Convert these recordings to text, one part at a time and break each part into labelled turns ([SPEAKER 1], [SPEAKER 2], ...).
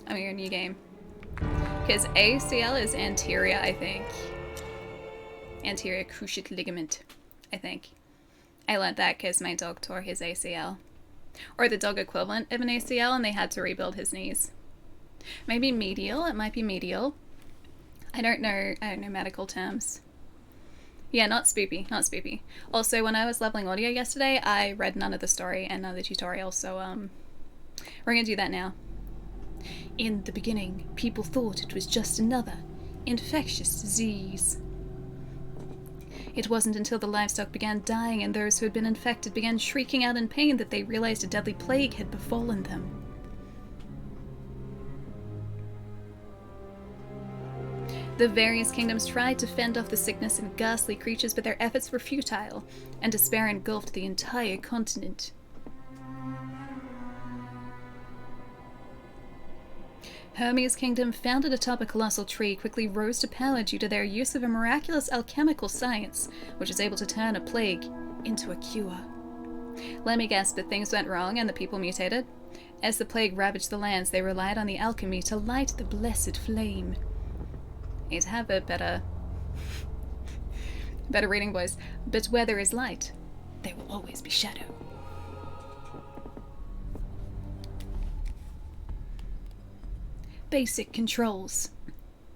[SPEAKER 1] I mean, a new game. Because ACL is anterior, I think. Anterior cruciate ligament, I think. I learned that because my dog tore his ACL. Or the dog equivalent of an ACL, and they had to rebuild his knees. Maybe medial, it might be medial. I don't know medical terms. Yeah, not spoopy, not spoopy. Also, when I was leveling audio yesterday, I read none of the story and none of the tutorial, so we're gonna do that now. In the beginning, people thought it was just another infectious disease. It wasn't until the livestock began dying and those who had been infected began shrieking out in pain that they realized a deadly plague had befallen them. The various kingdoms tried to fend off the sickness and ghastly creatures, but their efforts were futile, and despair engulfed the entire continent. Hermes' kingdom, founded atop a colossal tree, quickly rose to power due to their use of a miraculous alchemical science, which is able to turn a plague into a cure. Let me guess, but things went wrong and the people mutated? As the plague ravaged the lands, they relied on the alchemy to light the blessed flame. I need to have a better reading voice. But where there is light, there will always be shadow. Basic controls.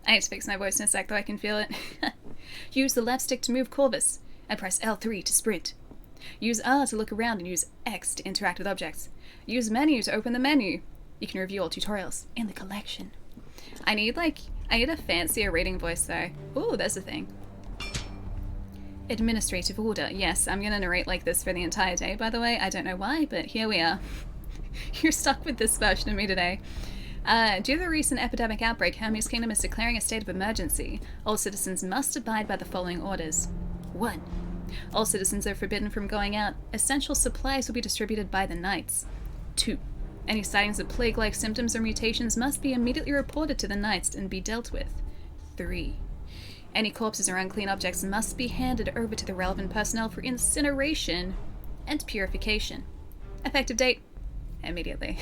[SPEAKER 1] I need to fix my voice in a sec, though I can feel it. Use the left stick to move Corvus, and press L3 to sprint. Use R to look around and use X to interact with objects. Use menu to open the menu. You can review all tutorials in the collection. I need a fancier reading voice, though. Ooh, there's a thing. Administrative order. Yes, I'm gonna narrate like this for the entire day, by the way. I don't know why, but here we are. You're stuck with this version of me today. Due to the recent epidemic outbreak, Hermes' kingdom is declaring a state of emergency. All citizens must abide by the following orders. 1. All citizens are forbidden from going out. Essential supplies will be distributed by the knights. 2. Any sightings of plague-like symptoms or mutations must be immediately reported to the knights and be dealt with. 3. Any corpses or unclean objects must be handed over to the relevant personnel for incineration and purification. Effective date: immediately.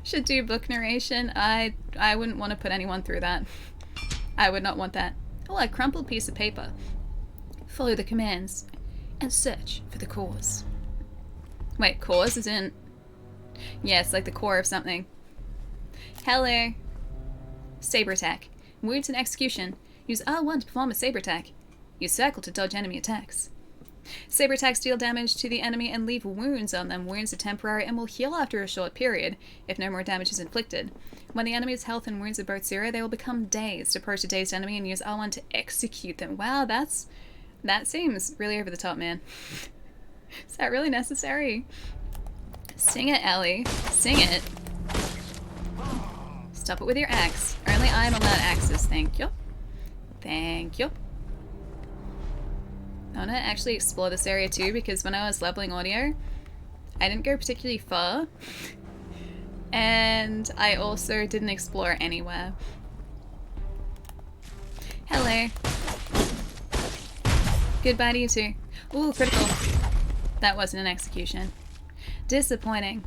[SPEAKER 1] Should do book narration. I wouldn't want to put anyone through that. I would not want that. Oh, a crumpled piece of paper. Follow the commands and search for the cause. Wait, cause is in... Yeah, it's like the core of something. Hello. Saber attack. Wounds and execution. Use R1 to perform a saber attack. Use circle to dodge enemy attacks. Saber attacks deal damage to the enemy and leave wounds on them. Wounds are temporary and will heal after a short period, if no more damage is inflicted. When the enemy's health and wounds are both 0, they will become dazed. Approach a dazed enemy and use R1 to execute them. Wow, that seems really over the top, man. Is that really necessary? Sing it, Ellie. Sing it. Stop it with your axe. Only I am allowed axes, thank you. Thank you. I want to actually explore this area too, because when I was leveling audio, I didn't go particularly far. And I also didn't explore anywhere. Hello. Goodbye to you too. Ooh, critical. That wasn't an execution. Disappointing.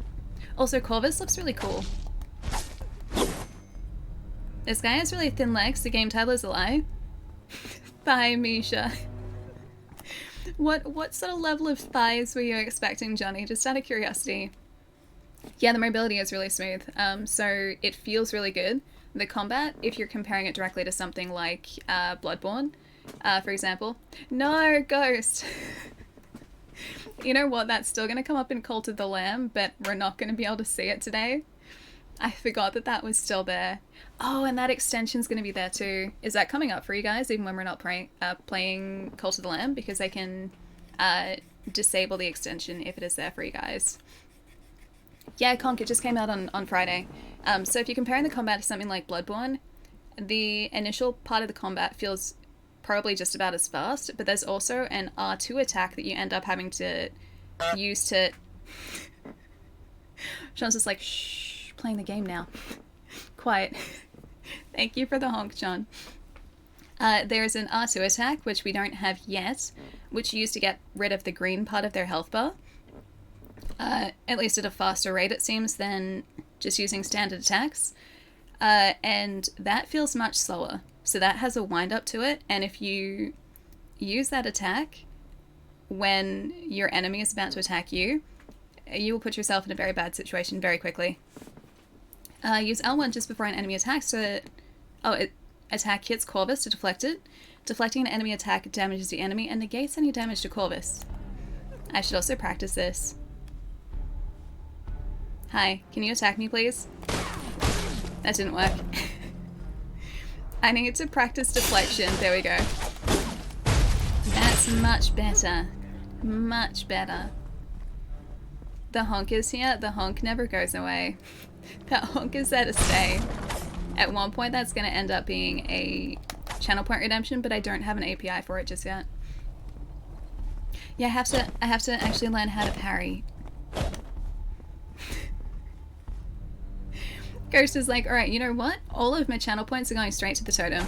[SPEAKER 1] Also, Corvus looks really cool. This guy has really thin legs. The game title is a lie. Thymesia. What sort of level of thighs were you expecting, Johnny? Just out of curiosity. Yeah, the mobility is really smooth. So it feels really good. The combat, if you're comparing it directly to something like Bloodborne, for example. No, Ghost! You know what? That's still going to come up in Cult of the Lamb, but we're not going to be able to see it today. I forgot that was still there. Oh, and that extension's going to be there too. Is that coming up for you guys, even when we're not playing Cult of the Lamb? Because I can disable the extension if it is there for you guys. Yeah, Conk, it just came out on Friday. So if you're comparing the combat to something like Bloodborne, the initial part of the combat feels probably just about as fast, but there's also an R2 attack that you end up having to use to... Sean's just like, shh, playing the game now. Quiet. Thank you for the honk, John. There's an R2 attack, which we don't have yet, which you use to get rid of the green part of their health bar. At least at a faster rate, it seems, than just using standard attacks. And that feels much slower. So that has a wind up to it, and if you use that attack when your enemy is about to attack you, you will put yourself in a very bad situation very quickly. Use L1 just before an enemy attacks to... attack hits Corvus to deflect it. Deflecting an enemy attack damages the enemy and negates any damage to Corvus. I should also practice this. Hi, can you attack me please? That didn't work. I need to practice deflection. There we go. That's much better. Much better. The honk is here. The honk never goes away. That honk is there to stay. At one point that's going to end up being a channel point redemption, but I don't have an API for it just yet. Yeah, I have to actually learn how to parry. Ghost is like, alright, you know what? All of my channel points are going straight to the totem.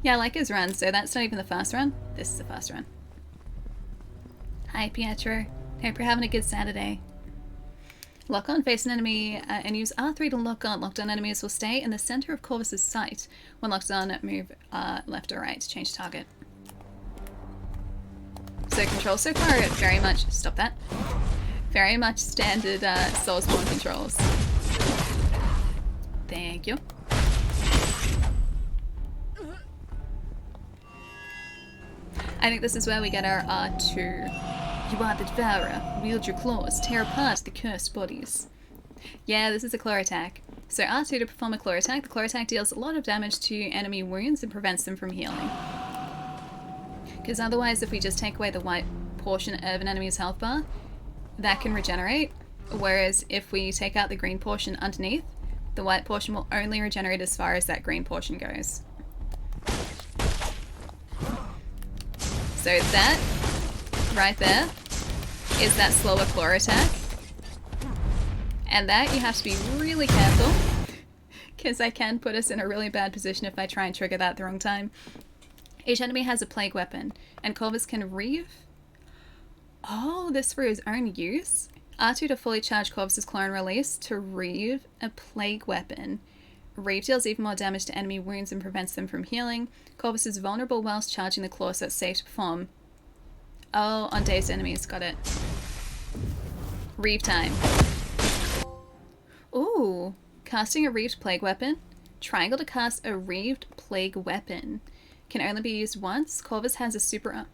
[SPEAKER 1] Yeah, I like his run, so that's not even the fast run. This is the fast run. Hi, Pietro. Hope you're having a good Saturday. Lock on, face an enemy, and use R3 to lock on. Locked on enemies will stay in the center of Corvus's sight. When locked on, move left or right to change target. So controls so far are very much... Stop that. Very much standard Soulspawn controls. Thank you. I think this is where we get our R2. You are the devourer. Wield your claws. Tear apart the cursed bodies. Yeah, this is a claw attack. So R2 to perform a claw attack. The claw attack deals a lot of damage to enemy wounds and prevents them from healing. Because otherwise, if we just take away the white portion of an enemy's health bar, that can regenerate. Whereas if we take out the green portion underneath, the white portion will only regenerate as far as that green portion goes. So that right there is that slower claw attack. And that you have to be really careful, because that can put us in a really bad position if I try and trigger that at the wrong time. Each enemy has a plague weapon, and Corvus can reave. Oh, this for his own use? R2 to fully charge Corvus's claw and release to reave a plague weapon. Reave deals even more damage to enemy wounds and prevents them from healing. Corvus is vulnerable whilst charging the claw, so it's safe to perform. Oh, on dazed enemies, got it. Reave time. Ooh, casting a reaved plague weapon. Triangle to cast a reaved plague weapon. Can only be used once. Corvus has a super...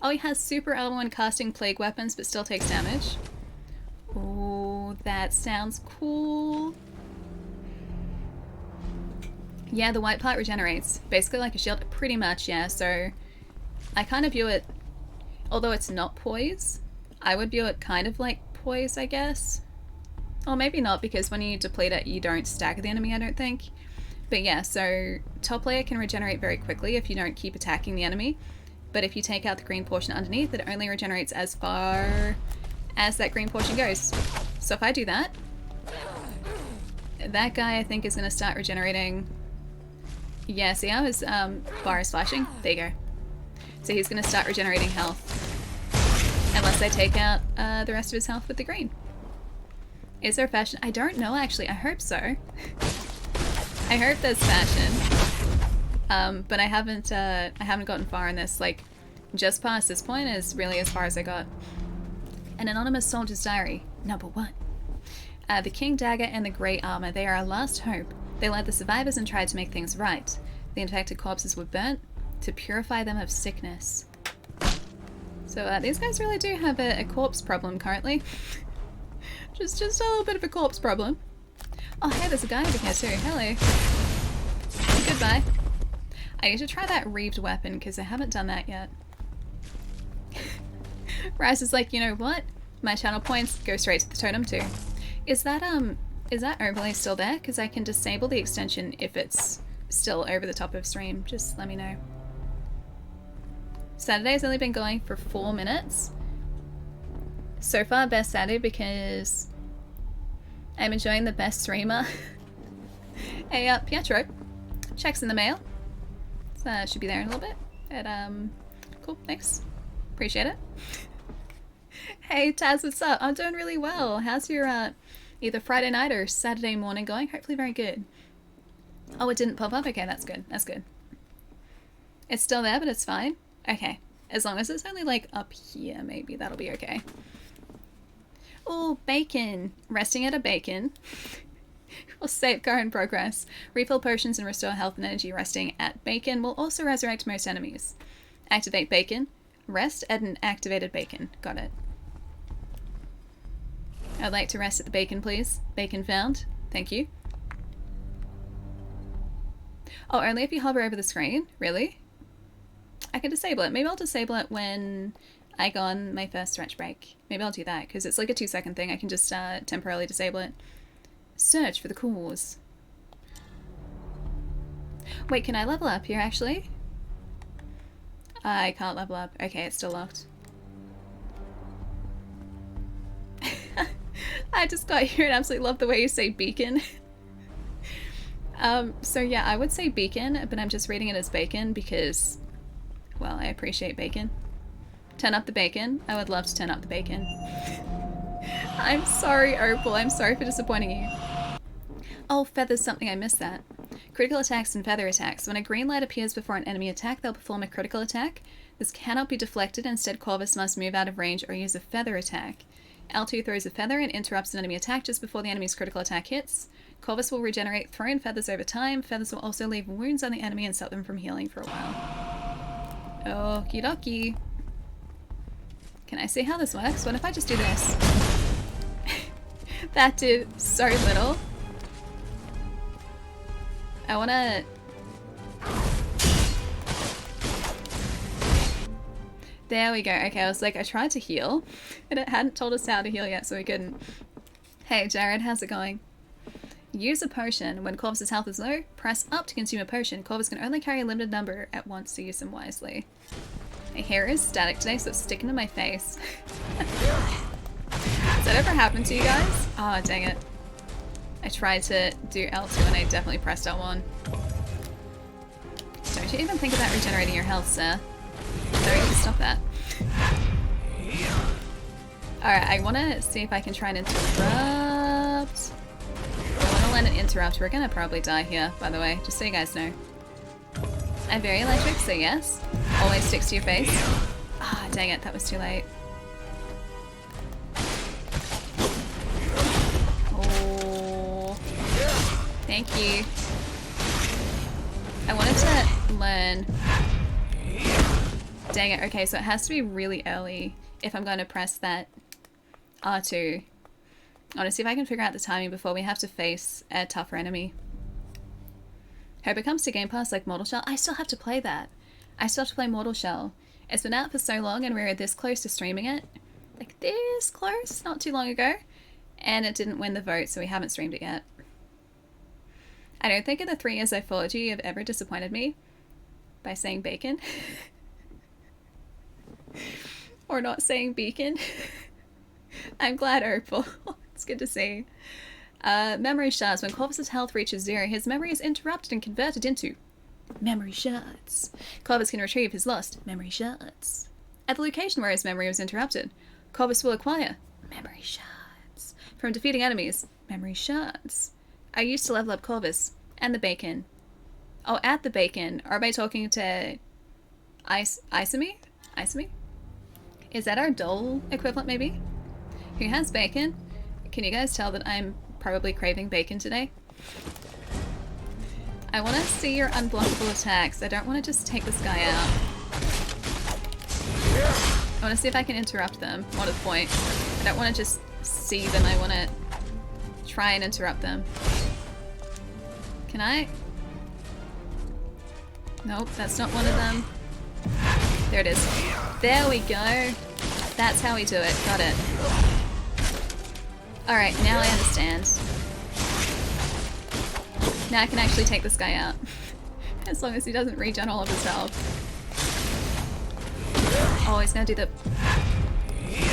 [SPEAKER 1] Oh, he has super L1 when casting plague weapons, but still takes damage. Ooh, that sounds cool. Yeah, the white part regenerates. Basically like a shield. Pretty much, yeah. So I kind of view it... Although it's not poise, I would view it kind of like poise, I guess. Or maybe not, because when you deplete it, you don't stagger the enemy, I don't think. But yeah, so top layer can regenerate very quickly if you don't keep attacking the enemy. But if you take out the green portion underneath, it only regenerates as far as that green portion goes. So if I do that, that guy I think is going to start regenerating. Yeah, see how his bar is flashing? There you go. So he's going to start regenerating health. Unless I take out the rest of his health with the green. Is there fashion? I don't know actually. I hope so. I hope there's fashion. But I haven't gotten far in this. Like, just past this point is really as far as I got. An anonymous soldier's diary. Number 1. The King Dagger and the Grey Armor. They are our last hope. They led the survivors and tried to make things right. The infected corpses were burnt to purify them of sickness. So these guys really do have a corpse problem currently. just a little bit of a corpse problem. Oh hey, there's a guy over here too. Hello. Goodbye. I need to try that reaved weapon because I haven't done that yet. Rise is like, you know what? My channel points go straight to the totem too. Is that overlay still there? Because I can disable the extension if it's still over the top of stream. Just let me know. Saturday's only been going for 4 minutes. So far, best Saturday because I'm enjoying the best streamer. Hey, Pietro. Checks in the mail. So, should be there in a little bit. And, cool, thanks. Appreciate it. Hey, Taz, what's up? I'm doing really well. How's your either Friday night or Saturday morning going. Hopefully very good. Oh, it didn't pop up? Okay, that's good. That's good. It's still there, but it's fine. Okay. As long as it's only like up here, maybe that'll be okay. Oh, bacon. Resting at a bacon. Will safeguard in progress. Refill potions and restore health and energy. Resting at bacon will also resurrect most enemies. Activate bacon. Rest at an activated bacon. Got it. I'd like to rest at the bacon, please. Bacon found. Thank you. Oh, only if you hover over the screen? Really? I can disable it. Maybe I'll disable it when I go on my first stretch break. Maybe I'll do that, because it's like a 2-second thing. I can just temporarily disable it. Search for the cause. Wait, can I level up here, actually? I can't level up. Okay, it's still locked. I just got here and absolutely love the way you say beacon. So yeah, I would say beacon, but I'm just reading it as bacon because, well, I appreciate bacon. Turn up the bacon. I would love to turn up the bacon. I'm sorry, Opal. I'm sorry for disappointing you. Oh, feathers something. I missed that. Critical attacks and feather attacks. When a green light appears before an enemy attack, they'll perform a critical attack. This cannot be deflected. Instead, Corvus must move out of range or use a feather attack. L2 throws a feather and interrupts an enemy attack just before the enemy's critical attack hits. Corvus will regenerate thrown feathers over time. Feathers will also leave wounds on the enemy and stop them from healing for a while. Okie dokie. Can I see how this works? What if I just do this? That did so little. I wanna... There we go. Okay, I was like, I tried to heal, and it hadn't told us how to heal yet, so we couldn't. Hey, Jared, how's it going? Use a potion. When Corvus' health is low, press up to consume a potion. Corvus can only carry a limited number at once, so use them wisely. My hair is static today, so it's sticking to my face. Has that ever happened to you guys? Oh, dang it. I tried to do L2 and I definitely pressed L1. Don't you even think about regenerating your health, sir. No, you can stop that. Alright, I want to see if I can try and interrupt. I want to let it interrupt. We're going to probably die here, by the way, just so you guys know. I'm very electric, so yes. Always sticks to your face. Ah, dang it, that was too late. Oh. Thank you. I wanted to learn... Dang it, okay, so it has to be really early if I'm going to press that R2. I want to see if I can figure out the timing before we have to face a tougher enemy. Hope it comes to Game Pass like Mortal Shell. I still have to play that. I still have to play Mortal Shell. It's been out for so long and we were this close to streaming it. Like this close, not too long ago. And it didn't win the vote, so we haven't streamed it yet. I don't think in the 3 years I've followed you, you've ever disappointed me by saying bacon. Or not saying beacon. I'm glad, Opal. It's good to see. Memory shards. When Corvus' health reaches 0, his memory is interrupted and converted into memory shards. Corvus can retrieve his lost memory shards. At the location where his memory was interrupted, Corvus will acquire memory shards. From defeating enemies, memory shards. I used to level up Corvus and the bacon. Oh, at the bacon. Are I talking to Isami? Isami? Is that our Dole equivalent, maybe? Who has bacon? Can you guys tell that I'm probably craving bacon today? I want to see your unblockable attacks. I don't want to just take this guy out. I want to see if I can interrupt them. What a point. I don't want to just see them. I want to try and interrupt them. Can I? Nope, that's not one of them. There it is. There we go. That's how we do it. Got it. Alright, now I understand. Now I can actually take this guy out. As long as he doesn't regen all of his health. Oh, he's gonna do the...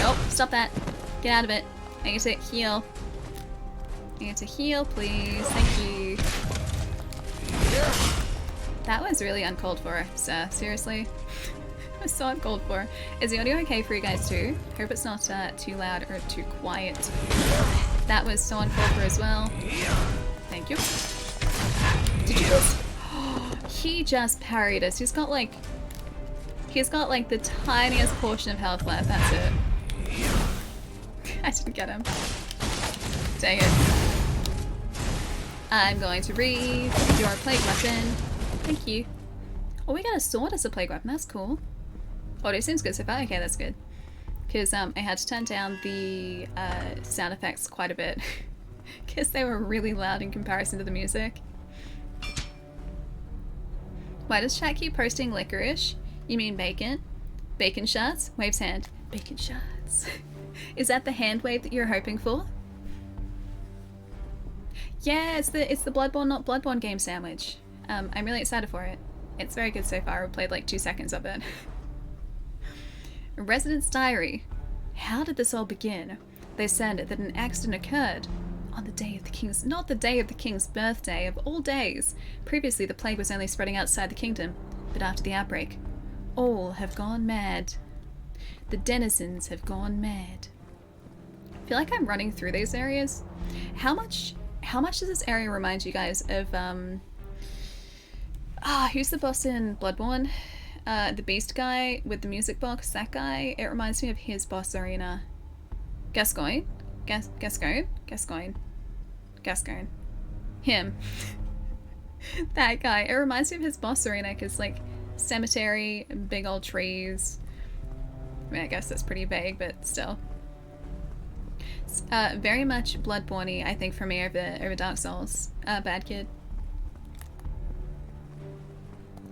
[SPEAKER 1] Nope, stop that. Get out of it. I need to heal. I need to heal, please. Thank you. That was really uncalled for, sir. Seriously? It was so uncalled for. Is the audio okay for you guys too? Hope it's not too loud or too quiet. That was so uncalled for as well. Thank you. Did you just... He just parried us. He's got like the tiniest portion of health left. That's it. I didn't get him. Dang it. I'm going to read your plague weapon. Thank you. Oh, we got a sword as a plague weapon. That's cool. Audio seems good so far. Okay, that's good. Because I had to turn down the sound effects quite a bit. Because they were really loud in comparison to the music. Why does chat keep posting licorice? You mean bacon? Bacon shards? Waves hand. Bacon shards. Is that the hand wave that you're hoping for? Yeah, it's the Bloodborne not Bloodborne game sandwich. I'm really excited for it. It's very good so far. I've played like 2 seconds of it. Resident's diary. How did this all begin? They said that an accident occurred on the day of the king's, not the day of the king's birthday of all days. Previously, the plague was only spreading outside the kingdom, but after the outbreak, all have gone mad. The denizens have gone mad. I feel like I'm running through these areas. How much does this area remind you guys of who's the boss in Bloodborne? The beast guy with the music box, that guy. It reminds me of his boss arena. Gascoigne? Gascoigne. Him. That guy. It reminds me of his boss arena because, like, cemetery, big old trees. I mean, I guess that's pretty vague, but still. It's, very much Bloodborne-y, I think, for me over Dark Souls. Bad kid.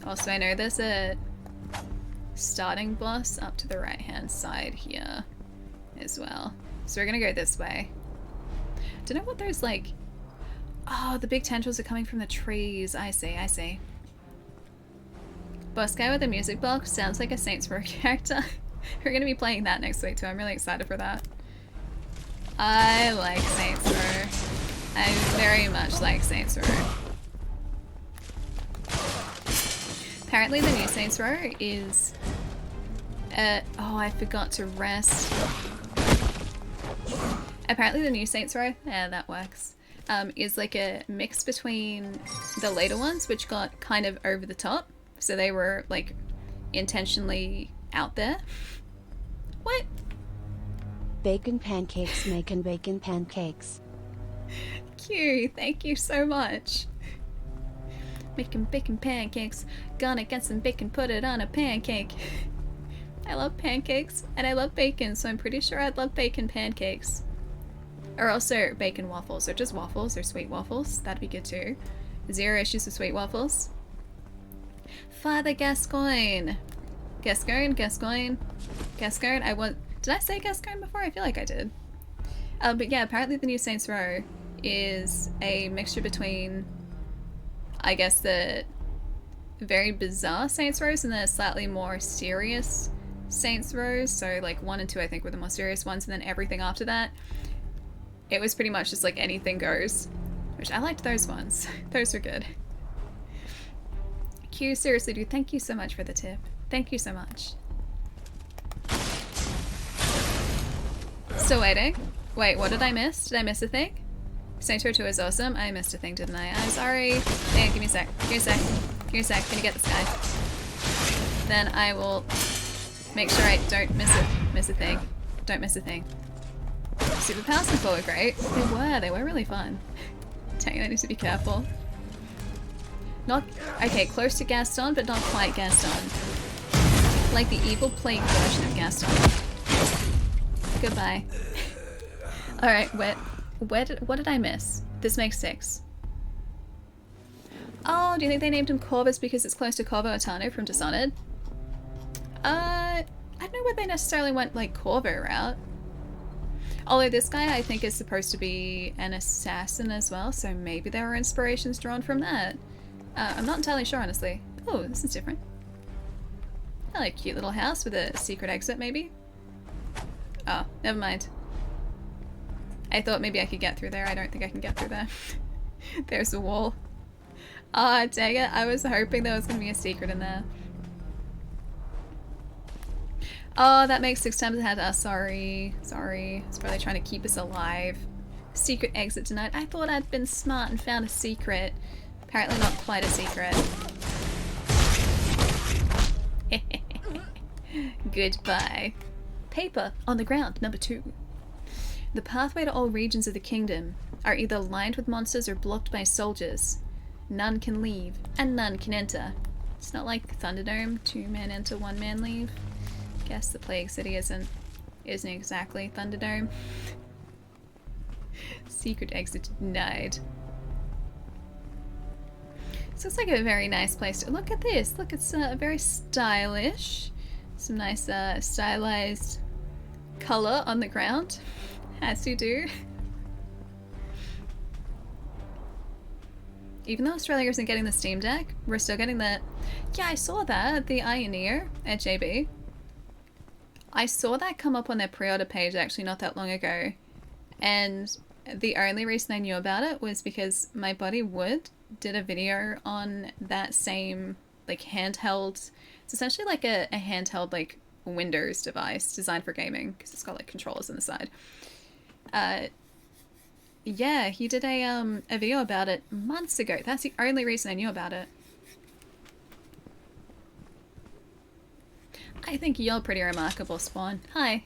[SPEAKER 1] Also, I know there's a starting boss up to the right-hand side here as well. So we're gonna go this way. Don't know what those, like... Oh, the big tendrils are coming from the trees. I see. Boss guy with a music box sounds like a Saints Row character. We're gonna be playing that next week too. I'm really excited for that. I like Saints Row. I very much like Saints Row. Apparently the new Saints Row is... oh, I forgot to rest. Apparently the new Saints Row, yeah, that works, is like a mix between the later ones, which got kind of over the top. So they were, like, intentionally out there. What?
[SPEAKER 2] Bacon pancakes making bacon pancakes.
[SPEAKER 1] Q, thank you so much. Making bacon pancakes. Gonna get some bacon, put it on a pancake. I love pancakes, and I love bacon, so I'm pretty sure I'd love bacon pancakes. Or also bacon waffles, or just waffles, or sweet waffles. That'd be good too. 0 issues with sweet waffles. Father Gascoigne. Gascoigne. I want... Did I say Gascoigne before? I feel like I did. But yeah, apparently the new Saints Row is a mixture between, I guess, the very bizarre Saints Rows and the slightly more serious Saints Rows. So like 1 and 2 I think were the more serious ones, and then everything after that, it was pretty much just like anything goes. Which I liked those ones. Those were good. Q, seriously dude, thank you so much for the tip. Thank you so much. Still waiting. Wait, what did I miss? Did I miss a thing? Saints Row 2 is awesome. I missed a thing, didn't I? I'm sorry. Hang on, give me a sec. Gonna get this guy. Then I will make sure I don't miss a thing. Don't miss a thing. Superpowers before were great. They were really fun. Dang it, I need to be careful. Not, okay, close to Gaston, but not quite Gaston. Like the evil plague version of Gaston. Goodbye. Alright, what did I miss? This makes 6. Oh, do you think they named him Corvus because it's close to Corvo Atano from Dishonored? I don't know whether they necessarily went like Corvo route. Although this guy I think is supposed to be an assassin as well, so maybe there were inspirations drawn from that. I'm not entirely sure, honestly. Oh, this is different. I like a cute little house with a secret exit, maybe? Oh, never mind. I thought maybe I could get through there. I don't think I can get through there. There's a wall. Ah, dang it. I was hoping there was going to be a secret in there. Oh, that makes 6 times ahead. Sorry. It's probably trying to keep us alive. Secret exit denied. I thought I'd been smart and found a secret. Apparently not quite a secret. Goodbye. Paper on the ground, number 2. The pathway to all regions of the kingdom are either lined with monsters or blocked by soldiers. None can leave, and none can enter. It's not like Thunderdome, 2-man enter, 1-man leave. Guess the Plague City isn't exactly Thunderdome. Secret exit denied. So it's like a very nice place to look at this. Look, it's very stylish. Some nice stylized color on the ground, as you do. Even though Australia isn't getting the Steam Deck, we're still getting the... Yeah, I saw that, the Ioneer at JB. I saw that come up on their pre-order page actually not that long ago. And the only reason I knew about it was because my buddy Wood did a video on that same, like, handheld... It's essentially like a handheld, like, Windows device designed for gaming, because it's got, like, controllers on the side. Yeah, he did a video about it months ago. That's the only reason I knew about it. I think you're pretty remarkable, Spawn. Hi.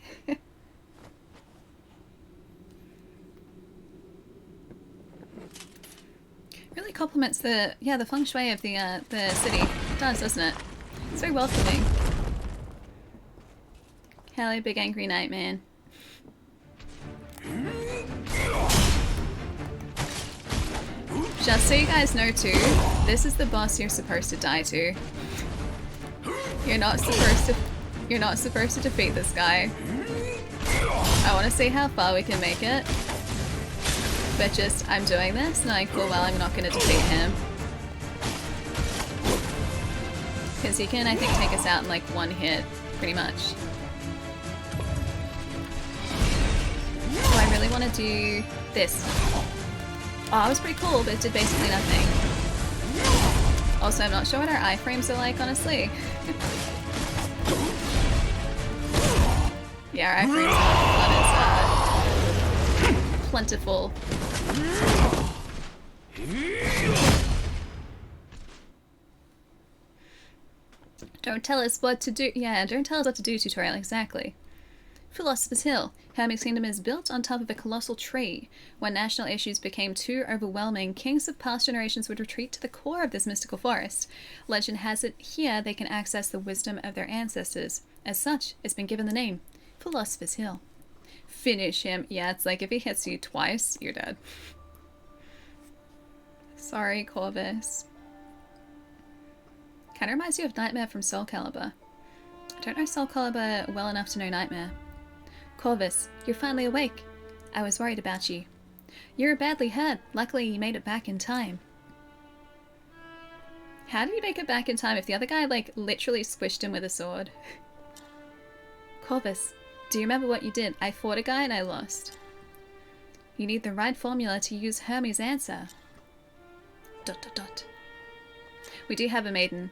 [SPEAKER 1] Really complements the feng shui of the city. It does, doesn't it? It's very welcoming. Hello, big angry nightman. Just so you guys know too, this is the boss you're supposed to die to. You're not supposed to defeat this guy. I want to see how far we can make it. But just, I'm doing this, knowing full well I'm not going to defeat him. Because he can, I think, take us out in like one hit, pretty much. So I really want to do this. Oh, it was pretty cool, but it did basically nothing. Also, I'm not sure what our iframes are like, honestly. Yeah, our iframes are not as plentiful. Don't tell us what to do. Yeah, don't tell us what to do tutorial, exactly. Philosopher's Hill. Hermes' kingdom is built on top of a colossal tree. When national issues became too overwhelming, kings of past generations would retreat to the core of this mystical forest. Legend has it here they can access the wisdom of their ancestors. As such, it's been given the name Philosopher's Hill. Finish him. Yeah, it's like if he hits you twice, you're dead. Sorry, Corvus. Kinda reminds you of Nightmare from Soul Calibur. I don't know Soul Calibur well enough to know Nightmare. Corvus, you're finally awake. I was worried about you. You're badly hurt. Luckily, you made it back in time. How did he make it back in time if the other guy, like, literally squished him with a sword? Corvus, do you remember what you did? I fought a guy and I lost. You need the right formula to use Hermes' answer. ... We do have a maiden.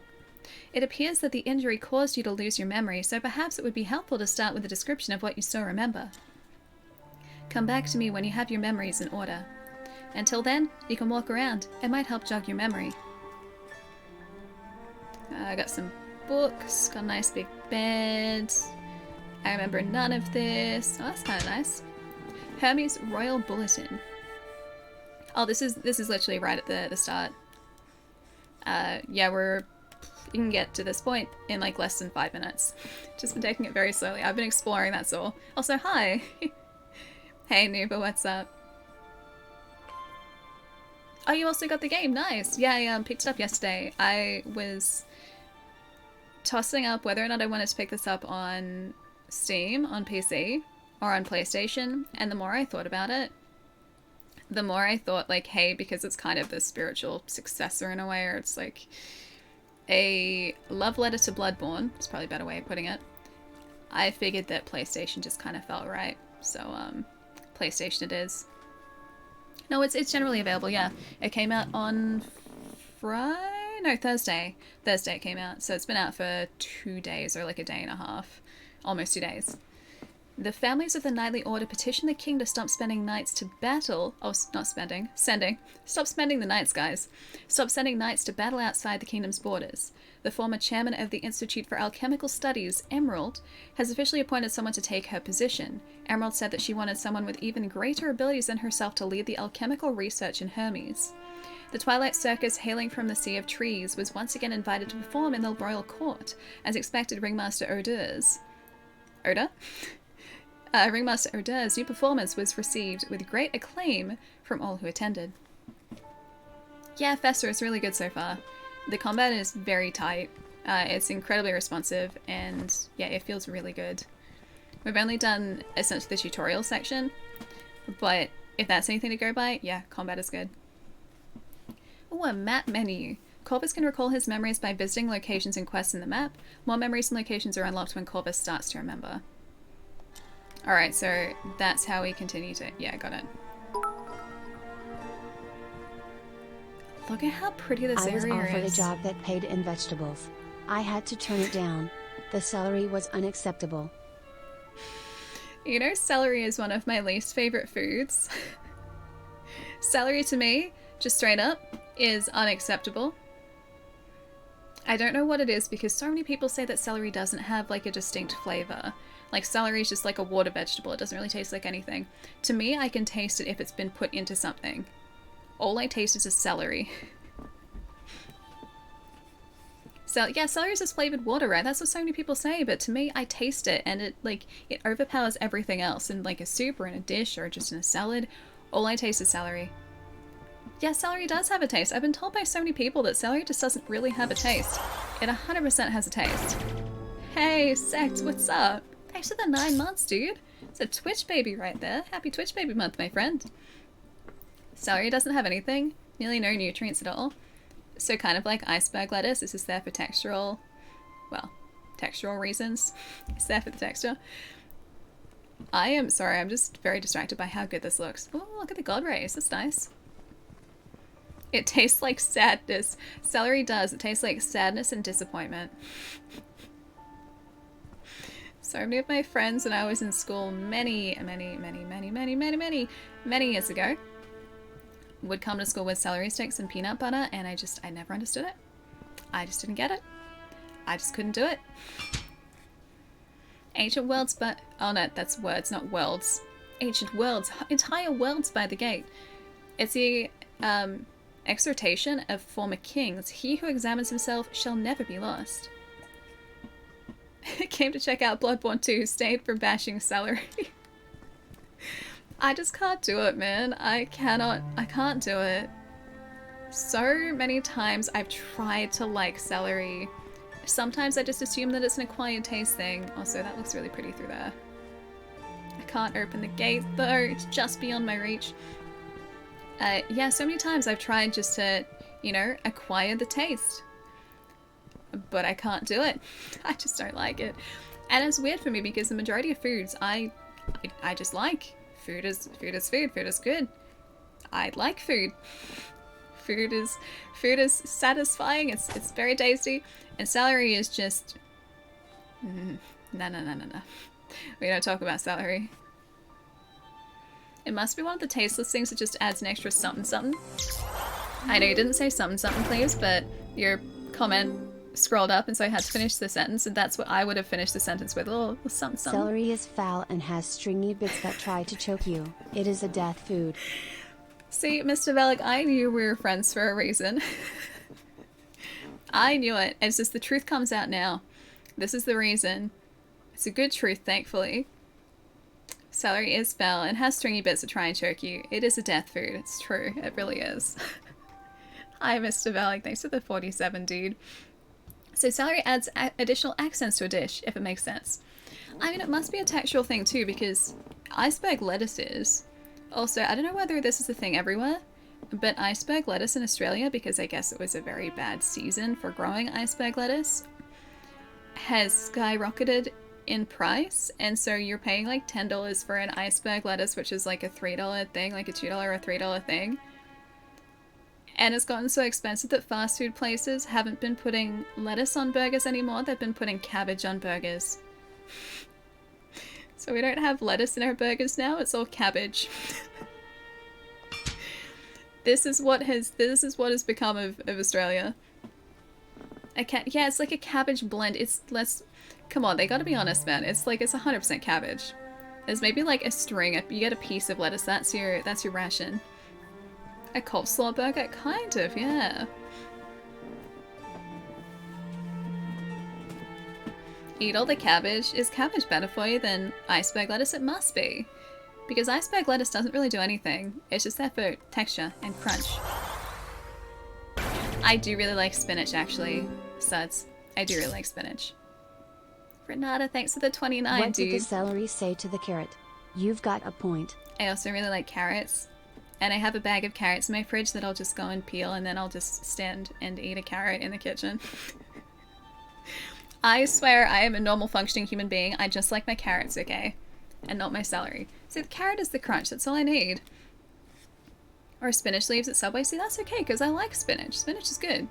[SPEAKER 1] It appears that the injury caused you to lose your memory, so perhaps it would be helpful to start with a description of what you still remember. Come back to me when you have your memories in order. Until then, you can walk around. It might help jog your memory. I got some books, got a nice big bed. I remember none of this. Oh, that's kind of nice. Hermes' Royal Bulletin. Oh, this is literally right at the start. Yeah, you can get to this point in like less than 5 minutes. Just been taking it very slowly. I've been exploring, that's all. Also, hi! Hey, Nuba, what's up? Oh, you also got the game, nice! Yeah, I picked it up yesterday. I was tossing up whether or not I wanted to pick this up on Steam, on PC, or on PlayStation, and the more I thought about it, the more I thought, like, hey, because it's kind of the spiritual successor in a way, or it's like a love letter to Bloodborne, is probably a better way of putting it. I figured that PlayStation just kind of felt right, so PlayStation it is. No, it's generally available, yeah. It came out on Thursday. Thursday it came out, so it's been out for 2 days, or like a day and a half. Almost 2 days. The families of the Knightly Order petitioned the king to stop spending nights to battle. Oh, not spending. Sending. Stop spending the nights, guys. Stop sending knights to battle outside the kingdom's borders. The former chairman of the Institute for Alchemical Studies, Emerald, has officially appointed someone to take her position. Emerald said that she wanted someone with even greater abilities than herself to lead the alchemical research in Hermes. The Twilight Circus, hailing from the Sea of Trees, was once again invited to perform in the royal court. As expected, Ringmaster Odeur's new performance was received with great acclaim from all who attended. Yeah, Fester is really good so far. The combat is very tight. It's incredibly responsive, and yeah, it feels really good. We've only done essentially the tutorial section, but if that's anything to go by, yeah, combat is good. Oh, a map menu. Corvus can recall his memories by visiting locations and quests in the map. More memories and locations are unlocked when Corvus starts to remember. Alright, so that's how we continue to... Yeah, got it. Look at how pretty this area is.
[SPEAKER 2] I was offered a job that paid in vegetables. I had to turn it down. The celery was unacceptable.
[SPEAKER 1] You know, celery is one of my least favorite foods. Celery to me, just straight up, is unacceptable. I don't know what it is because so many people say that celery doesn't have like a distinct flavor. Like celery is just like a water vegetable. It doesn't really taste like anything. To me, I can taste it if it's been put into something. All I taste is a celery. So yeah, celery is just flavored water, right? That's what so many people say, but to me, I taste it and it overpowers everything else in like a soup or in a dish or just in a salad. All I taste is celery. Yeah, celery does have a taste. I've been told by so many people that celery just doesn't really have a taste. It 100% has a taste. Hey, Sect, what's up? Thanks for the 9 months, dude. It's a Twitch baby right there. Happy Twitch baby month, my friend. Celery doesn't have anything, nearly no nutrients at all. So kind of like iceberg lettuce, this is there for textural reasons. It's there for the texture. I am sorry, I'm just very distracted by how good this looks. Oh, look at the god rays, that's nice. It tastes like sadness. Celery does, it tastes like sadness and disappointment. So many of my friends when I was in school many years ago would come to school with celery sticks and peanut butter, and I never understood it. I just didn't get it. I just couldn't do it. Ancient worlds, but oh no, that's words, not worlds. Ancient worlds, entire worlds by the gate. It's the exhortation of former kings. He who examines himself shall never be lost. Came to check out Bloodborne 2, stayed for bashing celery. I just can't do it, man. I can't do it. So many times I've tried to like celery. Sometimes I just assume that it's an acquired taste thing. Also, that looks really pretty through there. I can't open the gate though, it's just beyond my reach. Yeah, so many times I've tried just to, you know, acquire the taste. But I can't do it. I just don't like it. And it's weird for me because the majority of foods I just like. Food is food. Food is good. I like food. Food is satisfying. It's very tasty. And celery is just no. We don't talk about celery. It must be one of the tasteless things that just adds an extra something something. I know you didn't say something something, please, but your comment scrolled up and so I had to finish the sentence, and that's what I would have finished the sentence with. Oh, something something.
[SPEAKER 2] Celery is foul and has stringy bits that try to choke you. It is a death food.
[SPEAKER 1] See, Mr. Velik, I knew we were friends for a reason. I knew it. It's just the truth comes out now. This is the reason. It's a good truth, thankfully. Celery is foul and has stringy bits that try and choke you. It is a death food. It's true. It really is. Hi, Mr. Velik. Thanks for the 47, dude. So celery adds additional accents to a dish, if it makes sense. I mean, it must be a textural thing too, because iceberg lettuces... Also, I don't know whether this is a thing everywhere, but iceberg lettuce in Australia, because I guess it was a very bad season for growing iceberg lettuce, has skyrocketed in price, and so you're paying like $10 for an iceberg lettuce, which is like a $3 thing, like a $2 or $3 thing. And it's gotten so expensive that fast food places haven't been putting lettuce on burgers anymore, they've been putting cabbage on burgers. So we don't have lettuce in our burgers now, it's all cabbage. This is what has become of Australia. Yeah, it's like a cabbage blend. It's less. Come on, they gotta be honest, man. It's 100% cabbage. There's maybe like a string. You get a piece of lettuce. That's your ration. A coleslaw burger, kind of, yeah. Eat all the cabbage. Is cabbage better for you than iceberg lettuce? It must be. Because iceberg lettuce doesn't really do anything. It's just there for texture and crunch. I do really like spinach, actually, Suds. I do really like spinach. Renata, thanks for the 29,
[SPEAKER 2] What
[SPEAKER 1] dude.
[SPEAKER 2] did the celery say to the carrot? You've got a point.
[SPEAKER 1] I also really like carrots. And I have a bag of carrots in my fridge that I'll just go and peel, and then I'll just stand and eat a carrot in the kitchen. I swear I am a normal functioning human being. I just like my carrots, okay? And not my celery. See, the carrot is the crunch. That's all I need. Or spinach leaves at Subway. See, that's okay, because I like spinach. Spinach is good.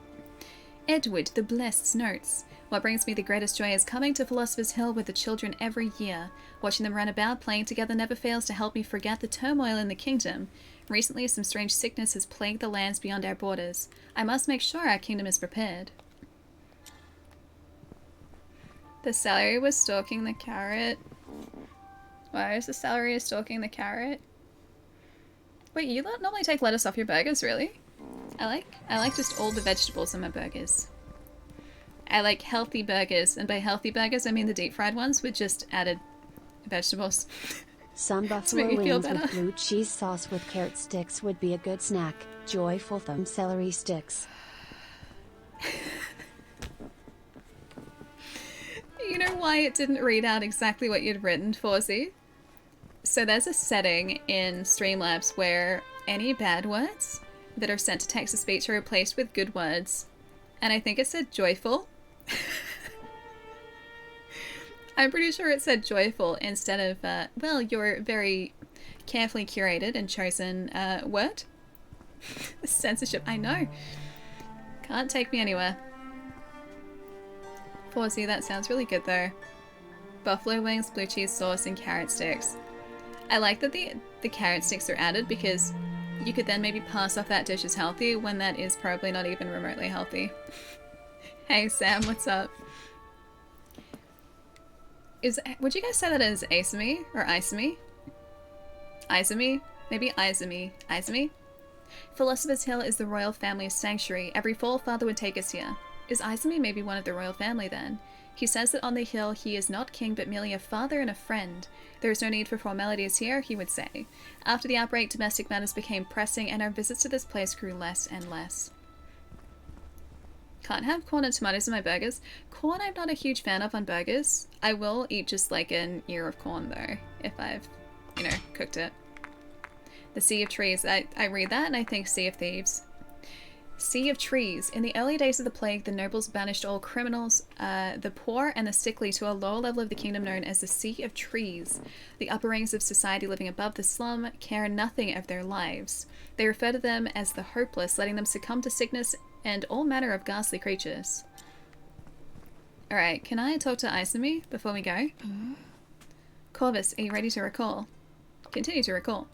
[SPEAKER 1] Edward the Blessed notes, what brings me the greatest joy is coming to Philosopher's Hill with the children every year. Watching them run about, playing together never fails to help me forget the turmoil in the kingdom. Recently, some strange sickness has plagued the lands beyond our borders. I must make sure our kingdom is prepared. The celery was stalking the carrot. Why is the celery stalking the carrot? Wait, you don't normally take lettuce off your burgers, really? I like just all the vegetables on my burgers. I like healthy burgers, and by healthy burgers I mean the deep fried ones with just added vegetables.
[SPEAKER 2] Some buffalo wings with blue cheese sauce with carrot sticks would be a good snack. Joyful thumb celery sticks.
[SPEAKER 1] You know why it didn't read out exactly what you'd written, Forzy? So there's a setting in Streamlabs where any bad words that are sent to text-to-speech are replaced with good words. And I think it said joyful. I'm pretty sure it said joyful instead of, well, your very carefully curated and chosen word. Censorship, I know. Can't take me anywhere. Forzy, that sounds really good though. Buffalo wings, blue cheese sauce, and carrot sticks. I like that the carrot sticks are added because you could then maybe pass off that dish as healthy when that is probably not even remotely healthy. Hey Sam, what's up? Would you guys say that as asemi or isemi? Isemi? Maybe isemi. Isemi? Philosopher's Hill is the royal family's sanctuary. Every forefather would take us here. Is Isemi maybe one of the royal family then? He says that on the hill he is not king but merely a father and a friend. There is no need for formalities here, he would say. After the outbreak, domestic matters became pressing and our visits to this place grew less and less. Can't have corn and tomatoes in my burgers. Corn I'm not a huge fan of on burgers. I will eat just like an ear of corn though, if I've, you know, cooked it. The Sea of Trees. I read that and I think Sea of Thieves. Sea of Trees. In the early days of the plague, the nobles banished all criminals, the poor and the sickly to a lower level of the kingdom known as the Sea of Trees. The upper ranks of society living above the slum care nothing of their lives. They refer to them as the hopeless, letting them succumb to sickness and all manner of ghastly creatures. Alright, can I talk to Isemi before we go? Corvus, are you ready to recall? Continue to recall.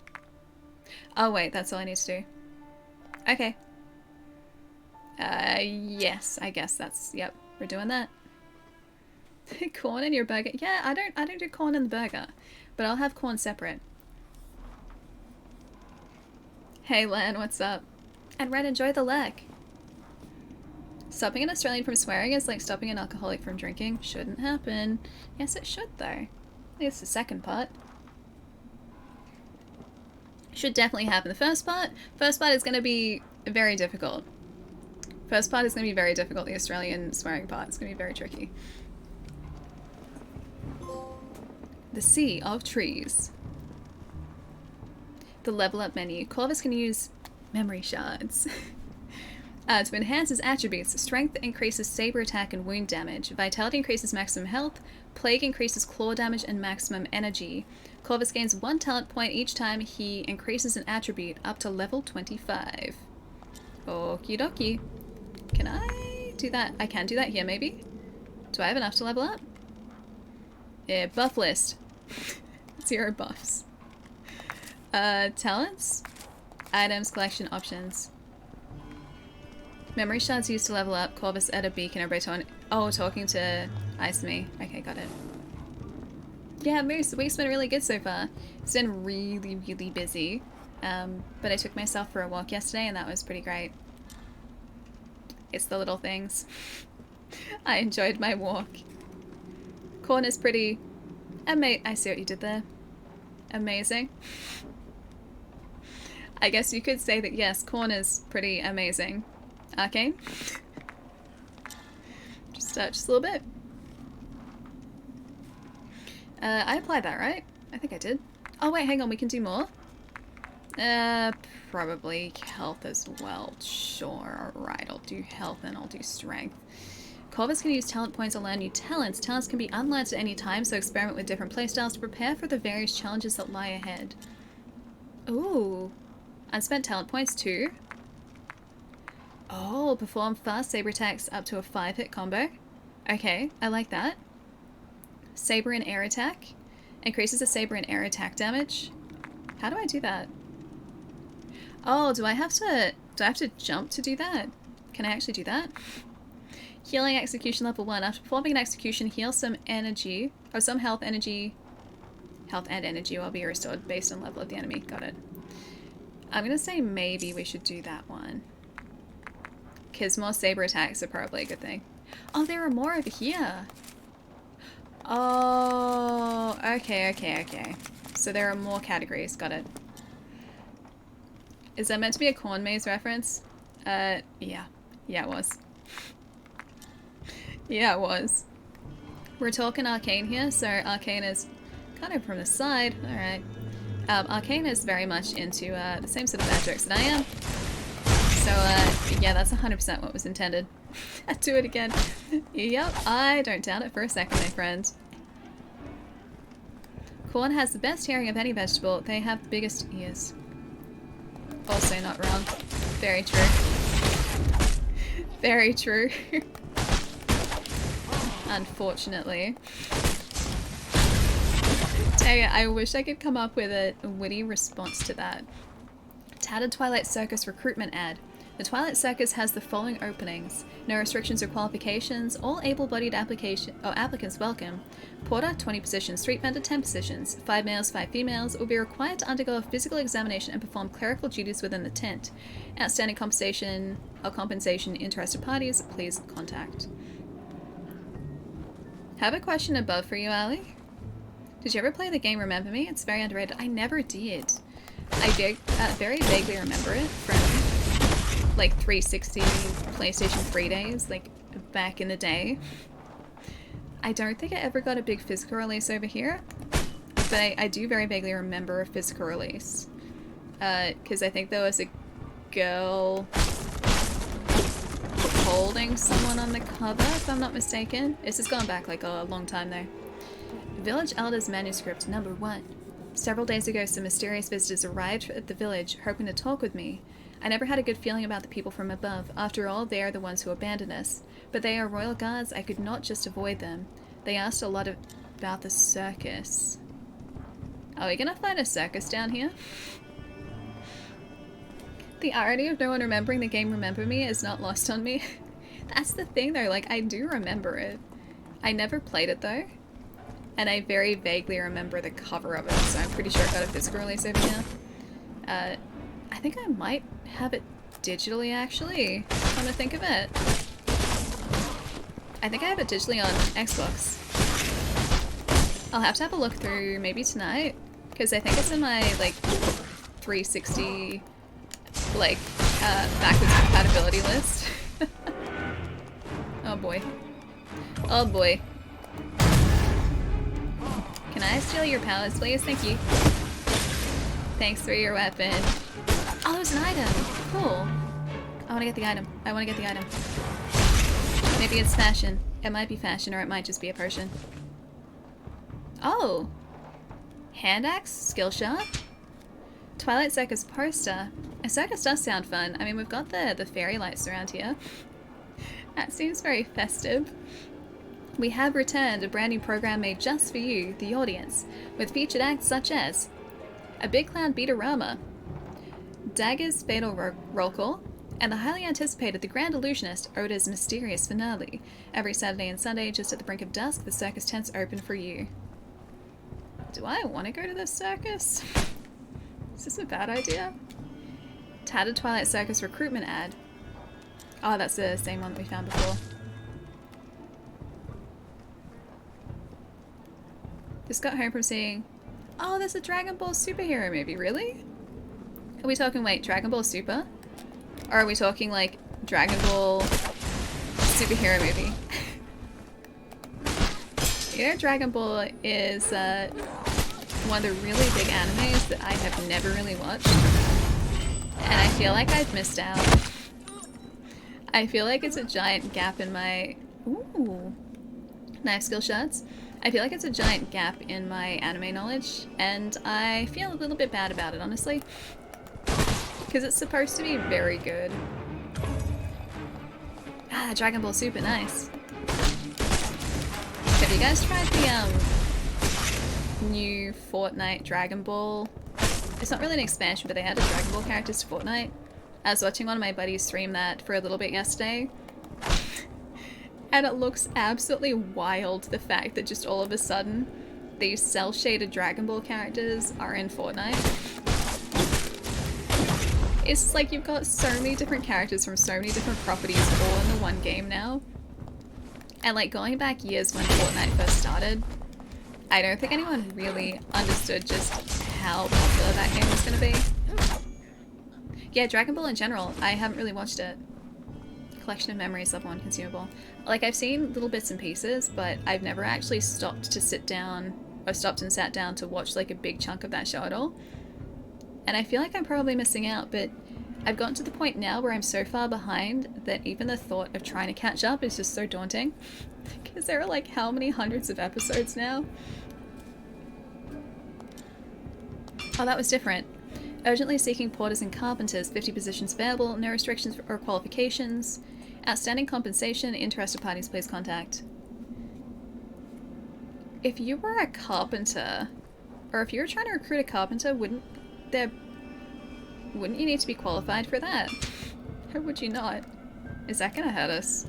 [SPEAKER 1] Oh wait, that's all I need to do. Okay. Yes, I guess that's, yep, we're doing that. Corn in your burger? Yeah, I don't do corn in the burger, but I'll have corn separate. Hey Len, what's up? And Red, enjoy the leg. Stopping an Australian from swearing is like stopping an alcoholic from drinking. Shouldn't happen. Yes, it should though. I think it's the second part. Should definitely happen. The first part is going to be very difficult. First part is going to be very difficult. The Australian swearing part is going to be very tricky. The Sea of Trees. The level up menu. Corvus can use memory shards to enhance his attributes. Strength increases saber attack and wound damage. Vitality increases maximum health. Plague increases claw damage and maximum energy. Corvus gains 1 talent point each time he increases an attribute up to level 25. Okie dokie. Can I do that? I can do that here, maybe? Do I have enough to level up? Yeah, buff list. 0 buffs. Talents? Items, collection, options. Memory shards used to level up. Corvus at a beacon. Everybody talking to Thymesia. Okay, got it. Yeah, Moose, the week's been really good so far. It's been really, really busy. But I took myself for a walk yesterday and that was pretty great. It's the little things. I enjoyed my walk. Corn is pretty... I see what you did there. Amazing. I guess you could say that, yes, corn is pretty amazing. Arcane? Just a little bit. I applied that, right? I think I did. Oh wait, hang on, we can do more? Probably health as well. Sure, alright, I'll do health and I'll do strength. Corvus can use talent points to learn new talents. Talents can be unlearned at any time, so experiment with different playstyles to prepare for the various challenges that lie ahead. Ooh. Unspent talent points too. Oh, perform fast saber attacks up to a 5-hit combo. Okay, I like that. Saber and air attack. Increases the saber and air attack damage. How do I do that? Oh, do I have to jump to do that? Can I actually do that? Healing execution level 1. After performing an execution, heal some energy, or some health and energy will be restored based on level of the enemy. Got it. I'm gonna say maybe we should do that one. Because more saber attacks are probably a good thing. Oh, there are more over here. Oh, okay. So there are more categories. Got it. Is that meant to be a corn maze reference? Yeah. Yeah, it was. Yeah, it was. We're talking Arcane here, so Arcane is kind of from the side. Alright. Arcane is very much into the same sort of bad jokes that I am. So, yeah, that's 100% what was intended. I'd do it again. Yep, I don't doubt it for a second, my friend. Corn has the best hearing of any vegetable. They have the biggest ears. Also not wrong. Very true. Very true. Unfortunately. Dang it, I wish I could come up with a witty response to that. Tattered Twilight Circus recruitment ad. The Twilight Circus has the following openings. No restrictions or qualifications. All able-bodied applicants welcome. Porter, 20 positions. Street vendor, 10 positions. 5 males, 5 females will be required to undergo a physical examination and perform clerical duties within the tent. Outstanding compensation, interested parties, please contact. Have a question above for you, Ali. Did you ever play the game Remember Me? It's very underrated. I never did. I very vaguely remember it from like 360 PlayStation 3 days, like back in the day. I don't think I ever got a big physical release over here, but I do very vaguely remember a physical release. Because I think there was a girl holding someone on the cover, if I'm not mistaken. This has gone back like a long time though. Village Elders Manuscript number 1. Several days ago, some mysterious visitors arrived at the village, hoping to talk with me. I never had a good feeling about the people from above. After all, they are the ones who abandoned us. But they are royal guards. I could not just avoid them. They asked a lot about the circus. Are we gonna find a circus down here? The irony of no one remembering the game Remember Me is not lost on me. That's the thing though, like I do remember it. I never played it though. And I very vaguely remember the cover of it, so I'm pretty sure I got a physical release over here. I think I might have it digitally actually, come to think of it. I think I have it digitally on Xbox. I'll have to have a look through maybe tonight, because I think it's in my like 360 like backwards compatibility list. Oh boy. Oh boy. Can I steal your palace, please? Thank you. Thanks for your weapon. Oh, there's an item. Cool. I want to get the item. I want to get the item. Maybe it's fashion. It might be fashion, or it might just be a potion. Oh. Hand axe? Skill shot? Twilight Circus poster. A circus does sound fun. I mean, we've got the fairy lights around here. That seems very festive. We have returned a brand new program made just for you, the audience, with featured acts such as a Big Clown Beatorama, Dagger's Fatal Roll Call, and the highly anticipated The Grand Illusionist, Oda's mysterious finale. Every Saturday and Sunday, just at the brink of dusk, the circus tents open for you. Do I want to go to this circus? Is this a bad idea? Tattered Twilight Circus recruitment ad. Oh, that's the same one that we found before. Just got home from seeing... Oh, there's a Dragon Ball superhero movie, really? Are we talking, wait, Dragon Ball Super? Or are we talking, like, Dragon Ball superhero movie? You know, Dragon Ball is one of the really big animes that I have never really watched. And I feel like I've missed out. I feel like it's a giant gap in my... Ooh. Knife skill shots. I feel like it's a giant gap in my anime knowledge, and I feel a little bit bad about it, honestly. Because it's supposed to be very good. Ah, Dragon Ball Super, nice. Have you guys tried the new Fortnite Dragon Ball? It's not really an expansion, but they added Dragon Ball characters to Fortnite. I was watching one of my buddies stream that for a little bit yesterday. And it looks absolutely wild, the fact that just all of a sudden these cel-shaded Dragon Ball characters are in Fortnite. It's like you've got so many different characters from so many different properties all in the one game now. And like going back years when Fortnite first started, I don't think anyone really understood just how popular that game was going to be. Yeah, Dragon Ball in general, I haven't really watched it. Collection of memories, level 1 consumable. Like, I've seen little bits and pieces, but I've never actually stopped to sit down, or stopped and sat down to watch like a big chunk of that show at all. And I feel like I'm probably missing out, but I've gotten to the point now where I'm so far behind that even the thought of trying to catch up is just so daunting. Because there are like how many hundreds of episodes now? Oh, that was different. Urgently seeking porters and carpenters, 50 positions available, no restrictions or qualifications. Outstanding compensation, interested parties please contact. If you were a carpenter, or if you were trying to recruit a carpenter, wouldn't you need to be qualified for that? Or would you not? Is that gonna hurt us?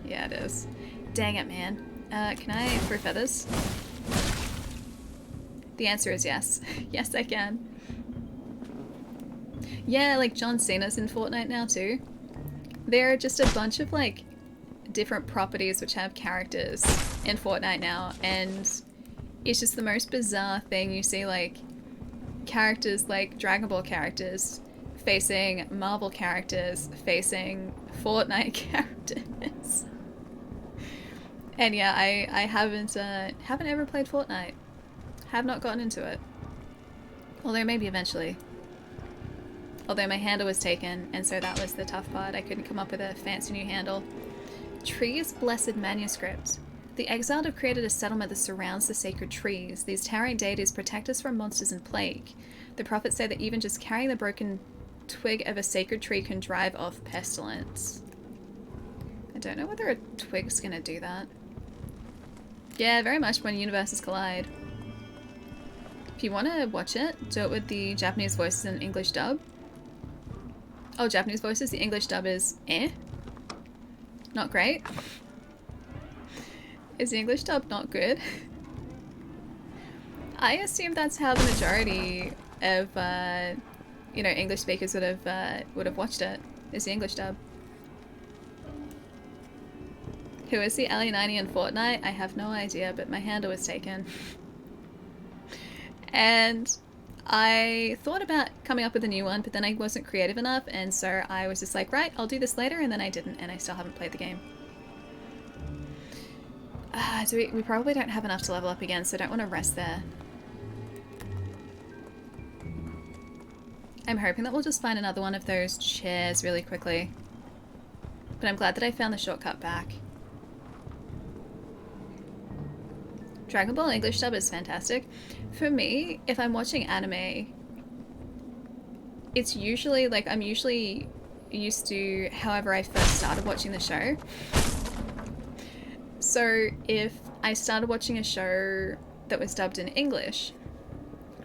[SPEAKER 1] Yeah, it is. Dang it, man. Can I throw feathers? The answer is yes. Yes, I can. Yeah, like John Cena's in Fortnite now too. There are just a bunch of like different properties which have characters in Fortnite now, and it's just the most bizarre thing. You see like characters like Dragon Ball characters facing Marvel characters facing Fortnite characters. And yeah, I haven't ever played Fortnite. Have not gotten into it. Although maybe eventually. Although my handle was taken, and so that was the tough part. I couldn't come up with a fancy new handle. Trees Blessed Manuscript. The exiled have created a settlement that surrounds the sacred trees. These towering deities protect us from monsters and plague. The prophets say that even just carrying the broken twig of a sacred tree can drive off pestilence. I don't know whether a twig's gonna do that. Yeah, very much when universes collide. If you want to watch it, do it with the Japanese voices and English dub. Oh, Japanese voices, the English dub is eh? Not great. Is the English dub not good? I assume that's how the majority of, you know, English speakers would have watched it, is the English dub. Who is the Ali90 in Fortnite? I have no idea, but my handle was taken. And I thought about coming up with a new one, but then I wasn't creative enough, and so I was just like, right, I'll do this later, and then I didn't, and I still haven't played the game. So we probably don't have enough to level up again, so I don't want to rest there. I'm hoping that we'll just find another one of those chairs really quickly. But I'm glad that I found the shortcut back. Dragon Ball English dub is fantastic. For me, if I'm watching anime, it's usually, like, I'm usually used to however I first started watching the show. So if I started watching a show that was dubbed in English,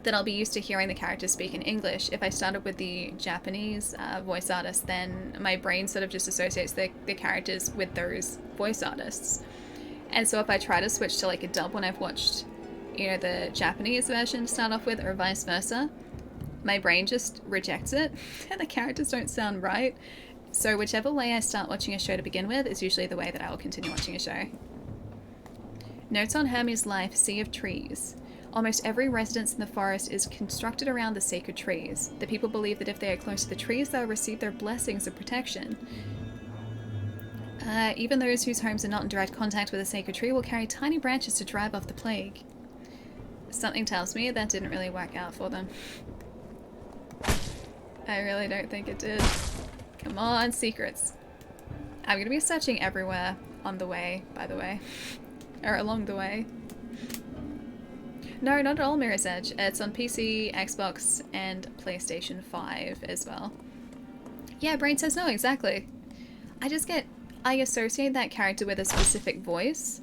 [SPEAKER 1] then I'll be used to hearing the characters speak in English. If I started with the Japanese voice artist, then my brain sort of just associates the characters with those voice artists. And so if I try to switch to like a dub when I've watched, you know, the Japanese version to start off with, or vice versa, my brain just rejects it and the characters don't sound right. So whichever way I start watching a show to begin with is usually the way that I will continue watching a show. Notes on Hermes' life: sea of trees. Almost every residence in the forest is constructed around the sacred trees. The people believe that if they are close to the trees, they'll receive their blessings of protection. Even those whose homes are not in direct contact with a sacred tree will carry tiny branches to drive off the plague. Something tells me that didn't really work out for them. I really don't think it did. Come on, secrets. I'm going to be searching everywhere on the way, by the way. Or along the way. No, not at all, Mirror's Edge. It's on PC, Xbox, and PlayStation 5 as well. Yeah, brain says no, exactly. I associate that character with a specific voice,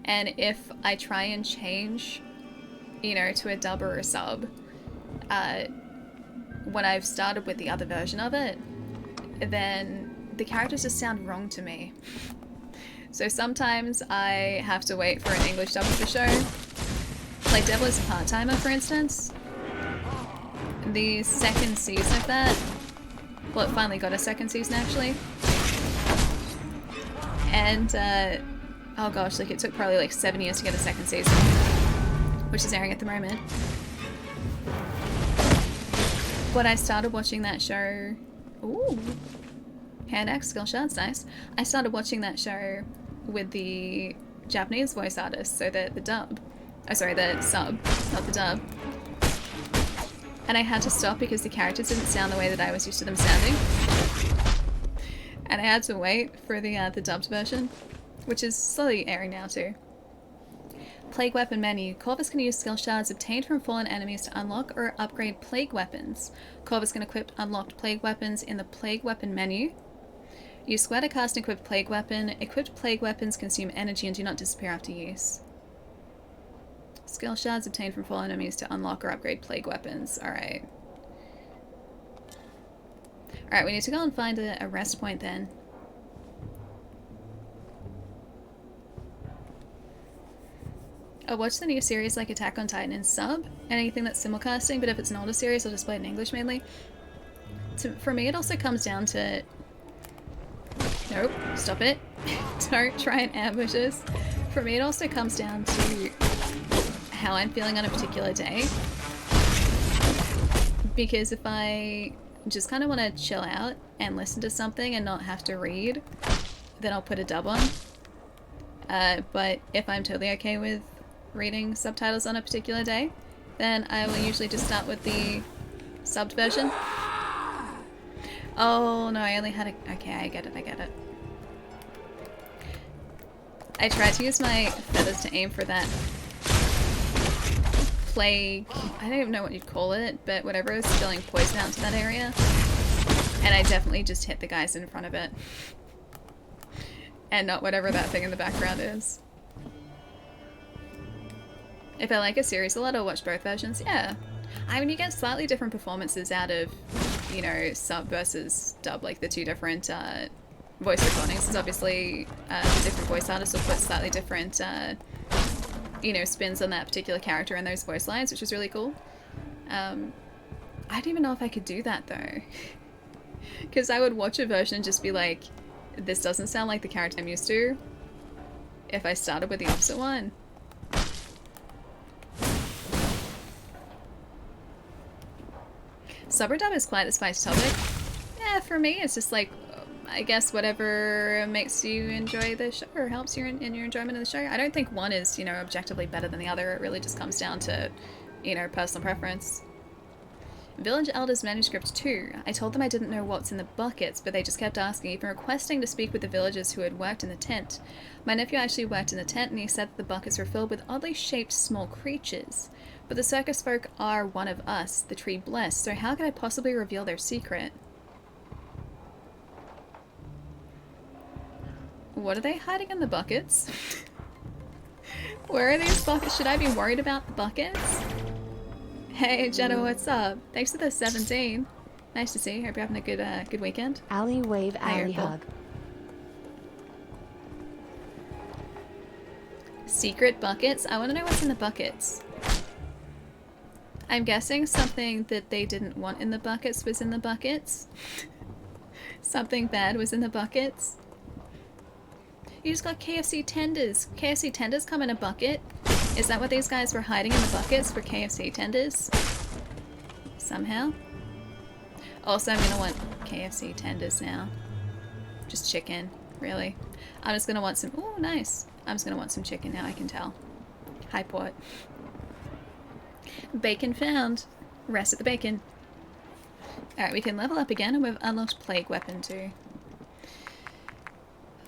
[SPEAKER 1] and if I try and change, you know, to a dub or a sub, when I've started with the other version of it, then the characters just sound wrong to me. So sometimes I have to wait for an English dub of the show. Like Devil is a Part-Timer, for instance. The second season of that, well, it finally got a second season actually. And, oh gosh, like it took probably like 7 years to get a second season, which is airing at the moment. But I started watching that show. Ooh. Hand axe, skill shards, nice. I started watching that show with the Japanese voice artist, so the dub. Oh, sorry, the sub, not the dub. And I had to stop because the characters didn't sound the way that I was used to them sounding. And I had to wait for the dubbed version, which is slowly airing now too. Plague weapon menu. Corvus can use skill shards obtained from fallen enemies to unlock or upgrade plague weapons. Corvus can equip unlocked plague weapons in the plague weapon menu. Use square to cast and equip plague weapon. Equipped plague weapons consume energy and do not disappear after use. Skill shards obtained from fallen enemies to unlock or upgrade plague weapons. Alright. Alright, we need to go and find a rest point then. I'll watch the new series like Attack on Titan in sub, anything that's simulcasting, but if it's an older series, I'll just play it in English mainly. For me, it also comes down to... Nope, stop it. Don't try and ambush us. For me, it also comes down to how I'm feeling on a particular day. Because if I just kind of want to chill out and listen to something and not have to read, then I'll put a dub on. But if I'm totally okay with reading subtitles on a particular day, then I will usually just start with the subbed version. Oh no, I only had a... Okay, I get it. I tried to use my feathers to aim for that plague... I don't even know what you'd call it, but whatever is spilling poison out to that area. And I definitely just hit the guys in front of it. And not whatever that thing in the background is. If I like a series a lot, I'll watch both versions. Yeah. I mean, you get slightly different performances out of, you know, sub versus dub, like the two different voice recordings. Because obviously the different voice artists will put slightly different, you know, spins on that particular character in those voice lines, which is really cool. I don't even know if I could do that though. Because I would watch a version and just be like, this doesn't sound like the character I'm used to. If I started with the opposite one. Sub or dub is quite a spicy topic. Yeah, for me it's just like, I guess whatever makes you enjoy the show or helps you in your enjoyment of the show. I don't think one is, you know, objectively better than the other. It really just comes down to, you know, personal preference. Village Elders Manuscript 2. I told them I didn't know what's in the buckets, but they just kept asking, even requesting to speak with the villagers who had worked in the tent. My nephew actually worked in the tent, and he said that the buckets were filled with oddly shaped small creatures. But the circus folk are one of us, the tree blessed, so how could I possibly reveal their secret? What are they hiding in the buckets? Where are these buckets? Should I be worried about the buckets? Hey, Jenna, what's up? Thanks for the 17. Nice to see you. Hope you're having a good weekend.
[SPEAKER 2] Alley wave, alley hug.
[SPEAKER 1] Secret buckets? I want to know what's in the buckets. I'm guessing something that they didn't want in the buckets was in the buckets. Something bad was in the buckets. You just got KFC tenders. KFC tenders come in a bucket. Is that what these guys were hiding in the buckets for KFC tenders? Somehow. Also, I'm gonna want KFC tenders now. Just chicken, really. I'm just gonna want some. Oh, nice. I'm just gonna want some chicken now, I can tell. Hi, Port. Bacon found. Rest of the bacon. Alright, we can level up again, and we've unlocked Plague Weapon too.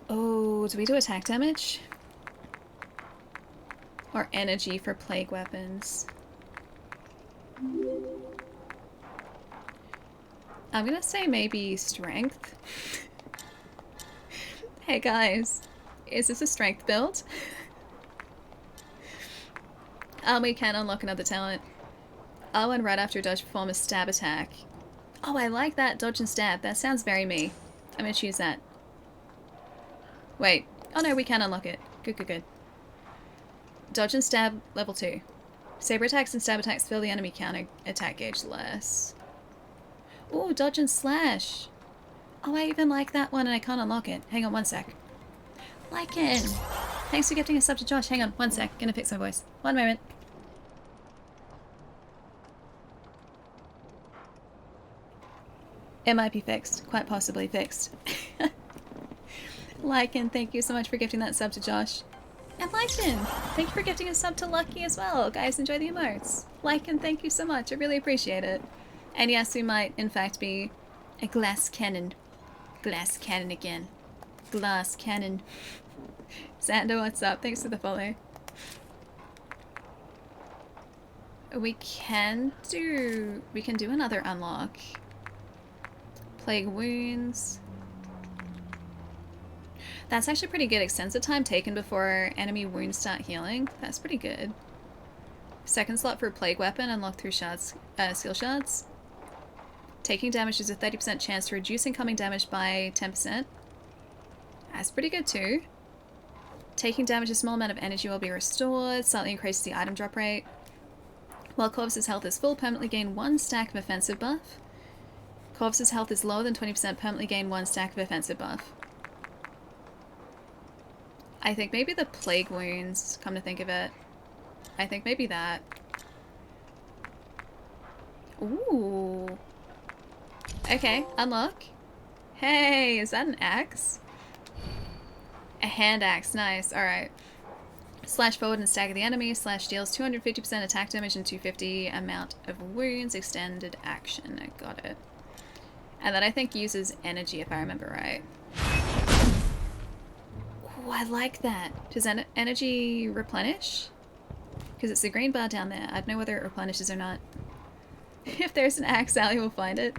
[SPEAKER 1] Oh, do we do attack damage? Or energy for Plague Weapons? I'm gonna say maybe strength. Hey guys, is this a strength build? We can unlock another talent. Oh, and right after dodge, perform a stab attack. Oh, I like that, dodge and stab. That sounds very me. I'm gonna choose that. Wait. Oh no, we can unlock it. Good, good, good. Dodge and stab, level 2. Saber attacks and stab attacks fill the enemy counter attack gauge less. Ooh, dodge and slash. Oh, I even like that one and I can't unlock it. Hang on one sec. Lycan! Thanks for gifting a sub to Josh. Hang on one sec. Gonna fix my voice. One moment. It might be fixed. Quite possibly fixed. Lycan, thank you so much for gifting that sub to Josh. And Lycan, thank you for gifting a sub to Lucky as well. Guys, enjoy the emotes. Lycan, thank you so much. I really appreciate it. And yes, we might, in fact, be a glass cannon. Glass cannon again. Glass cannon. Xander, what's up? Thanks for the follow. We can do another unlock. Plague wounds. That's actually pretty good. Extensive time taken before enemy wounds start healing. That's pretty good. Second slot for Plague Weapon unlocked through shards, seal shards. Taking damage is a 30% chance to reduce incoming damage by 10%. That's pretty good too. Taking damage, a small amount of energy will be restored. Slightly increases the item drop rate. While Corvus' health is full, permanently gain 1 stack of offensive buff. Corvus' health is lower than 20%, permanently gain 1 stack of offensive buff. I think maybe the Plague Wounds, come to think of it. I think maybe that. Ooh. Okay, unlock. Hey, is that an axe? A hand axe, nice, alright. Slash forward and stagger the enemy, slash deals 250% attack damage and 250 amount of wounds, extended action, I got it. And that I think uses energy if I remember right. Oh, I like that. Does energy replenish? Because it's the green bar down there. I don't know whether it replenishes or not. If there's an axe, Allie will find it.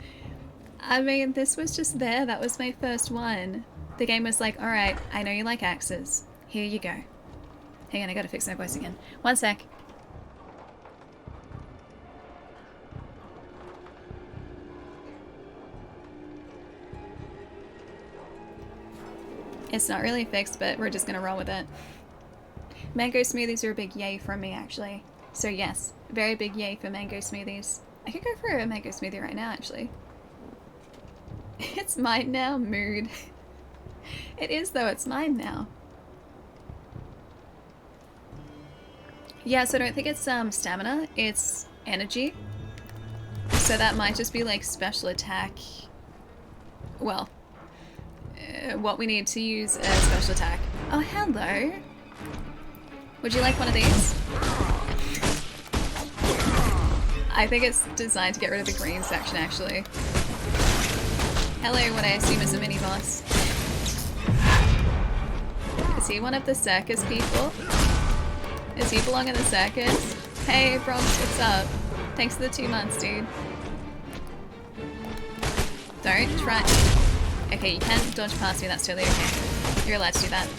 [SPEAKER 1] I mean, this was just there. That was my first one. The game was like, alright, I know you like axes. Here you go. Hang on, I gotta fix my voice again. One sec. It's not really fixed, but we're just gonna roll with it. Mango smoothies are a big yay from me, actually. So yes, very big yay for mango smoothies. I could go for a mango smoothie right now, actually. It's mine now, mood. It is though, it's mine now. Yeah, so I don't think it's stamina, it's energy. So that might just be like special attack. Well, what we need to use a special attack. Oh, hello. Would you like one of these? I think it's designed to get rid of the green section, actually. Hello, what I assume is a mini-boss. Is he one of the circus people? Does he belong in the circus? Hey, Bronx, what's up? Thanks for the 2 months, dude. Don't try. Okay, you can dodge past me, that's totally okay. You're allowed to do that.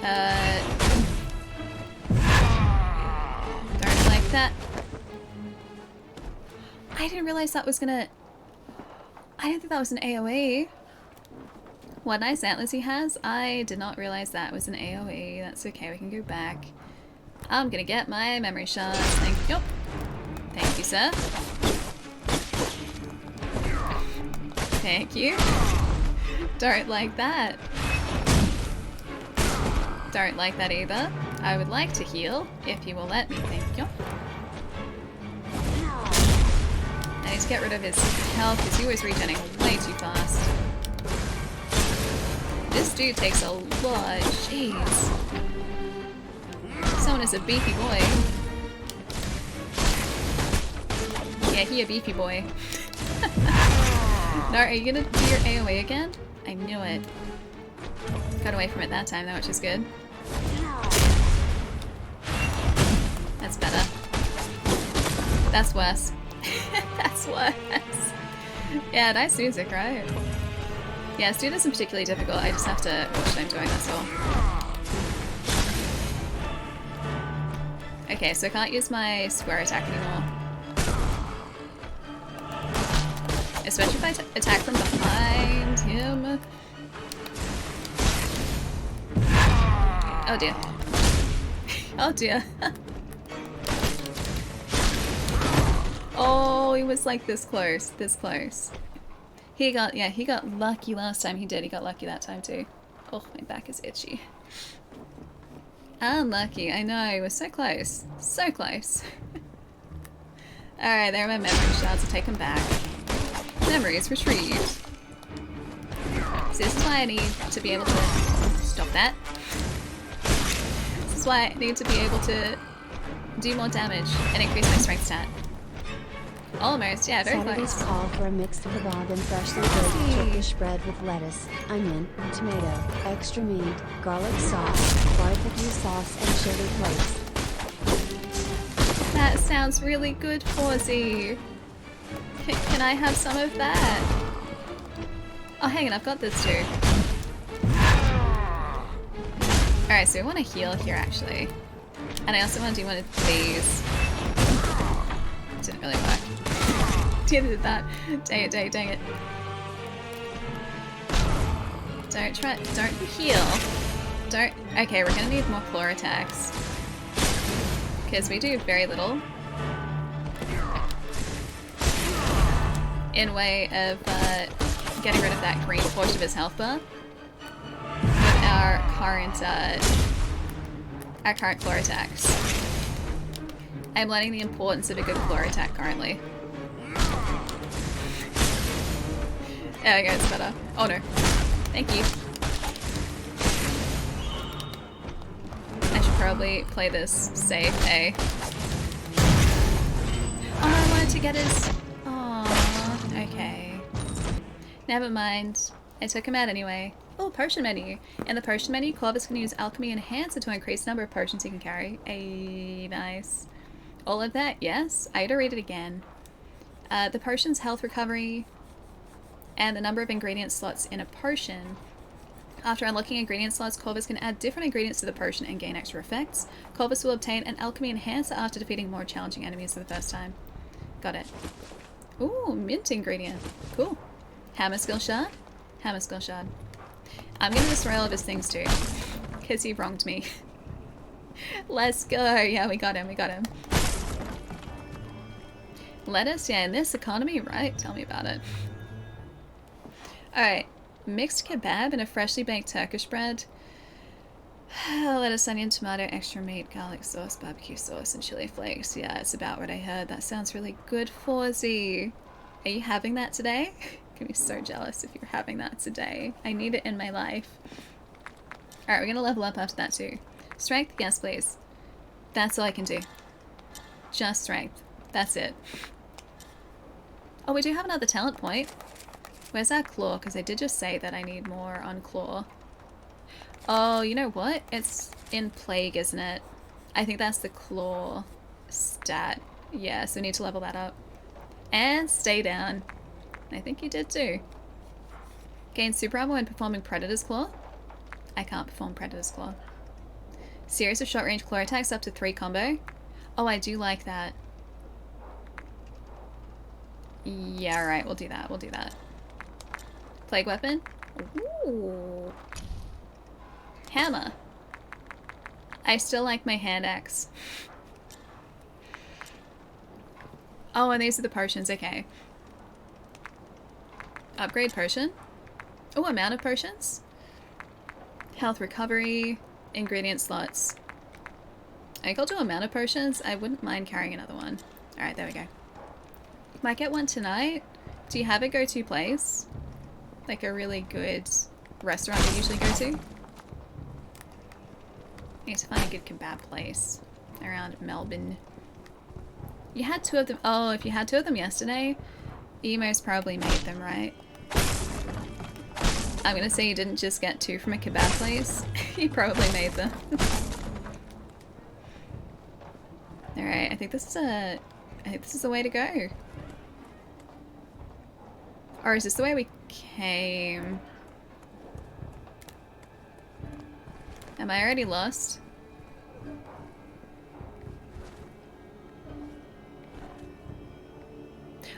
[SPEAKER 1] Oh. That... I didn't realize that was gonna... I didn't think that was an AoE. What nice antlers he has. I did not realize that was an AoE. That's okay, we can go back. I'm gonna get my memory shards. Thank you. Thank you, sir. Thank you. Don't like that. Don't like that either. I would like to heal, if you will let me. Thank you. I need to get rid of his health because he was regenerating way too fast. This dude takes a lot. Jeez. Someone is a beefy boy. Yeah, he a beefy boy. No, are you gonna do your AoE again? I knew it. Got away from it that time though, which is good. That's better. That's worse. That's worse. Yeah, nice music, right? Yeah, Student isn't particularly difficult, I just have to watch what I'm doing, that's all. Okay, so I can't use my square attack anymore. Especially if I attack from behind him. Oh dear. Oh dear. Oh, he was like this close, this close. He got lucky last time. He got lucky that time too. Oh, my back is itchy. Unlucky, I know, he was so close. So close. Alright, there are my memory shards, I'll take them back. Memories retrieved. So this is why I need to be able to... Stop that. This is why I need to be able to do more damage and increase my strength stat. Almost, yeah, very
[SPEAKER 2] Saturday's
[SPEAKER 1] close.
[SPEAKER 2] call for a mixed kebab and freshly baked Turkish bread with lettuce, onion, tomato, extra meat, garlic sauce, barbecue sauce, and chili flakes.
[SPEAKER 1] That sounds really good, Fawzy. Can I have some of that? Oh, hang on, I've got this too. Alright, so we want to heal here actually. And I also want to do one of these. Didn't really work. Did that. Dang it, dang it, dang it. Don't heal. Don't, okay, we're gonna need more claw attacks. Because we do very little. In way of getting rid of that green portion of his health bar. With our current claw attacks. I'm learning the importance of a good claw attack currently. There we go, it's better. Oh no. Thank you. I should probably play this safe, eh? Oh, I wanted to get his... Aww, okay. Never mind. I took him out anyway. Oh, potion menu. In the potion menu, Corvus can use Alchemy Enhancer to increase the number of potions he can carry. Nice. All of that, yes. I'd read it again. The potion's health recovery and the number of ingredient slots in a potion. After unlocking ingredient slots, Corvus can add different ingredients to the potion and gain extra effects. Corvus will obtain an Alchemy Enhancer after defeating more challenging enemies for the first time. Got it. Ooh, mint ingredient. Cool. Hammer skill shard? Hammer skill shard. I'm gonna destroy all of his things too. Because he wronged me. Let's go. Yeah, we got him, we got him. Lettuce? Yeah, in this economy, right? Tell me about it. Alright. Mixed kebab and a freshly baked Turkish bread. Lettuce, onion, tomato, extra meat, garlic sauce, barbecue sauce, and chili flakes. Yeah, it's about what I heard. That sounds really good, Fawzy. Are you having that today? I'm be so jealous if you're having that today. I need it in my life. Alright, we're gonna level up after that too. Strength? Yes, please. That's all I can do. Just strength. That's it. Oh, we do have another talent point. Where's our claw? Because I did just say that I need more on claw. Oh, you know what? It's in plague, isn't it? I think that's the claw stat. Yeah, so we need to level that up. And stay down. I think you did too. Gain super armor when performing Predator's Claw. I can't perform Predator's Claw. Series of short range claw attacks up to 3 combo. Oh, I do like that. Yeah, right, we'll do that, we'll do that. Plague weapon? Ooh. Hammer. I still like my hand axe. Oh, and these are the potions, okay. Upgrade potion. Oh, amount of potions. Health recovery. Ingredient slots. I think I'll do amount of potions. I wouldn't mind carrying another one. Alright, there we go. Might get one tonight. Do you have a go-to place? Like a really good restaurant you usually go to? Need to find a good kebab place around Melbourne. You had 2 of them. Oh, if you had 2 of them yesterday, Emo's probably made them, right? I'm gonna say you didn't just get 2 from a kebab place. You probably made them. Alright, I think this is the way to go. Or is this the way we came? Am I already lost?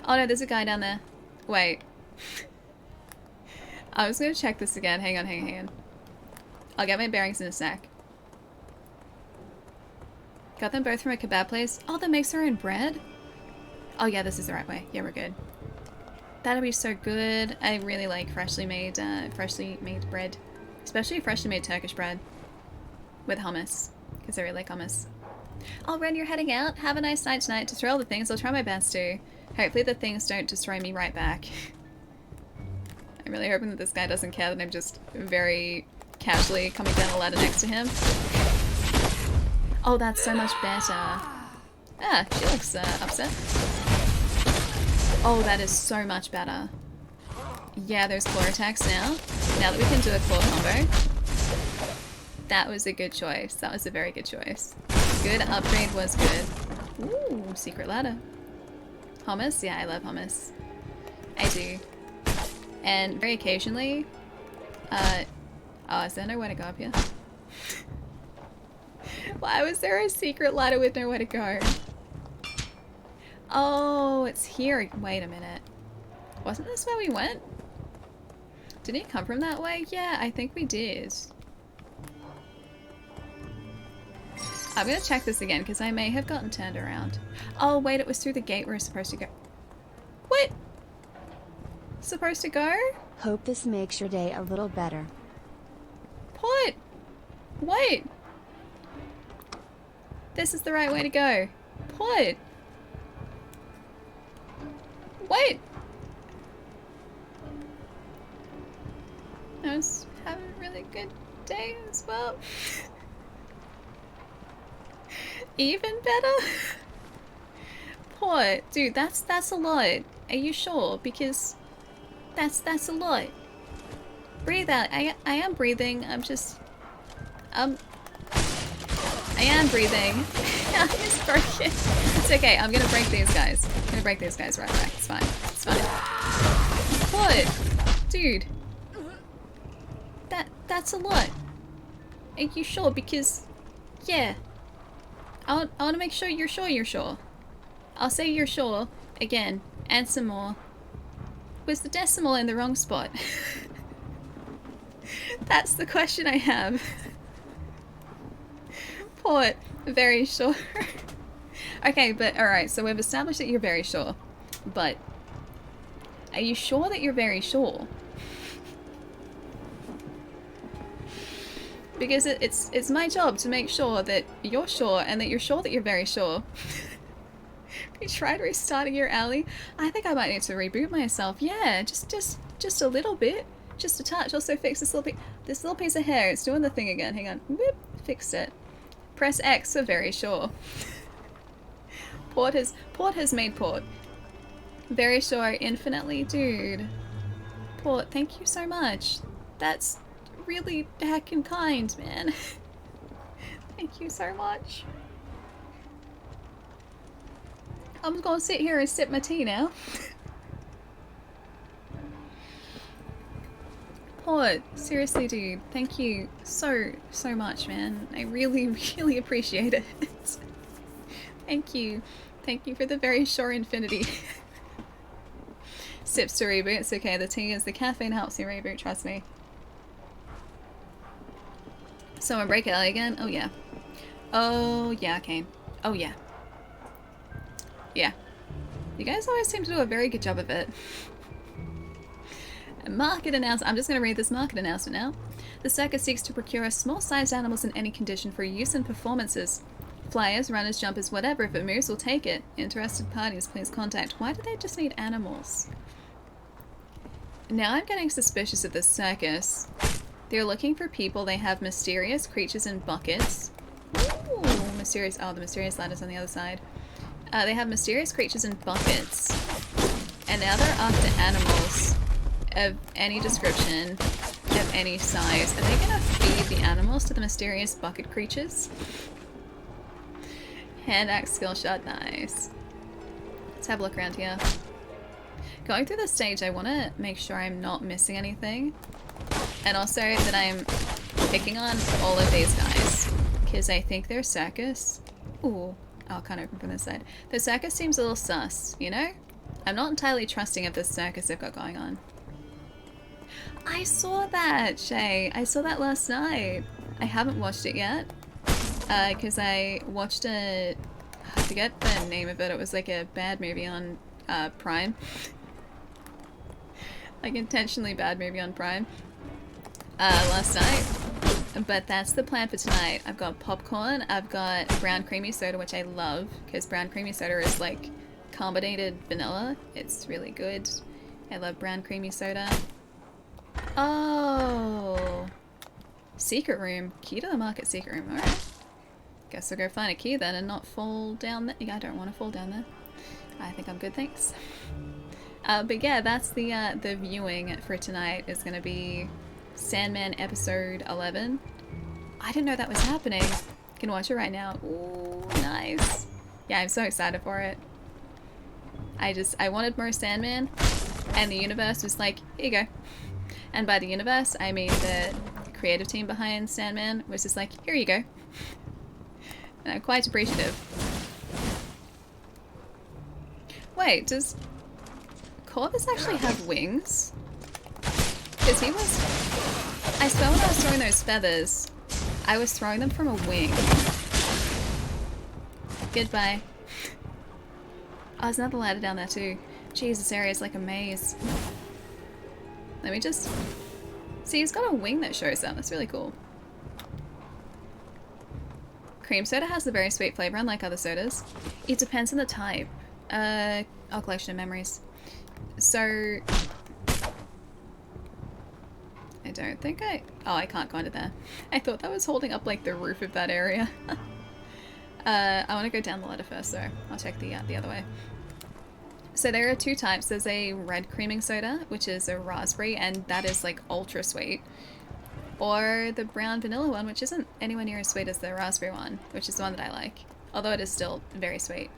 [SPEAKER 1] Oh no, there's a guy down there. Wait. I was gonna check this again. Hang on. I'll get my bearings in a sec. Got them both from a kebab place. Oh, that makes their own bread? Oh yeah, this is the right way. Yeah, we're good. That'll be so good. I really like freshly made bread. Especially freshly made Turkish bread. With hummus. Because I really like hummus. Oh, Ren, you're heading out? Have a nice night tonight. Destroy all the things. I'll try my best to. Hopefully the things don't destroy me right back. I'm really hoping that this guy doesn't care that I'm just very casually coming down the ladder next to him. Oh, that's so much better. Ah, she looks upset. Oh, that is so much better. Yeah, those claw attacks now. Now that we can do a claw combo. That was a good choice. That was a very good choice. Good upgrade was good. Ooh, secret ladder. Hummus? Yeah, I love hummus. I do. And very occasionally... oh, is there nowhere to go up here? Why was there a secret ladder with nowhere to go? Oh, it's here. Wait a minute. Wasn't this where we went? Didn't it come from that way? Yeah, I think we did. I'm gonna check this again because I may have gotten turned around. Oh, wait, it was through the gate we were supposed to go. What? Supposed to go?
[SPEAKER 2] Hope this makes your day a little better.
[SPEAKER 1] What? Wait. This is the right way to go. What? Wait. I was having a really good day as well. Even better? What? Dude, that's a lot. Are you sure? Because that's a lot. Breathe out. I am breathing. I'm just I am breathing. It's broken. It's okay. I'm gonna break these guys. I'm gonna break these guys right back. It's fine. It's fine. What? Dude. That's a lot. Are you sure? Because yeah. I want to make sure you're sure. I'll say you're sure again and some more. Was the decimal in the wrong spot? That's the question I have. Port, very sure. Okay, but alright, so we've established that you're very sure. But are you sure that you're very sure? Because it's my job to make sure that you're sure and that you're sure that you're very sure. You tried restarting your alley? I think I might need to reboot myself. Yeah, just a little bit. Just a touch. Also fix this little piece of hair. It's doing the thing again. Hang on. Whoop. Fixed it. Press X for very sure. Port has made port. Very sure infinitely. Dude. Port, thank you so much. That's really heckin' kind, man. Thank you so much. I'm gonna sit here and sip my tea now. Port, seriously dude, thank you so much, man. I really, really appreciate it. Thank you. Thank you for the very short infinity. Sips to reboot. It's okay. The tea is the caffeine helps you reboot. Trust me. Someone break Ellie again? Oh yeah. Oh yeah, Kane. Oh yeah. Yeah. You guys always seem to do a very good job of it. Market announcement. I'm just going to read this market announcement now. The circus seeks to procure small-sized animals in any condition for use in performances. Flyers, runners, jumpers, whatever. If it moves, we'll take it. Interested parties, please contact. Why do they just need animals? Now I'm getting suspicious of this circus. They're looking for people. They have mysterious creatures in buckets. Ooh, mysterious. Oh, the mysterious ladder's on the other side. They have mysterious creatures in buckets. And now they're after animals of any description, of any size. Are they gonna feed the animals to the mysterious bucket creatures? Hand axe skill shot, nice. Let's have a look around here. Going through this stage, I want to make sure I'm not missing anything. And also that I'm picking on all of these guys. Because I think their circus... Ooh, I can't open from this side. The circus seems a little sus, you know? I'm not entirely trusting of this circus they've got going on. I saw that, Shay. I saw that last night. I haven't watched it yet. Because I watched I forget the name of it. It was like a bad movie on Prime. Like intentionally bad movie on Prime. Last night. But that's the plan for tonight. I've got popcorn. I've got brown creamy soda, which I love. Because brown creamy soda is like carbonated vanilla. It's really good. I love brown creamy soda. Oh. Secret room. Key to the market secret room. Alright. Guess I'll go find a key then and not fall down there. Yeah, I don't want to fall down there. I think I'm good, thanks. But yeah, that's the viewing for tonight is going to be Sandman episode 11. I didn't know that was happening. Can watch it right now. Ooh, nice. Yeah, I'm so excited for it. I wanted more Sandman, and the universe was like, here you go. And by the universe, I mean the creative team behind Sandman was just like, here you go. And I'm quite appreciative. Wait, does Corvus actually have wings? Because he was... I swear when I was throwing those feathers, I was throwing them from a wing. Goodbye. Oh, there's another ladder down there too. Jeez, this area is like a maze. Let me just... See, he's got a wing that shows up. That's really cool. Cream soda has a very sweet flavor, unlike other sodas. It depends on the type. Oh, collection of memories. So... I don't think I... Oh, I can't go under there. I thought that was holding up, like, the roof of that area. I want to go down the ladder first, so I'll check the other way. So there are two types. There's a red creaming soda, which is a raspberry, and that is, like, ultra sweet. Or the brown vanilla one, which isn't anywhere near as sweet as the raspberry one, which is the one that I like. Although it is still very sweet.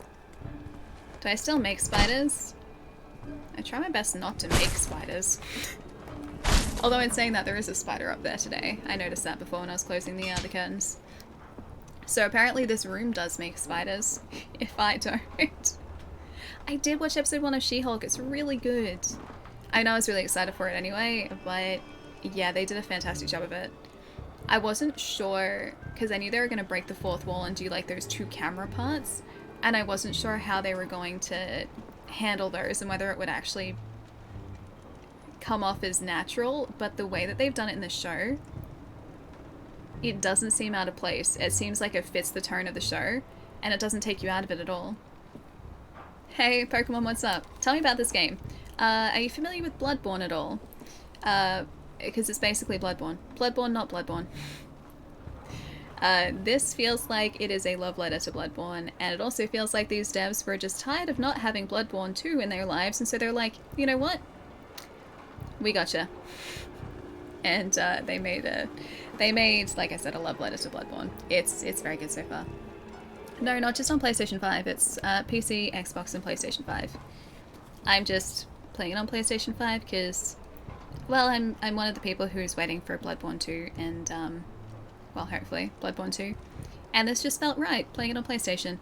[SPEAKER 1] Do I still make spiders? I try my best not to make spiders. Although in saying that, there is a spider up there today. I noticed that before when I was closing the curtains. So apparently this room does make spiders, if I don't. I did watch episode 1 of She-Hulk. It's really good. I know I was really excited for it anyway, but yeah, they did a fantastic job of it. I wasn't sure, because I knew they were going to break the fourth wall and do like those two camera parts, and I wasn't sure how they were going to handle those and whether it would actually come off as natural, but the way that they've done it in the show, it doesn't seem out of place. It seems like it fits the tone of the show, and it doesn't take you out of it at all. Hey, Pokemon, what's up? Tell me about this game. Are you familiar with Bloodborne at all? Because it's basically Bloodborne. Bloodborne, not Bloodborne. This feels like it is a love letter to Bloodborne, and it also feels like these devs were just tired of not having Bloodborne 2 in their lives, and so they're like, you know what? We gotcha. And they made, like I said, a love letter to Bloodborne. It's very good so far. No, not just on PlayStation 5. It's PC, Xbox, and PlayStation 5. I'm just playing it on PlayStation 5 because, well, I'm one of the people who's waiting for Bloodborne 2 and, well, hopefully, Bloodborne 2. And this just felt right, playing it on PlayStation.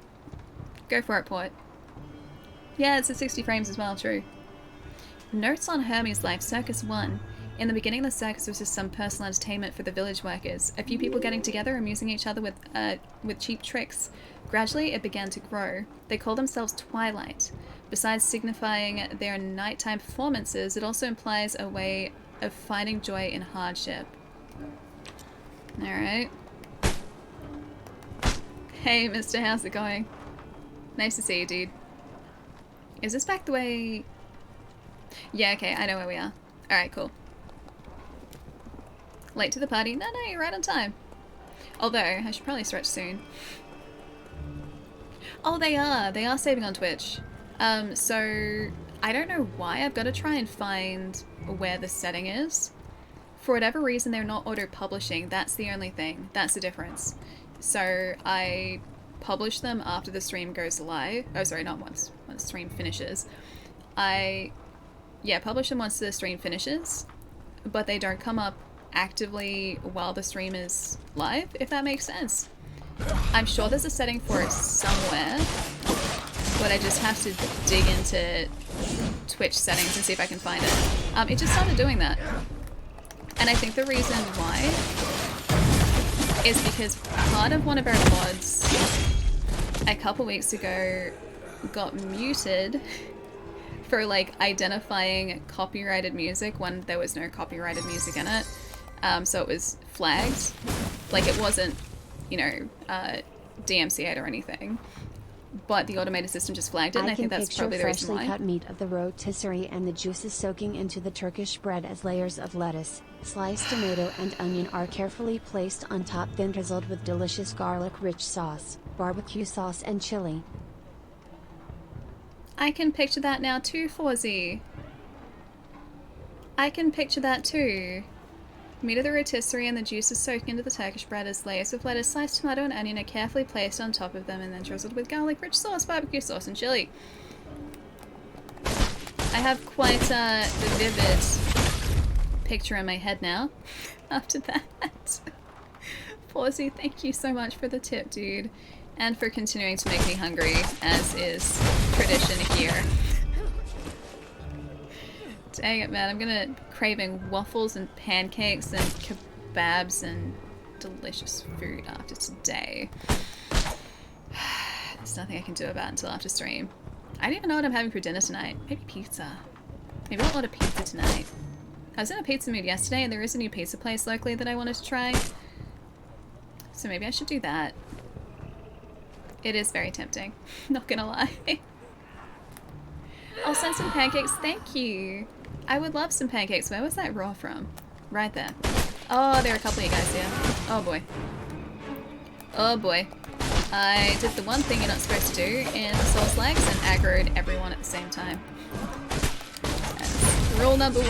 [SPEAKER 1] Go for it, Port. Yeah, it's at 60 frames as well, true. Notes on Hermes' life, Circus 1. In the beginning, the circus was just some personal entertainment for the village workers. A few people getting together, amusing each other with cheap tricks. Gradually, it began to grow. They called themselves Twilight. Besides signifying their nighttime performances, it also implies a way of finding joy in hardship. Alright. Hey, mister, how's it going? Nice to see you, dude. Is this back the way... Yeah, okay, I know where we are. Alright, cool. Late to the party? No, you're right on time. Although, I should probably stretch soon. Oh, they are saving on Twitch. So, I don't know why. I've got to try and find where the setting is. For whatever reason, they're not auto-publishing. That's the only thing. That's the difference. So, I publish them after the stream goes live. Oh, sorry, not once. Once the stream finishes. Publish them once the stream finishes, but they don't come up actively while the stream is live, if that makes sense. I'm sure there's a setting for it somewhere, but I just have to dig into Twitch settings and see if I can find it. It just started doing that. And I think the reason why is because part of one of our mods a couple weeks ago got muted for like identifying copyrighted music when there was no copyrighted music in it. So it was flagged. Like it wasn't, you know, DMCA'd or anything. But the automated system just flagged it, and I think that's probably the reason why.
[SPEAKER 2] I can picture freshly cut meat of the rotisserie and the juices soaking into the Turkish bread as layers of lettuce, sliced tomato and onion are carefully placed on top, then drizzled with delicious garlic-rich sauce, barbecue sauce and chili.
[SPEAKER 1] I can picture that now too, Fawzi. I can picture that too. Meat of the rotisserie and the juices soaked into the Turkish bread as layers of lettuce, sliced tomato and onion are carefully placed on top of them and then drizzled with garlic-rich sauce, barbecue sauce and chili. I have quite a vivid picture in my head now after that. Pawsy, thank you so much for the tip, dude. And for continuing to make me hungry, as is tradition here. Dang it, man. I'm gonna craving waffles and pancakes and kebabs and delicious food after today. There's nothing I can do about it until after stream. I don't even know what I'm having for dinner tonight. Maybe pizza. Maybe I'll order pizza tonight. I was in a pizza mood yesterday and there is a new pizza place locally that I wanted to try. So maybe I should do that. It is very tempting. Not gonna lie. I'll send some pancakes. Thank you. I would love some pancakes. Where was that raw from? Right there. Oh, there are a couple of you guys here. Oh boy. Oh boy. I did the one thing you're not supposed to do in Soulslike and aggroed everyone at the same time. That's rule number 1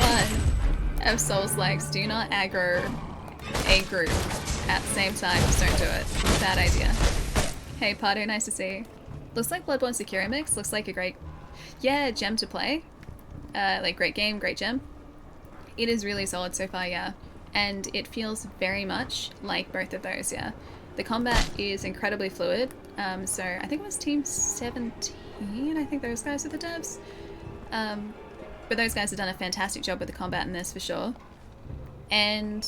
[SPEAKER 1] of Soulslikes. Do not aggro a group at the same time. Just don't do it. Bad idea. Hey Pato, nice to see you. Looks like Bloodborne Secure Mix. Looks like a great... Yeah, gem to play. Like, great game, great gem. It is really solid so far, yeah. And it feels very much like both of those, yeah. The combat is incredibly fluid. So I think it was Team 17, I think those guys are the devs. But those guys have done a fantastic job with the combat in this for sure. And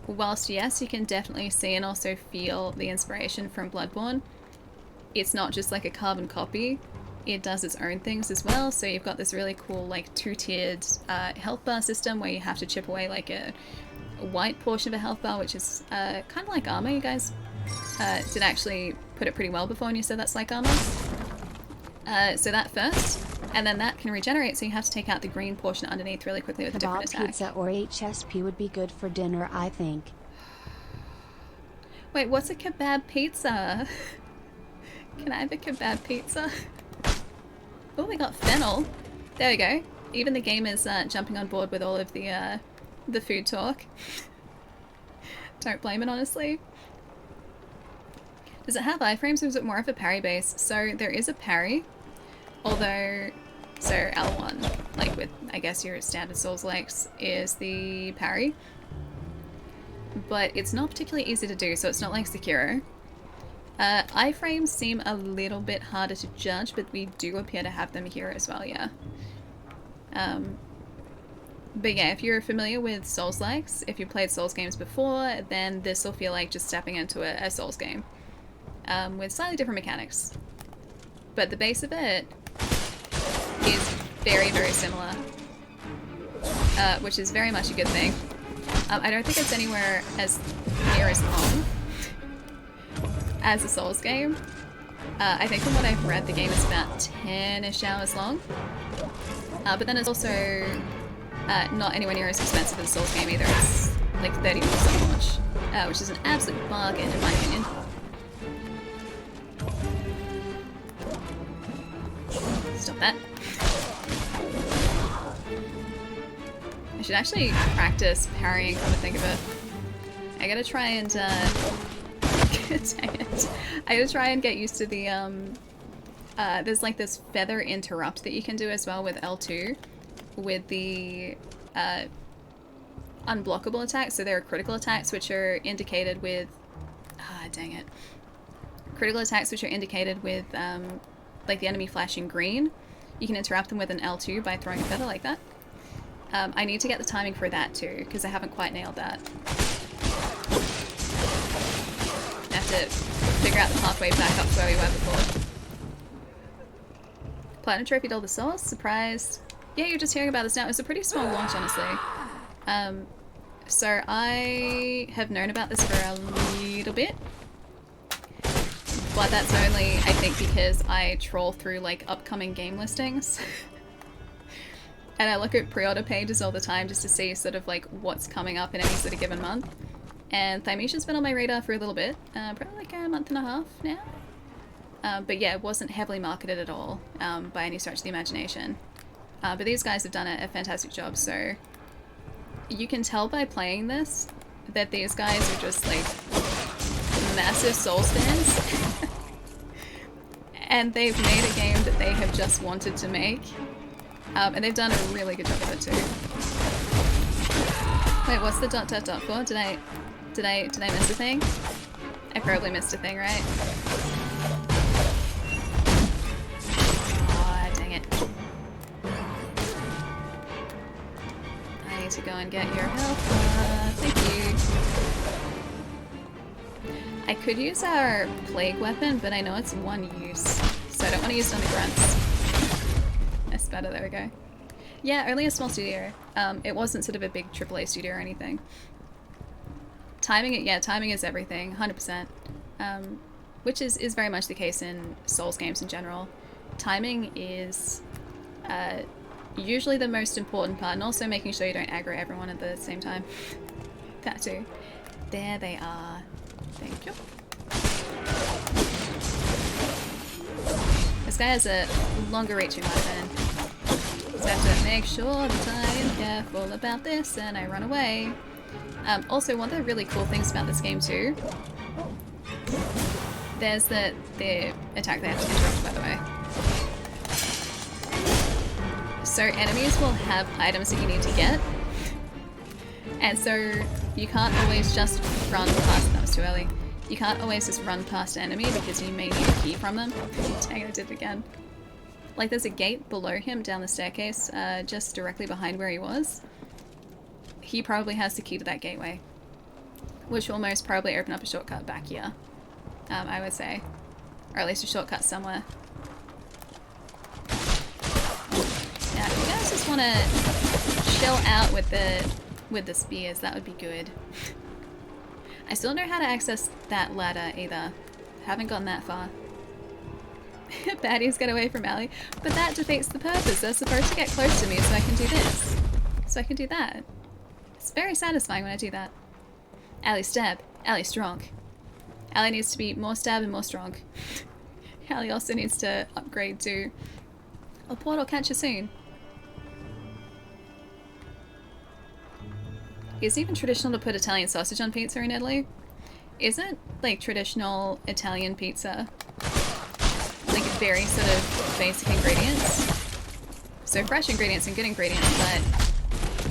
[SPEAKER 1] whilst, yes, you can definitely see and also feel the inspiration from Bloodborne, it's not just like a carbon copy. It does its own things as well, so you've got this really cool like 2-tiered health bar system where you have to chip away like a white portion of a health bar, which is kind of like armor. You guys did actually put it pretty well before when you said that's like armor. So that first, and then that can regenerate, so you have to take out the green portion underneath really quickly with a different attack.
[SPEAKER 2] Pizza or HSP would be good for dinner, I think.
[SPEAKER 1] Wait, what's a kebab pizza? Can I have a kebab pizza? Oh, we got fennel. There we go. Even the game is jumping on board with all of the food talk. Don't blame it, honestly. Does it have iframes or is it more of a parry base? So there is a parry, although, so L1, like with, I guess, your standard Souls-likes, is the parry. But it's not particularly easy to do, so it's not like Sekiro. Iframes seem a little bit harder to judge, but we do appear to have them here as well, yeah. But yeah, if you're familiar with Soulslikes, if you've played Souls games before, then this will feel like just stepping into a Souls game. With slightly different mechanics. But the base of it is very, very similar. Which is very much a good thing. I don't think it's anywhere as near as long as a Souls game. I think from what I've read, the game is about 10-ish hours long. But then it's also not anywhere near as expensive as a Souls game either. It's like 30 dollars on launch, which is an absolute bargain in my opinion. Stop that. I should actually practice parrying, come to think of it. I gotta try and, dang it. I gotta try and get used to the, there's like this feather interrupt that you can do as well with L2, with the, unblockable attacks. So there are critical attacks which are indicated with, dang it. Critical attacks which are indicated with, like the enemy flashing green. You can interrupt them with an L2 by throwing a feather like that. I need to get the timing for that too, because I haven't quite nailed that. I have to figure out the pathway back up to where we were before. Platinum Trophy all the Souls? Surprised. Yeah, you're just hearing about this now. It was a pretty small launch, honestly. So I have known about this for a little bit. But that's only, I think, because I troll through like upcoming game listings. And I look at pre-order pages all the time just to see sort of like what's coming up in any sort of given month. And Thymesia's been on my radar for a little bit, probably like a month and a half now. But yeah, it wasn't heavily marketed at all by any stretch of the imagination. But these guys have done a fantastic job, so you can tell by playing this that these guys are just like massive Souls fans. And they've made a game that they have just wanted to make. And they've done a really good job of it too. Wait, what's the ... for? Did I miss a thing? I probably missed a thing, right? Oh, dang it. I need to go and get your health. Thank you. I could use our plague weapon, but I know it's one use, so I don't want to use it on the grunts. That's better, there we go. Yeah, only a small studio. It wasn't sort of a big AAA studio or anything. Timing is everything, 100%. Which is very much the case in Souls games in general. Timing is usually the most important part, and also making sure you don't aggro everyone at the same time. That too. There they are. Thank you. This guy has a longer reaching weapon. So I have to make sure that I am careful about this and I run away. Also, one of the really cool things about this game too, there's the attack they have to interrupt, by the way. So enemies will have items that you need to get, and so you can't always just run past. That was too early. You can't always just run past an enemy because you may need a key from them. Dang, I did it again. Like there's a gate below him down the staircase, just directly behind where he was. He probably has the key to that gateway, which will most probably open up a shortcut back here, I would say. Or at least a shortcut somewhere. Now, if you guys just want to chill out with the spears, that would be good. I still don't know how to access that ladder either. Haven't gotten that far. Baddies get away from Allie, but that defeats the purpose. They're supposed to get close to me so I can do this. So I can do that. It's very satisfying when I do that. Allie stab. Allie strong. Allie needs to be more stab and more strong. Allie also needs to upgrade to a portal. Catch you soon. Is it even traditional to put Italian sausage on pizza in Italy? Isn't like traditional Italian pizza like very sort of basic ingredients? So fresh ingredients and good ingredients, but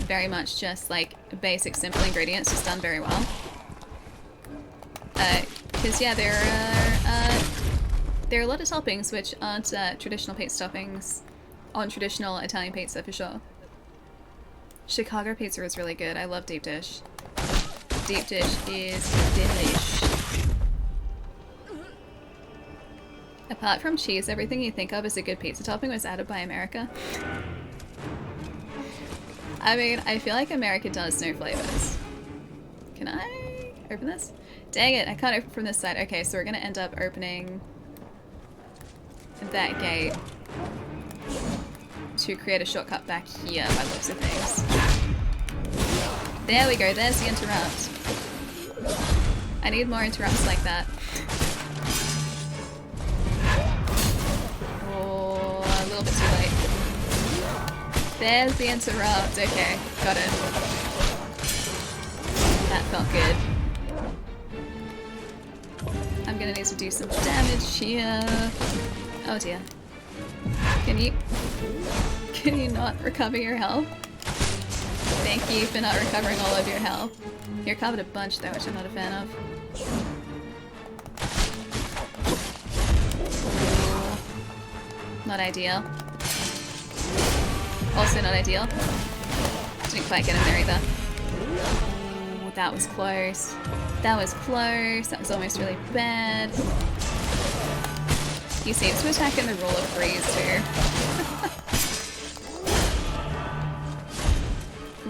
[SPEAKER 1] very much just like basic simple ingredients just done very well. Because yeah, there are there are a lot of toppings which aren't traditional pizza toppings on traditional Italian pizza for sure. Chicago pizza is really good. I love deep dish. Deep dish is delish. Apart from cheese, everything you think of as a good pizza topping was added by America. I mean, I feel like America does know flavors. Can I open this? Dang it, I can't open from this side. Okay, so we're gonna end up opening that gate to create a shortcut back here by the looks of things. There we go, there's the interrupt. I need more interrupts like that. Oh, a little bit too late. There's the interrupt. Okay, got it. That felt good. I'm gonna need to do some damage here. Oh dear. Can you not recover your health? Thank you for not recovering all of your health. You're covered a bunch though, which I'm not a fan of. Not ideal. Also not ideal. Didn't quite get in there either. Ooh, that was close. That was close. That was almost really bad. He seems to attack in the rule of threes too.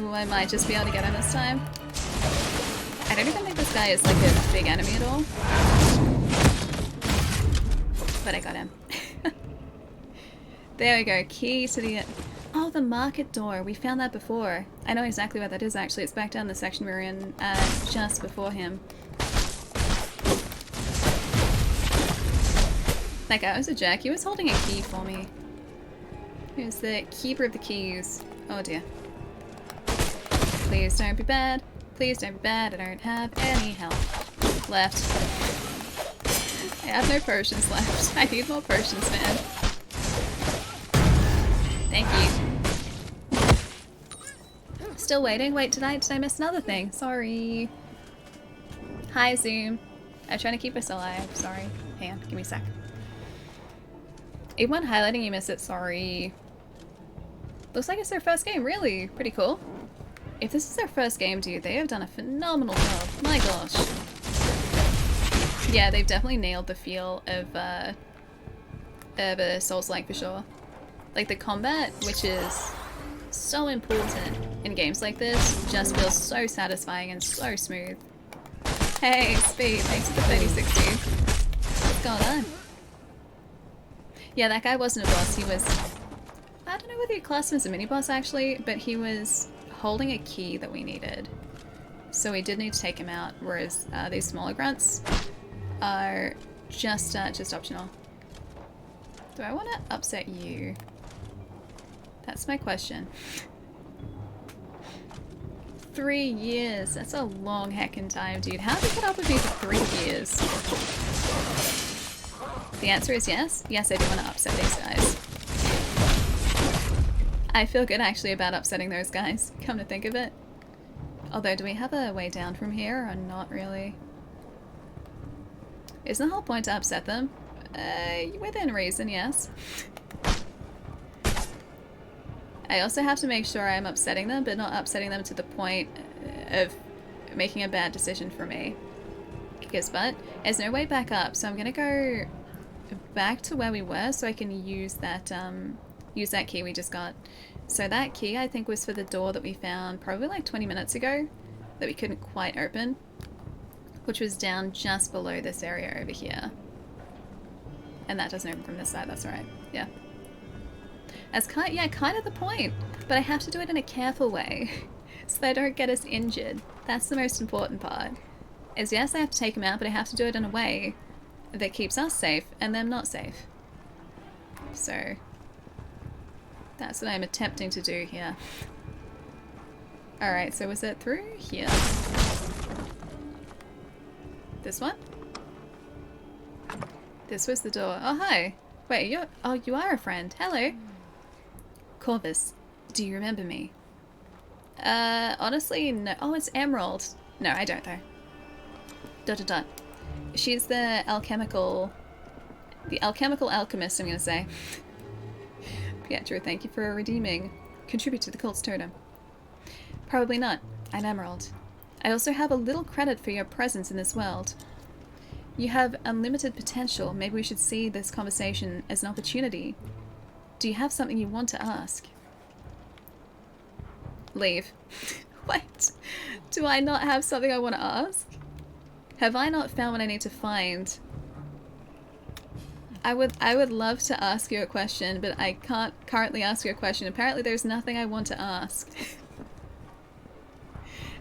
[SPEAKER 1] Ooh, I might just be able to get him this time. I don't even think this guy is like a big enemy at all. But I got him. There we go. Key to the... Oh, the market door. We found that before. I know exactly where that is actually. It's back down the section we were in just before him. That guy was a jerk. He was holding a key for me. He was the keeper of the keys. Oh dear. Please don't be bad. Please don't be bad. I don't have any health left. I have no potions left. I need more potions, man. Thank you. Still waiting? Wait, did I miss another thing? Sorry. Hi, Zoom. I'm trying to keep us alive. Sorry. Hang on, give me a sec. Even when highlighting you miss it, sorry. Looks like it's their first game, really. Pretty cool. If this is their first game, dude, they have done a phenomenal job. My gosh. Yeah, they've definitely nailed the feel of a Soulslike for sure. Like the combat, which is so important in games like this, just feels so satisfying and so smooth. Hey, Speed, thanks for the 3060. What's going on? Yeah, that guy wasn't a boss, he was... I don't know whether you class him as a mini-boss actually, but he was holding a key that we needed. So we did need to take him out, whereas these smaller grunts are just optional. Do I want to upset you? That's my question. 3 years. That's a long heckin' time, dude. How did you put up with me for 3 years? The answer is yes. Yes, I do want to upset these guys. I feel good actually about upsetting those guys, come to think of it. Although, do we have a way down from here or not really? Isn't the whole point to upset them? Within reason, yes. I also have to make sure I'm upsetting them, but not upsetting them to the point of making a bad decision for me. Because, but, there's no way back up, so I'm gonna go back to where we were so I can use that key we just got. So that key, I think, was for the door that we found probably like 20 minutes ago that we couldn't quite open, which was down just below this area over here. And that doesn't open from this side, that's alright. Yeah. That's kind of the point. But I have to do it in a careful way so they don't get us injured. That's the most important part. Is yes, I have to take them out, but I have to do it in a way that keeps us safe and them not safe. So that's what I'm attempting to do here. Alright, so was it through here? This one? This was the door. Oh, hi. Wait, you are a friend. Hello. Corvus, do you remember me? Honestly, no. Oh, it's Emerald. No, I don't though. ... She's the alchemical The alchemical alchemist, I'm gonna say. Pietro, thank you for redeeming. Contribute to the cult's totem. Probably not. I'm Emerald. I also have a little credit for your presence in this world. You have unlimited potential. Maybe we should see this conversation as an opportunity. Do you have something you want to ask? Leave. What? Do I not have something I want to ask? Have I not found what I need to find? I would love to ask you a question, but I can't currently ask you a question. Apparently there's nothing I want to ask.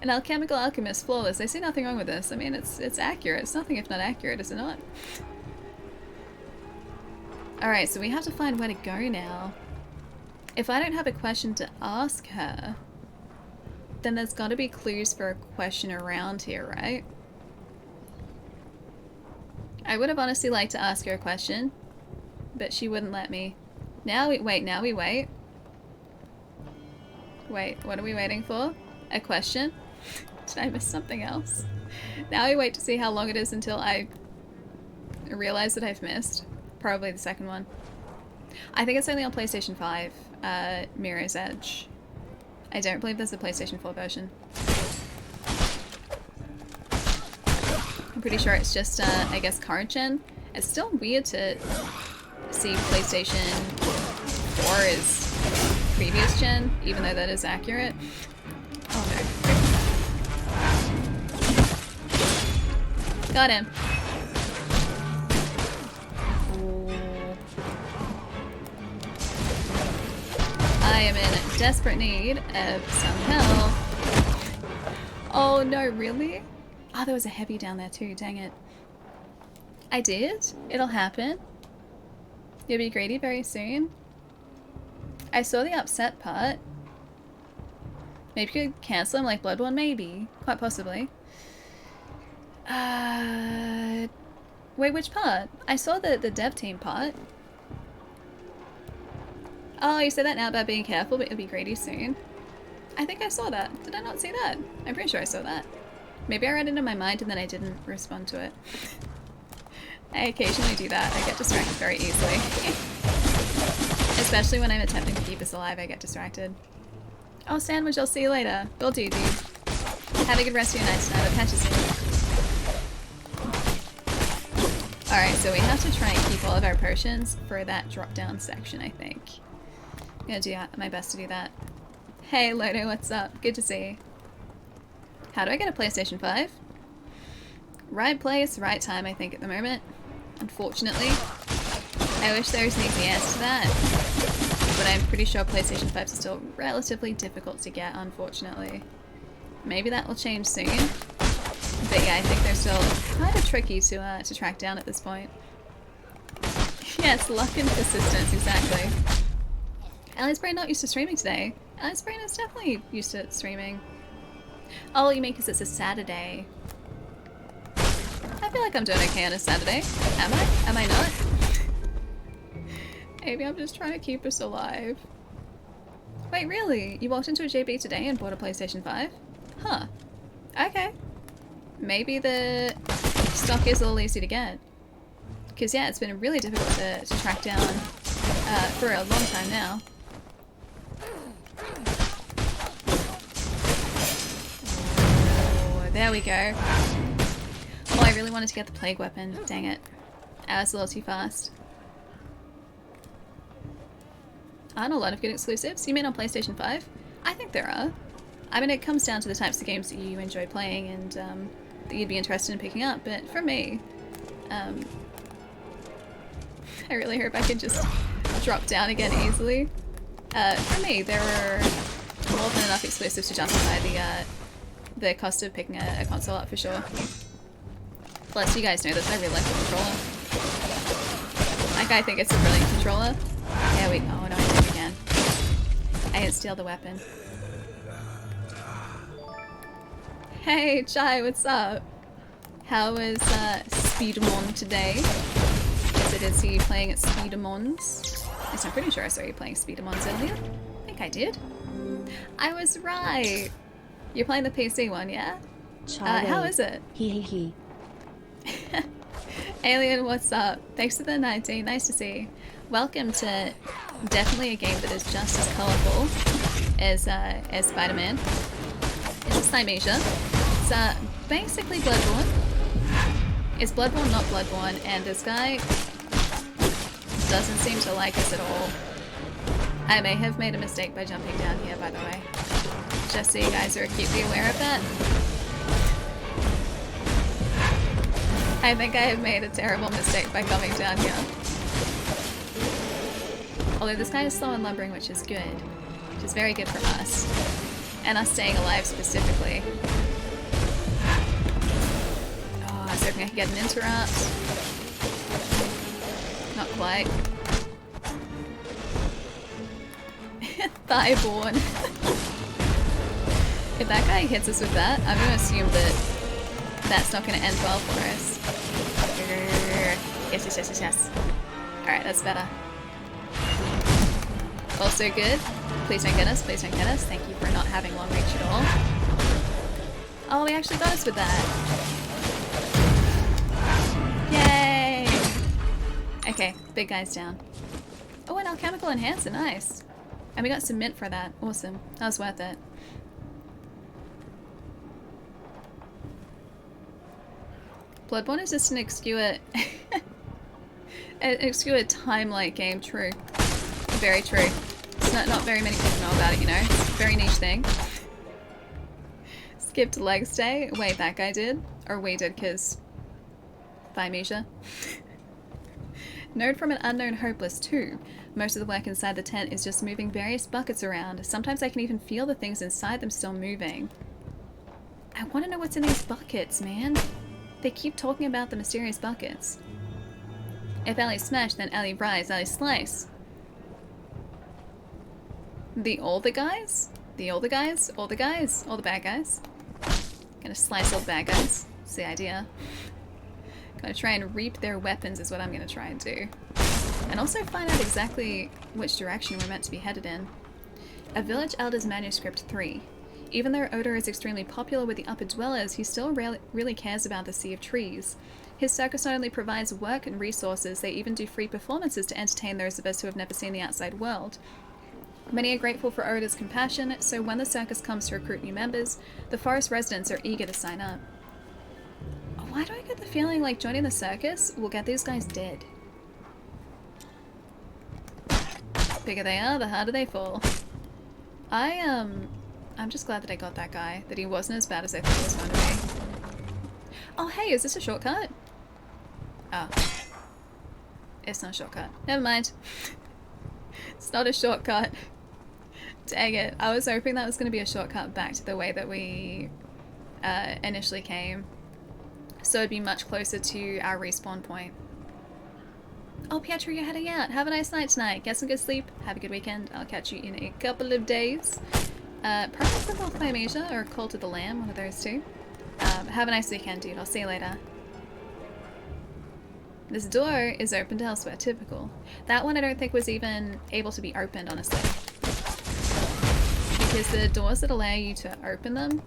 [SPEAKER 1] An alchemical alchemist, flawless. I see nothing wrong with this. I mean, it's accurate. It's nothing if not accurate, is it not? Alright, so we have to find where to go now. If I don't have a question to ask her, then there's got to be clues for a question around here, right? I would have honestly liked to ask her a question, but she wouldn't let me. Now we wait. Wait, what are we waiting for? A question? Did I miss something else? Now we wait to see how long it is until I realize that I've missed. Probably the second one. I think it's only on PlayStation 5, Mirror's Edge. I don't believe there's a PlayStation 4 version. I'm pretty sure it's just, I guess, current gen. It's still weird to see PlayStation 4 as previous gen, even though that is accurate. Oh no. Got him. I am in desperate need of some help. Oh no, really? Oh, there was a heavy down there too, dang it. I did? It'll happen. You'll be greedy very soon. I saw the upset part. Maybe you could cancel him like Bloodborne, maybe. Quite possibly. Wait, which part? I saw the dev team part. Oh, you said that now about being careful, but you'll be greedy soon. I think I saw that. Did I not see that? I'm pretty sure I saw that. Maybe I read it in my mind and then I didn't respond to it. I occasionally do that. I get distracted very easily. Especially when I'm attempting to keep us alive, I get distracted. Oh, sandwich, I'll see you later. Will do, dude. Have a good rest of your night tonight. I'll catch you soon. Alright, so we have to try and keep all of our potions for that drop-down section, I think. I'm gonna do my best to do that. Hey, Lodo, what's up? Good to see you. How do I get a PlayStation 5? Right place, right time, I think, at the moment. Unfortunately. I wish there was an easy answer to that. But I'm pretty sure PlayStation 5s are still relatively difficult to get, unfortunately. Maybe that will change soon. But yeah, I think they're still kind of tricky to track down at this point. Yes, luck and persistence, exactly. Ali's brain not used to streaming today. Ali's brain is definitely used to streaming. Oh, you mean because it's a Saturday. I feel like I'm doing okay on a Saturday. Am I? Am I not? Maybe I'm just trying to keep us alive. Wait, really? You walked into a JB today and bought a PlayStation 5? Huh. Okay. Maybe the stock is a little easy to get. Because yeah, it's been really difficult to track down for a long time now. Oh, there we go. Oh, I really wanted to get the plague weapon. Dang it. I was a little too fast. Aren't a lot of good exclusives? You mean on PlayStation 5? I think there are. I mean, it comes down to the types of games that you enjoy playing and that you'd be interested in picking up, but for me, I really hope I can just drop down again easily. For me, there were more than enough exclusives to justify the cost of picking a console up for sure. Plus, you guys know this, I really like the controller. Like, I think it's a brilliant controller. There we go. Oh no, I did it again. I didn't steal the weapon. Hey, Chai, what's up? How was Speedmon today? Yes, I did see you playing at Speedmons. Yes, I'm pretty sure I saw you playing Speedmons earlier. I think I did. I was right. You're playing the PC one, yeah? How is it?
[SPEAKER 2] Hee hee hee.
[SPEAKER 1] Alien, what's up? Thanks for the 19. Nice to see you. Welcome to definitely a game that is just as colourful as Spider-Man. This is Thymesia. It's basically Bloodborne. It's Bloodborne, not Bloodborne, and this guy doesn't seem to like us at all. I may have made a mistake by jumping down here, by the way. Just so you guys are acutely aware of that. I think I have made a terrible mistake by coming down here. Although this guy is slow and lumbering, which is good. Which is very good for us. And us staying alive specifically. Oh, I was hoping I could get an interrupt. Not quite. Thighborn. If that guy hits us with that, I'm going to assume that that's not going to end well for us. Yes, yes, yes, yes, yes. Alright, that's better. Also good. Please don't get us, please don't get us. Thank you for not having long reach at all. Oh, we actually got us with that. Yay! Okay, big guy's down. Oh, an alchemical enhancer, nice. And we got some mint for that. Awesome. That was worth it. Bloodborne is just an obscure, an obscure time-like game. True. Very true. It's not very many people know about it, you know? It's a very niche thing. Skipped legs day. Wait, that guy did? Or we did, because Thymesia. Node from an unknown hopeless too. Most of the work inside the tent is just moving various buckets around. Sometimes I can even feel the things inside them still moving. I want to know what's in these buckets, man. They keep talking about the mysterious buckets. If Ellie smash, then Ellie rise, Ellie slice. The older guys? The older guys? All the guys? All the bad guys? Gonna slice all the bad guys. That's the idea. Gonna try and reap their weapons is what I'm gonna try and do. And also find out exactly which direction we're meant to be headed in. A Village Elder's Manuscript 3. Even though Oda is extremely popular with the upper dwellers, he still really cares about the Sea of Trees. His circus not only provides work and resources, they even do free performances to entertain those of us who have never seen the outside world. Many are grateful for Oda's compassion, so when the circus comes to recruit new members, the forest residents are eager to sign up. Why do I get the feeling like joining the circus will get these guys dead? The bigger they are, the harder they fall. I'm just glad that I got that guy, that he wasn't as bad as I thought he was going to be. Oh hey, is this a shortcut? Oh. It's not a shortcut. Never mind. It's not a shortcut. Dang it. I was hoping that was going to be a shortcut back to the way that we initially came. So it'd be much closer to our respawn point. Oh, Pietro, you're heading out. Have a nice night tonight. Get some good sleep. Have a good weekend. I'll catch you in a couple of days. Probably football Thymesia or Cult of the Lamb, one of those two. Have a nice weekend, dude. I'll see you later. This door is opened elsewhere. Typical. That one I don't think was even able to be opened, honestly. Because the doors that allow you to open them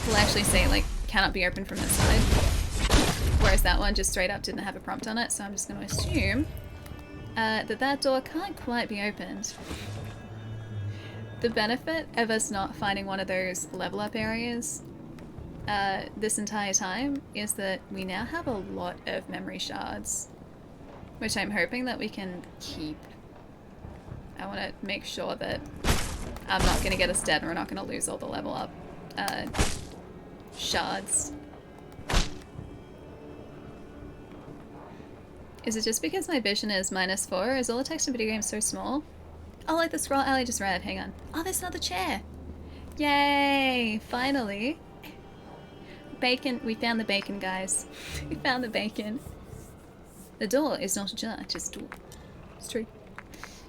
[SPEAKER 1] will actually say, like, cannot be opened from this side. Whereas that one just straight up didn't have a prompt on it, so I'm just going to assume that door can't quite be opened. The benefit of us not finding one of those level up areas this entire time is that we now have a lot of memory shards, which I'm hoping that we can keep. I want to make sure that I'm not going to get us dead and we're not going to lose all the level up shards. Is it just because my vision is -4? Is all the text in video games so small? Oh, like the scroll Ellie just read. Hang on. Oh, there's another chair. Yay! Finally. Bacon. We found the bacon, guys. We found the bacon. The door is not ajar, just door. It's true.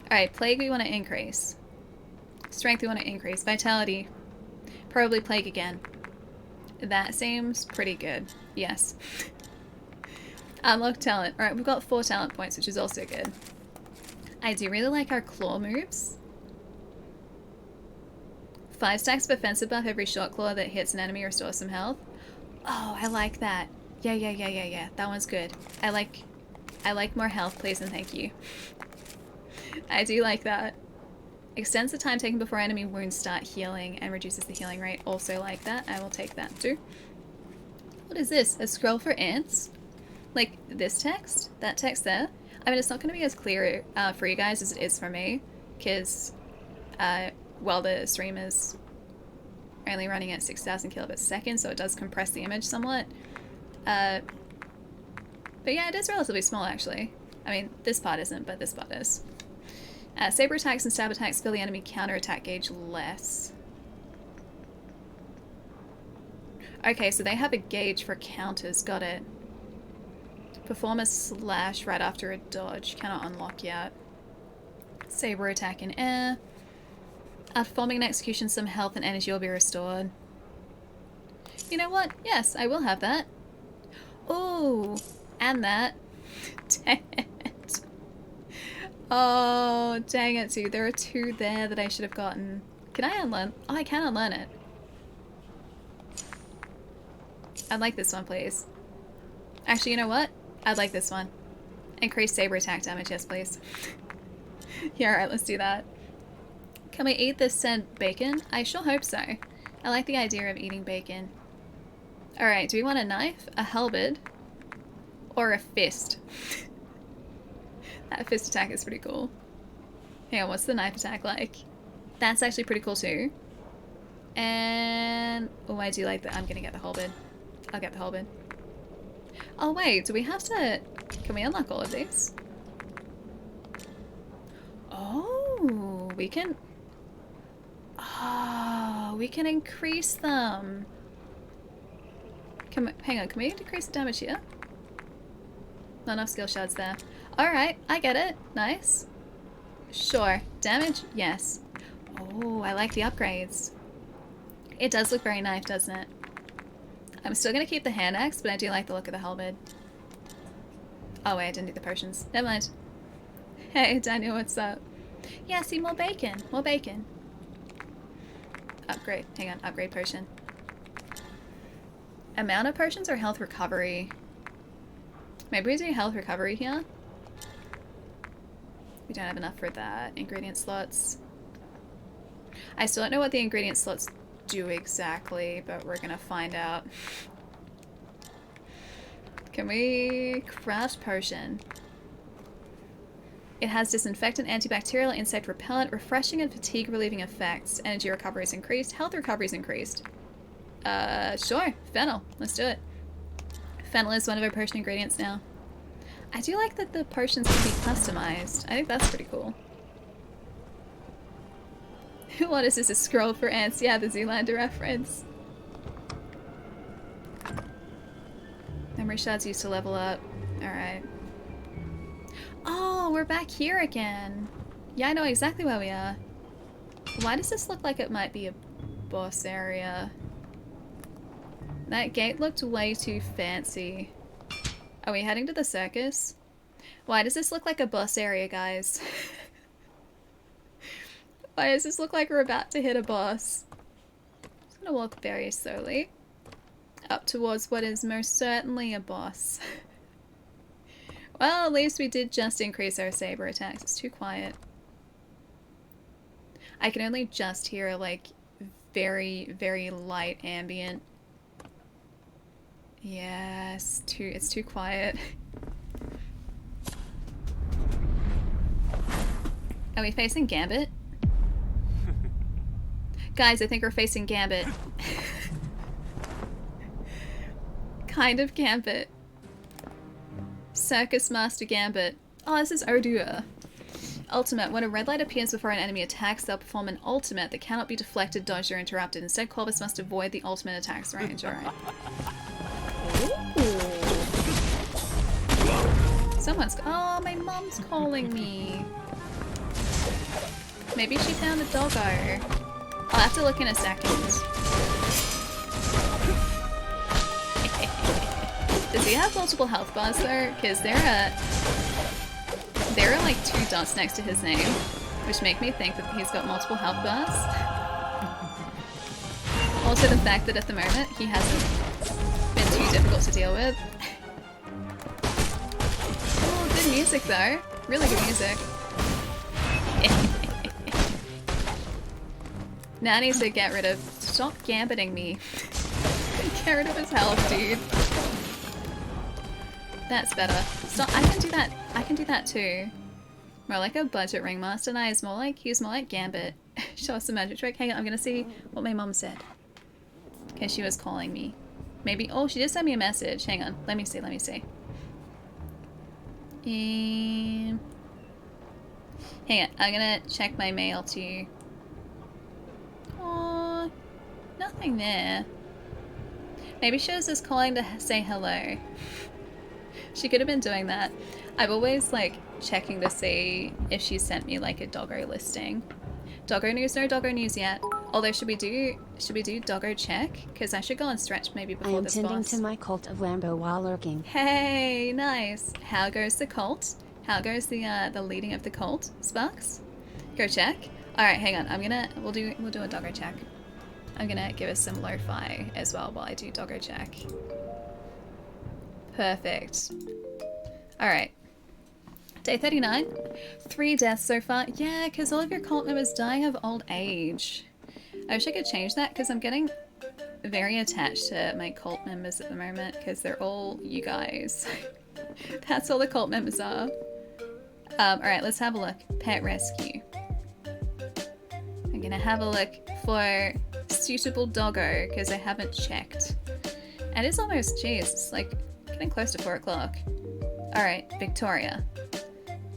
[SPEAKER 1] Alright, plague we want to increase. Strength we want to increase. Vitality. Probably plague again. That seems pretty good. Yes. Unlock talent. Alright, we've got 4 talent points, which is also good. I do really like our claw moves. 5 stacks of offensive buff every short claw that hits an enemy restores some health. Oh, I like that. Yeah. That one's good. I like more health, please and thank you. I do like that. Extends the time taken before enemy wounds start healing and reduces the healing rate. Also like that. I will take that too. What is this? A scroll for ants? Like this text? That text there? I mean, it's not going to be as clear for you guys as it is for me. Because, well, the stream is only running at 6,000 kilobits a second, so it does compress the image somewhat. But yeah, it is relatively small, actually. I mean, this part isn't, but this part is. Saber attacks and stab attacks fill the enemy counterattack gauge less. Okay, so they have a gauge for counters. Got it. Perform a slash right after a dodge. Cannot unlock yet. Saber attack in air. After performing an execution, some health and energy will be restored. You know what? Yes, I will have that. Oh, and that. Dang it. Oh, dang it, dude. There are two there that I should have gotten. Can I unlearn? Oh, I can unlearn it. I'd like this one, please. Actually, you know what? I'd like this one. Increase saber attack damage, yes, please. Yeah, alright, let's do that. Can we eat this said bacon? I sure hope so. I like the idea of eating bacon. Alright, do we want a knife, a halberd, or a fist? That fist attack is pretty cool. Hang on, what's the knife attack like? That's actually pretty cool too. And... oh, I do like that. I'm gonna get the halberd. I'll get the halberd. Oh wait, do we have to... can we unlock all of these? Oh, we can... oh, we can increase them. Hang on, can we decrease the damage here? Not enough skill shards there. Alright, I get it. Nice. Sure. Damage? Yes. Oh, I like the upgrades. It does look very nice, doesn't it? I'm still going to keep the hand axe, but I do like the look of the halberd. Oh wait, I didn't do the potions. Never mind. Hey, Daniel, what's up? Yeah, see, more bacon. More bacon. Upgrade. Hang on, upgrade potion. Amount of potions or health recovery? Maybe we do health recovery here? We don't have enough for that. Ingredient slots. I still don't know what the ingredient slots do exactly, but we're gonna find out. Can we craft potion? It has disinfectant, antibacterial, insect repellent, refreshing and fatigue relieving effects. Energy recovery is increased. Health recovery is increased. Sure. Fennel. Let's do it. Fennel is one of our potion ingredients now. I do like that the potions can be customized. I think that's pretty cool. What is this, a scroll for ants? Yeah, the Zoolander reference. Memory shards used to level up. Alright. Oh, we're back here again. Yeah, I know exactly where we are. Why does this look like it might be a boss area? That gate looked way too fancy. Are we heading to the circus? Why does this look like a boss area, guys? Why does this look like we're about to hit a boss? I'm just gonna walk very slowly up towards what is most certainly a boss. Well, at least we did just increase our saber attacks. It's too quiet. I can only just hear like very, very light ambient. Yes, it's too quiet. Are we facing Gambit? Guys, I think we're facing Gambit. Kind of Gambit. Circus Master Gambit. Oh, this is Odua. Ultimate. When a red light appears before an enemy attacks, they'll perform an ultimate that cannot be deflected, dodged, or interrupted. Instead, Corvus must avoid the ultimate attack's range. Alright. Someone's... oh, my mom's calling me. Maybe she found a doggo. I'll have to look in a second. Does he have multiple health bars though? Because there are like 2 dots next to his name, which make me think that he's got multiple health bars. Also the fact that at the moment he hasn't been too difficult to deal with. Oh, good music though. Really good music. Now I need to get rid of... Stop gambiting me. Get rid of his health, dude. That's better. Stop. I can do that. I can do that too. More like a budget ringmaster. Now he's more like Gambit. Show us a magic trick. Hang on, I'm gonna see what my mom said. Okay, she was calling me. Maybe. Oh, she just sent me a message. Hang on. Let me see. Let me see. Hang on. I'm gonna check my mail too. Oh, nothing there. Maybe she was just calling to say hello. She could have been doing that. I've always like checking to see if she sent me like a doggo listing. Doggo news, no doggo news yet. Although should we do doggo check? Because I should go and stretch maybe before this boss.
[SPEAKER 2] I am tending to my cult of Lambo while lurking.
[SPEAKER 1] Hey, nice. How goes the cult? How goes the leading of the cult? Sparks? Go check. All right, hang on. We'll do a doggo check. I'm gonna give us some lo-fi as well while I do doggo check. Perfect. All right. Day 39. 3 deaths so far. Yeah, because all of your cult members dying of old age. I wish I could change that because I'm getting very attached to my cult members at the moment because they're all you guys. That's all the cult members are. Alright, let's have a look. Pet rescue. I'm gonna have a look for suitable doggo because I haven't checked. And it's almost, geez, it's like getting close to 4 o'clock. Alright, Victoria.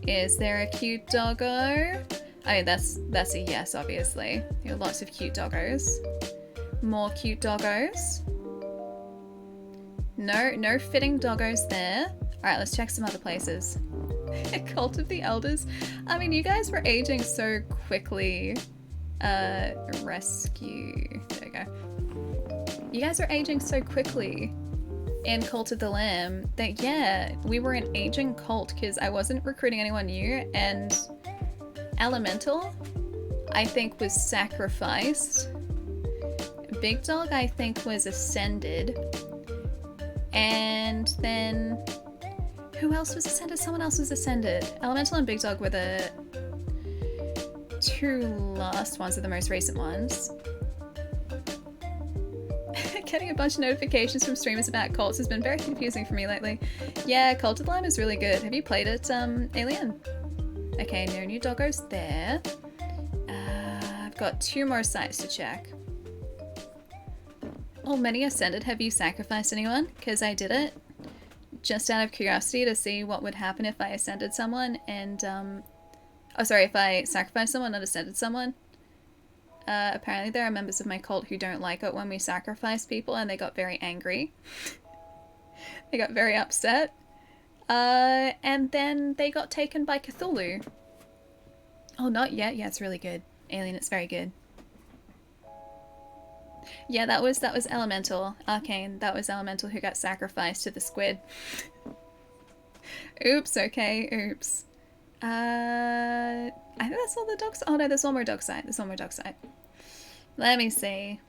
[SPEAKER 1] Is there a cute doggo? Oh, that's a yes, obviously. There are lots of cute doggos. More cute doggos. No fitting doggos there. Alright, let's check some other places. Cult of the Elders. I mean, you guys were aging so quickly. Rescue. There we go. You guys are aging so quickly in Cult of the Lamb that, yeah, we were an aging cult because I wasn't recruiting anyone new, and Elemental, I think, was sacrificed. Big Dog, I think, was ascended. And then... who else was ascended? Someone else was ascended. Elemental and Big Dog were the 2 last ones, are the most recent ones. Getting a bunch of notifications from streamers about cults has been very confusing for me lately. Yeah, Cult of the Lamb is really good. Have you played it, Alien? Okay, no new doggos there. I've got 2 more sites to check. Oh, many ascended. Have you sacrificed anyone? Because I did it just out of curiosity to see what would happen if I ascended someone and, oh, sorry, if I sacrificed someone, not ascended someone. Apparently there are members of my cult who don't like it when we sacrifice people, and they got very angry. They got very upset. And then they got taken by Cthulhu. Oh, not yet. Yeah, it's really good. Alien, it's very good. Yeah, that was Elemental. Arcane, that was Elemental who got sacrificed to the squid. Oops, okay, oops. I think that's all the dogs. Oh no, there's one more dog site. There's one more dog site. Let me see.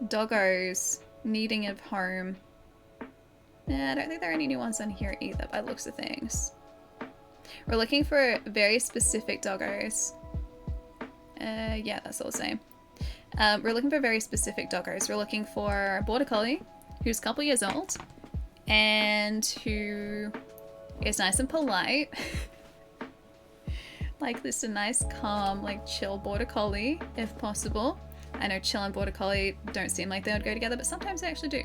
[SPEAKER 1] Doggos needing of home. Nah, I don't think there are any new ones on here either by the looks of things. We're looking for very specific doggos. Yeah, that's all the same. We're looking for very specific doggos. We're looking for a border collie who's a couple years old and who is nice and polite. Like this, a nice, calm, like chill border collie, if possible. I know chill and border collie don't seem like they would go together, but sometimes they actually do.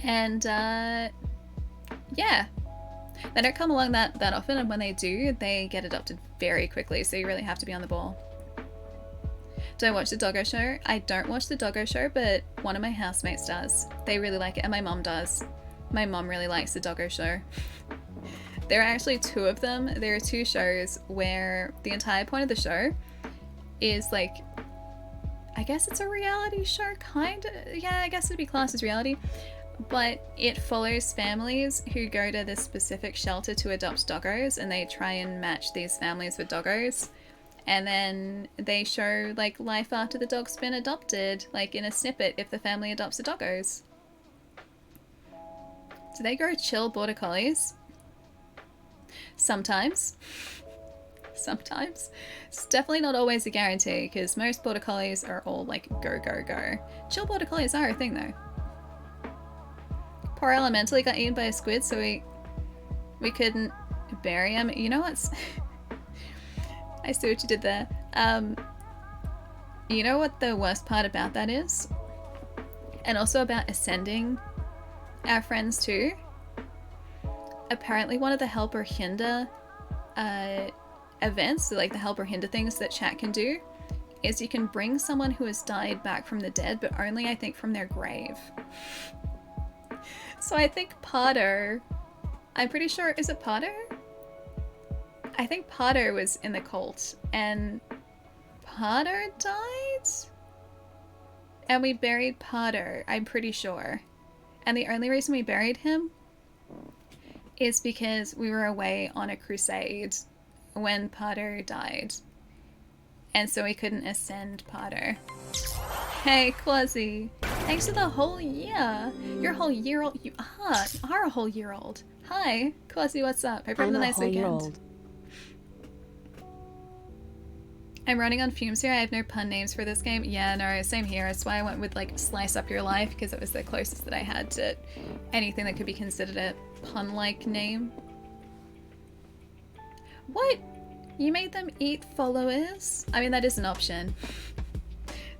[SPEAKER 1] And yeah, they don't come along that often, and when they do, they get adopted very quickly, so you really have to be on the ball. Do I watch the doggo show? I don't watch the doggo show, but one of my housemates does. They really like it, and my mom does. My mom really likes the doggo show. There are actually 2 of them. There are 2 shows where the entire point of the show is like, I guess it's a reality show, kind of. Yeah, I guess it'd be classed as reality. But it follows families who go to this specific shelter to adopt doggos, and they try and match these families with doggos. And then they show like life after the dog's been adopted, like in a snippet, if the family adopts the doggos. Do they grow chill border collies? Sometimes. Sometimes. It's definitely not always a guarantee, because most border collies are all like go, go, go. Chill border collies are a thing though. Poor Elementally got eaten by a squid, so we couldn't bury him. You know what's... I see what you did there. You know what the worst part about that is? And also about ascending our friends too? Apparently one of the help or hinder events, so like the help or hinder things that chat can do, is you can bring someone who has died back from the dead, but only I think from their grave. So I think Potter, I'm pretty sure, is it Potter? I think Potter was in the cult, and Potter died? And we buried Potter, I'm pretty sure. And the only reason we buried him is because we were away on a crusade when Potter died. And so we couldn't ascend Potter. Hey, Quasi. Thanks for the whole year. You're a whole year old. You are a whole year old. Hi, Quasi, what's up? Hope you're having a nice weekend. I'm running on fumes here. I have no pun names for this game. Yeah, no, same here. That's why I went with like Slice Up Your Life, because it was the closest that I had to anything that could be considered a pun-like name. What? You made them eat followers? I mean, that is an option.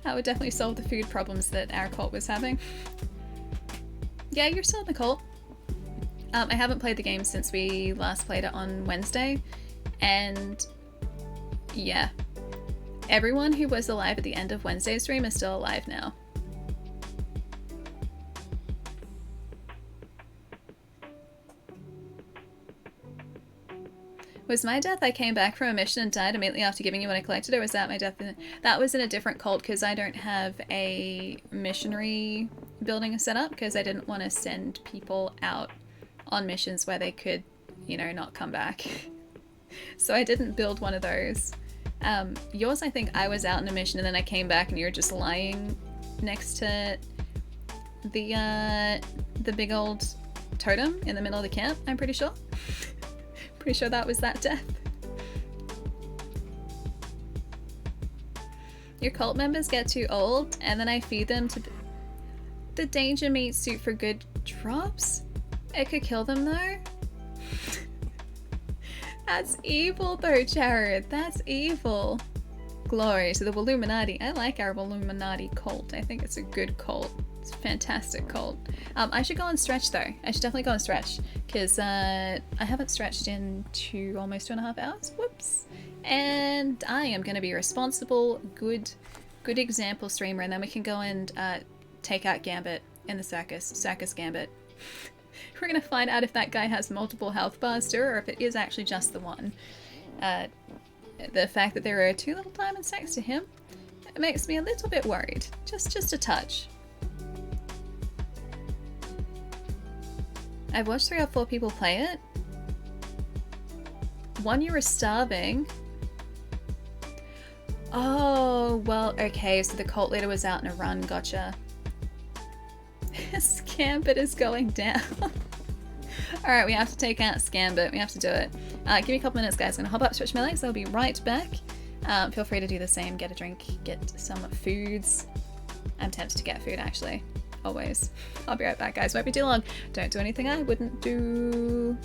[SPEAKER 1] That would definitely solve the food problems that our cult was having. Yeah, you're still in the cult. I haven't played the game since we last played it on Wednesday, and yeah. Everyone who was alive at the end of Wednesday's stream is still alive now. Was my death I came back from a mission and died immediately after giving you what I collected, or was that my death? That was in a different cult, because I don't have a missionary building set up, because I didn't want to send people out on missions where they could, you know, not come back. So I didn't build one of those. Yours, I think I was out on a mission and then I came back and you were just lying next to the big old totem in the middle of the camp, I'm pretty sure. Pretty sure that was that death. Your cult members get too old and then I feed them to the danger meat suit for good drops? It could kill them though? That's evil though, Jared. That's evil. Glory to the Illuminati. I like our Illuminati cult. I think it's a good cult. It's a fantastic cult. I should go and stretch though. I should definitely go and stretch, because I haven't stretched in almost 2.5 hours. Whoops. And I am going to be a responsible, good example streamer, and then we can go and take out Gambit in the Circus Gambit. We're going to find out if that guy has multiple health bars too, or if it is actually just the one. The fact that there are 2 little diamonds next to him, it makes me a little bit worried. Just a touch. I've watched 3 or 4 people play it. One, you were starving. Oh, well, okay, so the cult leader was out in a run, gotcha. Scambit is going down. Alright, we have to take out Scambit. We have to do it. Give me a couple minutes, guys. I'm gonna hop up, stretch my legs. I'll be right back. Feel free to do the same. Get a drink, get some foods. I'm tempted to get food, actually. Always. I'll be right back, guys. Won't be too long. Don't do anything I wouldn't do.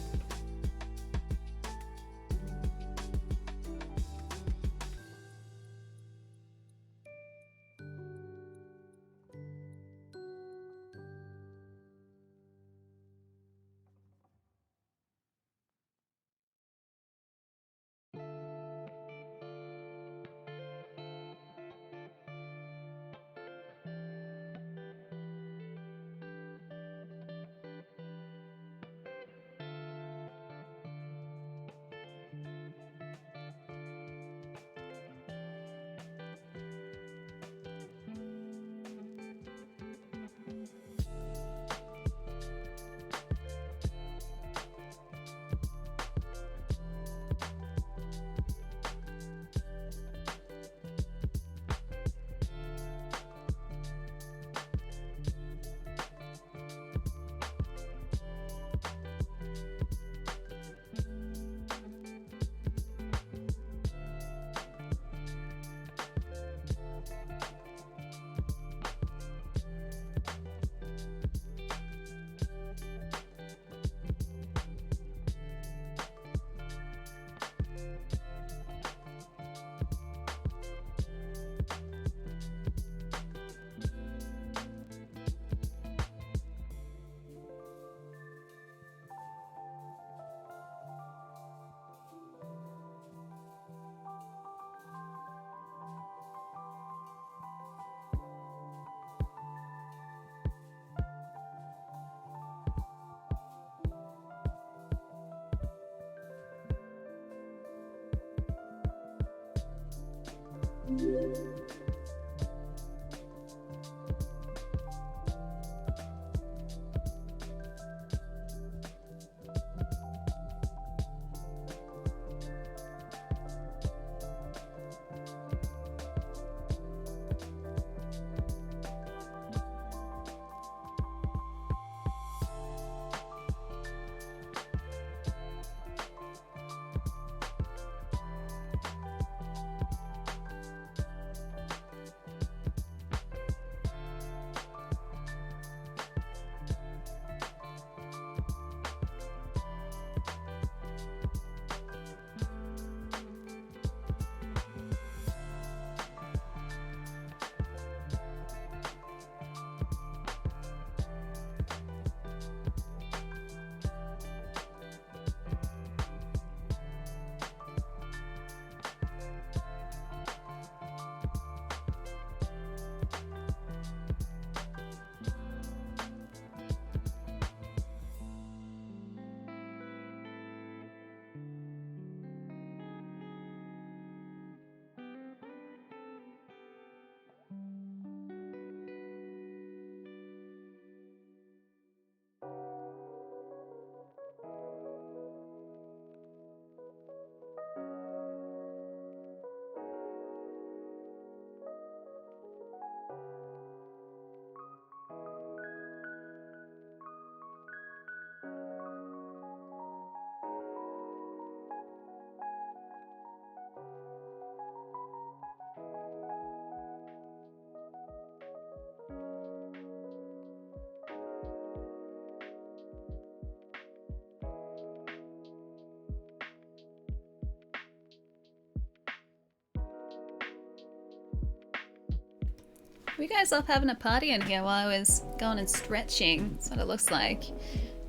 [SPEAKER 1] We guys off having a party in here while I was going and stretching. That's what it looks like.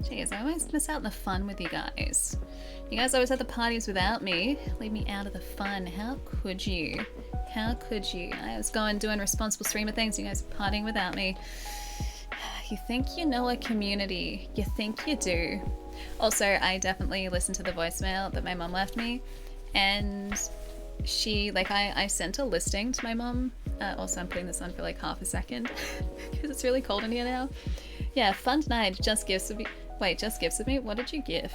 [SPEAKER 1] Jeez, I always miss out on the fun with you guys. You guys always had the parties without me. Leave me out of the fun. How could you? How could you? I was going doing responsible streamer things. You guys are partying without me. You think you know a community. You think you do. Also, I definitely listened to the voicemail that my mom left me. And she, like, I sent a listing to my mom. Also, I'm putting this on for like half a second because it's really cold in here now. Yeah, fun tonight. Just gifts of me. Wait, just gifts of me? What did you give?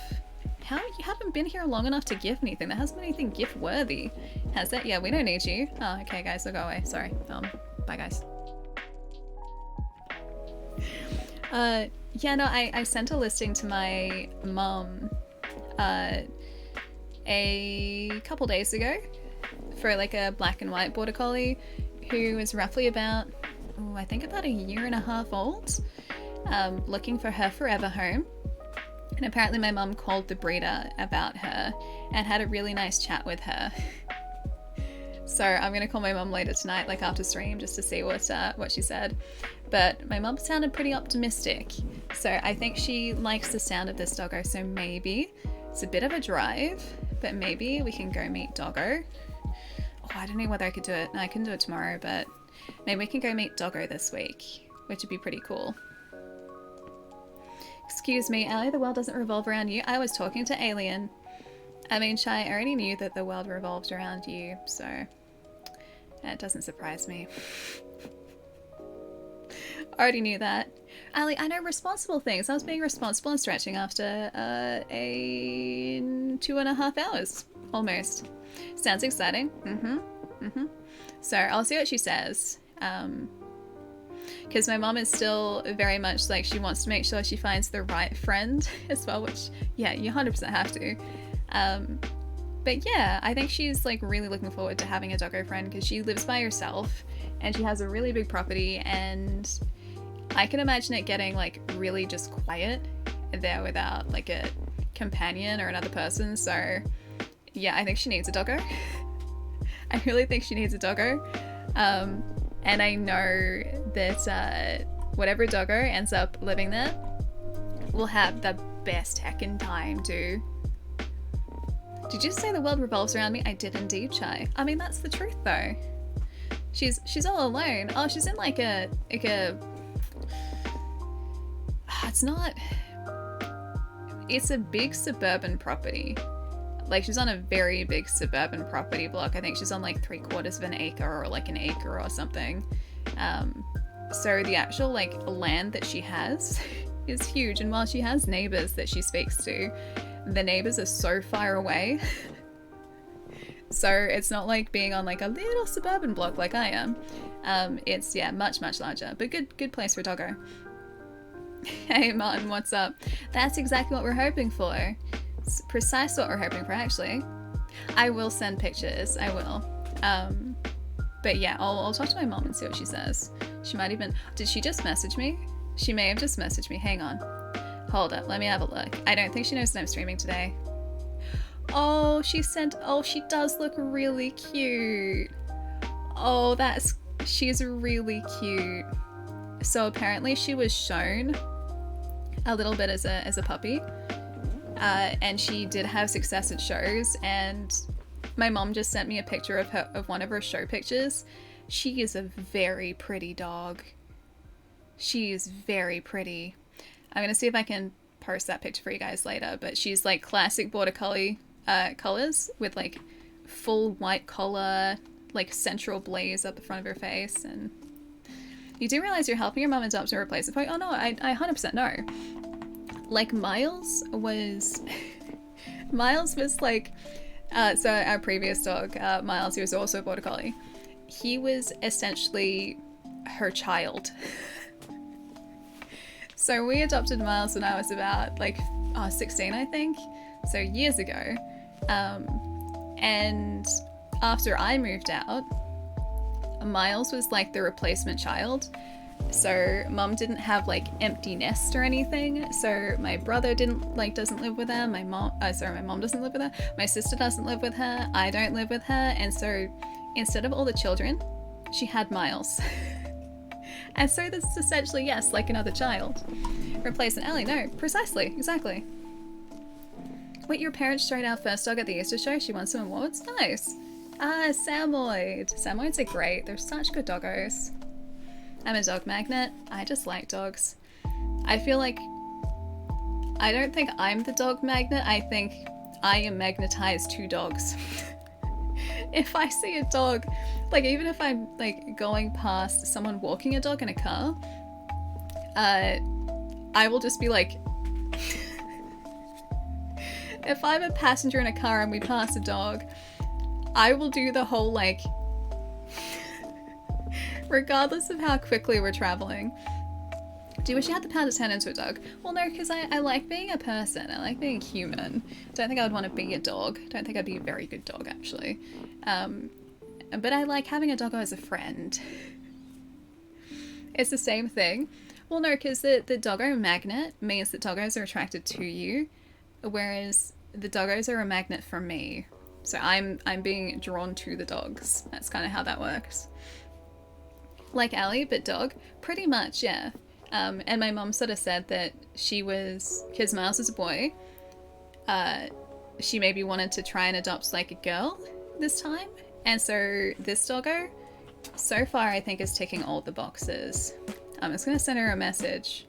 [SPEAKER 1] How? You haven't been here long enough to give anything. There hasn't been anything gift worthy. Has that? Yeah, we don't need you. Oh, okay, guys, so go away. Sorry. Bye, guys. Yeah, no, I sent a listing to my mom a couple days ago for like a black and white border collie who was roughly about, I think about a year and a half old, looking for her forever home. And apparently my mum called the breeder about her and had a really nice chat with her. So I'm gonna call my mum later tonight, like after stream, just to see what she said. But my mum sounded pretty optimistic. So I think she likes the sound of this doggo. So maybe it's a bit of a drive, but maybe we can go meet Doggo. Oh, I don't know whether I could do it. No, I can do it tomorrow, but maybe we can go meet Doggo this week, which would be pretty cool. Excuse me, Ali, the world doesn't revolve around you. I was talking to Alien. I mean, Shai, I already knew that the world revolved around you, so it doesn't surprise me. Already knew that. Ali, I know responsible things. I was being responsible and stretching after a 2.5 hours, almost. Sounds exciting. So I'll see what she says. Because my mom is still very much like, she wants to make sure she finds the right friend as well, which, yeah, you 100% have to. But yeah, I think she's like really looking forward to having a doggo friend because she lives by herself and she has a really big property, and I can imagine it getting like really just quiet there without like a companion or another person. So yeah, I think she needs a doggo. I really think she needs a doggo. And I know that whatever doggo ends up living there will have the best heckin' time, too. Did you say the world revolves around me? I did indeed, Chai. I mean, that's the truth, though. She's all alone. Oh, she's in like a it's not... It's a big suburban property. Like, she's on a very big suburban property block. I think she's on like 3/4 of an acre or like an acre or something. So the actual like land that she has is huge, and while she has neighbors that she speaks to, the neighbors are so far away. So it's not like being on like a little suburban block like I am. It's, yeah, much larger, but good place for a doggo. Hey Martin, what's up? That's exactly what we're hoping for. It's precisely what we're hoping for, actually. I will send pictures, I will. But yeah, I'll talk to my mom and see what she says. She might even, did she just message me? She may have just messaged me. Hang on. Hold up, let me have a look. I don't think she knows that I'm streaming today. Oh, she does look really cute. Oh, she's really cute. So apparently she was shown a little bit as a puppy. And she did have success at shows, and my mom just sent me a picture of one of her show pictures. She is a very pretty dog. She is very pretty. I'm gonna see if I can post that picture for you guys later, but she's like classic border collie colors with like full white collar, like central blaze up the front of her face. And you do realize you're helping your mom adopt and replace a puppy? Oh no, I 100% know. Like Miles was like, so our previous dog, Miles, he was also a border collie. He was essentially her child. So we adopted Miles when I was about like 16, I think, so years ago. And after I moved out, Miles was like the replacement child. So mom didn't have like empty nest or anything. So my brother doesn't live with her. My mom doesn't live with her. My sister doesn't live with her. I don't live with her. And so instead of all the children, she had Miles. And so this is essentially, yes, like another child. Replacement Ellie, no, precisely, exactly. Wait, your parents showed our first dog at the Easter show? She won some awards? Nice. Samoyed. Samoyeds are great. They're such good doggos. I'm a dog magnet. I just like dogs. I feel like, I don't think I'm the dog magnet. I think I am magnetized to dogs. If I see a dog, like even if I'm like going past someone walking a dog in a car, I will just be like, if I'm a passenger in a car and we pass a dog, I will do the whole like, regardless of how quickly we're traveling. Do you wish you had the power to turn into a dog? Well, no, because I like being a person. I like being human. Don't think I would want to be a dog. Don't think I'd be a very good dog, actually. But I like having a doggo as a friend. It's the same thing. Well, no, because the doggo magnet means that doggos are attracted to you, whereas the doggos are a magnet for me. So I'm being drawn to the dogs. That's kind of how that works. Like Allie, but dog? Pretty much, yeah. And my mom sort of said that she was, because Miles is a boy, she maybe wanted to try and adopt like a girl this time. And so this doggo, so far I think is ticking all the boxes. I'm just going to send her a message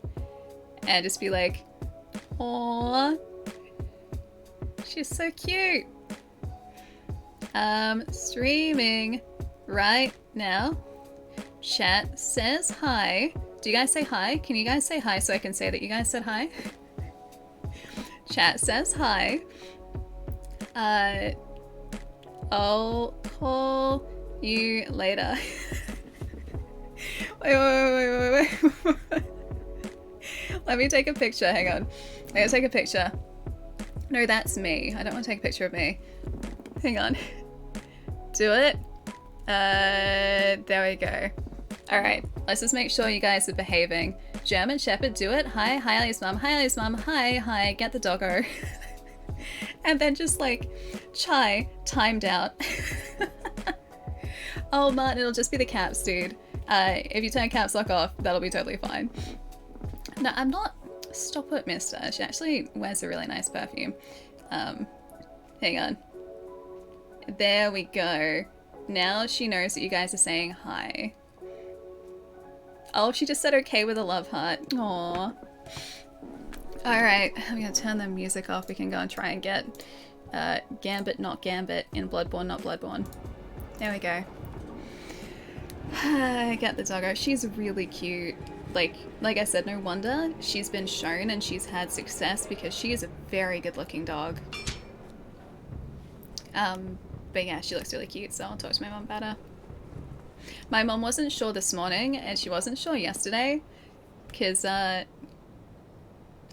[SPEAKER 1] and just be like, aww, she's so cute. Streaming right now. Chat says hi. Do you guys say hi? Can you guys say hi so I can say that you guys said hi? Chat says hi. I'll call you later. Wait. Let me take a picture. Hang on. I'm gonna take a picture. No, that's me. I don't want to take a picture of me. Hang on. Do it. There we go. Alright, let's just make sure you guys are behaving. German Shepherd, do it. Hi, Ellie's mum. Hi, Ellie's mum. Hi, get the doggo. And then just like, chai, timed out. Oh, Martin, it'll just be the caps, dude. If you turn caps lock off, that'll be totally fine. No, I'm not. Stop it, mister. She actually wears a really nice perfume. Hang on. There we go. Now she knows that you guys are saying hi. Oh, she just said okay with a love heart. Aww. Alright, I'm gonna turn the music off. We can go and try and get Gambit, not Gambit, in Bloodborne, not Bloodborne. There we go. Get the doggo. She's really cute. Like I said, no wonder she's been shown and she's had success because she is a very good looking dog. But yeah, she looks really cute, so I'll talk to my mom about her. My mom wasn't sure this morning and she wasn't sure yesterday because oh,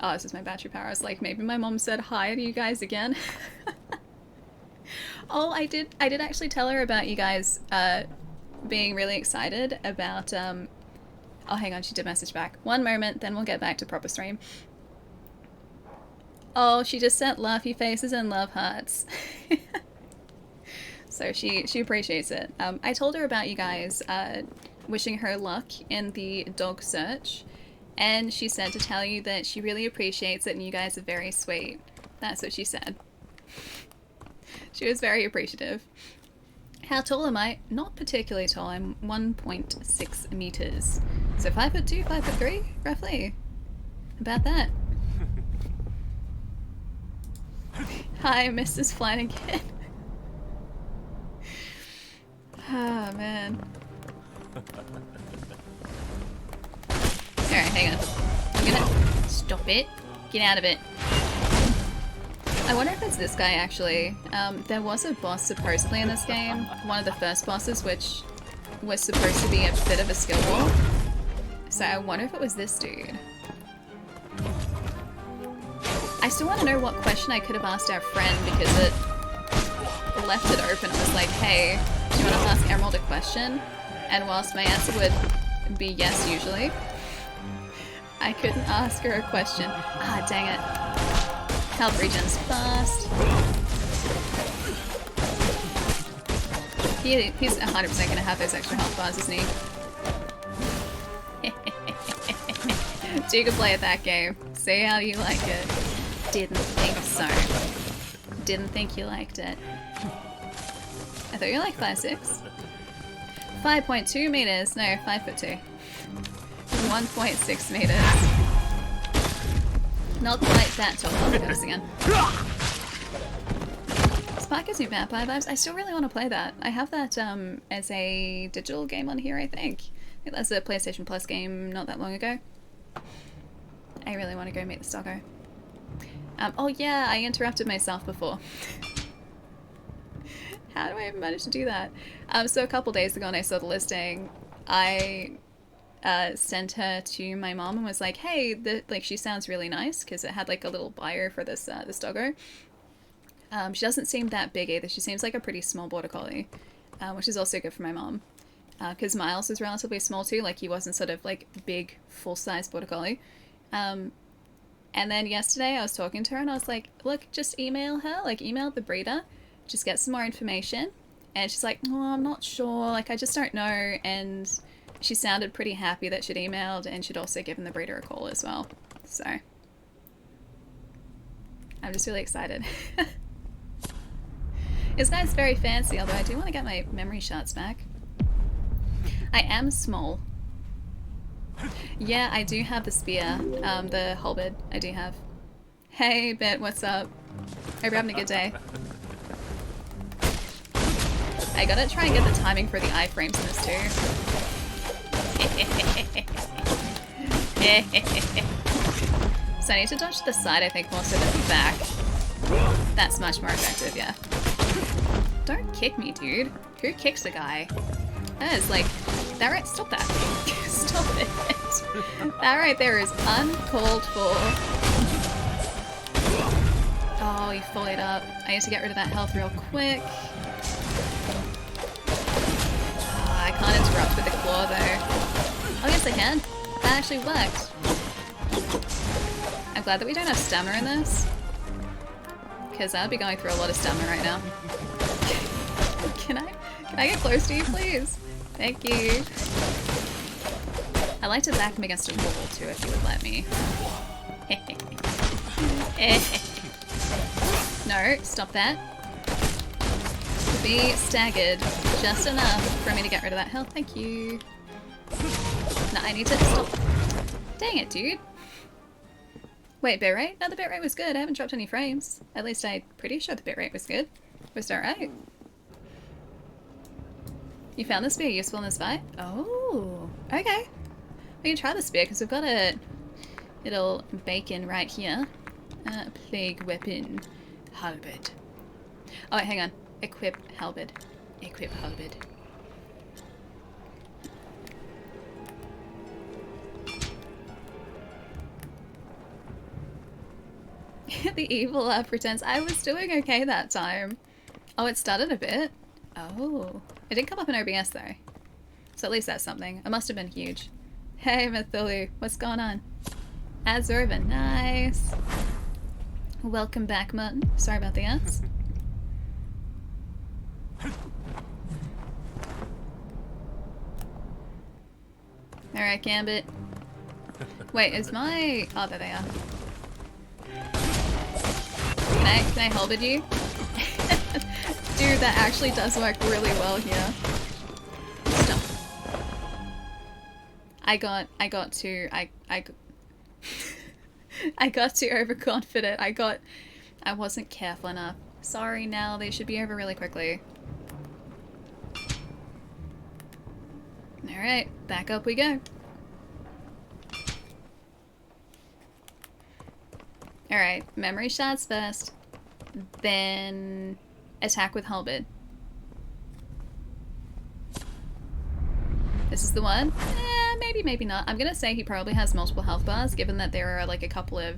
[SPEAKER 1] this is my battery power. I was like, maybe my mom said hi to you guys again. Oh, I did actually tell her about you guys being really excited about oh, hang on, she did message back. One moment, then we'll get back to proper stream. Oh, she just sent laughy faces and love hearts. So she appreciates it. I told her about you guys wishing her luck in the dog search, and she said to tell you that she really appreciates it and you guys are very sweet. That's what she said. She was very appreciative. How tall am I? Not particularly tall. I'm 1.6 meters. So 5'2", 5'3", roughly. About that. Hi, Mrs. Flanagan. Oh, man. Alright, hang on. I'm gonna stop it. Get out of it. I wonder if it's this guy, actually. There was a boss supposedly in this game. One of the first bosses, which was supposed to be a bit of a skill wall. So I wonder if it was this dude. I still want to know what question I could have asked our friend because it left it open. It was like, hey, do you want to ask Emerald a question? And whilst my answer would be yes usually, I couldn't ask her a question. Ah, dang it. Health regen's fast. He's 100% gonna have those extra health bars, isn't he? So you can play at that game. See how you like it. Didn't think so. Didn't think you liked it. I thought you were like 5'6". 5.2 meters. No, 5'2". 1.6 meters. Not quite that tall. I'll do this again. Spark gives me vampire vibes. I still really want to play that. I have that as a digital game on here, I think. That's a PlayStation Plus game not that long ago. I really want to go meet the doggo. Oh yeah, I interrupted myself before. How do I even manage to do that? So a couple days ago when I saw the listing, I sent her to my mom and was like, hey, like she sounds really nice, because it had like a little bio for this this doggo. She doesn't seem that big either. She seems like a pretty small border collie, which is also good for my mom, because Miles is relatively small too. Like he wasn't sort of like big full-size border collie. And then yesterday I was talking to her and I was like, look, just email her, like email the breeder, just get some more information. And she's like, oh, I'm not sure, like I just don't know. And she sounded pretty happy that she'd emailed, and she'd also given the breeder a call as well. So I'm just really excited. This guy's very fancy, although I do want to get my memory shards back. I am small. Yeah, I do have the spear, the halberd, I do have. Hey, Bet, what's up? Hope you're having a good day. I gotta try and get the timing for the iframes in this too. So I need to dodge to the side, I think, more so than the back. That's much more effective, yeah. Don't kick me, dude. Who kicks the guy? That is like... That right... Stop that. Stop it. That right there is uncalled for. Oh, he followed up. I need to get rid of that health real quick. Oh, I can't interrupt with the claw though. Oh yes I can. That actually worked. I'm glad that we don't have stamina in this, because I'd be going through a lot of stamina right now. Can I get close to you, please? Thank you. I like to back him against a wall too, if you would let me. No, stop that. Be staggered just enough for me to get rid of that health. Thank you. No, I need to stop. Dang it, dude. Wait, bitrate? No, the bitrate was good. I haven't dropped any frames. At least I'm pretty sure the bitrate was good. Was that right? You found the spear useful in this fight? Oh, okay. We can try the spear because we've got a little bacon right here. Plague weapon. Halberd. Oh, wait, hang on. Equip halberd. Equip halberd. The evil pretends I was doing okay that time. Oh, it started a bit. Oh. It didn't come up in OBS though. So at least that's something. It must have been huge. Hey, Mythulu. What's going on? Ads are over. Nice. Welcome back, Mutton. Sorry about the ads. Alright, Gambit. Wait, is my... Oh, there they are. Can I halberd you? Dude, that actually does work really well here. Stop. I got too I got too overconfident. I wasn't careful enough. Sorry, now they should be over really quickly. Alright, back up we go. Alright, memory shots first. Then attack with halberd. This is the one? Maybe, maybe not. I'm gonna say he probably has multiple health bars, given that there are like a couple of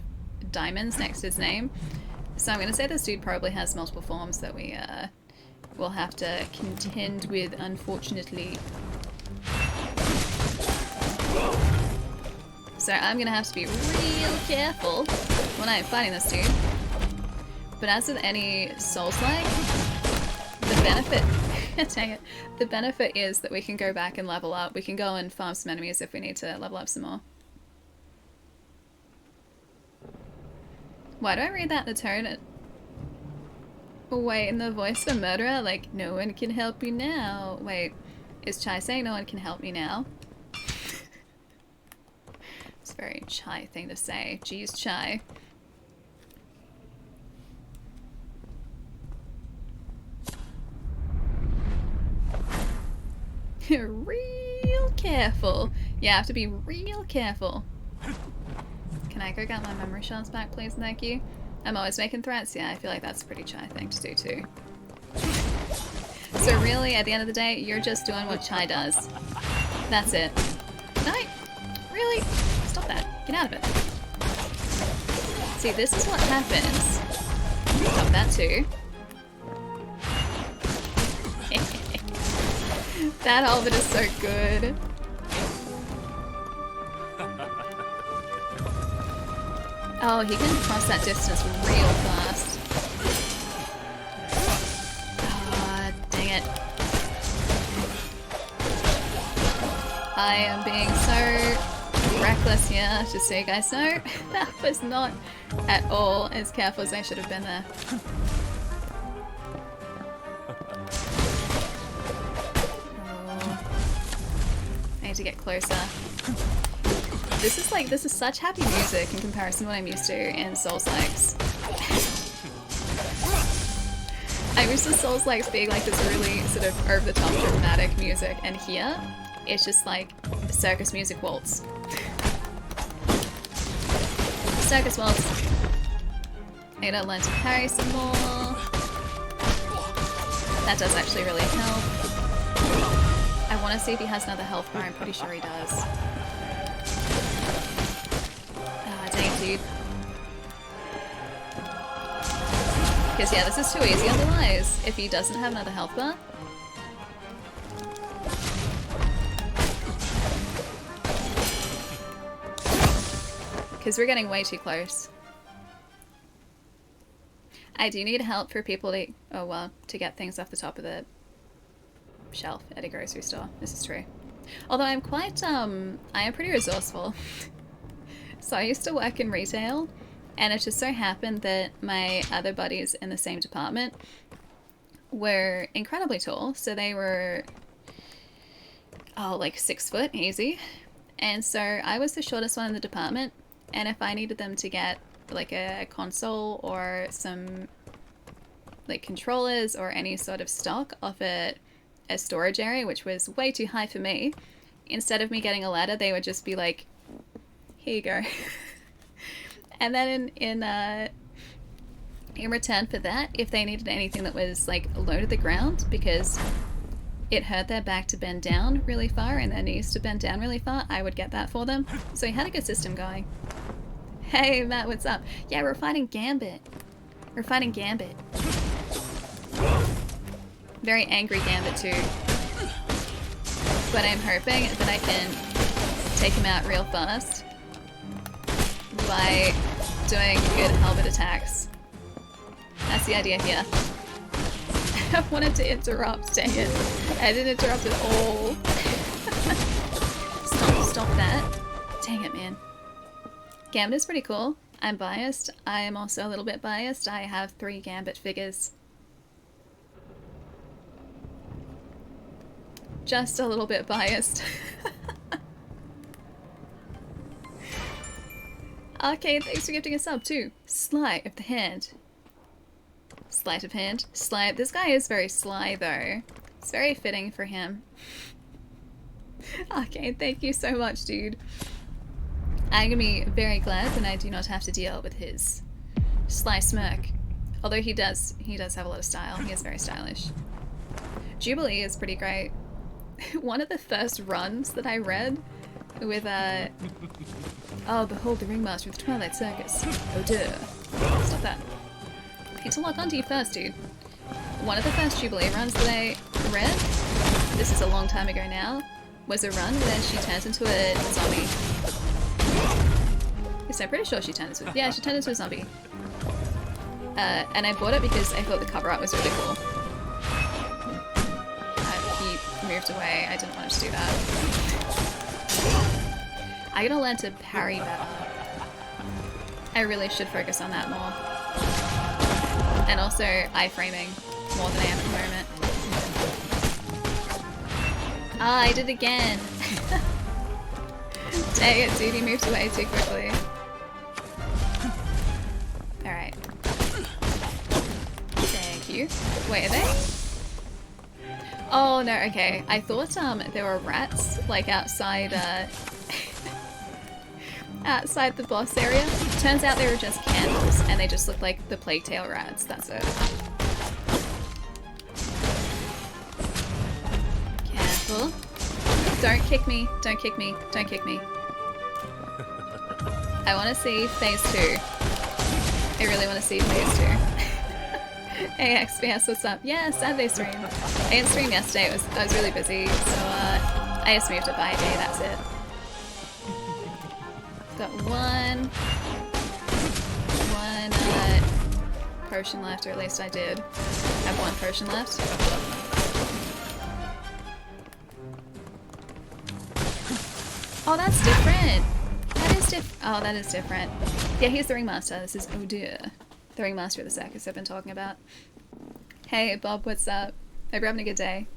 [SPEAKER 1] diamonds next to his name. So I'm gonna say this dude probably has multiple forms that we will have to contend with, unfortunately. So I'm gonna have to be real careful when I'm fighting this dude. But as with any Soulslike, the benefit, dang it, the benefit is that we can go back and level up. We can go and farm some enemies if we need to level up some more. Why do I read that in the tone? Wait, in the voice of a murderer? Like, no one can help you now. Wait, is Chai saying no one can help me now? It's a very Chai thing to say. Jeez, Chai. Real careful. Yeah, I have to be real careful. Can I go get my memory shards back, please? Thank you. I'm always making threats. Yeah, I feel like that's a pretty Chai thing to do too. So really, at the end of the day, you're just doing what Chai does. That's it. No, really? Stop that. Get out of it. See, this is what happens. Stop that too. That halberd is so good. Oh, he can cross that distance real fast. Ah, dang it. I am being so reckless here, just so you guys know. That was not at all as careful as I should have been there. To get closer. This is such happy music in comparison to what I'm used to in Soulslikes. I'm used to Soulslikes being like this really sort of over-the-top dramatic music, and here it's just like circus music waltz. Circus waltz. I gotta learn to parry some more. That does actually really help. I want to see if he has another health bar. I'm pretty sure he does. Ah, dang it, dude. Because yeah, this is too easy otherwise, if he doesn't have another health bar. Because we're getting way too close. I do need help for people to, oh well, to get things off the top of the shelf at a grocery store. This is true. Although I'm quite, I am pretty resourceful. So I used to work in retail, and it just so happened that my other buddies in the same department were incredibly tall. So they were, oh, like 6 foot, easy. And so I was the shortest one in the department, and if I needed them to get like a console or some like controllers or any sort of stock off a storage area, which was way too high for me, instead of me getting a ladder, they would just be like, here you go. And then in return for that, if they needed anything that was like low to the ground because it hurt their back to bend down really far and their knees to bend down really far, I would get that for them. So we had a good system going. Hey Matt, what's up? Yeah, we're fighting Gambit. We're fighting Gambit. Very angry Gambit too. But I'm hoping that I can take him out real fast by doing good halberd attacks. That's the idea here. I wanted to interrupt, dang it. I didn't interrupt at all. Stop that. Dang it, man. Gambit is pretty cool. I'm biased. I am also a little bit biased. I have 3 Gambit figures. Just a little bit biased. Arcade, thanks for gifting a sub too. Sleight of the hand. Sleight of hand. Sleight. This guy is very sly though. It's very fitting for him. Arcade, thank you so much, dude. I'm gonna be very glad when I do not have to deal with his sly smirk. Although he does have a lot of style. He is very stylish. Jubilee is pretty great. One of the first runs that I read with oh, behold the ringmaster of the Twilight Circus. Oh dear. Stop that. I need to lock onto you first, dude. One of the first Jubilee runs that I read, this is a long time ago now, was a run where she turns into a zombie. Yes, I'm pretty sure she turned into she turned into a zombie. And I bought it because I thought the cover art was really cool. He moved away. I didn't want him to do that. I gotta learn to parry better. I really should focus on that more. And also iframing more than I am at the moment. Ah, I did it again! Dang it, dude, he moved away too quickly. Alright. Thank you. Wait, are they? Oh no, okay. I thought there were rats, like outside outside the boss area. Turns out they were just candles, and they just looked like the plague tail rats, that's it. Careful. Don't kick me, don't kick me, don't kick me. I want to see phase 2. I really want to see phase 2. Hey XPS, what's up? Yeah, Saturday stream. I didn't stream yesterday, I was really busy, so I just moved it by a day, that's it. Got one potion left, or at least I did have 1 potion left. Oh, that's different! Oh, that is different. Yeah, he's the ringmaster. This is, oh dear, the ringmaster of the circus I've been talking about. Hey Bob, what's up? Hope you're having a good day.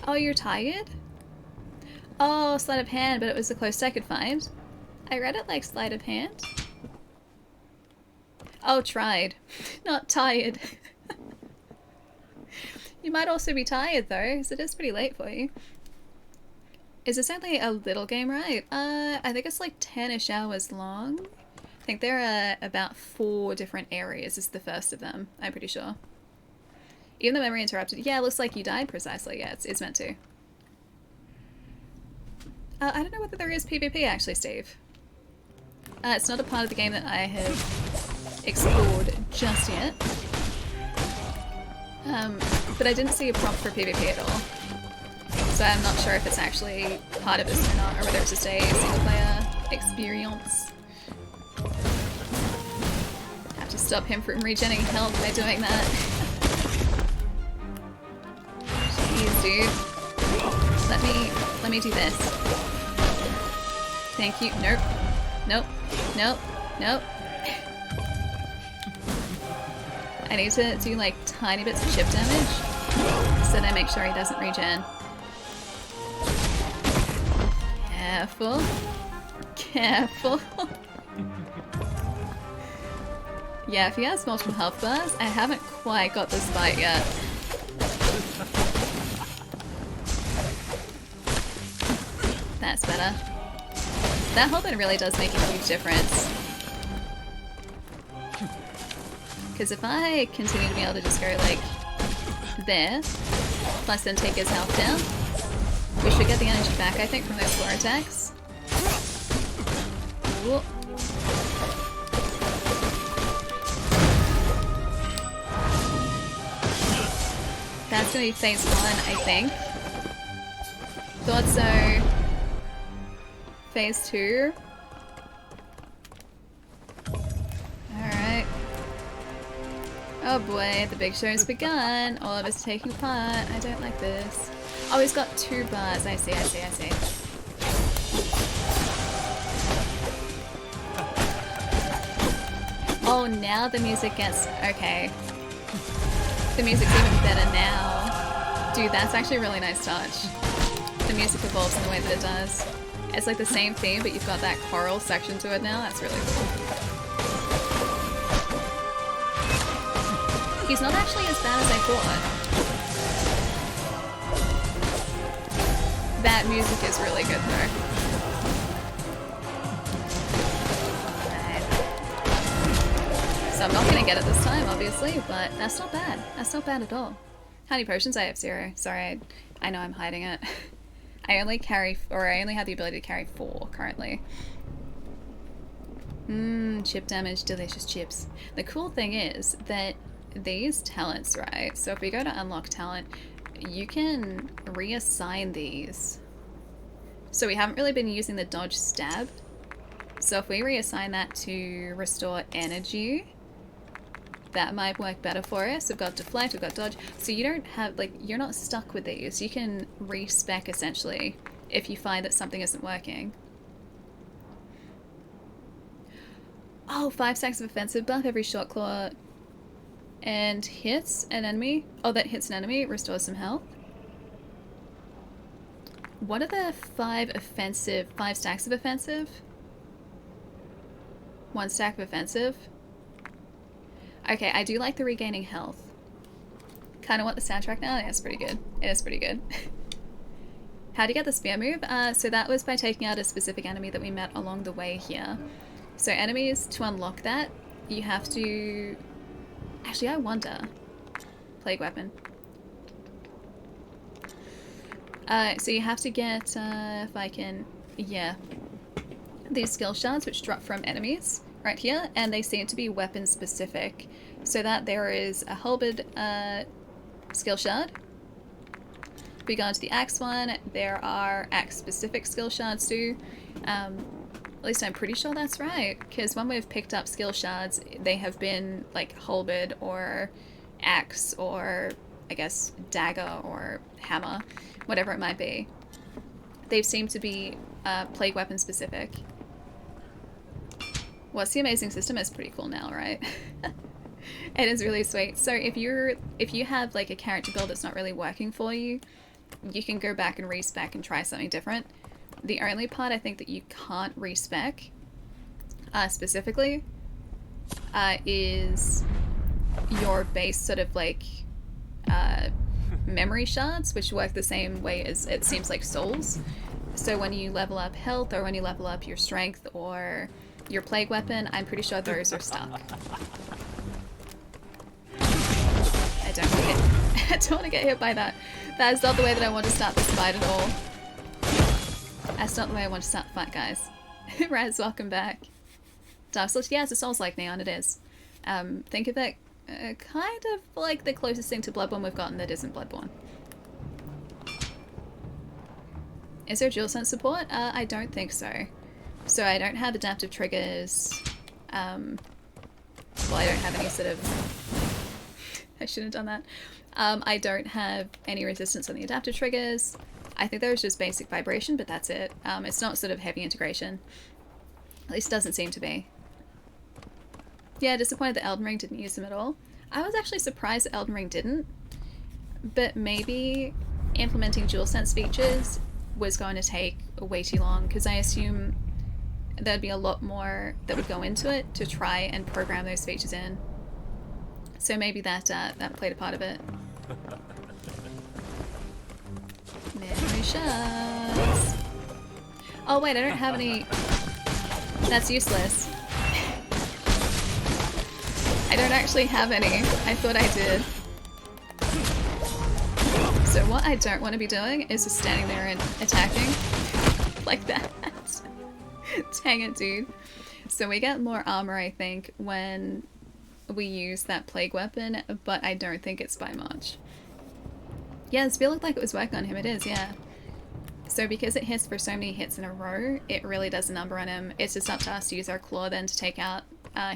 [SPEAKER 1] Oh, you're tired? Oh, sleight of hand, but it was the closest I could find. I read it like sleight of hand. Oh, tried. Not tired. You might also be tired though, because it is pretty late for you. Is this only a little game, right? I think it's like 10-ish hours long. I think there are about 4 different areas. This is the first of them, I'm pretty sure. Even the memory interrupted. Yeah, it looks like you died precisely. Yeah, it's meant to. I don't know whether there is PvP actually, Steve. It's not a part of the game that I have explored just yet. But I didn't see a prompt for PvP at all. So I'm not sure if it's actually part of this or not, or whether it's just a single player experience. Have to stop him from regenerating health by doing that. Jeez, dude. Let me do this. Thank you. Nope. Nope. Nope. Nope. I need to do like tiny bits of chip damage so that I make sure he doesn't regen. Careful. Careful. Yeah, if he has multiple health bars, I haven't quite got this fight yet. That's better. That halberd really does make a huge difference. Because if I continue to be able to just go like there, plus then take his health down, we should get the energy back, I think, from those floor attacks. Ooh. That's gonna be phase 1, I think. Thought so. Phase 2. Alright. Oh boy, the big show's begun. All of us taking part. I don't like this. Oh, he's got 2 bars. I see. Oh, now the music gets... okay. The music's even better now. Dude, that's actually a really nice touch. The music evolves in the way that it does. It's like the same theme, but you've got that choral section to it now. That's really cool. He's not actually as bad as I thought. That music is really good though. Right. So I'm not gonna get it this time, obviously, but that's not bad. That's not bad at all. How many potions? I have 0. Sorry, I know I'm hiding it. I only have the ability to carry 4 currently. Chip damage, delicious chips. The cool thing is that these talents, right? So if we go to unlock talent, you can reassign these. So we haven't really been using the dodge stab. So if we reassign that to restore energy, that might work better for us. We've got deflect, we've got dodge. So you don't have, like, you're not stuck with these. You can respec essentially if you find that something isn't working. Oh, 5 stacks of offensive buff every shot claw and hits an enemy. Oh, that hits an enemy, restores some health. What are the 5 stacks of offensive? 1 stack of offensive. Okay, I do like the regaining health. Kind of want the soundtrack now. Yeah, it's pretty good. It is pretty good. How do you get the spear move? So that was by taking out a specific enemy that we met along the way here. So enemies, to unlock that, you have to... Actually, I wonder. Plague weapon. So you have to get, if I can... Yeah. These skill shards which drop from enemies. Right here, and they seem to be weapon specific, so that there is a halberd skill shard. If we go into the axe one, there are axe specific skill shards too. At least I'm pretty sure that's right, because when we've picked up skill shards, they have been like halberd or axe or I guess dagger or hammer, whatever it might be. They've seemed to be plague weapon specific. What's the amazing system is pretty cool now, right? It is really sweet. So if you have like a character build that's not really working for you, you can go back and respec and try something different. The only part I think that you can't respec specifically is your base sort of like memory shards, which work the same way as it seems like souls. So when you level up health or when you level up your strength or your plague weapon, I'm pretty sure those are stuck. I don't want to get hit by that. That is not the way that I want to start this fight at all. That's not the way I want to start the fight, guys. Raz, welcome back. Dark Souls, yeah, it's a Souls-like Neon, it is. Think of it kind of like the closest thing to Bloodborne we've gotten that isn't Bloodborne. Is there DualSense support? I don't think so. So I don't have adaptive triggers. Well, I don't have any sort of... I shouldn't have done that. I don't have any resistance on the adaptive triggers. I think there was just basic vibration, but that's it. It's not sort of heavy integration. At least it doesn't seem to be. Yeah, disappointed that Elden Ring didn't use them at all. I was actually surprised that Elden Ring didn't. But maybe implementing DualSense features was going to take way too long, because I assume there'd be a lot more that would go into it to try and program those features in. So maybe that that played a part of it. Memory shards. Oh wait, I don't have any. That's useless. I don't actually have any. I thought I did. So what I don't want to be doing is just standing there and attacking like that. Dang it, dude. So we get more armor, I think, when we use that plague weapon, but I don't think it's by much. Yeah, the spear looked like it was working on him. It is, yeah. So because it hits for so many hits in a row, it really does a number on him. It's just up to us to use our claw then to take out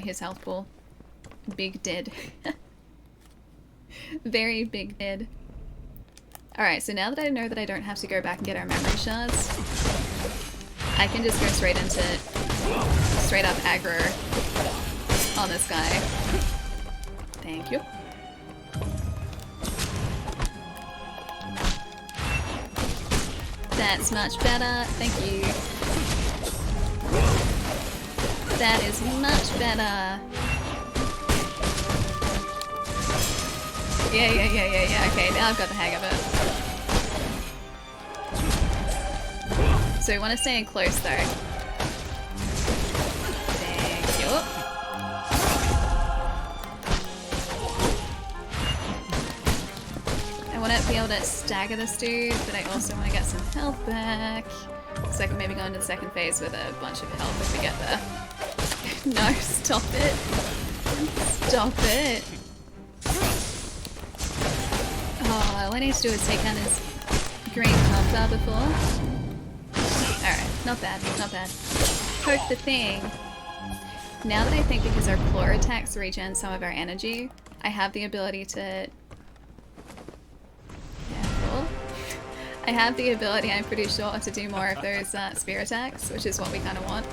[SPEAKER 1] his health pool. Big dead. Very big dead. Alright, so now that I know that I don't have to go back and get our memory shards, I can just go straight into straight up aggro on this guy. Thank you. That's much better. Thank you. That is much better. Yeah. Okay, now I've got the hang of it. So we want to stay in close though. Thank you. I want to be able to stagger this dude, but I also want to get some health back. So I can maybe go into the second phase with a bunch of health if we get there. No, stop it. Stop it. Oh, all I need to do is take down his green health bar before. Alright, not bad, not bad. Poke the thing. Now that I think because our claw attacks regen some of our energy, I have the ability to... Careful. I have the ability, I'm pretty sure, to do more of those spear attacks, which is what we kind of want.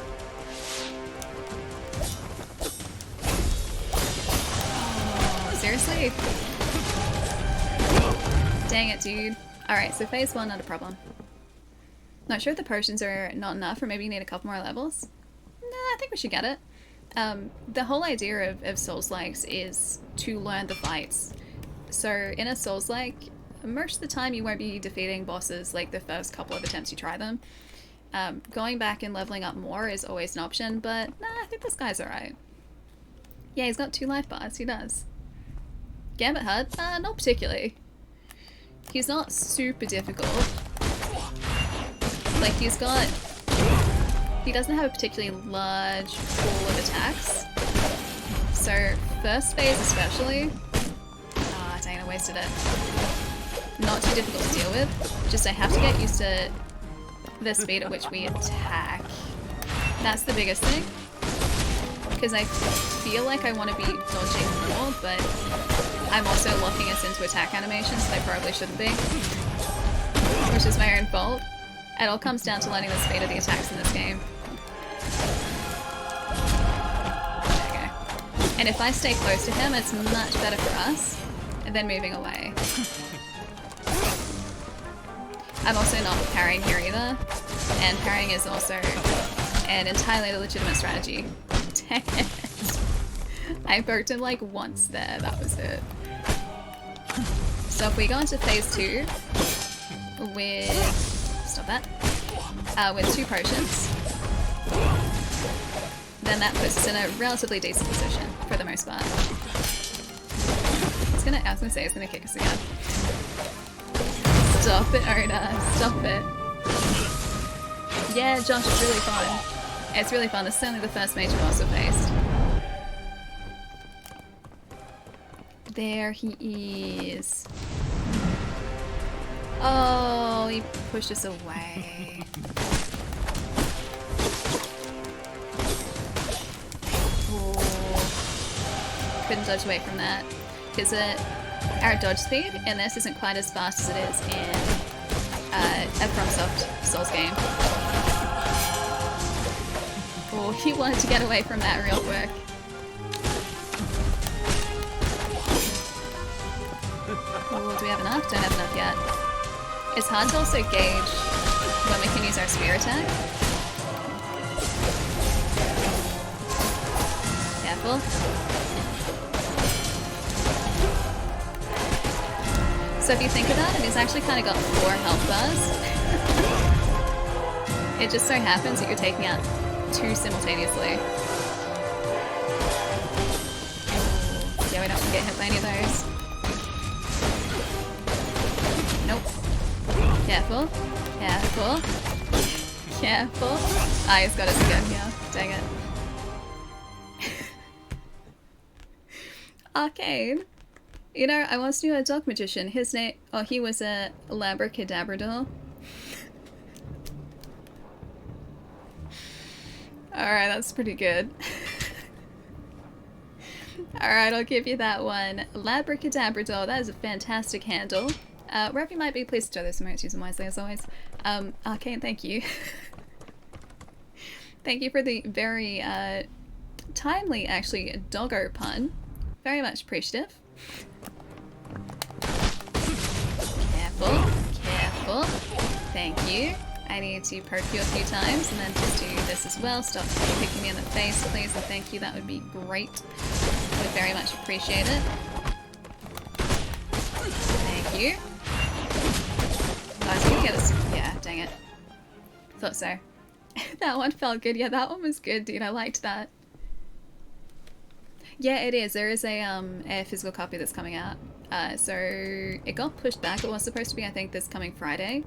[SPEAKER 1] Oh, seriously? Dang it, dude. Alright, so phase 1, not a problem. Not sure if the potions are not enough, or maybe you need a couple more levels. Nah, I think we should get it. The whole idea of Soulslikes is to learn the fights. So in a Soulslike, most of the time you won't be defeating bosses like the first couple of attempts you try them. Going back and leveling up more is always an option, but nah, I think this guy's alright. Yeah, he's got 2 life bars, he does. Gambit Hut? Not particularly. He's not super difficult. Like, he doesn't have a particularly large pool of attacks. So, first phase especially, dang, I wasted it. Not too difficult to deal with, just I have to get used to the speed at which we attack. That's the biggest thing. Because I feel like I want to be dodging more, but I'm also locking us into attack animations that I probably shouldn't be. Which is my own fault. It all comes down to learning the speed of the attacks in this game. Okay. And if I stay close to him, it's much better for us than moving away. I'm also not parrying here either, and parrying is also an entirely legitimate strategy. Dang it. I poked him like once there, that was it. So if we go into phase 2 with... Stop that. With 2 potions, then that puts us in a relatively decent position for the most part. I was gonna say it's gonna kick us again. Stop it, Oda. Stop it. Yeah, Josh, it's really fun. It's really fun. This is only the first major boss we've faced. There he is. Oh, he pushed us away. Oh. Couldn't dodge away from that. Because our dodge speed in this isn't quite as fast as it is in a FromSoft Souls game. Oh, he wanted to get away from that real quick. Oh, do we have enough? Don't have enough yet. It's hard to also gauge when we can use our spear attack. Careful. So if you think about it, he's actually kind of got 4 health bars. It just so happens that you're taking out 2 simultaneously. Yeah, we don't want to get hit by any of those. Nope. Careful. Careful. Careful. Ah, he's got us again here. Dang it. Arcane. You know, I once knew a dog magician. His name... Oh, he was a Labracadabrador. Alright, that's pretty good. Alright, I'll give you that one. Labracadabrador, that is a fantastic handle. Wherever you might be, please enjoy this emotes, use them wisely as always. Arcane, thank you. Thank you for the very timely, actually, doggo pun. Very much appreciative. Careful, careful. Thank you. I need to poke you a few times and then just do this as well. Stop kicking me in the face, please, and thank you. That would be great. Would very much appreciate it. Thank you. Oh, I was gonna get us. Yeah, dang it. Thought so. That one felt good. Yeah, that one was good, dude. I liked that. Yeah, it is. There is a physical copy that's coming out. So it got pushed back. It was supposed to be, I think, this coming Friday,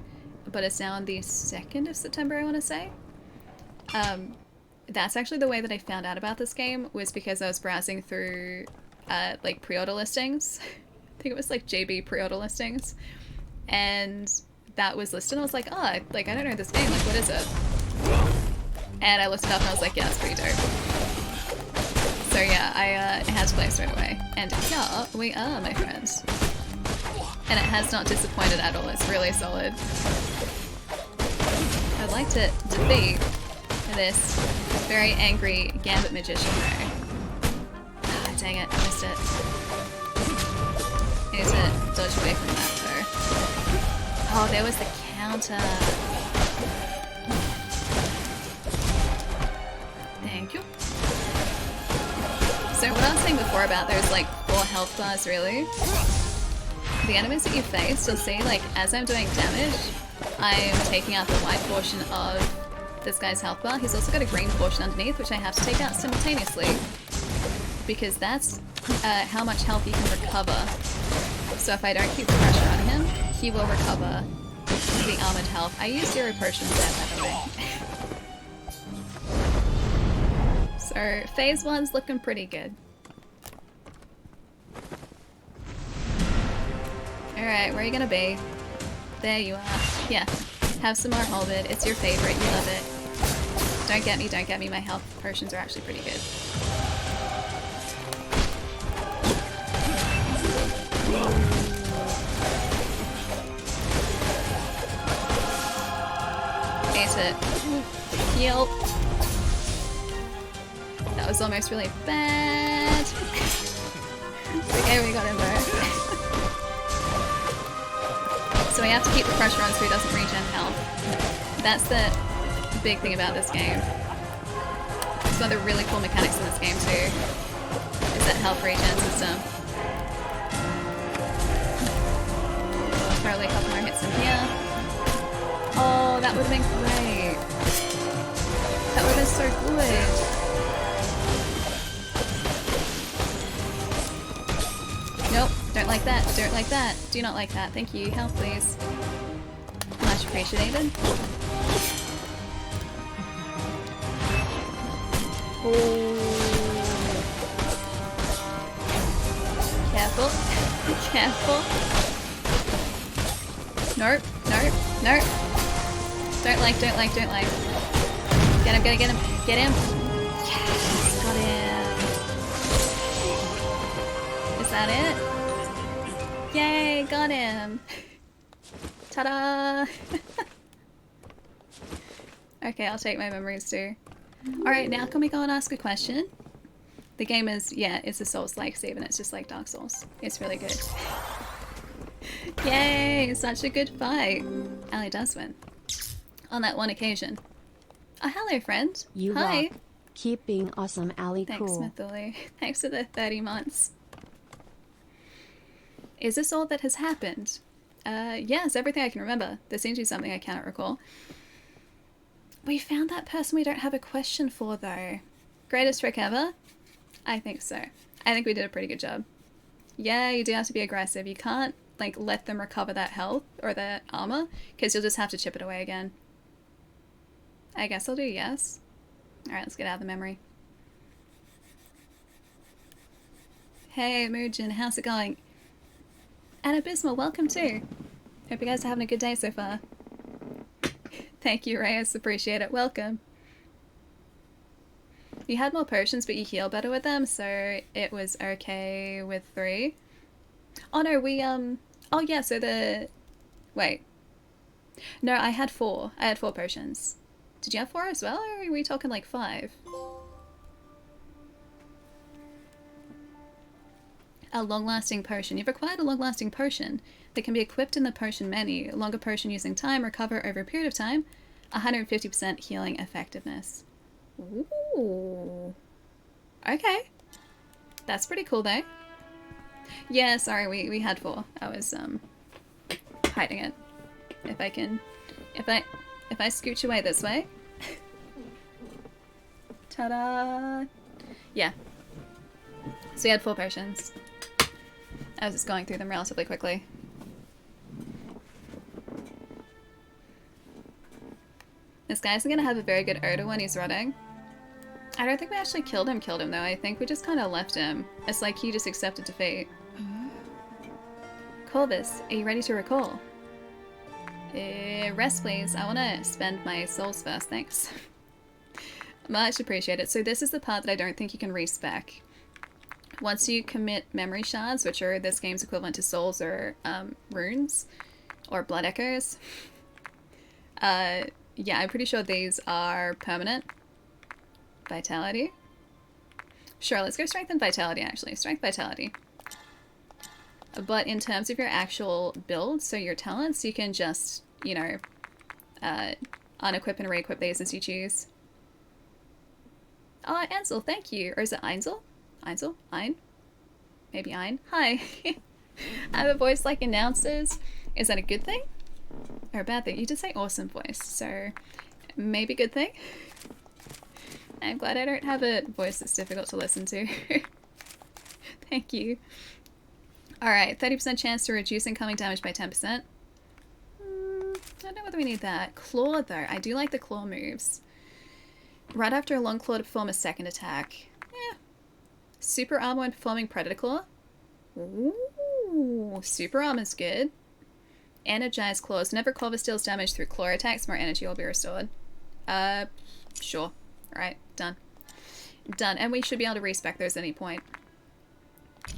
[SPEAKER 1] but it's now on the 2nd of September, I want to say. That's actually the way that I found out about this game, was because I was browsing through like pre-order listings. I think it was like JB pre-order listings, and that was listed. And I was like, oh, like I don't know this game. Like, what is it? And I looked it up and I was like, yeah, it's pretty dope. So yeah, I had to play straight away. And yeah, we are, my friends. And it has not disappointed at all. It's really solid. I'd like to defeat this very angry Gambit magician though. Ah, dang it, I missed it. I need to dodge away from that though. Oh, there was the counter. Thank you. So what I was saying before about there's like 4 health bars really. The enemies that you face, you'll see like as I'm doing damage, I'm taking out the white portion of this guy's health bar. He's also got a green portion underneath, which I have to take out simultaneously. Because that's how much health you can recover. So if I don't keep the pressure on him, he will recover the armored health. I use 0 potions there, by the way. So phase 1's looking pretty good. Alright, where are you gonna be? There you are. Yeah. Have some more halberd. It's your favorite. You love it. Don't get me, don't get me. My health potions are actually pretty good. Ate it. Heal. That was almost really bad. Okay, we got him though. So we have to keep the pressure on so he doesn't regen health. That's the big thing about this game. It's one of the really cool mechanics in this game too, is that health regen system. Probably a couple more hits in here. Oh, that would have been great. That would have been so good. Nope, don't like that, don't like that, do not like that. Thank you, health please. Much appreciated. Oh. Careful, careful. Nope, nope, nope. Don't like, don't like, don't like. Get him, get him, get him. Yes, got him. Is that it? Yay, got him. Ta-da! Okay, I'll take my memories too. Alright, now can we go and ask a question? The game is, yeah, it's a Soulslike, Steven. It's just like Dark Souls. It's really good. Yay, such a good fight. Ali does win. On that one occasion. Oh, hello, friend.
[SPEAKER 2] You
[SPEAKER 1] Hi.
[SPEAKER 2] rock. Keep being awesome, Allie.
[SPEAKER 1] Thanks,
[SPEAKER 2] Cool.
[SPEAKER 1] Mathuli. Thanks for the 30 months. Is this all that has happened? Yes, everything I can remember. There seems to be something I cannot recall. We found that person we don't have a question for, though. Greatest trick ever? I think so. I think we did a pretty good job. Yeah, you do have to be aggressive. You can't, like, let them recover that health or that armor, because you'll just have to chip it away again. I guess I'll do yes. Alright, let's get out of the memory. Hey, Mujin, how's it going? And Abysmal, welcome too. Hope you guys are having a good day so far. Thank you, Reyes. Appreciate it. Welcome. You had more potions, but you heal better with them, so it was okay with 3. Oh no, we, oh yeah, so the... Wait. No, I had 4. I had 4 potions. Did you have 4 as well, or are we talking like 5? A long-lasting potion. You've acquired a long-lasting potion that can be equipped in the potion menu. A longer potion using time, recover over a period of time. 150% healing effectiveness. Ooh. Okay. That's pretty cool though. Yeah, sorry, we had 4. I was hiding it. If I scooch away this way. Ta-da! Yeah. So you had 4 potions. I was just going through them relatively quickly. This guy's gonna have a very good odor when he's running. I don't think we actually killed him though. I think we just kind of left him. It's like he just accepted defeat. Corvus, are you ready to recall? Rest please. I want to spend my souls first, thanks. Much appreciated. So this is the part that I don't think you can respec. Once you commit memory shards, which are this game's equivalent to souls or runes, or blood echoes, yeah, I'm pretty sure these are permanent. Vitality. Sure, let's go strength and vitality actually. Strength, vitality. But in terms of your actual build, so your talents, you can just, you know, unequip and re-equip these as you choose. Oh, Ansel, thank you. Or is it Einsel? Einsel? Ein? Maybe Ein? Hi. I have a voice like announcers. Is that a good thing? Or a bad thing? You did say awesome voice, so maybe good thing. I'm glad I don't have a voice that's difficult to listen to. Thank you. Alright, 30% chance to reduce incoming damage by 10%. I don't know whether we need that. Claw, though. I do like the claw moves. Right after a long claw to perform a second attack. Yeah. Super armor when performing predator claw. Ooh, super armor's good. Energized claws. Whenever Corvus deals damage through claw attacks, more energy will be restored. Sure. Alright, done. Done. And we should be able to respec those at any point.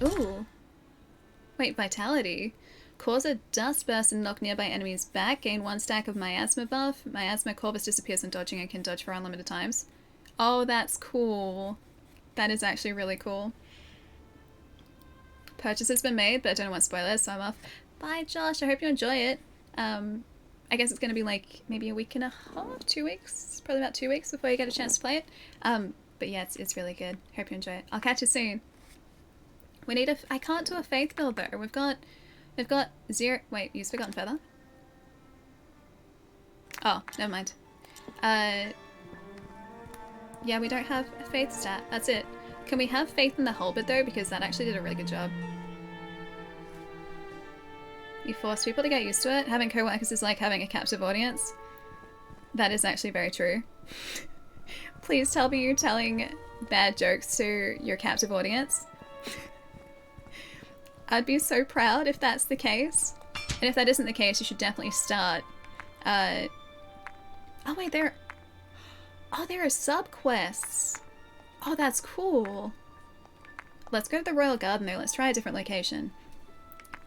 [SPEAKER 1] Ooh. Wait, vitality. Cause a dust burst and knock nearby enemies back. Gain 1 stack of miasma buff. Miasma Corvus disappears when dodging and can dodge for unlimited times. Oh, that's cool. That is actually really cool. Purchase has been made, but I don't want spoilers, so I'm off. Bye, Josh. I hope you enjoy it. I guess it's going to be like maybe a week and a half, 2 weeks. Probably about 2 weeks before you get a chance to play it. But yeah, it's really good. Hope you enjoy it. I'll catch you soon. We need I can't do a faith build though. We've got 0. Wait, you've forgotten feather? Oh, never mind. Yeah, we don't have a faith stat. That's it. Can we have faith in the halberd though? Because that actually did a really good job. You force people to get used to it. Having co-workers is like having a captive audience. That is actually very true. Please tell me you're telling bad jokes to your captive audience. I'd be so proud if that's the case. And if that isn't the case, you should definitely start. Oh wait, there are sub-quests. Oh, that's cool. Let's go to the Royal Garden though. Let's try a different location.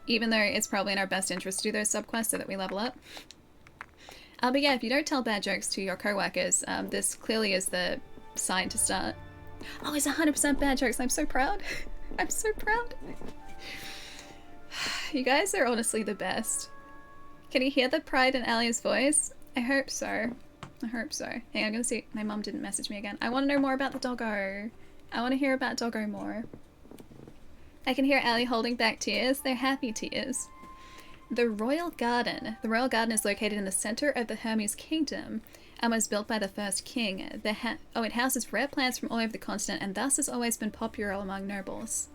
[SPEAKER 1] Even though it's probably in our best interest to do those sub-quests so that we level up. But yeah, if you don't tell bad jokes to your co-workers, this clearly is the sign to start. Oh, it's 100% bad jokes. I'm so proud. I'm so proud. You guys are honestly the best. Can you hear the pride in Ali's voice? I hope so. I hope so. Hey, I'm gonna see. My mum didn't message me again. I want to know more about the doggo. I want to hear about doggo more. I can hear Ellie holding back tears. They're happy tears. The Royal Garden. The Royal Garden is located in the center of the Hermes Kingdom and was built by the first king. It houses rare plants from all over the continent and thus has always been popular among nobles.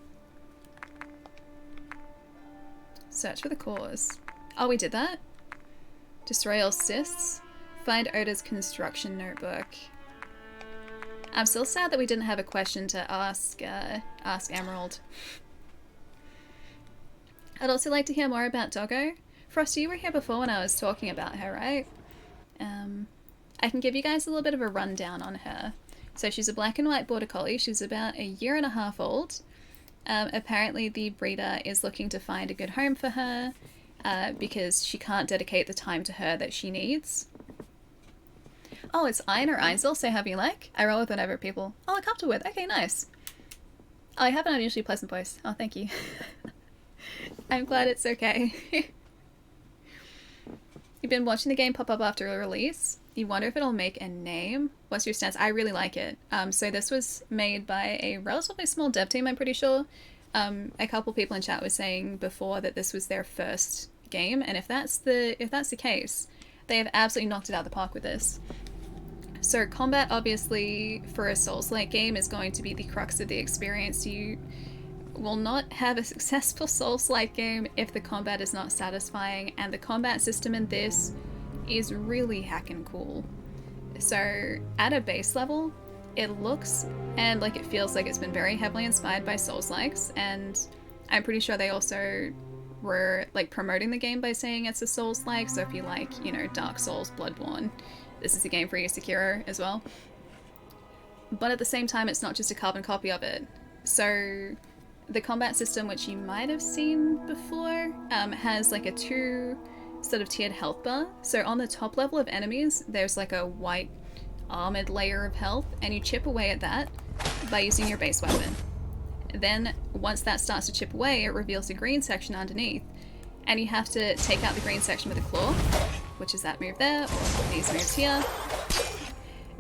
[SPEAKER 1] Search for the cause. Oh, we did that? Destroy all cysts. Find Oda's construction notebook. I'm still sad that we didn't have a question to ask Emerald. I'd also like to hear more about Doggo. Frosty, you were here before when I was talking about her, right? I can give you guys a little bit of a rundown on her. So she's a black and white border collie. She's about 1.5 years old. Apparently the breeder is looking to find a good home for her because she can't dedicate the time to her that she needs. Oh, it's Iron or Einzel, so have you like? I roll with whatever people are comfortable with. Okay, nice. Oh, I have an unusually pleasant voice. Oh, thank you. I'm glad it's okay. You've been watching the game pop up after a release. You wonder if it'll make a name. What's your stance? I really like it. So this was made by a relatively small dev team, I'm pretty sure. A couple people in chat were saying before that this was their first game, and if that's the case, they have absolutely knocked it out of the park with this. So combat, obviously, for a Soulslike game is going to be the crux of the experience. You will not have a successful Soulslike game if the combat is not satisfying, and the combat system in this is really heckin' cool. So at a base level, it looks and like it feels like it's been very heavily inspired by Soulslikes, and I'm pretty sure they also were like promoting the game by saying it's a Souls-like. So if you like, you know, Dark Souls, Bloodborne, this is a game for you, Sekiro as well. But at the same time, it's not just a carbon copy of it. So the combat system, which you might have seen before, has like a 2 sort of tiered health bar. So on the top level of enemies, there's like a white armored layer of health, and you chip away at that by using your base weapon. Then once that starts to chip away, it reveals a green section underneath, and you have to take out the green section with a claw, which is that move there, or these moves here,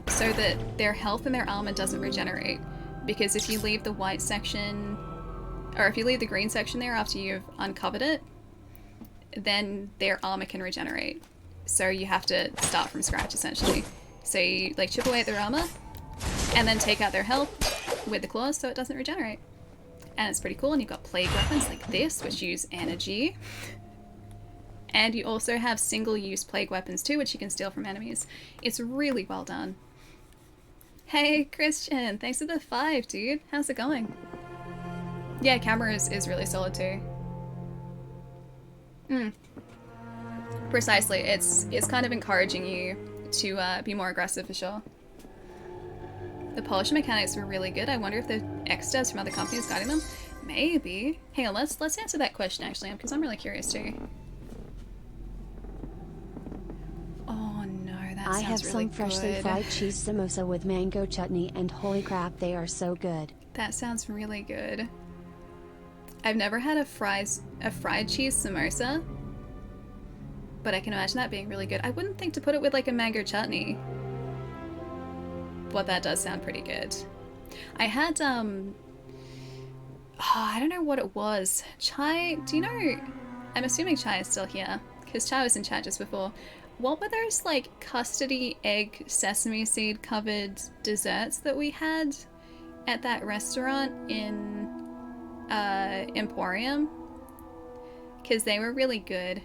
[SPEAKER 1] so that their health and their armor doesn't regenerate. Because if you leave the white section, or if you leave the green section there after you've uncovered it, then their armor can regenerate. So you have to start from scratch, essentially. So you like chip away at their armor, and then take out their health with the claws so it doesn't regenerate. And it's pretty cool, and you've got plague weapons like this, which use energy. And you also have single-use plague weapons too, which you can steal from enemies. It's really well done. Hey, Christian, thanks for the 5, dude. How's it going? Yeah, camera is really solid too. Precisely, it's kind of encouraging you to be more aggressive for sure. The polish mechanics were really good. I wonder if the X-devs from other companies guiding them? Maybe. Hang on, let's answer that question actually, because I'm really curious too. Oh no, that sounds really good.
[SPEAKER 2] I have some freshly fried cheese samosa with mango chutney, and holy crap, they are so good.
[SPEAKER 1] That sounds really good. I've never had a fried cheese samosa, but I can imagine that being really good. I wouldn't think to put it with like a mango chutney, but that does sound pretty good. I had I don't know what it was. Chai, do you know? I'm assuming Chai is still here because Chai was in chat just before. What were those like custardy egg sesame seed covered desserts that we had at that restaurant in Emporium? Because they were really good.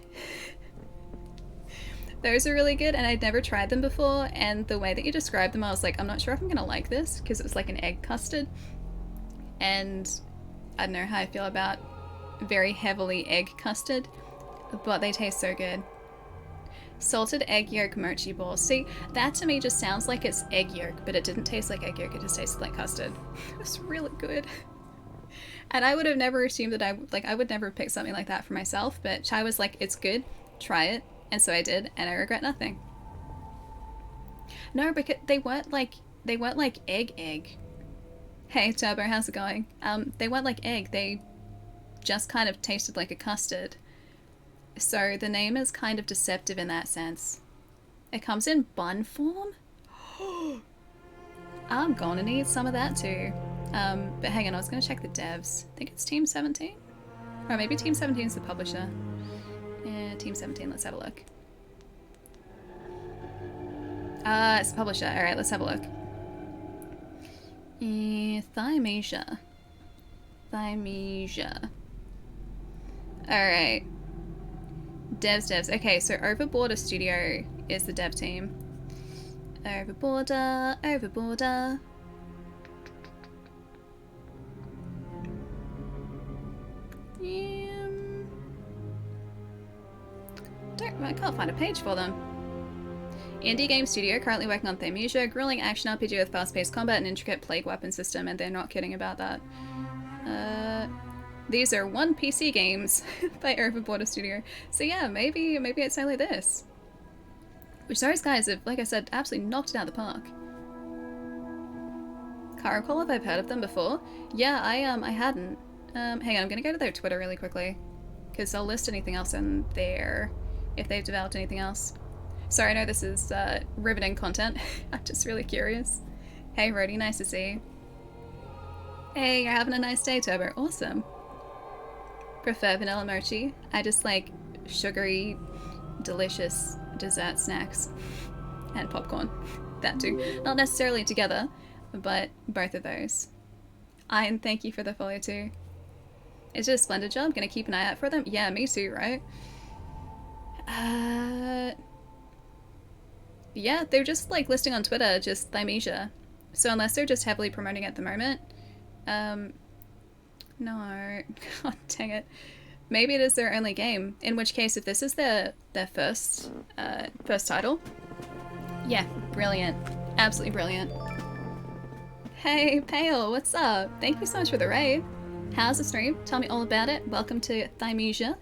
[SPEAKER 1] Those are really good, and I'd never tried them before, and the way that you described them, I was like, I'm not sure if I'm gonna like this, because it was like an egg custard, and I don't know how I feel about very heavily egg custard, but they taste so good. Salted egg yolk mochi balls. See, that to me just sounds like it's egg yolk, but it didn't taste like egg yolk, it just tasted like custard. It was really good. And I would have never assumed that I would never pick something like that for myself, but Chai was like, it's good, try it. And so I did, and I regret nothing. No, because they weren't like egg. Hey Turbo, how's it going? They weren't like egg, they just kind of tasted like a custard. So the name is kind of deceptive in that sense. It comes in bun form? I'm gonna need some of that too. But hang on, I was gonna check the devs. I think it's Team 17? Or maybe Team 17 is the publisher. Yeah, Team 17, let's have a look. It's the publisher. Alright, let's have a look. Thymesia. Thymesia. Alright. Devs. Okay, so Overboarder Studio is the dev team. Overboarder. I can't find a page for them. Indie game studio currently working on Thymesia, grueling action RPG with fast-paced combat and intricate plague weapon system, and they're not kidding about that. These are one PC games by Overboarder Studio. So yeah, maybe it's only this. Which those guys have, like I said, absolutely knocked it out of the park. Can't recall if I've heard of them before. Yeah, I hadn't. Hang on, I'm gonna go to their Twitter really quickly, because they'll list anything else in there if they've developed anything else. Sorry, I know this is riveting content. I'm just really curious. Hey, Rody, nice to see you. Hey, you're having a nice day, Turbo. Awesome. Prefer vanilla mochi. I just like sugary, delicious dessert snacks. And popcorn. That too. Not necessarily together, but both of those. Ian, thank you for the follow too. It's just a splendid job. Gonna keep an eye out for them? Yeah, me too, right? Yeah, they're just like listing on Twitter, just Thymesia. So unless they're just heavily promoting it at the moment, no, god dang it. Maybe it is their only game. In which case, if this is their first title, yeah, brilliant, absolutely brilliant. Hey, Pale, what's up? Thank you so much for the raid. How's the stream? Tell me all about it. Welcome to Thymesia.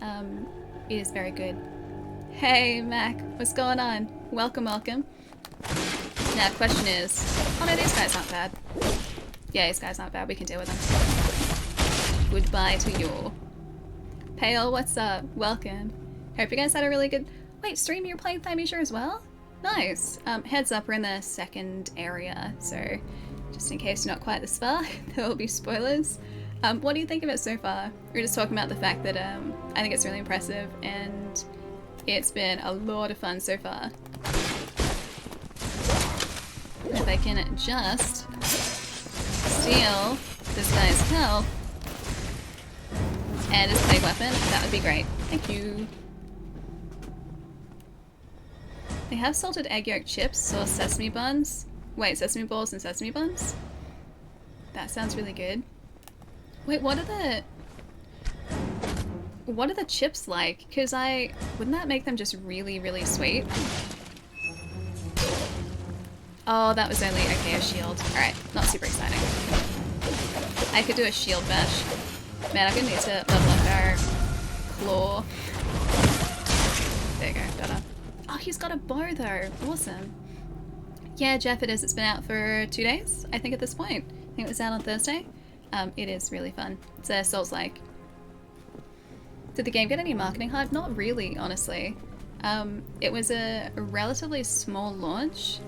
[SPEAKER 1] It is very good. Hey, Mac, what's going on? Welcome. Now, the question is... Oh no, these guys aren't bad. Yeah, these guys aren't bad. We can deal with them. Goodbye to you. Pale, what's up? Welcome. Hope you guys had a really good... Wait, stream, you're playing Thymesia as well? Nice. Heads up, we're in the second area, so just in case you're not quite this far, there will be spoilers. What do you think of it so far? We were just talking about the fact that I think it's really impressive, and it's been a lot of fun so far. If I can just steal this guy's health and his plague weapon, that would be great. Thank you. They have salted egg yolk chips or sesame buns. Wait, sesame balls and sesame buns? That sounds really good. Wait, what are the chips like? Because wouldn't that make them just really, really sweet? Oh, that was only, okay, a shield. Alright, not super exciting. I could do a shield bash. Man, I'm gonna need to level up our claw. There you go, better. Oh, he's got a bow though. Awesome. Yeah, Jeff, it is. It's been out for 2 days, I think, at this point. I think it was out on Thursday. It is really fun. It's a Soulslike. Did the game get any marketing hype? Not really, honestly. It was a relatively small launch.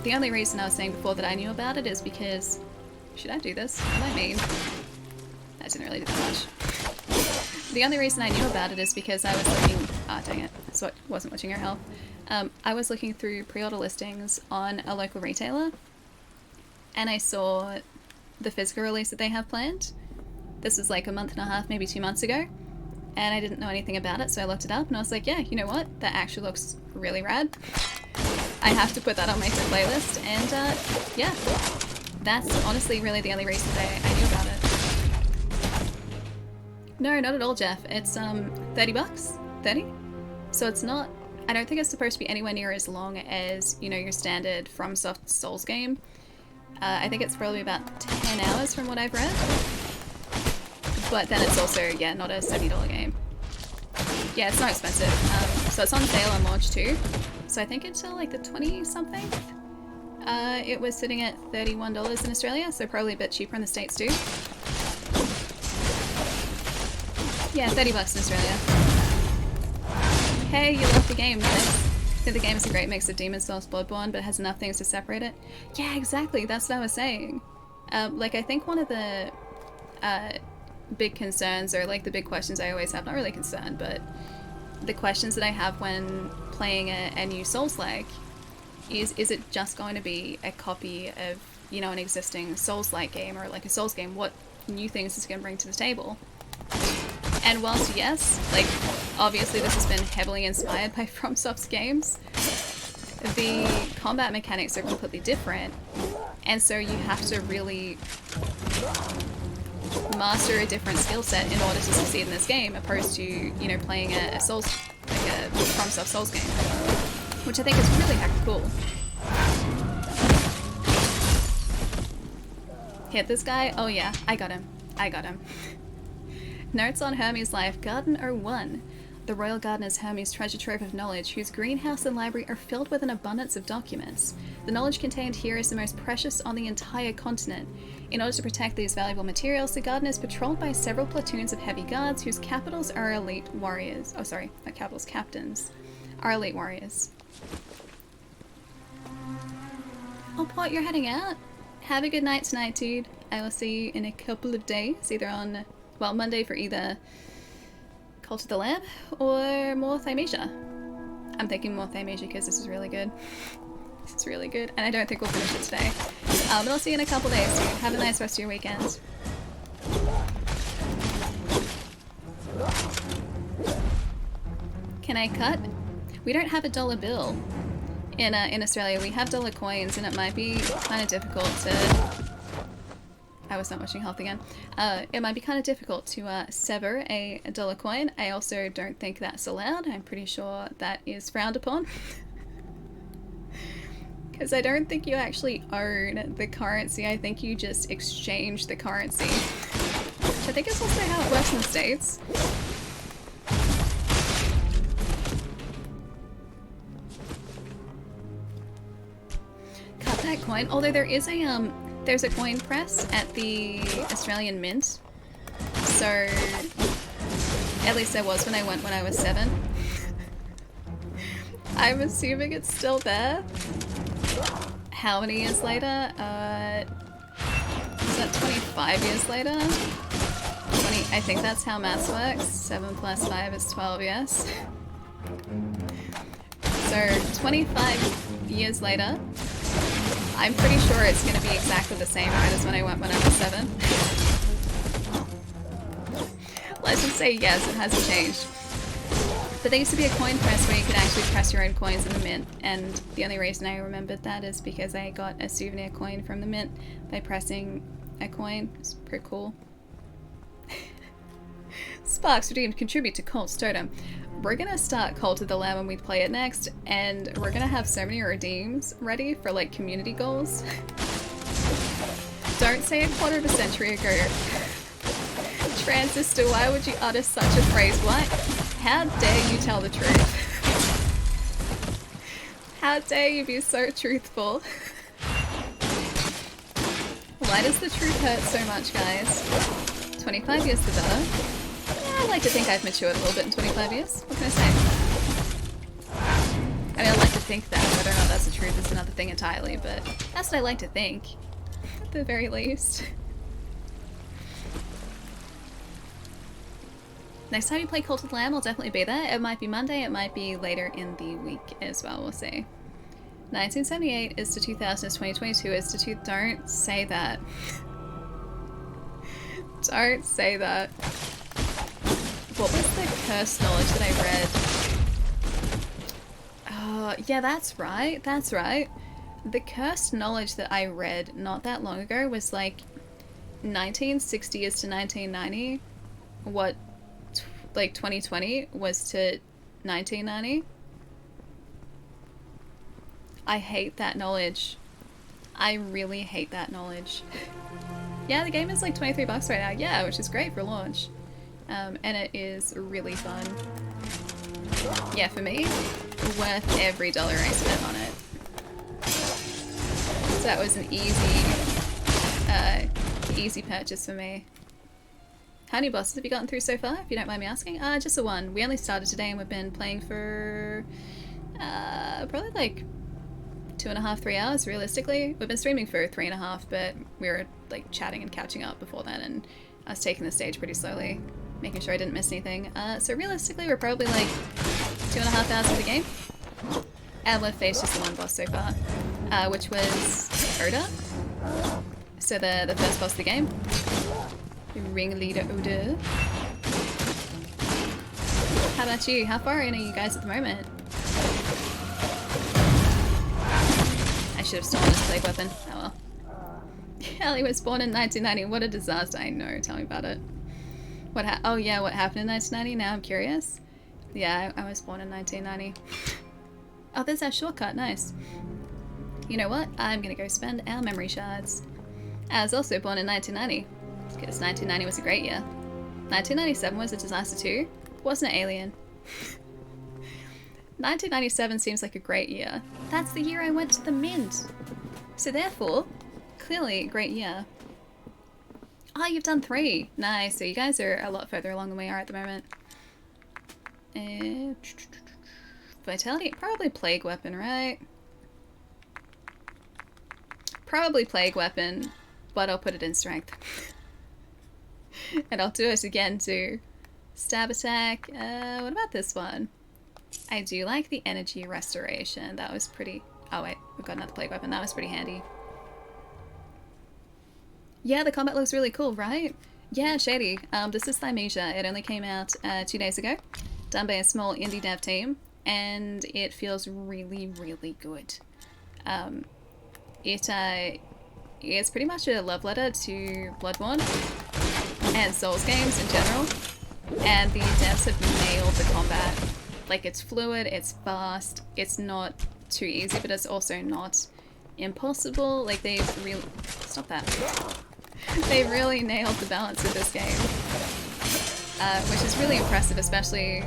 [SPEAKER 1] The only reason I was saying before that I knew about it is because... Should I do this? What I mean? I didn't really do that much. The only reason I knew about it is because I was looking... Ah, dang it. So I wasn't watching your health. I was looking through pre-order listings on a local retailer, and I saw the physical release that they have planned. This was like a month and a half, maybe 2 months ago, and I didn't know anything about it, so I looked it up, and I was like, yeah, you know what? That actually looks really rad. I have to put that on my playlist, and yeah, that's honestly really the only reason that I knew about it. No, not at all, Jeff. It's 30 bucks? 30? So it's not... I don't think it's supposed to be anywhere near as long as, you know, your standard FromSoft Souls game. I think it's probably about 10 hours from what I've read. But then it's also, yeah, not a $70 game. Yeah, it's not expensive. So it's on sale on launch too. So I think until like the 20-something, it was sitting at $31 in Australia, so probably a bit cheaper in the States too. Yeah, 30 bucks in Australia. Hey, you love the game, nice. think the game is a great mix of Demon Souls, Bloodborne, but has enough things to separate it. Yeah, exactly. That's what I was saying. Like, I think one of the big concerns, or like the big questions I always have, not really concerned, but the questions that I have when playing a new Soulslike is it just going to be a copy of, you know, an existing Souls-like game, or like a Souls game? What new things is it going to bring to the table? And whilst yes, like, obviously this has been heavily inspired by FromSoft's games, the combat mechanics are completely different, and so you have to really master a different skill set in order to succeed in this game, opposed to, you know, playing a Souls, like a FromSoft Souls game, which I think is really heckin' cool. Hit this guy? Oh yeah, I got him. I got him. Notes on Hermes' life, Garden 01. The Royal Garden is Hermes' treasure trove of knowledge, whose greenhouse and library are filled with an abundance of documents. The knowledge contained here is the most precious on the entire continent. In order to protect these valuable materials, the garden is patrolled by several platoons of heavy guards whose capitals are elite warriors. Oh, sorry, not capitals, captains. Are elite warriors. Oh, Pot, you're heading out? Have a good night tonight, dude. I will see you in a couple of days, either on, well, Monday for either Cult of the Lamb or more Thymesia. I'm thinking more Thymesia because this is really good. This is really good, and I don't think we'll finish it today. But I'll see you in a couple days, dude. Have a nice rest of your weekend. Can I cut? We don't have a dollar bill in Australia. We have dollar coins, and it might be kind of difficult to... I was not watching health again. It might be kind of difficult to sever a dollar coin. I also don't think that's allowed. I'm pretty sure that is frowned upon. Because I don't think you actually own the currency. I think you just exchange the currency. Which I think is also how it works in the States. Cut that coin. Although there is a there's a coin press at the Australian Mint. So at least there was when I went when I was 7. I'm assuming it's still there. How many years later? Is that 25 years later? 20, I think that's how maths works. 7 plus 5 is 12, yes. So 25 years later, I'm pretty sure it's going to be exactly the same right as when I went when I was 7. Let's just say yes, it hasn't changed. But there used to be a coin press where you could actually press your own coins in the mint, and the only reason I remembered that is because I got a souvenir coin from the mint by pressing a coin. It's pretty cool. Sparks redeemed, contribute to Cult's Totem. We're gonna start Cult of the Lamb when we play it next, and we're gonna have so many redeems ready for like community goals. Don't say a quarter of a century ago. Transistor, why would you utter such a phrase? What? How dare you tell the truth? How dare you be so truthful? Why does the truth hurt so much, guys? 25 years the better. Yeah, I like to think I've matured a little bit in 25 years. What can I say? I mean, I like to think that. Whether or not that's the truth is another thing entirely, but that's what I like to think. At the very least. Next time you play Cult of the Lamb, I'll definitely be there. It might be Monday, it might be later in the week as well, we'll see. 1978 is to 2000 is 2022 is to Don't say that. Don't say that. What was the cursed knowledge that I read? Yeah, that's right, that's right. The cursed knowledge that I read not that long ago was like 1960 is to 1990. What like 2020 was to 1990. I hate that knowledge. I really hate that knowledge. Yeah, the game is like $23 right now. Yeah, which is great for launch. And it is really fun. Yeah, for me, worth every dollar I spent on it. So that was an easy purchase for me. How many bosses have you gotten through so far, if you don't mind me asking? Just the one. We only started today and we've been playing for Probably like 2.5, 3 hours realistically. We've been streaming for 3.5, but we were like chatting and catching up before then, and I was taking the stage pretty slowly, making sure I didn't miss anything. So realistically, we're probably like 2.5 hours of the game. And we've faced just the one boss so far, which was Oda. So the first boss of the game. Ringleader Oda. How about you? How far in are you guys at the moment? I should have stolen this plague weapon. Oh well. Ellie was born in 1990. What a disaster. I know. Tell me about it. Oh yeah, what happened in 1990? Now I'm curious. Yeah, I was born in 1990. Oh, there's our shortcut. Nice. You know what? I'm gonna go spend our memory shards. I was also born in 1990. Because 1990 was a great year. 1997 was a disaster too. Wasn't it, Alien? 1997 seems like a great year. That's the year I went to the Mint. So therefore, clearly a great year. Oh, you've done 3. Nice. So you guys are a lot further along than we are at the moment. Vitality? Probably Plague Weapon, right? Probably Plague Weapon, but I'll put it in Strength. And I'll do it again too. Stab Attack. What about this one? I do like the Energy Restoration. That was pretty... Oh wait, we've got another Plague Weapon. That was pretty handy. Yeah, the combat looks really cool, right? Yeah, shady. This is Thymesia. It only came out 2 days ago. Done by a small indie dev team. And it feels really, really good. It's pretty much a love letter to Bloodborne and Souls games in general. And the devs have nailed the combat. Like, it's fluid, it's fast, it's not too easy, but it's also not impossible. Like, they've really... Stop that. They really nailed the balance of this game. Which is really impressive, especially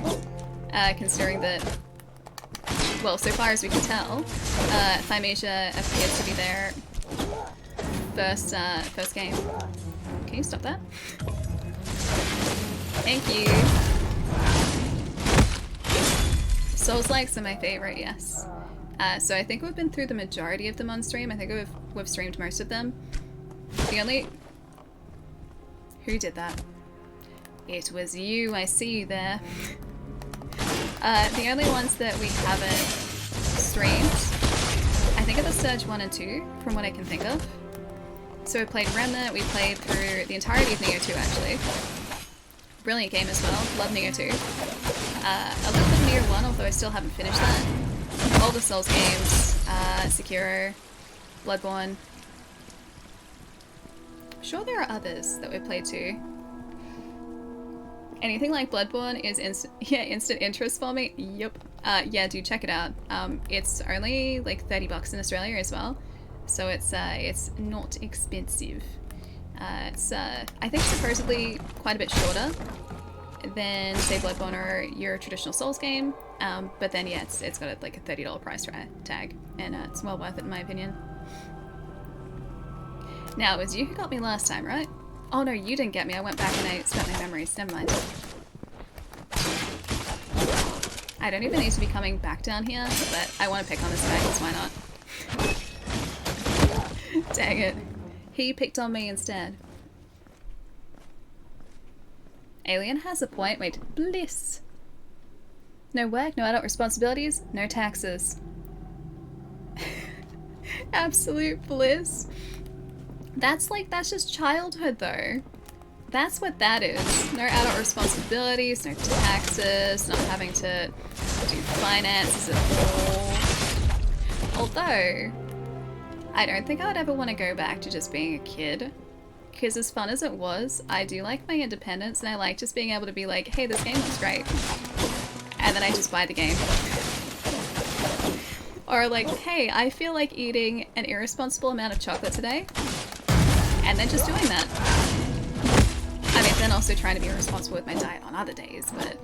[SPEAKER 1] considering that, well, so far as we can tell, Thymesia appears to be their first game. Can you stop that? Thank you. Soulslikes are my favorite, yes. So I think we've been through the majority of them on stream. I think we've streamed most of them. The only... Who did that? It was you, I see you there. The only ones that we haven't streamed, I think are the Surge 1 and 2, from what I can think of. So we played Remnant, we played through the entirety of Neo 2 actually. Brilliant game as well, love Neo 2. A little bit of Neo 1, although I still haven't finished that. All the Souls games, Sekiro, Bloodborne. I'm sure there are others that we've played too. Anything like Bloodborne is instant interest for me. Yep. Yeah, dude, check it out. It's only like $30 in Australia as well, so it's not expensive. It's I think supposedly quite a bit shorter than say Bloodborne or your traditional Souls game. But then yeah, it's got like a $30 price tag, and it's well worth it in my opinion. Now, it was you who got me last time, right? Oh no, you didn't get me. I went back and I spent my memories. Never mind. I don't even need to be coming back down here, but I want to pick on this guy, because why not? Dang it. He picked on me instead. Alien has a point. Wait, bliss. No work, no adult responsibilities, no taxes. Absolute bliss. That's just childhood though. That's what that is. No adult responsibilities, no taxes, not having to do finances at all. Although, I don't think I would ever want to go back to just being a kid. Because as fun as it was, I do like my independence and I like just being able to be like, hey, this game is great. And then I just buy the game. Or like, hey, I feel like eating an irresponsible amount of chocolate today. And then just doing that. I mean, then also trying to be responsible with my diet on other days, but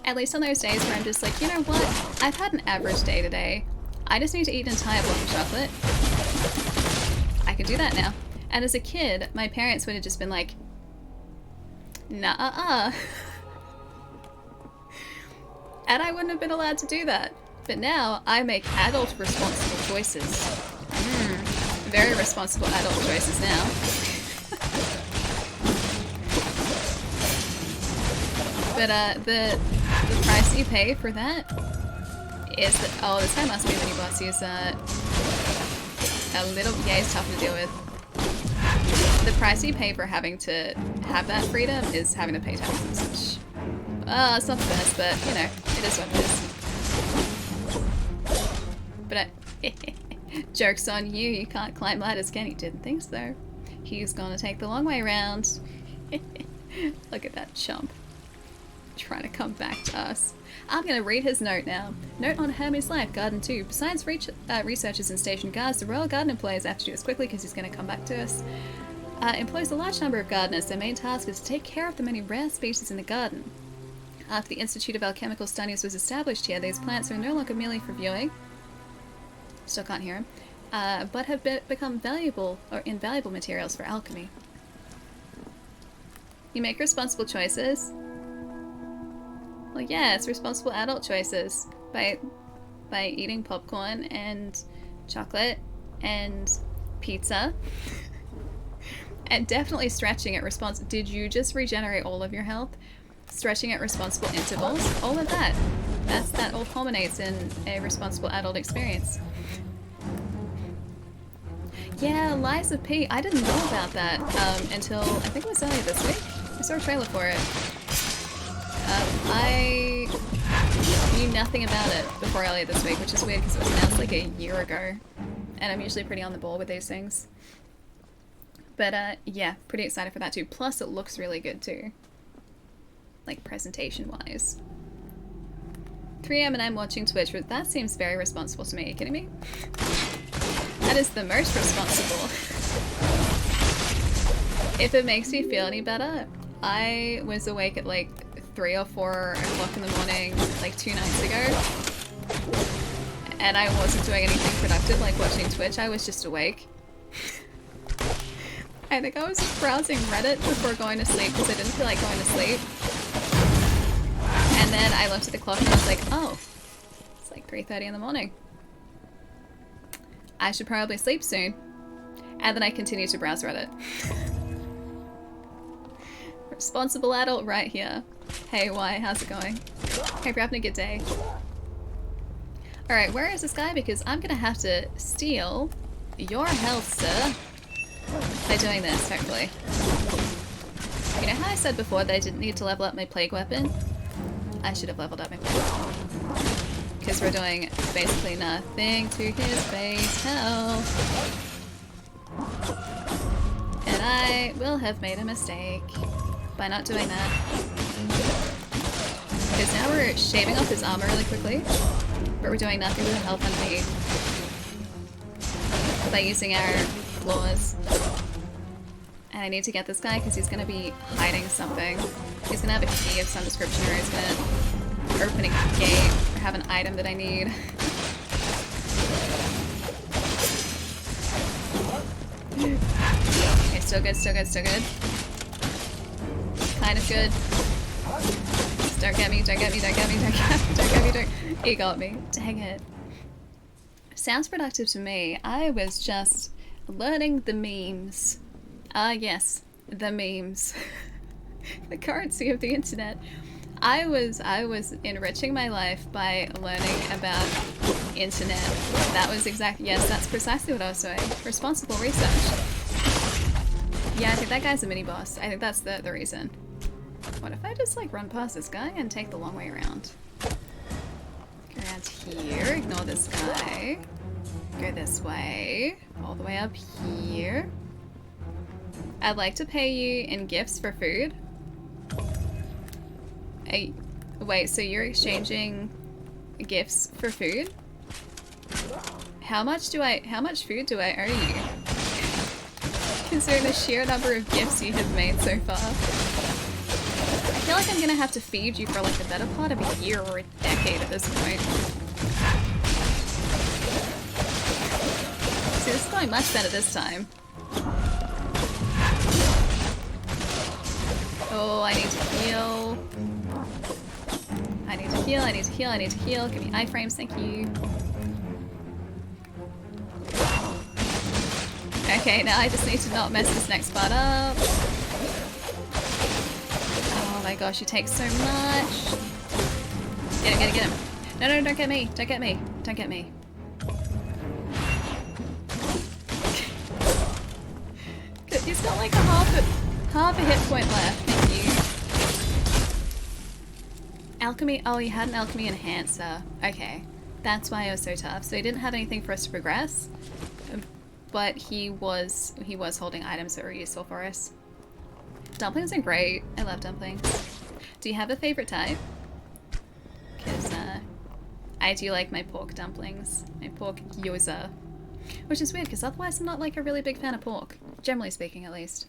[SPEAKER 1] at least on those days where I'm just like, you know what? I've had an average day today. I just need to eat an entire block of chocolate. I can do that now. And as a kid, my parents would have just been like, nah-uh-uh. And I wouldn't have been allowed to do that. But now I make adult responsible choices. Very responsible adult choices now. But the price you pay for that is that, oh, this guy must be a mini boss. He's a little, yeah, he's tough to deal with. The price you pay for having to have that freedom is having to pay taxes, which, it's not the best, but you know, it is what it is. But joke's on you, you can't climb ladders, can you? Didn't think so. He's gonna take the long way around. Look at that chump. Trying to come back to us. I'm gonna read his note now. Note on Hermes' life, Garden 2. Besides researchers and station guards, the Royal Garden employees have to do this quickly because he's gonna come back to us. Employs a large number of gardeners. Their main task is to take care of the many rare species in the garden. After the Institute of Alchemical Studies was established here, these plants are no longer merely for viewing. Still can't hear him. But have become valuable or invaluable materials for alchemy. You make responsible choices. Well, yeah, it's responsible adult choices by eating popcorn and chocolate and pizza. And definitely stretching at Did you just regenerate all of your health? Stretching at responsible intervals? All of that. That all culminates in a responsible adult experience. Yeah, Lies of P. I didn't know about that until I think it was earlier this week. I saw a trailer for it. I knew nothing about it before earlier this week, which is weird because it was announced like a year ago. And I'm usually pretty on the ball with these things. But yeah, pretty excited for that too. Plus it looks really good too. Like presentation wise. 3am and I'm watching Twitch, but that seems very responsible to me. Are you kidding me? That is the most responsible. If it makes you feel any better, I was awake at like 3 or 4 o'clock in the morning like 2 nights ago. And I wasn't doing anything productive like watching Twitch, I was just awake. I think I was just browsing Reddit before going to sleep because I didn't feel like going to sleep. And then I looked at the clock and I was like, oh, it's like 3:30 in the morning. I should probably sleep soon. And then I continued to browse Reddit. Responsible adult right here. Hey, why? How's it going? Hope you're having a good day. Alright, where is this guy? Because I'm gonna have to steal your health, sir. By doing this, hopefully. You know how I said before that I didn't need to level up my plague weapon? I should have leveled up my plague weapon. Because we're doing basically nothing to his base health. And I will have made a mistake by not doing that. Because now we're shaving off his armor really quickly, but we're doing nothing with the health underneath. By using our claws. And I need to get this guy because he's going to be hiding something. He's going to have a key of some description, or he's going to open a gate or have an item that I need. Okay, still good, still good, still good. Kind of good. Just don't get me, don't get me, don't get me, don't get me, don't get me, don't... He got me. Dang it. Sounds productive to me. I was just learning the memes. Yes, the memes. The currency of the internet. I was enriching my life by learning about internet. That was yes, that's precisely what I was doing. Responsible research. Yeah, I think that guy's a mini boss. I think that's the reason. What if I just like run past this guy and take the long way around? Go around here, ignore this guy. Go this way, all the way up here. I'd like to pay you in gifts for food. Wait, so you're exchanging gifts for food? How much food do I owe you? Considering the sheer number of gifts you have made so far. I feel like I'm gonna have to feed you for like the better part of a year or a decade at this point. See, this is going much better this time. Oh, I need to heal. I need to heal, I need to heal, I need to heal. Give me iframes, thank you. Okay, now I just need to not mess this next part up. Oh my gosh, he takes so much. Get him, get him, get him. No, no, don't get me, don't get me, don't get me. He's got like a half a hit point left, thank you. Alchemy, oh, he had an alchemy enhancer. Okay, that's why it was so tough. So he didn't have anything for us to progress, but he was holding items that were useful for us. Dumplings are great. I love dumplings. Do you have a favorite type? Because I do like my pork dumplings, my pork gyoza, which is weird because otherwise I'm not like a really big fan of pork, generally speaking at least.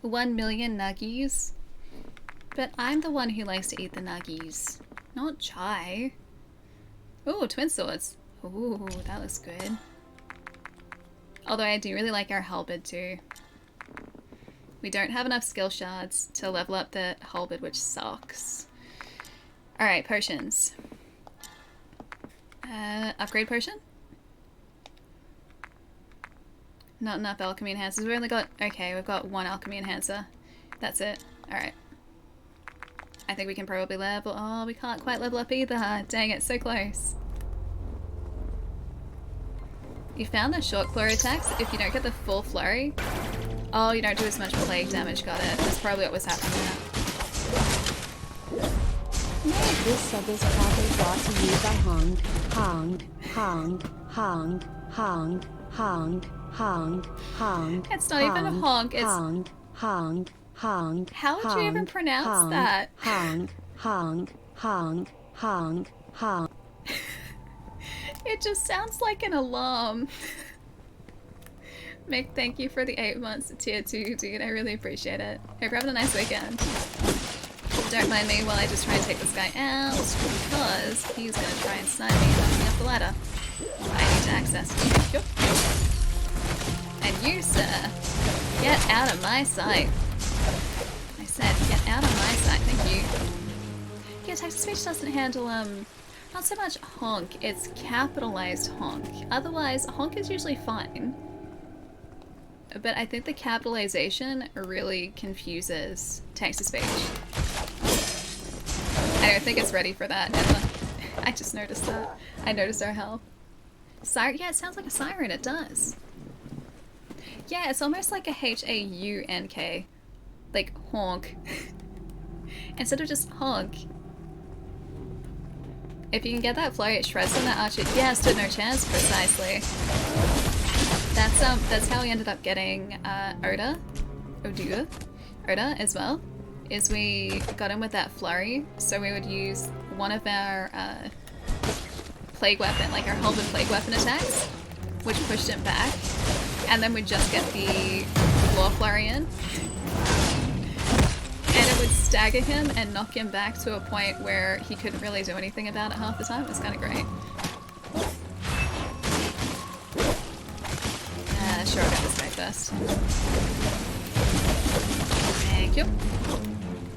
[SPEAKER 1] 1 million nuggies. But I'm the one who likes to eat the nuggies, not Chai. Ooh, twin swords. Ooh, that looks good. Although I do really like our halberd too. We don't have enough skill shards to level up the halberd, which sucks. Alright, potions. Upgrade potion? Not enough alchemy enhancers. We've only got... Okay, we've got one alchemy enhancer. That's it. Alright. I think we can probably level... Oh, we can't quite level up either. Dang it, so close. You found the short flurry attacks. If you don't get the full flurry... Oh, you don't do as much plague damage. Got it. That's probably what was happening there.
[SPEAKER 2] This sub is proudly brought to you by Hong, Hong, Hong, Hong, Hong, Hong, Hong, Hong.
[SPEAKER 1] It's not even a honk, it's...
[SPEAKER 2] Hong, Hong, Hong.
[SPEAKER 1] How would you even pronounce that?
[SPEAKER 2] Hong, Hong, Hong, Hong, Hong.
[SPEAKER 1] It just sounds like an alarm. Mick, thank you for the 8 months at tier 2, dude. I really appreciate it. Hope you're having a nice weekend. Don't mind me while I just try and take this guy out, because he's going to try and snipe me coming up the ladder. I need to access him. Yep. And you, sir, get out of my sight. I said, get out of my sight. Thank you. Yeah, text-to-speech doesn't handle, not so much honk, it's capitalized honk. Otherwise, honk is usually fine. But I think the capitalization really confuses text-to-speech. I don't think it's ready for that. I just noticed that. I noticed our health. Siren? Yeah, it sounds like a siren. It does. Yeah, it's almost like a H-A-U-N-K. Like honk. Instead of just honk. If you can get that flurry, it shreds on that archer. Yeah, stood no chance. Precisely. That's how we ended up getting Oda as well. Is we got him with that flurry, so we would use one of our plague weapon, like our halberd plague weapon attacks, which pushed him back, and then we'd just get the claw flurry in, and it would stagger him and knock him back to a point where he couldn't really do anything about it half the time. It was kind of great. Sure, I'll get this guy first. Thank you.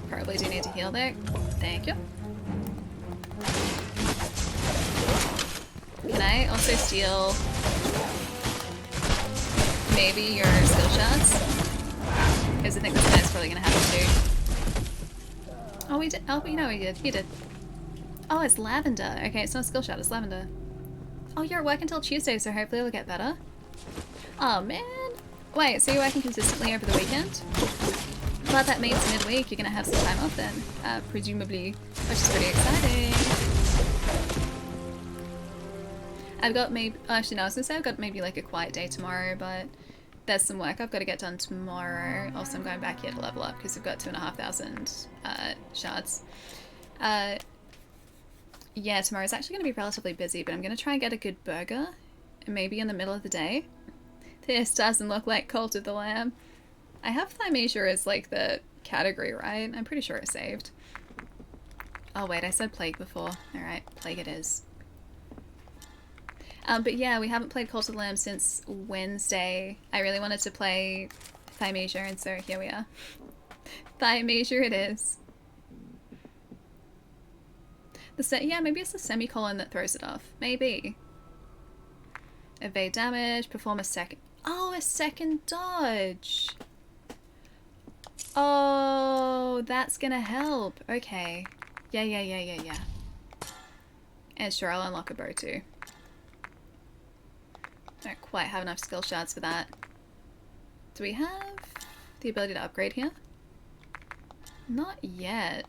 [SPEAKER 1] Probably do need to heal there. Thank you. Can I also steal maybe your skill shots? Because I think this guy's probably gonna have it too. Oh, we did. Oh, you know, we did. He did. Oh, it's lavender. Okay, it's not a skill shot, it's lavender. Oh, you're at work until Tuesday, so hopefully it'll get better. Oh, man. Wait, so you're working consistently over the weekend? But that means midweek you're going to have some time off then, presumably, which is pretty exciting. I've got maybe, actually no, I was going to say I've got maybe like a quiet day tomorrow, but there's some work I've got to get done tomorrow. Also, I'm going back here to level up because we've got 2,500 shards. Yeah, tomorrow's actually going to be relatively busy, but I'm going to try and get a good burger, maybe in the middle of the day. This doesn't look like Cult of the Lamb. I have Thymesia as like the category, right? I'm pretty sure it's saved. Oh wait, I said Plague before. Alright, Plague it is. But yeah, we haven't played Cult of the Lamb since Wednesday. I really wanted to play Thymesia, and so here we are. Thymesia it is. Yeah, maybe it's the semicolon that throws it off. Maybe. Evade damage, perform a second... Oh, a second dodge! Oh, that's gonna help. Okay. Yeah. And sure, I'll unlock a bow too. Don't quite have enough skill shards for that. Do we have the ability to upgrade here? Not yet.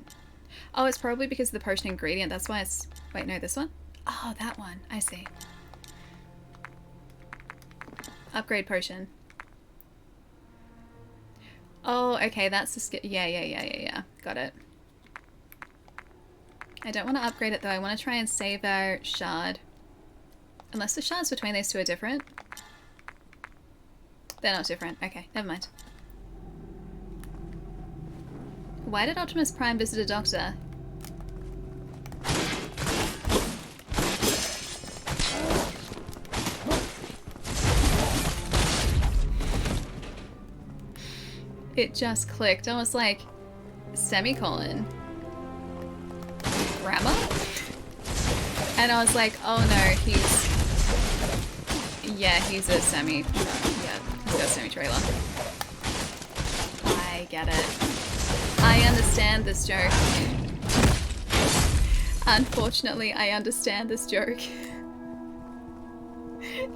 [SPEAKER 1] Oh, it's probably because of the potion ingredient. That's why it's... Wait, no, this one? Oh, that one. I see. Upgrade potion. Oh, okay, that's the skill. Yeah. Got it. I don't want to upgrade it though. I want to try and save our shard. Unless the shards between these two are different. They're not different. Okay, never mind. Why did Optimus Prime visit a doctor? It just clicked. I was like, semicolon. Grammar? And I was like, oh no, he's... Yeah, he's a semi... Yeah, he's got a semi-trailer. I get it. I understand this joke. Unfortunately, I understand this joke.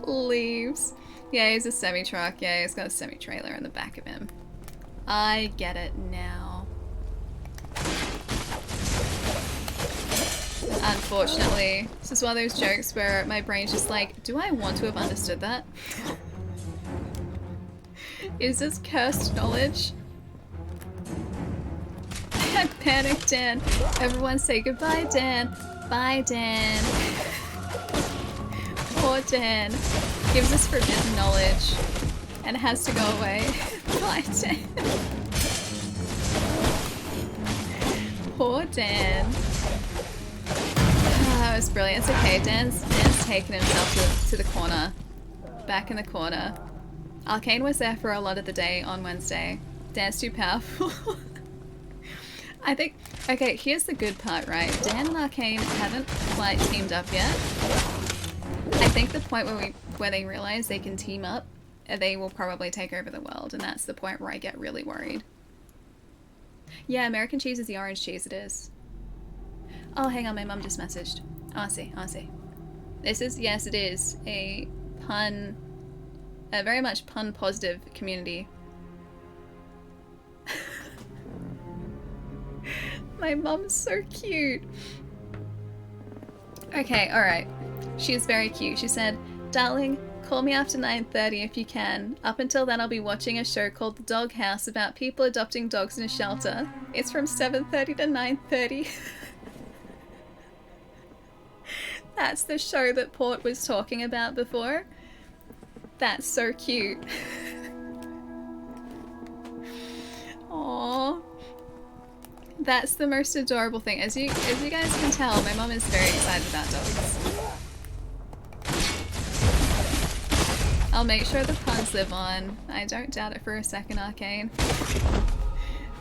[SPEAKER 1] Leaves. Yeah, he's a semi-truck. Yeah, he's got a semi-trailer in the back of him. I get it now. Unfortunately, this is one of those jokes where my brain's just like, do I want to have understood that? Is this cursed knowledge? I panicked, Dan. Everyone say goodbye, Dan. Bye, Dan. Poor Dan. Gives us forbidden knowledge and has to go away. Bye, Dan. Poor Dan. Oh, that was brilliant. It's okay. Dan's taken himself to the corner. Back in the corner. Arcane was there for a lot of the day on Wednesday. Dan's too powerful. I think... Okay, here's the good part, right? Dan and Arcane haven't quite teamed up yet. I think the point where they realize they can team up, they will probably take over the world, and that's the point where I get really worried. Yeah, American cheese is the orange cheese, it is. Oh, hang on, my mum just messaged. Oh, I see. This is, yes, it is a very much pun positive community. My mum's so cute. Okay, alright. She's very cute. She said, darling, call me after 9:30 if you can. Up until then, I'll be watching a show called The Dog House about people adopting dogs in a shelter. It's from 7:30 to 9:30. That's the show that Port was talking about before. That's so cute. Aww. That's the most adorable thing. As you guys can tell, my mom is very excited about dogs. I'll make sure the puns live on. I don't doubt it for a second, Arcane.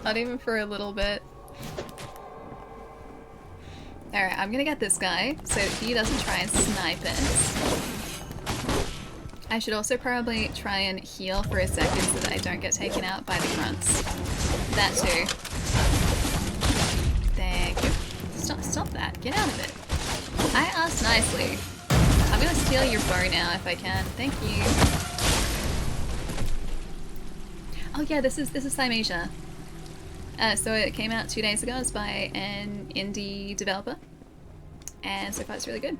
[SPEAKER 1] Not even for a little bit. Alright, I'm gonna get this guy so he doesn't try and snipe us. I should also probably try and heal for a second so that I don't get taken out by the grunts. That too. Thank you. Stop that. Get out of it. I asked nicely. I'm gonna steal your bow now if I can. Thank you. Oh yeah, this is Thymesia. So it came out 2 days ago. It's by an indie developer. And so far it's really good.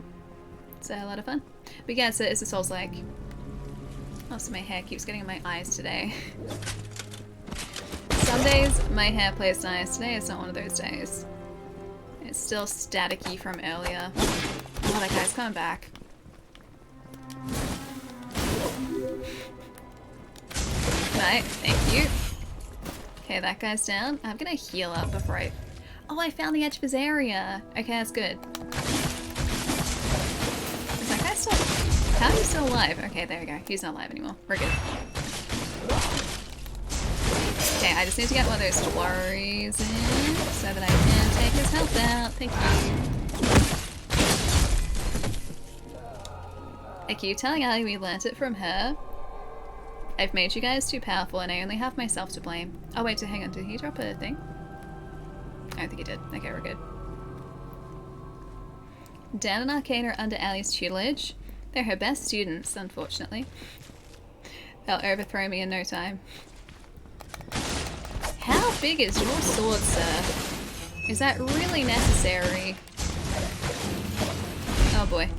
[SPEAKER 1] It's a lot of fun. But yeah, it's a Soulslike. Also, my hair keeps getting in my eyes today. Some days my hair plays nice. Today it's not one of those days. It's still staticky from earlier. Oh, that guy's coming back. Right, thank you. Okay, that guy's down. I'm gonna heal up before I... Oh, I found the edge of his area. Okay, that's good. Is that guy still... How is he still alive? Okay, there we go. He's not alive anymore. We're good. Okay, I just need to get one of those flurries in so that I can take his health out. Thank you. I keep telling Ali we learnt it from her. I've made you guys too powerful and I only have myself to blame. Oh wait, hang on, did he drop a thing? I don't think he did. Okay, we're good. Dan and Arcane are under Ali's tutelage. They're her best students, unfortunately. They'll overthrow me in no time. How big is your sword, sir? Is that really necessary? Oh boy.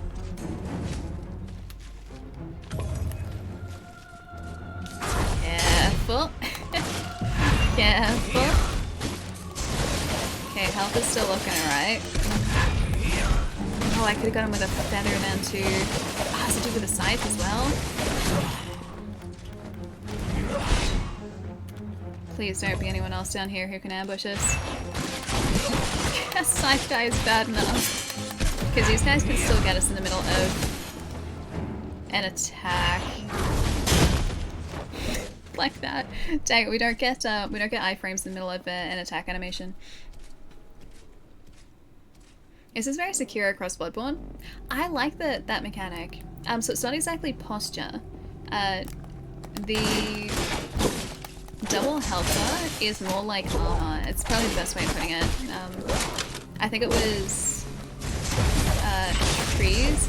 [SPEAKER 1] Careful. Careful. Okay, health is still looking alright. Oh, I could have got him with a feather then too. Oh, has to do with the scythe as well? Please don't be anyone else down here who can ambush us. Yes, scythe guy is bad enough. Because these guys can still get us in the middle of an attack. Like that. Dang it, we don't get iframes in the middle of an attack animation. This is very secure across Bloodborne. I like that mechanic. So it's not exactly posture. The double health bar is more like armor. It's probably the best way of putting it. I think it was trees.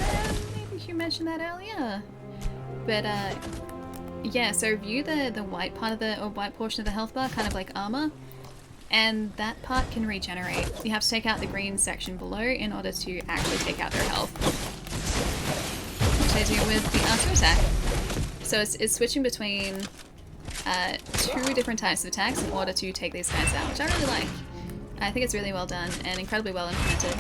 [SPEAKER 1] Maybe you mentioned that earlier. But yeah. So view the white part of the white portion of the health bar kind of like armor. And that part can regenerate. You have to take out the green section below in order to actually take out their health. Which I do with the auto attack. So it's switching between 2 different types of attacks in order to take these guys out, which I really like. I think it's really well done and incredibly well implemented.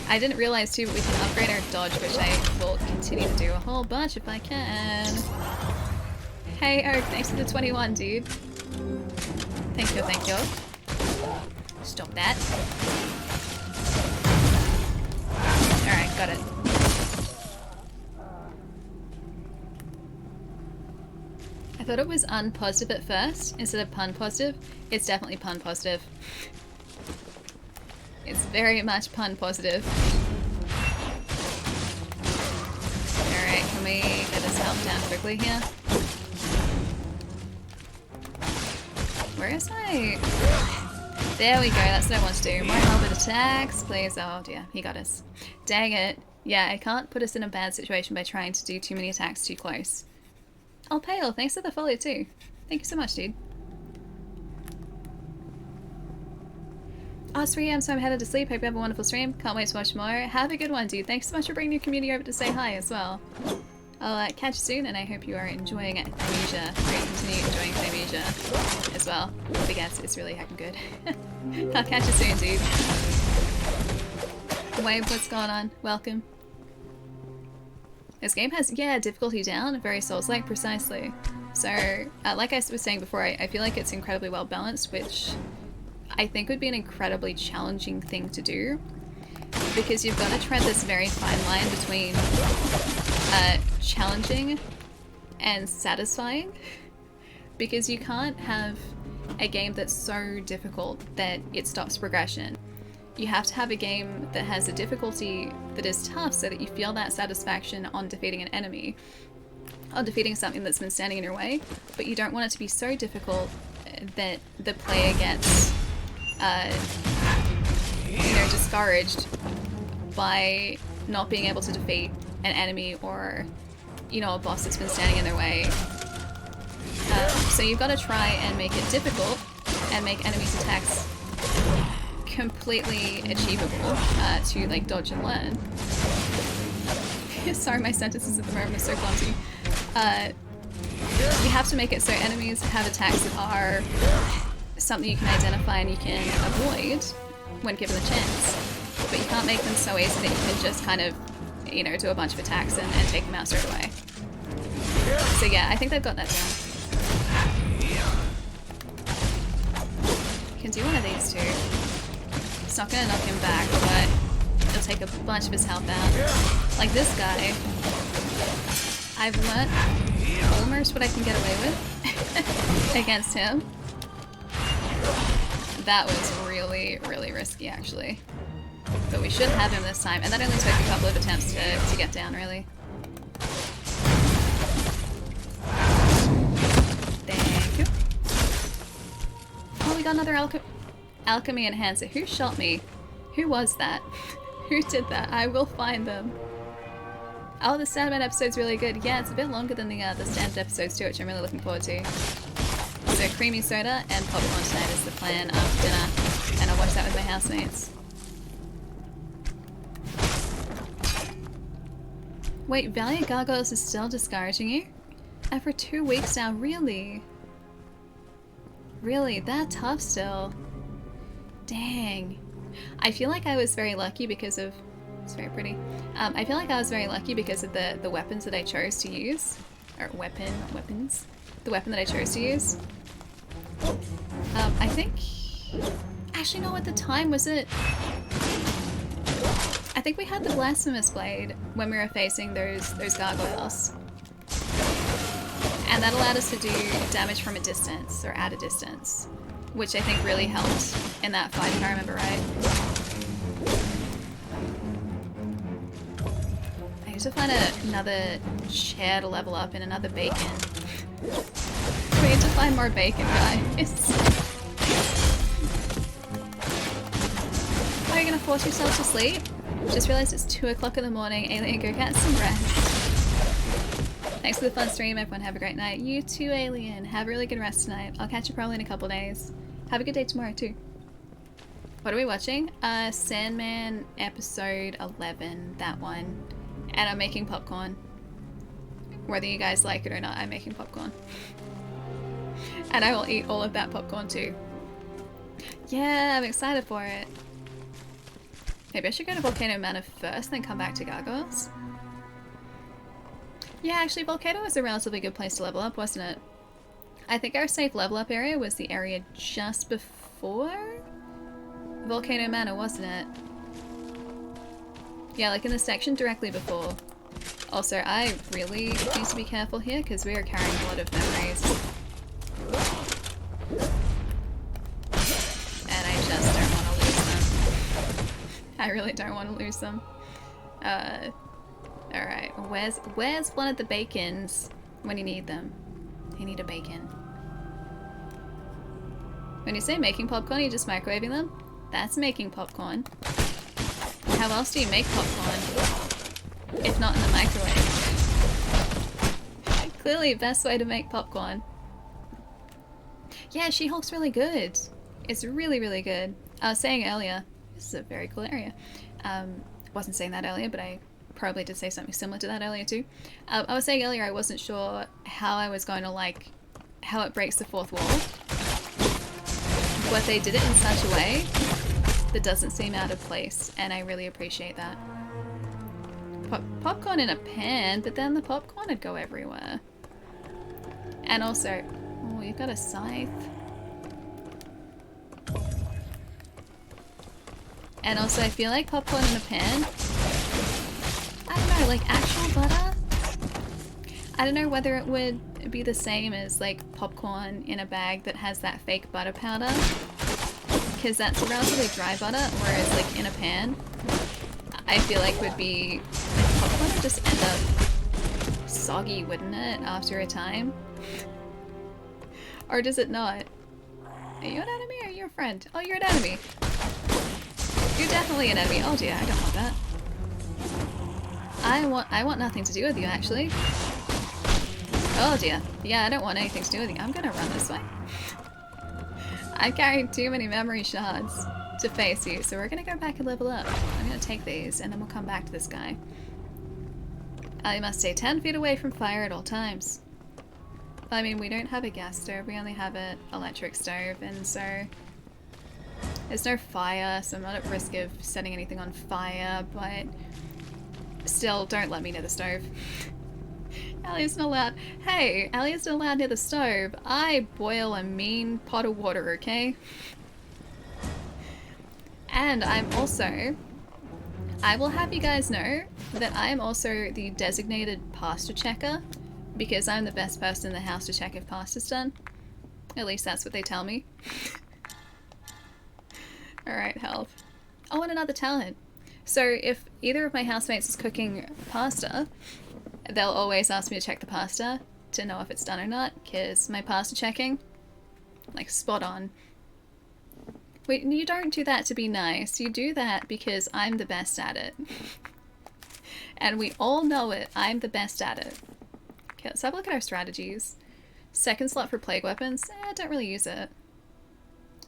[SPEAKER 1] I didn't realize too, but we can upgrade our dodge, which I will continue to do a whole bunch if I can. Hey Eric, thanks for the 21, dude. Thank you, thank you. Stop that. Alright, got it. I thought it was unpositive at first instead of pun positive. It's definitely pun positive. It's very much pun positive. Alright, can we get this health down quickly here? Where is my... There we go, that's what I want to do. More halberd attacks, please. Oh dear, he got us. Dang it. Yeah, I can't put us in a bad situation by trying to do too many attacks too close. Oh, Pale, thanks for the follow too. Thank you so much, dude. Oh, it's 3 AM, so I'm headed to sleep. Hope you have a wonderful stream. Can't wait to watch more. Have a good one, dude. Thanks so much for bringing your community over to say hi as well. I'll catch you soon, and I hope you are enjoying Thymesia. Continue enjoying Thymesia as well. Big ass, it's really heckin' good. I'll catch you soon, dude. Wave, what's going on? Welcome. This game has, yeah, difficulty down, very Souls-like, precisely. So, like I was saying before, I feel like it's incredibly well balanced, which I think would be an incredibly challenging thing to do. Because you've got to tread this very fine line between challenging and satisfying, because you can't have a game that's so difficult that it stops progression. You have to have a game that has a difficulty that is tough so that you feel that satisfaction on defeating an enemy, on defeating something that's been standing in your way, but you don't want it to be so difficult that the player gets discouraged by not being able to defeat an enemy or, a boss that's been standing in their way. So you've got to try and make it difficult and make enemies' attacks completely achievable to like dodge and learn. Sorry, my sentences at the moment are so clumsy. You have to make it so enemies have attacks that are something you can identify and you can avoid when given the chance. But you can't make them so easy that you can just kind of, do a bunch of attacks and take them out straight away. So yeah, I think they've got that down. You can do one of these two. It's not gonna knock him back, but it'll take a bunch of his health out. Like this guy, I've learnt almost what I can get away with against him. That was really, really risky, actually. But we should have him this time. And that only took a couple of attempts to get down, really. Thank you. Oh, we got another alchemy enhancer. Who shot me? Who was that? Who did that? I will find them. Oh, the Sandman episode's really good. Yeah, it's a bit longer than the standard episodes too, which I'm really looking forward to. So creamy soda and popcorn tonight is the plan after dinner, and I'll watch that with my housemates. Wait, Valiant Gargoyles is still discouraging you? And for 2 weeks now, really? Really? That tough still? Dang. I feel like I was very lucky because of... It's very pretty. I feel like I was very lucky because of the weapons that I chose to use. Or weapons. The weapon that I chose to use. I think... Actually, no, at the time, was it... I think we had the Blasphemous Blade when we were facing those gargoyles. And that allowed us to do damage from a distance, or at a distance. Which I think really helped in that fight, if I remember right. I need to find another chair to level up and another bacon. We need to find more bacon, guys. Are you gonna force yourself to sleep? Just realized it's 2 o'clock in the morning. Alien, go get some rest. Thanks for the fun stream, everyone. Have a great night. You too, Alien. Have a really good rest tonight. I'll catch you probably in a couple days. Have a good day tomorrow, too. What are we watching? Sandman episode 11. That one. And I'm making popcorn. Whether you guys like it or not, I'm making popcorn. And I will eat all of that popcorn, too. Yeah, I'm excited for it. Maybe I should go to Volcano Manor first, then come back to Gargoyles. Yeah, actually, Volcano was a relatively good place to level up, wasn't it? I think our safe level up area was the area just before Volcano Manor, wasn't it? Yeah, like in the section directly before. Also, I really need to be careful here because we are carrying a lot of memories. And I just don't want to lose them. I really don't want to lose them. Alright, where's one of the bacons when you need them? You need a bacon. When you say making popcorn, you're just microwaving them? That's making popcorn. How else do you make popcorn? If not in the microwave. Clearly, best way to make popcorn. Yeah, She-Hulk's really good. It's really, really good. I was saying earlier, this is a very cool area. Wasn't saying that earlier, but I probably did say something similar to that earlier too. I was saying earlier I wasn't sure how I was going to like how it breaks the fourth wall. But they did it in such a way that doesn't seem out of place, and I really appreciate that. Popcorn in a pan, but then the popcorn would go everywhere. And also, oh, you've got a scythe. And also, I feel like popcorn in a pan, I don't know, like actual butter? I don't know whether it would be the same as like popcorn in a bag that has that fake butter powder, because that's a relatively dry butter, whereas like in a pan, I feel like would be, like popcorn would just end up soggy, wouldn't it, after a time? Or does it not? Are you an enemy or are you a friend? Oh, you're an enemy. You're definitely an enemy. Oh dear, I don't want that. I want nothing to do with you, actually. Oh dear. Yeah, I don't want anything to do with you. I'm gonna run this way. I carried too many memory shards to face you, so we're gonna go back and level up. I'm gonna take these, and then we'll come back to this guy. I must stay 10 feet away from fire at all times. I mean, we don't have a gas stove, we only have an electric stove, and so there's no fire, so I'm not at risk of setting anything on fire, but still, don't let me near the stove. Ali's not allowed. Hey, Ali's not allowed near the stove. I boil a mean pot of water, okay? And I'm also, I will have you guys know that I am also the designated pasta checker, because I'm the best person in the house to check if pasta's done. At least that's what they tell me. Alright, health. Oh, and another talent. So if either of my housemates is cooking pasta, they'll always ask me to check the pasta to know if it's done or not, because my pasta checking, like, spot on. Wait, you don't do that to be nice. You do that because I'm the best at it. And we all know it. I'm the best at it. Okay, let's have a look at our strategies. Second slot for plague weapons. Don't really use it.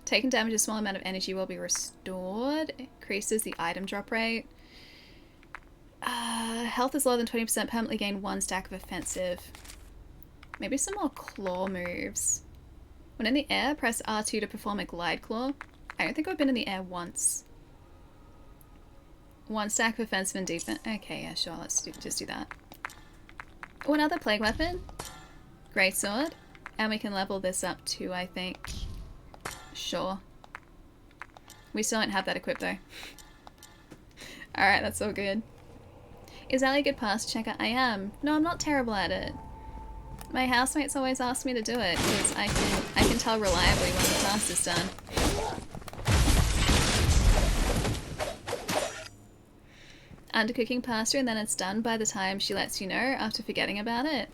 [SPEAKER 1] Taking damage, a small amount of energy will be restored. Increases the item drop rate. Health is lower than 20%. Permanently gain 1 stack of offensive. Maybe some more claw moves. When in the air, press R2 to perform a glide claw. I don't think I've been in the air once. 1 stack of offensive and defense. Okay, yeah, sure. Let's just do that. Oh, another plague weapon. Great sword. And we can level this up too, I think. Sure. We still don't have that equipped though. Alright, that's all good. Is Ali a good pasta checker? I am. No, I'm not terrible at it. My housemates always ask me to do it because I can tell reliably when the pasta's done. Undercooking pasta and then it's done by the time she lets you know after forgetting about it.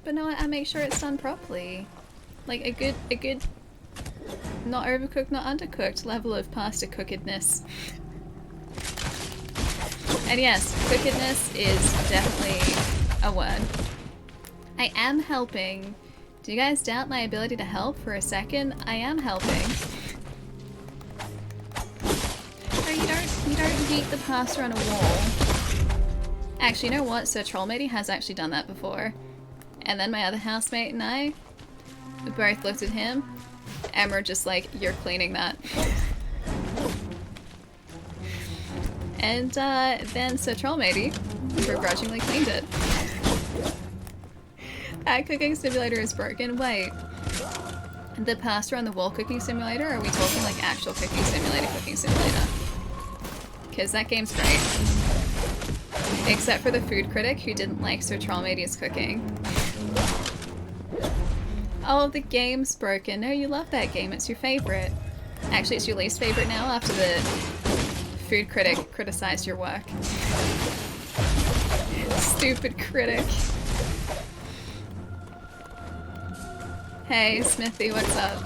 [SPEAKER 1] But no, I make sure it's done properly. Like a good not overcooked, not undercooked level of pasta cookedness. And yes, cookedness is definitely a word. I am helping. Do you guys doubt my ability to help for a second? I am helping. No, you don't heat the pasta on a wall. Actually, you know what? Sir Trollmatey has actually done that before. And then my other housemate and I both looked at him and we're just like, you're cleaning that. And then Sir Trollmatey begrudgingly cleaned it. That cooking simulator is broken. Wait. The pasta on the wall cooking simulator? Or are we talking like actual cooking simulator? Because that game's great. Except for the food critic who didn't like Sir Trollmatey's cooking. Oh, the game's broken. No, you love that game. It's your favorite. Actually, it's your least favorite now after the food critic criticized your work. Stupid critic. Hey, Smithy, what's up?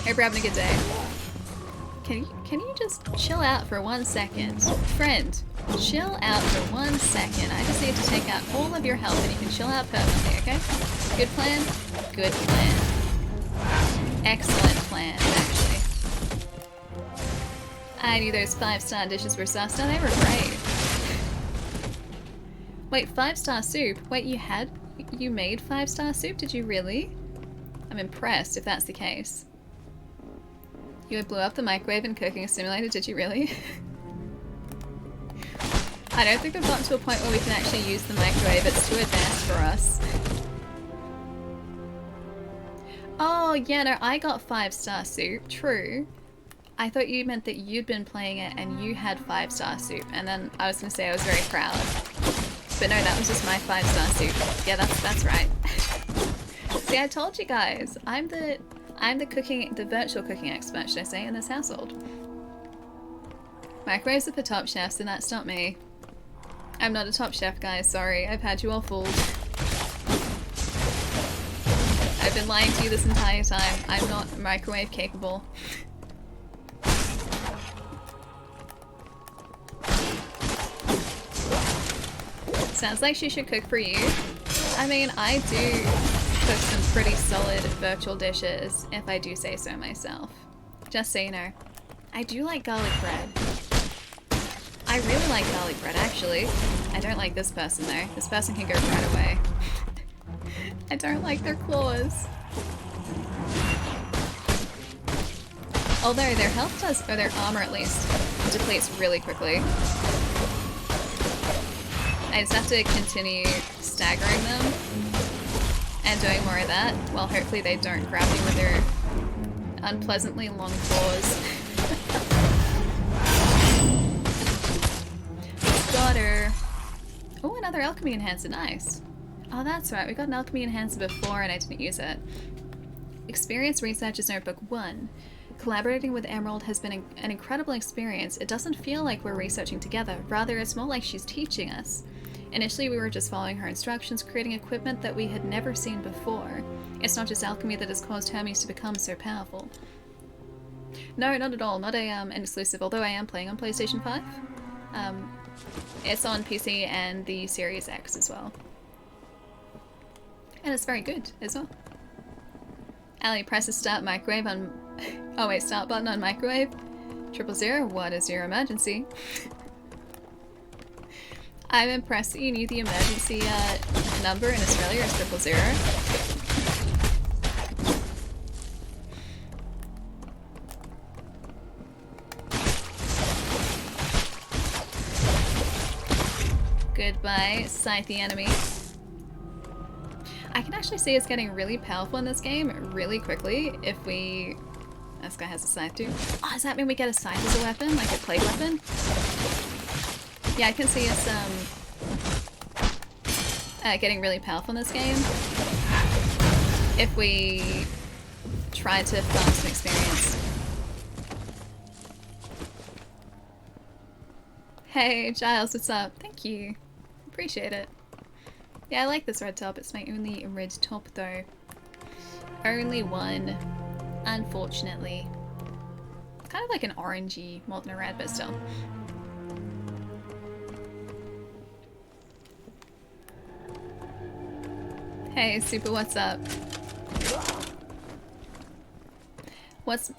[SPEAKER 1] Hope you're having a good day. Can you just chill out for 1 second? Friend, chill out for 1 second. I just need to take out all of your health and you can chill out permanently, okay? Good plan? Good plan. Excellent plan, actually. I knew those 5-star dishes were sus. No, they were great. Wait, 5-star soup? Wait, you made 5-star soup? Did you really? I'm impressed if that's the case. You blew up the microwave in cooking simulator, did you really? I don't think we've gotten to a point where we can actually use the microwave. It's too advanced for us. Oh, yeah, no, I got 5-star soup. True. I thought you meant that you'd been playing it and you had 5-star soup. And then I was going to say I was very proud. But no, that was just my 5-star soup. Yeah, that's right. See, I told you guys. I'm the virtual cooking expert, should I say, in this household. Microwaves are for top chefs, and that's not me. I'm not a top chef, guys. Sorry, I've had you all fooled. I've been lying to you this entire time. I'm not microwave capable. Sounds like she should cook for you. I mean, I do cook some pretty solid virtual dishes, if I do say so myself. Just so you know. I do like garlic bread. I really like garlic bread, actually. I don't like this person, though. This person can go right away. I don't like their claws. Although their health does, or their armor at least, depletes really quickly. I just have to continue staggering them and doing more of that, while hopefully they don't grab me with their unpleasantly long claws. Got her. Oh, another alchemy enhancer, nice. Oh, that's right, we got an alchemy enhancer before and I didn't use it. Experience Researcher's Notebook 1. Collaborating with Emerald has been an incredible experience. It doesn't feel like we're researching together. Rather, it's more like she's teaching us. Initially, we were just following her instructions, creating equipment that we had never seen before. It's not just alchemy that has caused Hermes to become so powerful. No, not at all. Not an exclusive, although I am playing on PlayStation 5. It's on PC and the Series X as well. And it's very good as well. Ali presses start microwave on... Oh wait, start button on microwave. 000, what is your emergency? I'm impressed that you knew the emergency number in Australia is 000. Goodbye, scythe the enemy. I can actually see us getting really powerful in this game really quickly if we... This guy has a scythe too. Oh, does that mean we get a scythe as a weapon? Like a plague weapon? Yeah, I can see us getting really powerful in this game if we try to farm some experience. Hey, Giles, what's up? Thank you. Appreciate it. Yeah, I like this red top. It's my only red top, though. Only one, unfortunately. It's kind of like an orangey more than a red, but still. Hey, Super, what's up? What's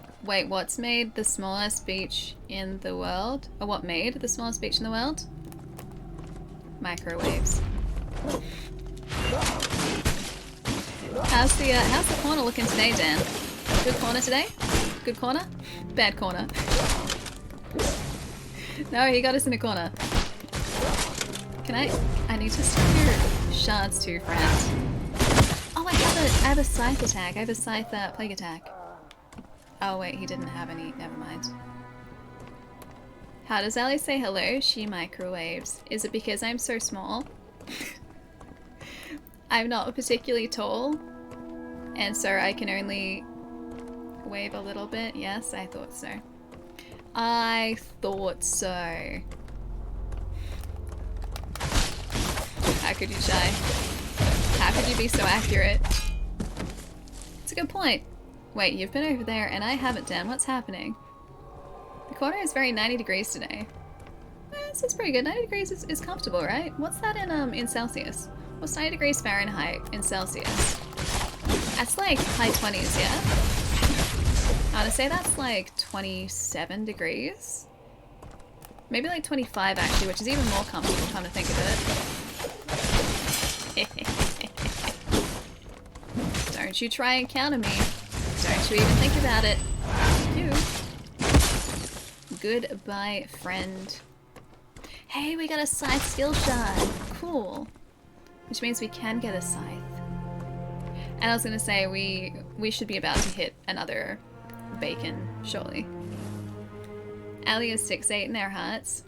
[SPEAKER 1] made the smallest beach in the world? Or what made the smallest beach in the world? Microwaves. How's the corner looking today, Dan? Good corner today? Good corner? Bad corner. No, he got us in a corner. I need to stop your shards too, friend. Oh, I have a scythe attack. I have a scythe plague attack. Oh wait, he didn't have any. Never mind. How does Ali say hello? She microwaves. Is it because I'm so small? I'm not particularly tall, and so I can only wave a little bit. Yes, I thought so. I thought so. How could you try? How could you be so accurate? It's a good point. Wait, you've been over there and I haven't, Dan. What's happening? The corner is very 90 degrees today. This is pretty good. 90 degrees is comfortable, right? What's that in Celsius? What's 90 degrees Fahrenheit in Celsius? That's like high 20s, yeah? I want to say that's like 27 degrees. Maybe like 25 actually, which is even more comfortable come to think of it. Don't you try and counter me. Don't you even think about it. You. Goodbye, friend. Hey, we got a scythe skill shard. Cool. Which means we can get a scythe. And I was gonna say, we should be about to hit another bacon, surely. Ali is 6'8" in their hearts.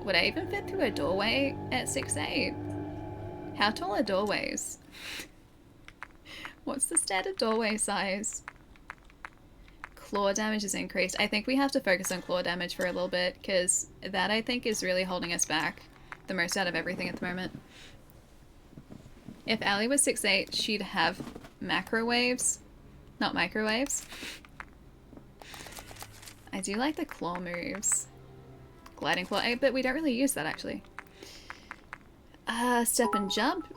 [SPEAKER 1] Would I even fit through a doorway at 6'8"? How tall are doorways? What's the standard doorway size? Claw damage is increased. I think we have to focus on claw damage for a little bit, because that I think is really holding us back the most out of everything at the moment. If Ali was 6'8", she'd have macro waves, not microwaves. I do like the claw moves. Gliding claw, but we don't really use that actually. Step and jump.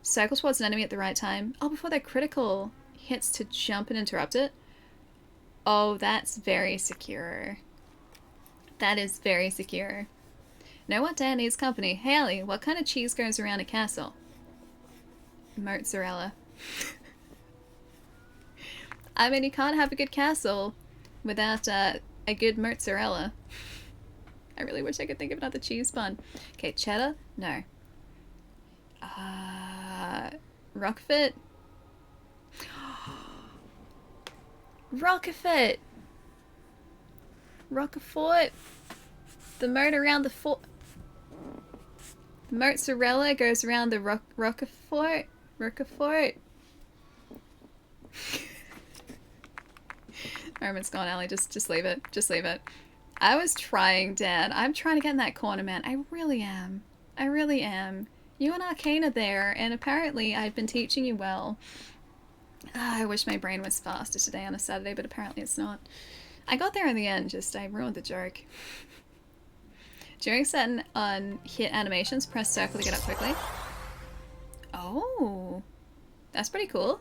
[SPEAKER 1] Circle towards an enemy at the right time. Oh, before their critical hits to jump and interrupt it. Oh, that's very secure. That is very secure. Know what Dan needs company. Hey Ali, what kind of cheese goes around a castle? Mozzarella. I mean, you can't have a good castle without a good mozzarella. I really wish I could think of another cheese bun. Okay, cheddar? No. Roquefort? Roquefort! Roquefort! The moat around the fort. The mozzarella goes around the Roquefort. Roquefort. Omen's gone, Ellie. Just leave it. Just leave it. I was trying, Dad. I'm trying to get in that corner, man. I really am. I really am. You and Arcane are there, and apparently I've been teaching you well. I wish my brain was faster today on a Saturday, but apparently it's not. I got there in the end, just I ruined the joke. During certain hit animations, press circle to get up quickly. Oh, that's pretty cool.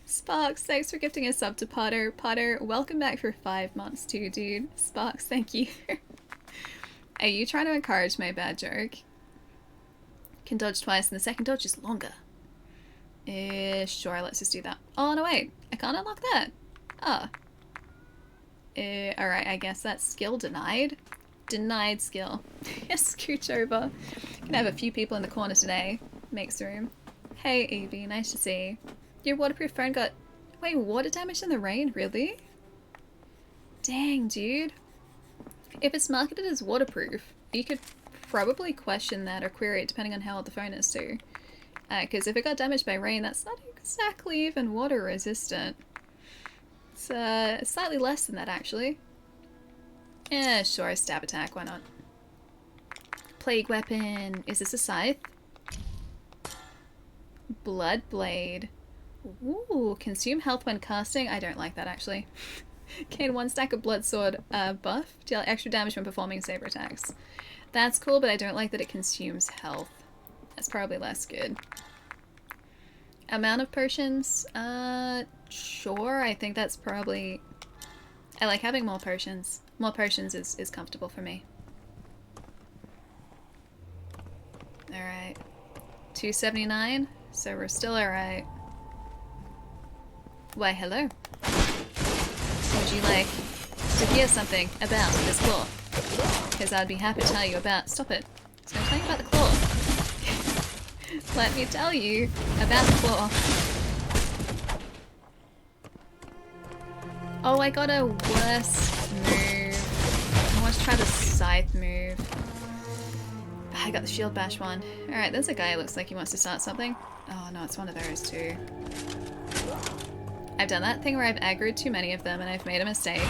[SPEAKER 1] Sparks, thanks for gifting a sub to Potter. Potter, welcome back for 5 months too, dude. Sparks, thank you. Are you trying to encourage my bad joke? Can dodge twice and the second dodge is longer. Sure, let's just do that. Oh, no, wait. I can't unlock that. Oh. Alright, I guess that's skill denied. Denied skill. Scooch over. Gonna have a few people in the corner today. Makes room. Hey, Evie, nice to see. Your waterproof phone got... Wait, water damage in the rain? Really? Dang, dude. If it's marketed as waterproof, you could probably question that or query it depending on how old the phone is too. Because if it got damaged by rain, that's not exactly even water resistant. It's slightly less than that, actually. Yeah, sure, stab attack, why not? Plague weapon. Is this a scythe? Blood blade. Ooh, consume health when casting. I don't like that, actually. Gain 1 stack of blood sword buff. Deal extra damage when performing saber attacks. That's cool, but I don't like that it consumes health. That's probably less good. Amount of potions? Sure, I think that's probably... I like having more potions. More potions is comfortable for me. Alright. 279, so we're still alright. Why, hello. Would you like to hear something about this claw? Because I'd be happy to tell you about... Stop it. I was going to tell you about the claw. Let me tell you about the claw. Oh, I got a worse move. I want to try the scythe move. I got the shield bash one. Alright, there's a guy who looks like he wants to start something. Oh no, it's one of those too. I've done that thing where I've aggroed too many of them and I've made a mistake.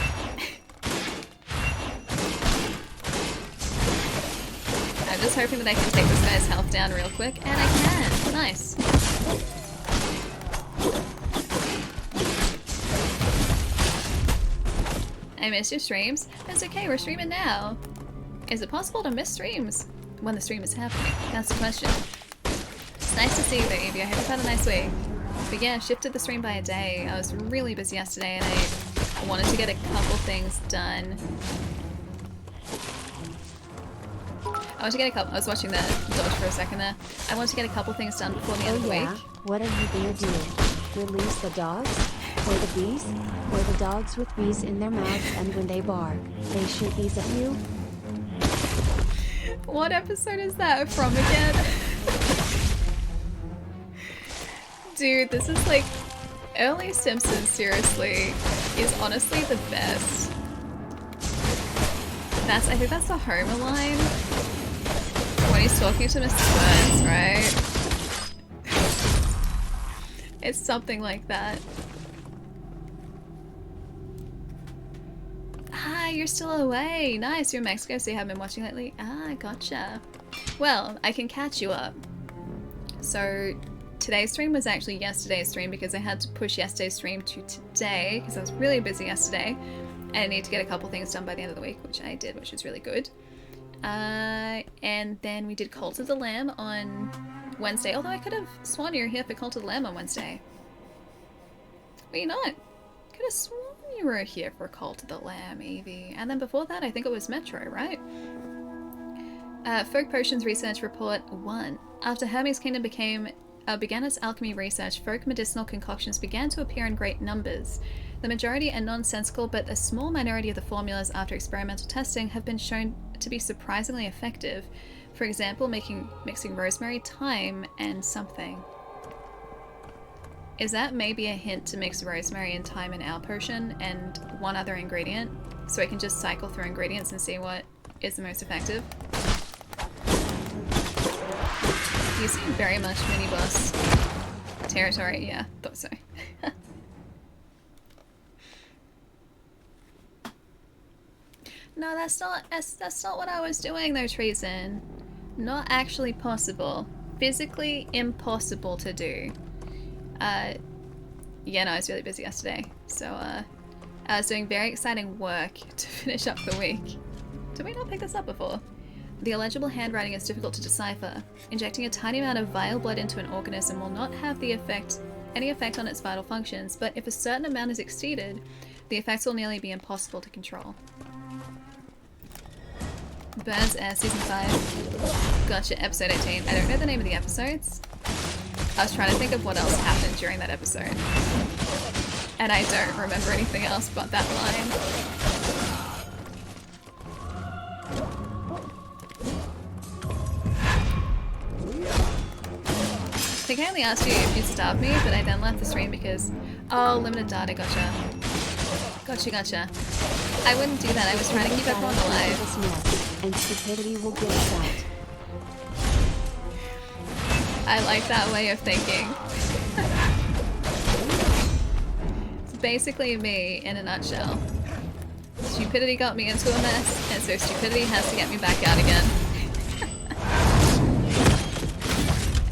[SPEAKER 1] I'm just hoping that I can take this guy's health down real quick, and I can! Nice. I missed your streams. That's okay, we're streaming now. Is it possible to miss streams when the stream is happening? That's the question. It's nice to see you though, Evie. I hope you've had a nice week. But yeah, shifted the stream by a day. I was really busy yesterday and I wanted to get a couple things done. I was watching the dodge for a second there. I wanted to get a couple things done before the end of the week.
[SPEAKER 2] What are you gonna do? Release the dogs? Or the bees? Or the dogs with bees in their mouths and when they bark, they shoot bees at you?
[SPEAKER 1] What episode is that from again? Dude, this is like... Early Simpsons, seriously, is honestly the best. I think that's the Homer line. When he's talking to Mr. Burns, right? It's something like that. Ah, you're still away. Nice, you're in Mexico, so you haven't been watching lately? Ah, gotcha. Well, I can catch you up. So, today's stream was actually yesterday's stream because I had to push yesterday's stream to today because I was really busy yesterday and I need to get a couple things done by the end of the week, which I did, which was really good. And then we did Cult of the Lamb on Wednesday, although I could have sworn you were here for Cult of the Lamb on Wednesday. But you're not. Could have sworn you were here for Cult of the Lamb, Evie. And then before that, I think it was Metro, right? Folk Potions Research Report 1. After Hermes Kingdom began its alchemy research, folk medicinal concoctions began to appear in great numbers. The majority are nonsensical, but a small minority of the formulas after experimental testing have been shown to be surprisingly effective. For example, mixing rosemary, thyme, and something. Is that maybe a hint to mix rosemary and thyme in our potion and one other ingredient? So I can just cycle through ingredients and see what is the most effective? You seem very much mini-boss territory, yeah, thought so. No, that's not what I was doing though, Treason. Not actually possible. Physically impossible to do. Yeah, no, I was really busy yesterday. So, I was doing very exciting work to finish up the week. Did we not pick this up before? The illegible handwriting is difficult to decipher. Injecting a tiny amount of vile blood into an organism will not have any effect on its vital functions, but if a certain amount is exceeded, the effects will nearly be impossible to control. Burns Air Season 5. Gotcha, episode 18. I don't know the name of the episodes. I was trying to think of what else happened during that episode. And I don't remember anything else but that line. I think I only asked you if you'd starve me, but I then left the stream because... Oh, limited data, gotcha. Gotcha. I wouldn't do that, I was trying to keep everyone alive.
[SPEAKER 2] And stupidity will get us out.
[SPEAKER 1] I like that way of thinking. It's basically me in a nutshell. Stupidity got me into a mess, and so stupidity has to get me back out again.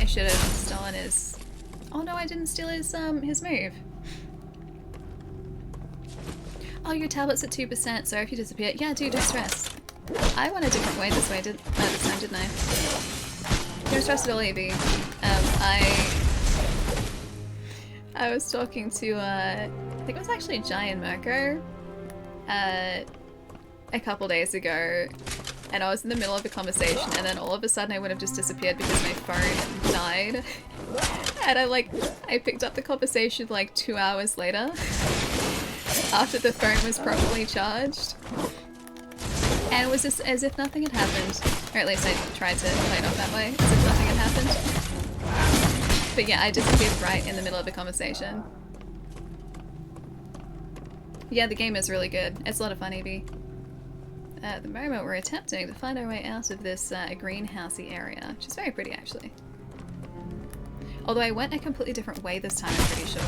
[SPEAKER 1] I should have stolen his... Oh no, I didn't steal his move. Oh, your tablet's at 2%, sorry if you disappear. Yeah, dude, don't stress. I went a different way this time, didn't I? Don't stress at all, AB. I was talking to, I think it was actually Giant Mirko, a couple days ago, and I was in the middle of a conversation, and then all of a sudden I would have just disappeared because my phone died. And I picked up the conversation like 2 hours later, after the phone was properly charged. And it was just as if nothing had happened. Or at least I tried to play it off that way, as if nothing had happened. But yeah, I disappeared right in the middle of the conversation. Yeah, the game is really good. It's a lot of fun, EB. At the moment, we're attempting to find our way out of this greenhousey area, which is very pretty, actually. Although I went a completely different way this time, I'm pretty sure.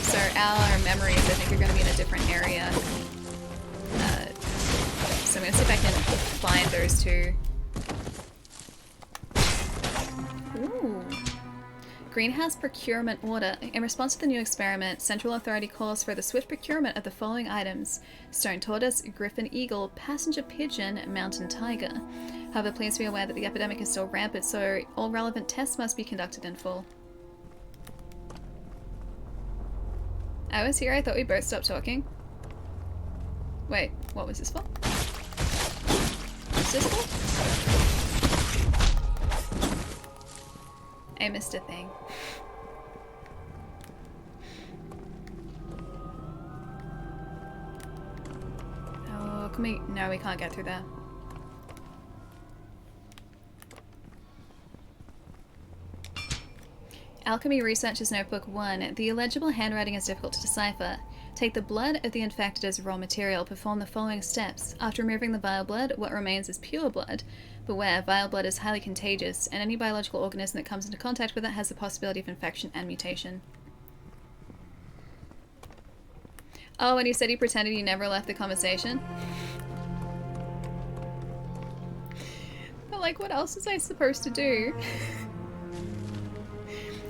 [SPEAKER 1] So our memories, I think, are going to be in a different area. So I'm going to see if I can find those two. Ooh. Greenhouse Procurement Order. In response to the new experiment, Central Authority calls for the swift procurement of the following items: stone tortoise, griffin eagle, passenger pigeon, mountain tiger. However, please be aware that the epidemic is still rampant, so all relevant tests must be conducted in full. I was here, I thought we both stopped talking. Wait, what was this for? What's this for? I missed a thing. Oh, can we? No, we can't get through there. Alchemy Researchers Notebook 1. The illegible handwriting is difficult to decipher. Take the blood of the infected as raw material. Perform the following steps. After removing the vile blood, what remains is pure blood. Beware, vile blood is highly contagious, and any biological organism that comes into contact with it has the possibility of infection and mutation. Oh, and you said you pretended you never left the conversation? But like, what else was I supposed to do?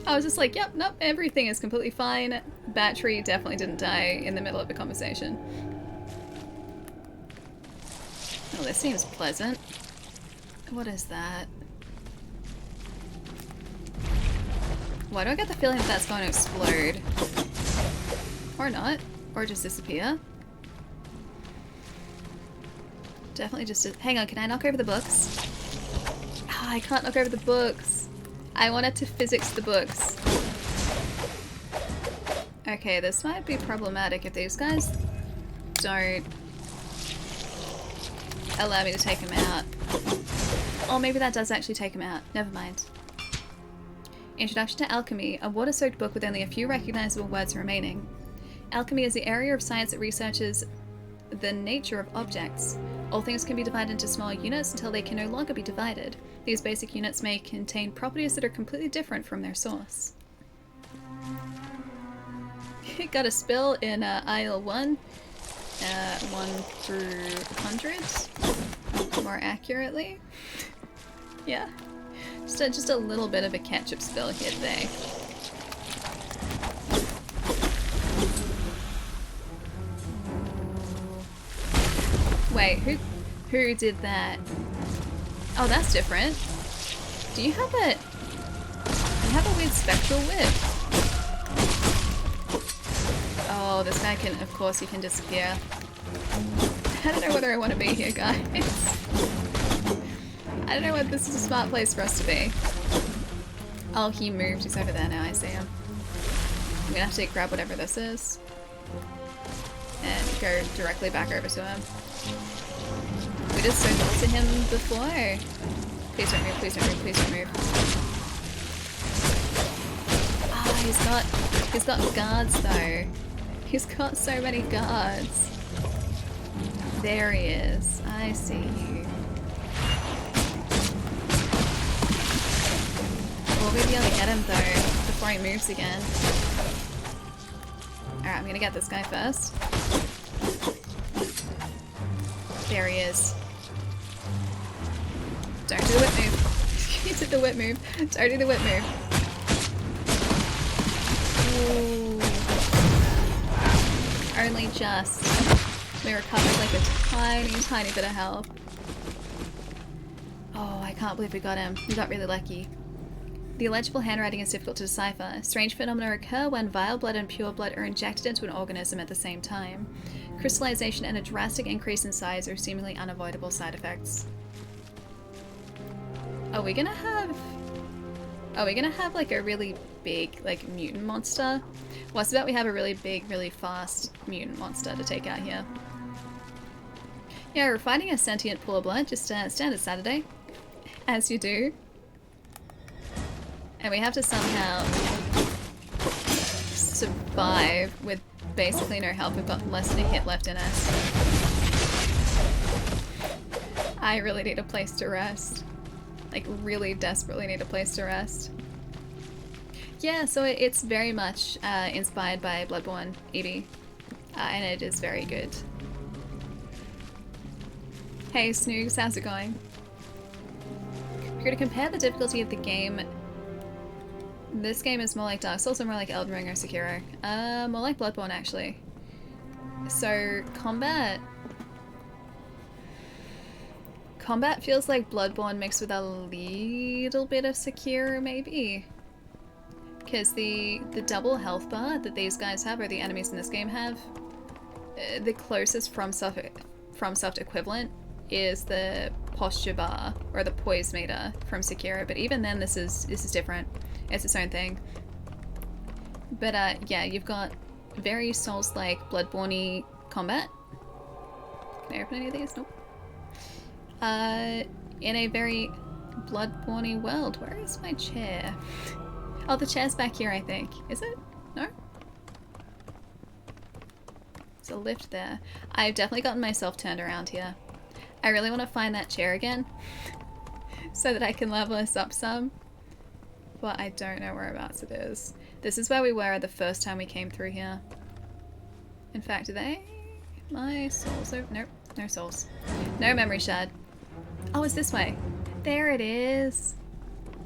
[SPEAKER 1] I was just like, yep, nope, everything is completely fine. Battery definitely didn't die in the middle of the conversation. Oh, this seems pleasant. What is that? Why do I get the feeling that that's going to explode? Or not. Or just disappear. Definitely just... Hang on, can I knock over the books? Oh, I can't knock over the books. I wanted to physics the books. Okay, this might be problematic if these guys don't allow me to take them out. Or maybe that does actually take them out. Never mind. Introduction to Alchemy, a water-soaked book with only a few recognizable words remaining. Alchemy is the area of science that researches the nature of objects. All things can be divided into smaller units until they can no longer be divided. These basic units may contain properties that are completely different from their source. Got a spill in aisle 1. 1 through 100 more accurately. Yeah. Just a little bit of a ketchup spill here today. Wait, who did that? Oh, that's different. Do you have a weird spectral whip? Oh, this guy can, of course, he can disappear. I don't know whether I want to be here, guys. I don't know whether this is a smart place for us to be. Oh, he moved. He's over there now. I see him. I'm gonna have to grab whatever this is and go directly back over to him. We did so little to him before. Please don't move, please don't move, please don't move. Ah, he's got guards though. He's got so many guards. There he is. I see you. We'll be able to get him though before he moves again. Alright, I'm gonna get this guy first. There he is. Don't do the whip move. You did the whip move. Don't do the whip move. Ooh. Only just. We recovered like a tiny bit of health. Oh, I can't believe we got him. We got really lucky. The illegible handwriting is difficult to decipher. Strange phenomena occur when vile blood and pure blood are injected into an organism at the same time. Crystallization and a drastic increase in size are seemingly unavoidable side effects. Are we gonna have like a really big like mutant monster? What's about we have a really big, really fast mutant monster to take out here? Yeah, we're fighting a sentient pool of blood, just standard Saturday. As you do. And we have to somehow survive with basically no health. We've got less than a hit left in us. I really need a place to rest. Like, really desperately need a place to rest. Yeah, so it's very much inspired by Bloodborne, Eevee. And it is very good. Hey Snoogs, how's it going? If you're to compare the difficulty of the game, this game is more like Dark Souls or more like Elden Ring or Sekiro. More like Bloodborne actually. So combat feels like Bloodborne mixed with a little bit of Sekiro maybe. Because the double health bar that these guys have, or the enemies in this game have, the closest FromSoft equivalent is the posture bar or the poise meter from Sekiro, but even then this is different. It's its own thing. But yeah, you've got very Souls-like Bloodborne-y combat. Can I open any of these? Nope. In a very Bloodborne-y world. Where is my chair? Oh, the chair's back here, I think. Is it? No? There's a lift there. I've definitely gotten myself turned around here. I really want to find that chair again so that I can level us up some. But I don't know whereabouts it is. This is where we were the first time we came through here. In fact, are they? My souls? Nope, no souls. No memory shard. Oh, it's this way. There it is.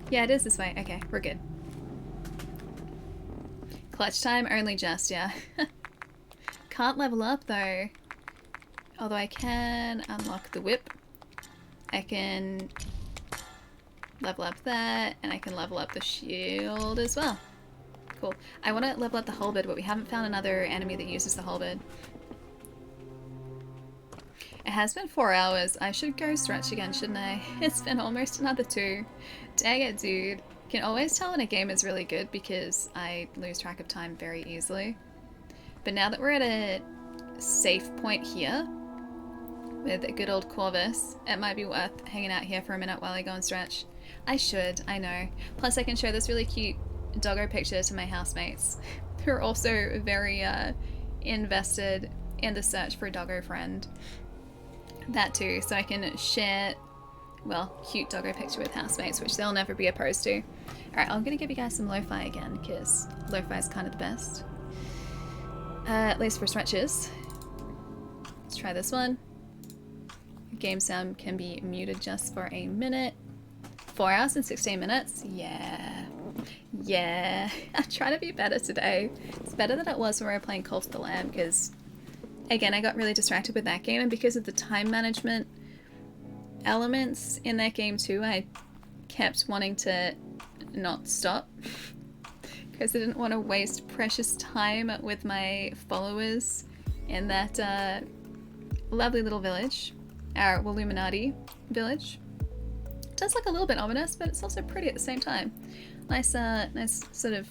[SPEAKER 1] Yeah, it is this way. Okay, we're good. Clutch time, only just, yeah. Can't level up though. Although I can unlock the whip. I can level up that, and I can level up the shield as well. Cool. I want to level up the halberd, but we haven't found another enemy that uses the halberd. It has been 4 hours. I should go stretch again, shouldn't I? It's been almost another 2. Dang it, dude. Can always tell when a game is really good because I lose track of time very easily. But now that we're at a safe point here, with a good old Corvus, it might be worth hanging out here for a minute while I go and stretch. I should, I know. Plus I can show this really cute doggo picture to my housemates, who are also very invested in the search for a doggo friend. That too, so I can share, well, cute doggo picture with housemates, which they'll never be opposed to. Alright, I'm gonna give you guys some lo-fi again, because lo-fi is kind of the best. At least for stretches. Let's try this one. Game sound can be muted just for a minute. 4 hours and 16 minutes. Yeah. Yeah. I try to be better today. It's better than it was when we were playing Cult of the Lamb because, again, I got really distracted with that game, and because of the time management elements in that game too, I kept wanting to not stop because I didn't want to waste precious time with my followers in that lovely little village, our Illuminati village. It does look a little bit ominous, but it's also pretty at the same time. Nice sort of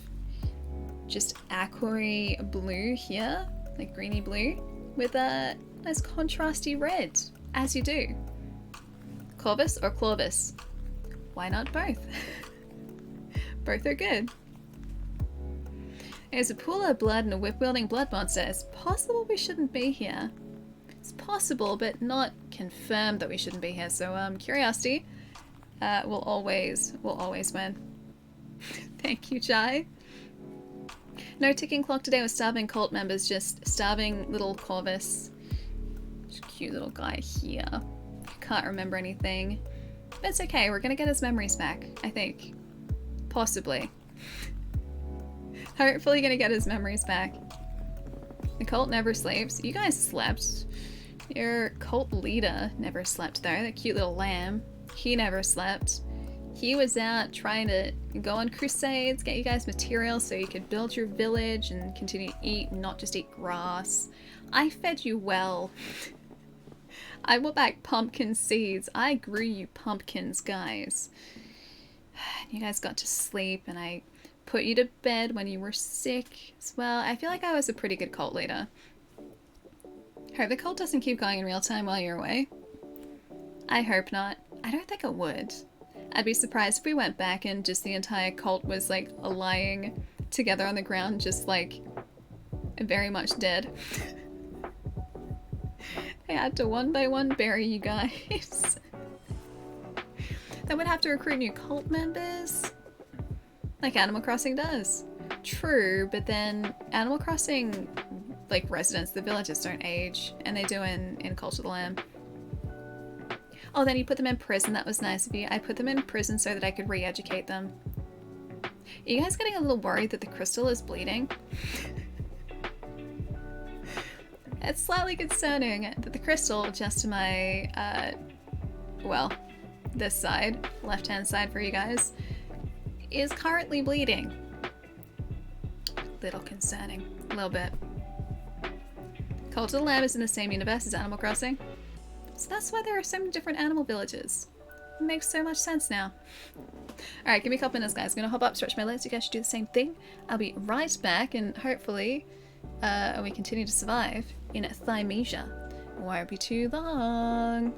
[SPEAKER 1] just aquary blue here, like greeny blue, with a nice contrasty red, as you do. Corvus or Corvus? Why not both? Both are good. There's a pool of blood and a whip-wielding blood monster. It's possible we shouldn't be here. It's possible, but not confirmed that we shouldn't be here. So, curiosity will always win. Thank you, Jai. No ticking clock today with starving cult members, just starving little Corvus. Cute little guy here. Can't remember anything. But it's okay, we're gonna get his memories back, I think. Possibly. Hopefully gonna get his memories back. The cult never sleeps. You guys slept. Your cult leader never slept though, that cute little lamb. He never slept. He was out trying to go on crusades, get you guys material so you could build your village and continue to eat and not just eat grass. I fed you well. I brought back pumpkin seeds. I grew you pumpkins, guys. You guys got to sleep and I put you to bed when you were sick as well. I feel like I was a pretty good cult leader. Hope the cult doesn't keep going in real time while you're away. I hope not. I don't think it would. I'd be surprised if we went back and just the entire cult was like lying together on the ground, just like very much dead. I had to one by one bury you guys. Then we'd have to recruit new cult members, like Animal Crossing does. True, but then Animal Crossing, like residents, the villagers don't age, and they do in Cult of the Lamb. Oh, then you put them in prison. That was nice of you. I put them in prison so that I could re-educate them. Are you guys getting a little worried that the crystal is bleeding? It's slightly concerning that the crystal just to my, well, this side, left-hand side for you guys, is currently bleeding. Little concerning. A little bit. Cult of the Lamb is in the same universe as Animal Crossing. So that's why there are so many different animal villages. It makes so much sense now. Alright, give me a couple minutes, guys. I'm gonna hop up, stretch my legs. You guys should do the same thing. I'll be right back, and hopefully we continue to survive in Thymesia. Won't be too long.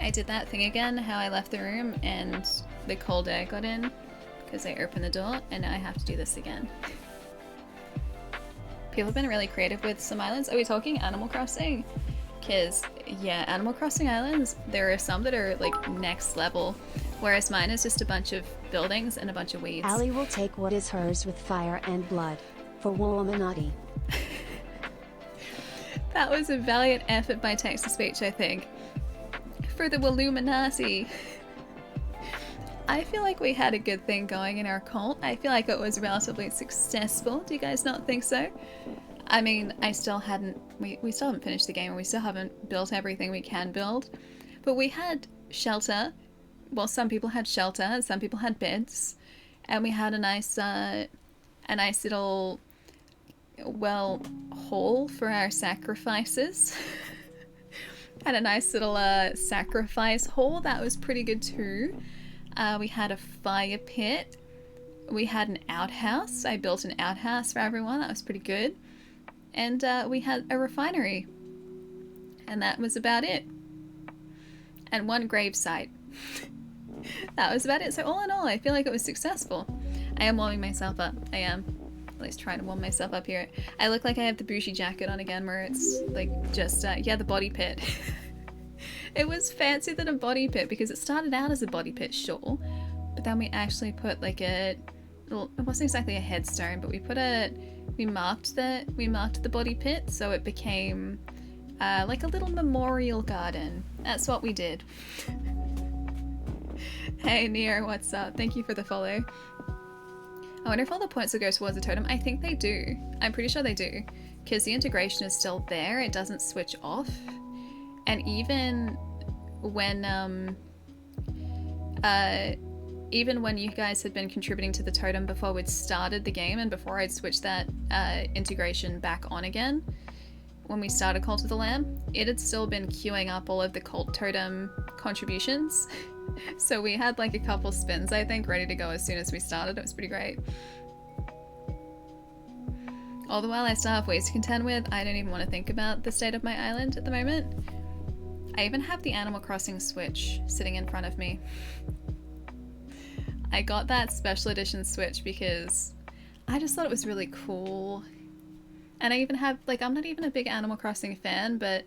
[SPEAKER 1] I did that thing again, how I left the room and the cold air got in because I opened the door, and now I have to do this again. People have been really creative with some islands. Are we talking Animal Crossing? Because, yeah, Animal Crossing islands, there are some that are like next level, whereas mine is just a bunch of buildings and a bunch of weeds.
[SPEAKER 2] Allie will take what is hers with fire and blood. For Woolluminati.
[SPEAKER 1] That was a valiant effort by text-to-speech, I think. For the Woolluminati. I feel like we had a good thing going in our cult. I feel like it was relatively successful. Do you guys not think so? I mean, we still haven't finished the game, and we still haven't built everything we can build. But we had shelter. Well, some people had shelter, and some people had beds. And we had a nice little, well, hall for our sacrifices. Had a nice little sacrifice hall. That was pretty good too. We had a fire pit. We had an outhouse. I built an outhouse for everyone. That was pretty good. And we had a refinery. And that was about it. And one gravesite. That was about it. So all in all, I feel like it was successful. I am warming myself up. I am. At least trying to warm myself up here. I look like I have the bougie jacket on again, where it's like just, yeah, the body pit. It was fancier than a body pit because it started out as a body pit, sure, but then we actually put like a little, it wasn't exactly a headstone, but we marked the body pit, so it became like a little memorial garden. That's what we did. Hey Neo, what's up? Thank you for the follow. I wonder if all the points will go towards the totem. I think they do. I'm pretty sure they do, because the integration is still there. It doesn't switch off. And even when you guys had been contributing to the totem before we'd started the game, and before I'd switched that integration back on again, when we started Cult of the Lamb, it had still been queuing up all of the cult totem contributions. So we had like a couple spins, I think, ready to go as soon as we started. It was pretty great. All the while I still have ways to contend with, I don't even want to think about the state of my island at the moment. I even have the Animal Crossing Switch sitting in front of me. I got that special edition Switch because I just thought it was really cool. And I even have, like, I'm not even a big Animal Crossing fan, but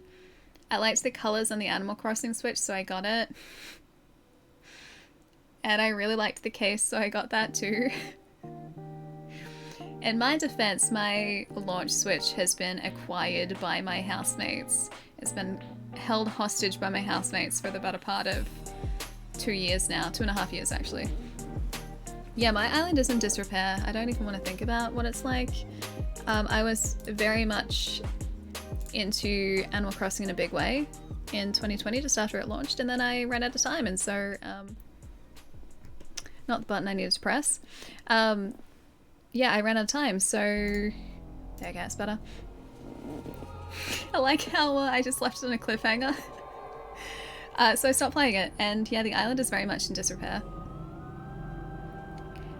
[SPEAKER 1] I liked the colors on the Animal Crossing Switch, so I got it. And I really liked the case, so I got that too. In my defense, my launch Switch has been acquired by my housemates. It's been held hostage by my housemates for the better part of 2 years now, 2.5 years actually. Yeah, my island is in disrepair. I don't even want to think about what it's like. I was very much into Animal Crossing in a big way in 2020, just after it launched, and then I ran out of time, and so, not the button I needed to press. Yeah, I ran out of time, so there you go, it's better. I like how I just left it on a cliffhanger. So I stopped playing it, and yeah, the island is very much in disrepair.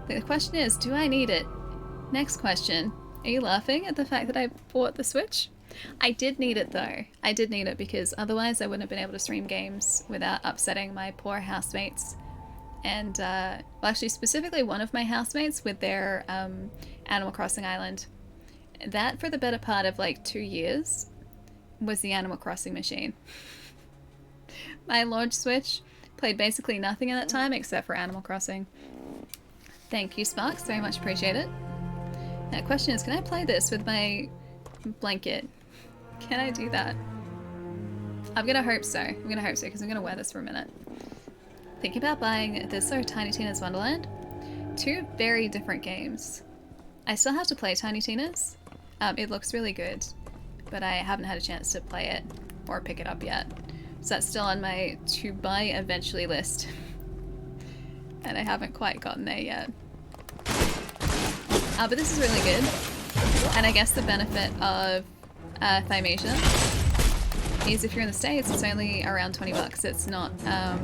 [SPEAKER 1] The question is, do I need it? Next question. Are you laughing at the fact that I bought the Switch? I did need it though. I did need it because otherwise I wouldn't have been able to stream games without upsetting my poor housemates. And, well, actually specifically one of my housemates with their Animal Crossing island. That, for the better part of like 2 years, was the Animal Crossing machine. My launch Switch played basically nothing in that time except for Animal Crossing. Thank you, Sparks. Very much appreciate it. Now, the question is, can I play this with my blanket? Can I do that? I'm gonna hope so. I'm gonna hope so, because I'm gonna wear this for a minute. Thinking about buying this or Tiny Tina's Wonderland. Two very different games. I still have to play Tiny Tina's. It looks really good, but I haven't had a chance to play it or pick it up yet. So that's still on my to buy eventually list. And I haven't quite gotten there yet. But this is really good. And I guess the benefit of Thymesia is if you're in the States, it's only around 20 bucks. It's not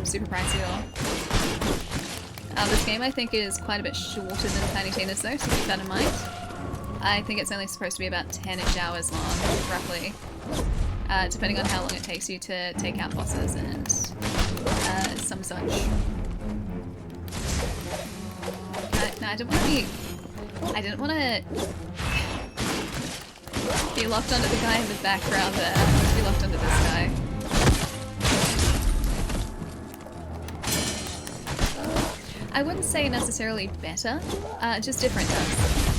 [SPEAKER 1] super pricey at all. This game I think is quite a bit shorter than Tiny Tina's though, so keep that in mind. I think it's only supposed to be about 10-ish hours long, roughly. Depending on how long it takes you to take out bosses and some such. No, I didn't want to be... I didn't want to be locked onto the guy in the background there. I want to be locked onto this guy. I wouldn't say necessarily better, just different.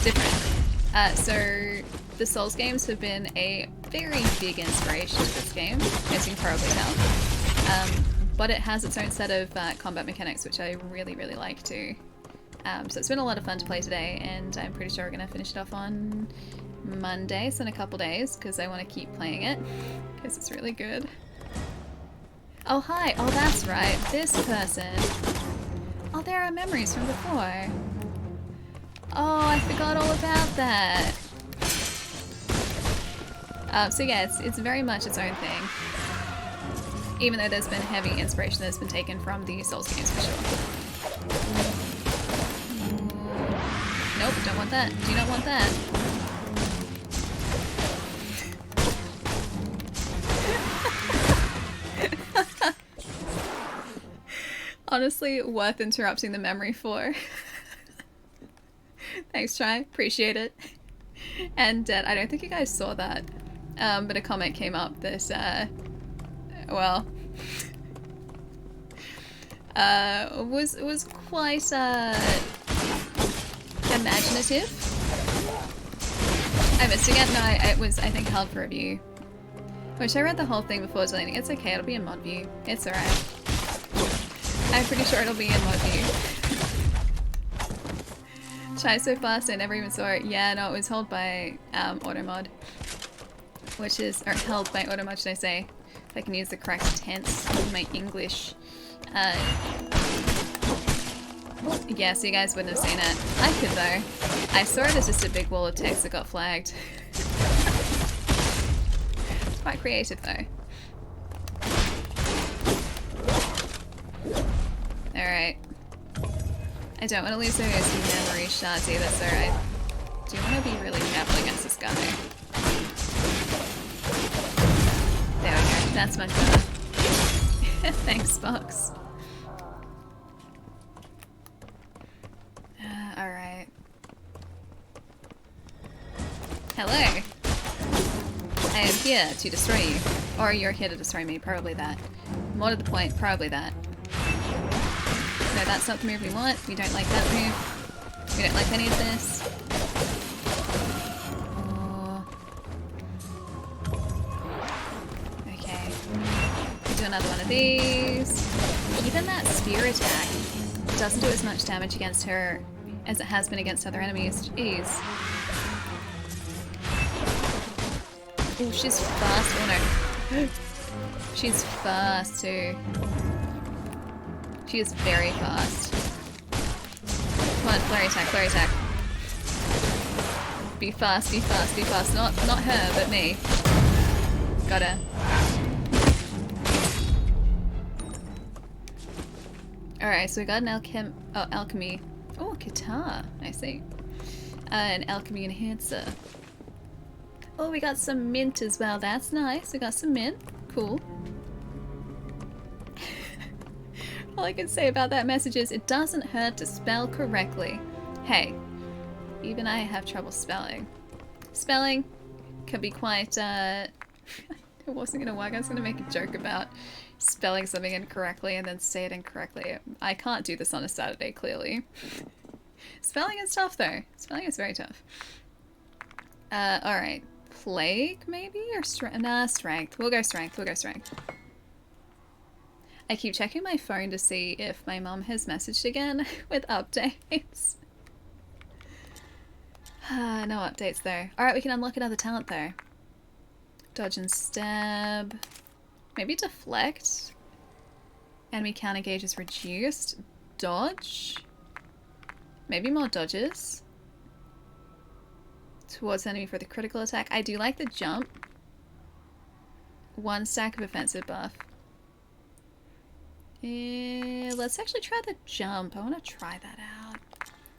[SPEAKER 1] Different. So the Souls games have been a very big inspiration to this game, as you can probably tell. But it has its own set of combat mechanics, which I really, really like too. So it's been a lot of fun to play today, and I'm pretty sure we're going to finish it off on Monday, so in a couple days, because I want to keep playing it, because it's really good. Oh, hi! Oh, that's right, this person. Oh, there are memories from before. Oh, I forgot all about that. So yeah, it's very much its own thing. Even though there's been heavy inspiration that's been taken from the Souls games for sure. Nope, don't want that. Do not want that. Honestly, worth interrupting the memory for. Thanks, Try. Appreciate it. And I don't think you guys saw that, but a comment came up that, well, was quite imaginative. I missed again. No, it was, I think, held for review. Which I read the whole thing before deleting. It's okay. It'll be in mod view. It's alright. I'm pretty sure it'll be in mod view. Try so fast I never even saw it. Yeah, no, it was held by automod. Which is, or held by automod, should I say. If I can use the correct tense in my English. Yeah, so you guys wouldn't have seen it. I could though. I saw it as just a big wall of text that got flagged. Quite creative though. Alright. I don't want to lose those memory shots either, so I do want to be really careful against this guy. There we go. That's much better. Thanks, Box. Alright. Hello. I am here to destroy you. Or you're here to destroy me. Probably that. More to the point, probably that. No, that's not the move we want. We don't like that move. We don't like any of this. Oh. Okay. We'll do another one of these. Even that spear attack doesn't do as much damage against her as it has been against other enemies. Jeez. Oh, she's fast. Oh no. She's fast too. She is very fast. Come on, flurry attack, flurry attack. Be fast, be fast, be fast. Not her, but me. Got her. Alright, so we got an alchemy. Oh, guitar. I see. An alchemy enhancer. Oh, we got some mint as well. That's nice. We got some mint. Cool. All I can say about that message is it doesn't hurt to spell correctly. Hey, even I have trouble spelling. Spelling can be quite, it wasn't gonna work. I was gonna make a joke about spelling something incorrectly and then say it incorrectly. I can't do this on a Saturday, clearly. Spelling is tough, though. Spelling is very tough. Alright. Plague, maybe? Or strength? Nah, strength. We'll go strength. We'll go strength. I keep checking my phone to see if my mum has messaged again with updates. No updates, though. Alright, we can unlock another talent, though. Dodge and stab. Maybe deflect. Enemy counter gauge is reduced. Dodge. Maybe more dodges. Towards enemy for the critical attack. I do like the jump. 1 stack of offensive buff. Let's actually try the jump. I want to try that out.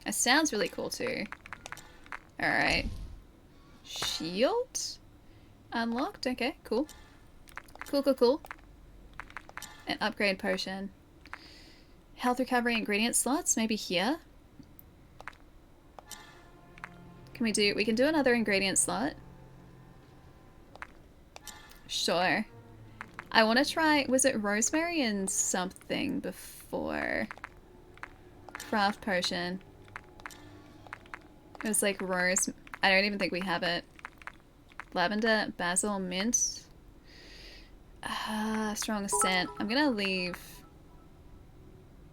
[SPEAKER 1] It sounds really cool too. Alright. Shield? Unlocked. Okay, cool. Cool, cool, cool. An upgrade potion. Health recovery ingredient slots, maybe here. We can do another ingredient slot. Sure. I want to try, was it rosemary and something before? Craft potion. It was like rose, I don't even think we have it. Lavender, basil, mint. Strong scent. I'm gonna leave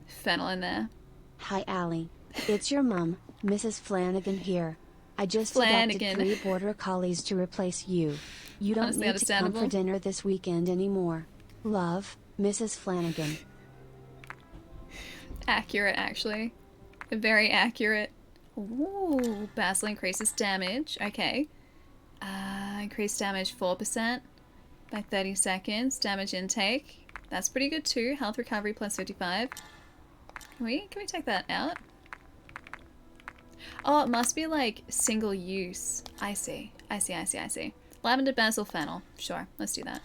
[SPEAKER 1] fennel in there.
[SPEAKER 2] Hi, Allie. It's your mom, Mrs. Flanagan here. I just
[SPEAKER 1] Flanagan.
[SPEAKER 2] adopted 3 border collies to replace you. You don't
[SPEAKER 1] Honestly
[SPEAKER 2] need to come for
[SPEAKER 1] understandable.
[SPEAKER 2] dinner this weekend anymore. Love, Mrs. Flanagan.
[SPEAKER 1] Accurate, actually. Very accurate. Ooh, basil increases damage. Okay. Increased damage 4% by 30 seconds. Damage intake. That's pretty good too. Health recovery plus 55. Can we take that out? Oh, it must be like single use. I see. Lavender, basil, fennel. Sure, let's do that.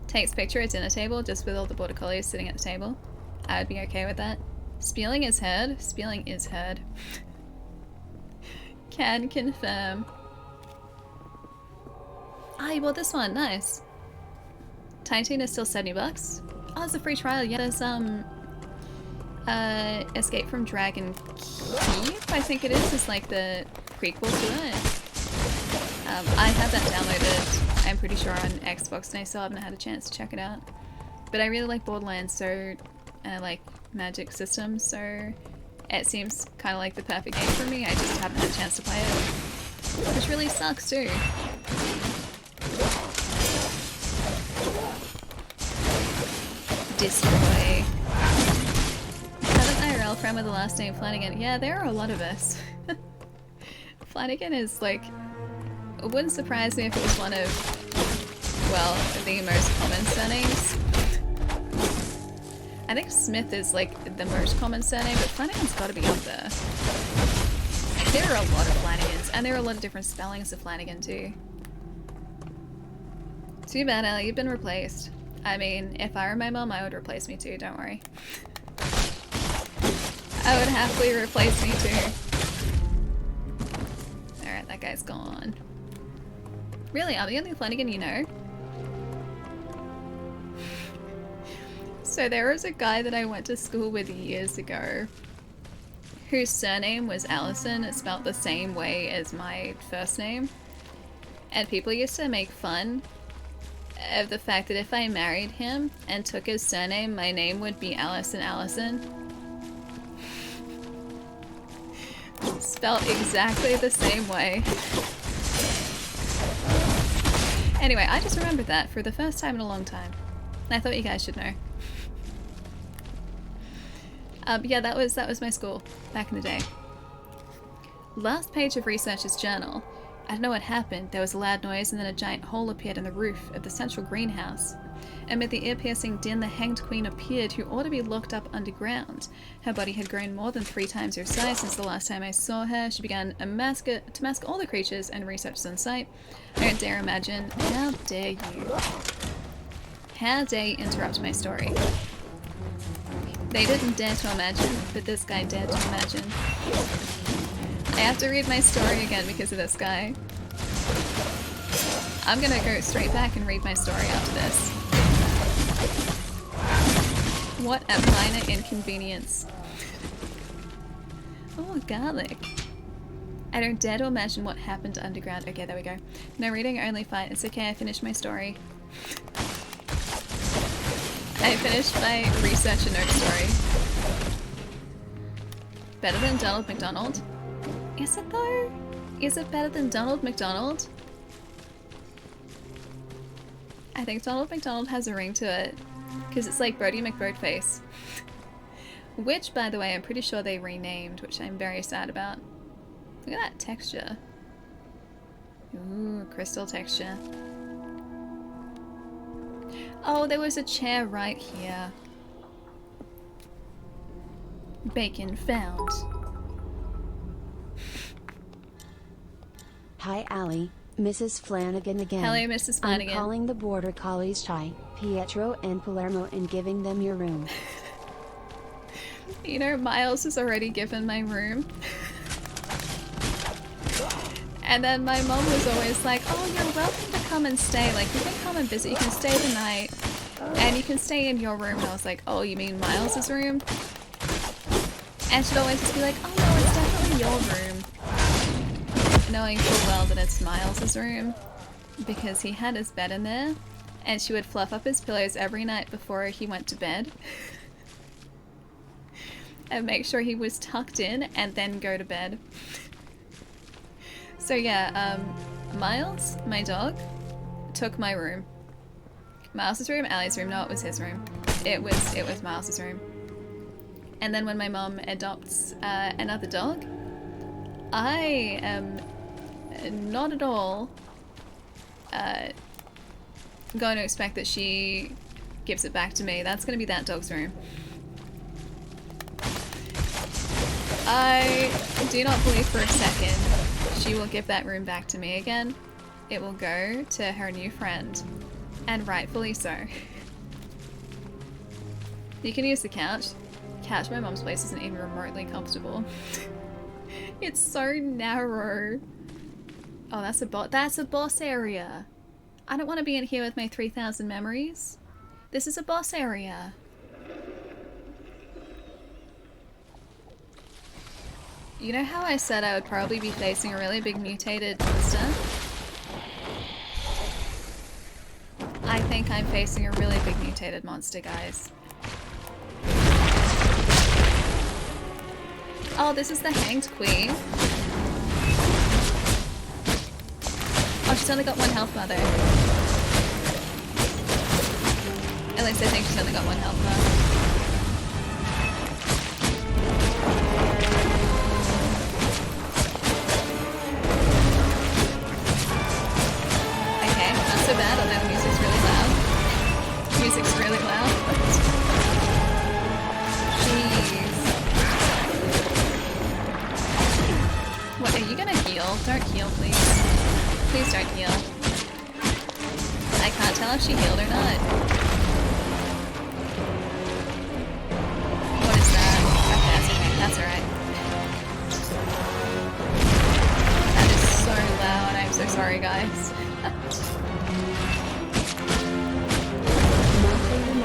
[SPEAKER 1] Takes picture at dinner table just with all the border collies sitting at the table. I would be okay with that. Spelling is heard. Spelling is heard. Can confirm. Ah, you bought this one. Nice. Titan is still $70. Oh, it's a free trial. Yeah, there's Escape from Dragon Keep, I think it is like the prequel to it. I have that downloaded, I'm pretty sure, on Xbox, and I still haven't had a chance to check it out. But I really like Borderlands, so I like magic systems, so it seems kind of like the perfect game for me. I just haven't had a chance to play it, which really sucks too. Destroy. Have an IRL friend with the last name Flanagan. Yeah, there are a lot of us. Flanagan is like, it wouldn't surprise me if it was one of, well, the most common surnames. I think Smith is like the most common surname, but Flanagan's got to be up there. There are a lot of Flanagans, and there are a lot of different spellings of Flanagan too. Too bad, Ellie, you've been replaced. I mean, if I were my mom, I would replace me too, don't worry. I would happily replace me too. Alright, that guy's gone. Really, I'm the only Flanagan you know? So there was a guy that I went to school with years ago whose surname was Allison. It's spelled the same way as my first name. And people used to make fun of the fact that if I married him and took his surname, my name would be Allison Allison. Spelled exactly the same way. Anyway, I just remembered that for the first time in a long time. I thought you guys should know. Yeah, that was my school back in the day. Last page of researcher's journal. I don't know what happened. There was a loud noise and then a giant hole appeared in the roof of the central greenhouse. Amid the ear-piercing din, the hanged queen appeared, who ought to be locked up underground. Her body had grown more than 3 times her size since the last time I saw her. She began to mask all the creatures and researchers on site. I don't dare imagine. How dare you? How dare you interrupt my story? They didn't dare to imagine, but this guy dared to imagine. I have to read my story again because of this guy. I'm gonna go straight back and read my story after this. What a minor inconvenience. Oh, garlic. I don't dare to imagine what happened underground. Okay, there we go. No reading, only fight. It's okay, I finished my story. I finished my research and note story. Better than Donald McDonald? Is it though? Is it better than Donald McDonald? I think Donald McDonald has a ring to it. Because it's like Brody McBoatface. Which, by the way, I'm pretty sure they renamed, which I'm very sad about. Look at that texture. Ooh, crystal texture. Oh, there was a chair right here. Bacon found.
[SPEAKER 2] Hi, Allie. Mrs. Flanagan again.
[SPEAKER 1] Hello, Mrs. Flanagan.
[SPEAKER 2] I'm calling the border collies Chai, Pietro, and Palermo and giving them your room.
[SPEAKER 1] You know, Miles was already given my room. And then my mom was always like, oh, you're welcome to come and stay. Like, you can come and visit. You can stay the night. And you can stay in your room. And I was like, oh, you mean Miles's room? And she'd always just be like, oh, no, it's definitely your room. Knowing full well that it's Miles's room. Because he had his bed in there. And she would fluff up his pillows every night before he went to bed. And make sure he was tucked in and then go to bed. So yeah, Miles, my dog, took my room. Miles's room, Allie's room. No, it was his room. It was Miles's room. And then when my mom adopts another dog, I am not at all going to expect that she gives it back to me. That's going to be that dog's room. I do not believe for a second she will give that room back to me again. It will go to her new friend. And rightfully so. You can use the couch. Couch at my mom's place isn't even remotely comfortable. It's so narrow. Oh, that's a boss area. I don't want to be in here with my 3,000 memories. This is a boss area. You know how I said I would probably be facing a really big mutated monster? I think I'm facing a really big mutated monster, guys. Oh, this is the Hanged Queen. Oh, she's only got one health bar though. At least I think she's only got one health bar. So bad, although the music's really loud. Music's really loud. Jeez. What, are you gonna heal? Don't heal, please. Please don't heal. I can't tell if she healed or not. What is that? Okay, that's okay. That's alright. That is so loud. I'm so sorry, guys.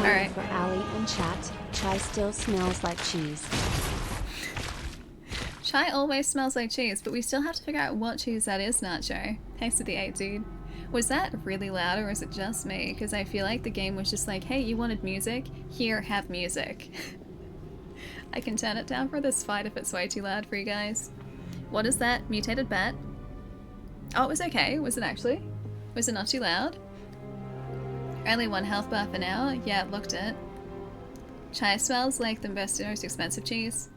[SPEAKER 1] Alright.
[SPEAKER 2] For Allie and chat, chai still smells like cheese.
[SPEAKER 1] Chai always smells like cheese, but we still have to figure out what cheese that is, Nacho. Thanks to the 8, dude. Was that really loud or was it just me? Because I feel like the game was just like, hey, you wanted music? Here, have music. I can turn it down for this fight if it's way too loud for you guys. What is that? Mutated bat? Oh, it was okay. Was it actually? Was it not too loud? Only one health bar for now. Yeah, it looked it. Chai smells like the best and most expensive cheese.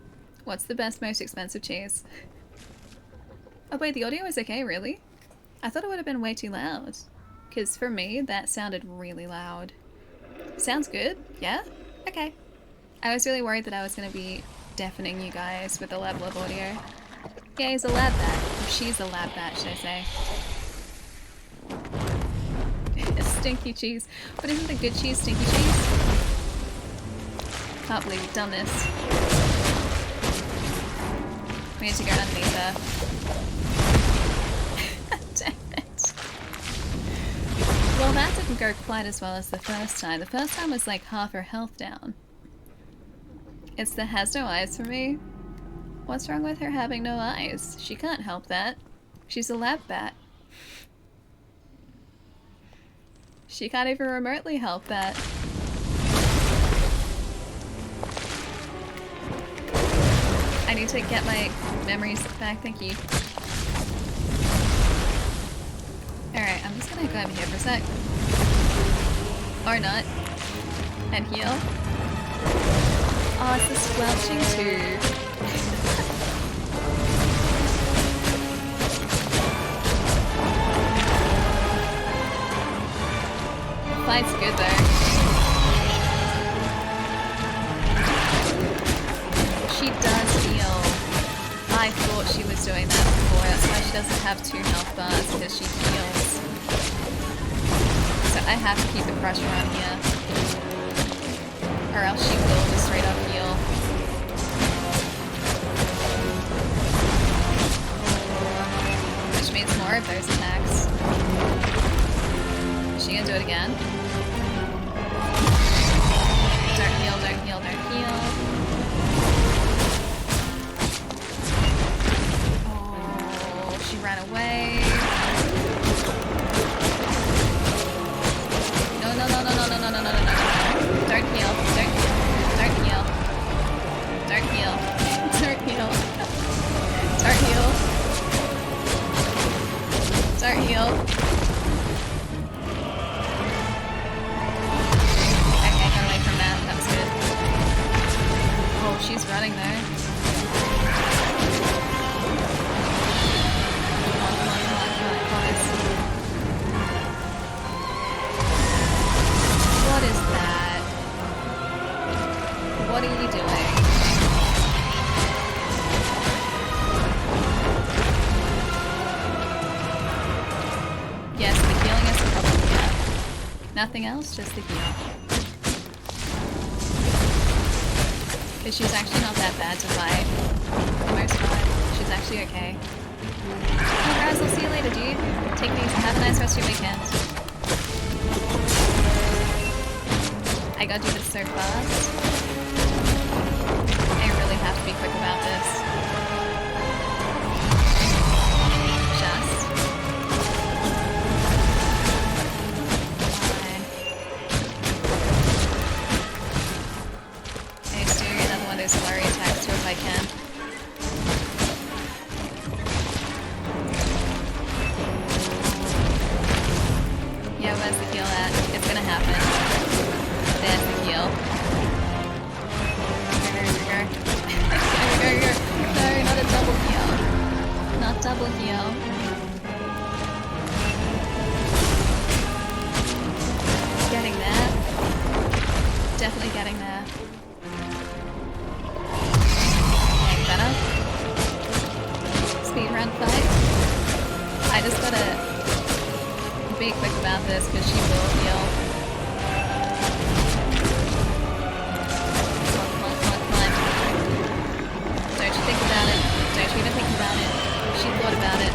[SPEAKER 1] What's the best, most expensive cheese? Oh wait, the audio is okay, really? I thought it would have been way too loud. Because for me, that sounded really loud. Sounds good? Yeah? Okay. I was really worried that I was going to be deafening you guys with the level of audio. Yeah, he's a lab bat. Or she's a lab bat, should I say. Stinky cheese. But isn't the good cheese stinky cheese? Can't believe we've done this. We need to go underneath her. Damn it. Well, that didn't go quite as well as the first time. The first time was like half her health down. It's the has no eyes for me. What's wrong with her having no eyes? She can't help that. She's a lab bat. She can't even remotely help that. I need to get my memories back, thank you. Alright, I'm just gonna go over here for a sec. Or not. And heal. Oh, it's the squelching too. Fight's good though. She does heal. I thought she was doing that before, that's why she doesn't have 2 health bars, because she heals. So I have to keep the pressure on here. Or else she will just straight up heal. more of those attacks. Is she gonna do it again? Don't heal, don't heal, don't heal. Oh, she ran away. No, no, no, no, no, no, no, no, no, no, no. Don't heal, don't heal, don't heal. Don't heal. Don't heal. Don't heal. Don't heal. Okay, got away from that. That was good. Oh, she's running though. Come on, come on, come on, come on, Corvus. What is that? What are you doing? Yes, the healing is the problem here. Nothing else, just the heal. Because she's actually not that bad to fight. For the most part. She's actually okay. Well guys, I'll see you later, dude. Take it easy. Have a nice rest of your weekend. I gotta do this so fast. I really have to be quick about this. Just. Fine. I need to do another one of those flurry attacks too if I can. Yeah, where's the heal at? It's gonna happen. There's the heal. Go. No, not a double heal. Not double heal. Getting there. Definitely getting there. Okay, better. Speed run fight. I just gotta be quick about this because she will heal. Don't you think about it. Don't you even think about it. She thought about it.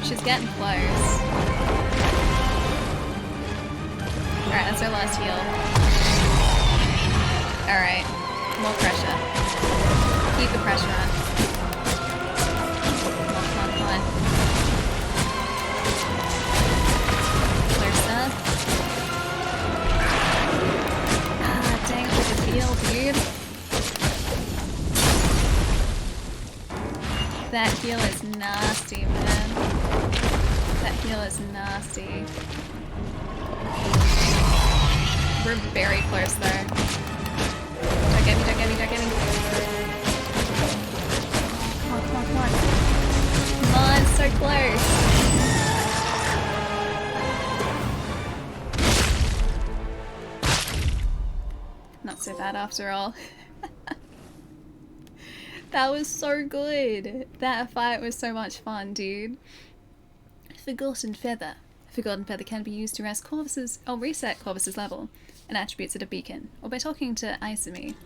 [SPEAKER 1] She's getting close. Alright, that's our last heal. Alright, more pressure. Keep the pressure on. Come on, come on. Closer. Dang, with the heal, dude. That heal is nasty, man. That heal is nasty. We're very close there. Don't get me, don't get me, don't get me. Come on, come on, come on. Come on, so close. Not so bad after all. That was so good. That fight was so much fun, dude. Forgotten Feather. Forgotten Feather can be used to reset Corvus's level and attributes at a beacon, or by talking to Isami.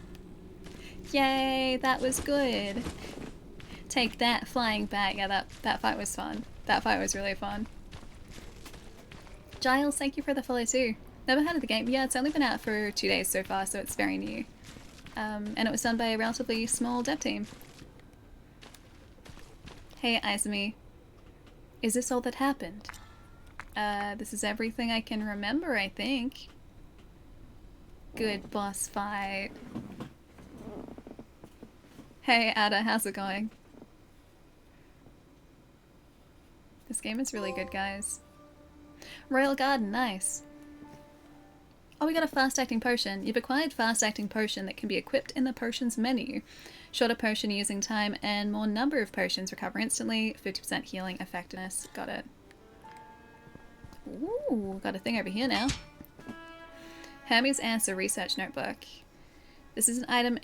[SPEAKER 1] Yay, that was good. Take that, flying back. Yeah, that fight was fun. That fight was really fun. Giles, thank you for the follow too. Never heard of the game. Yeah, it's only been out for 2 days so far, so it's very new. And it was done by a relatively small dev team. Hey, Izumi. Is this all that happened? This is everything I can remember, I think. Good boss fight. Hey, Ada, how's it going? This game is really good, guys. Royal Garden, nice. Oh, we got a fast-acting potion. You've acquired fast-acting potion that can be equipped in the potions menu. Shorter potion using time and more number of potions recover instantly. 50% healing effectiveness. Got it. Ooh, got a thing over here now. Hermes Answer Research Notebook. This is an item.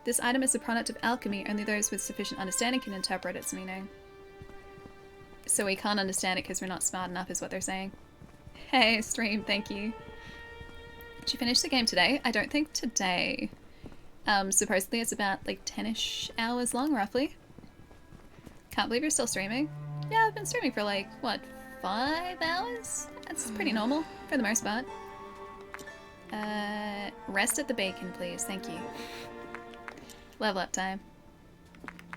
[SPEAKER 1] This item is a product of alchemy. Only those with sufficient understanding can interpret its meaning. So we can't understand it because we're not smart enough, is what they're saying. Hey, stream, thank you. Did you finish the game today? I don't think today. Supposedly it's about like 10-ish hours long, roughly. Can't believe you're still streaming. Yeah, I've been streaming for like, what, 5 hours? That's pretty normal, for the most part. Rest at the bacon, please. Thank you. Level up time.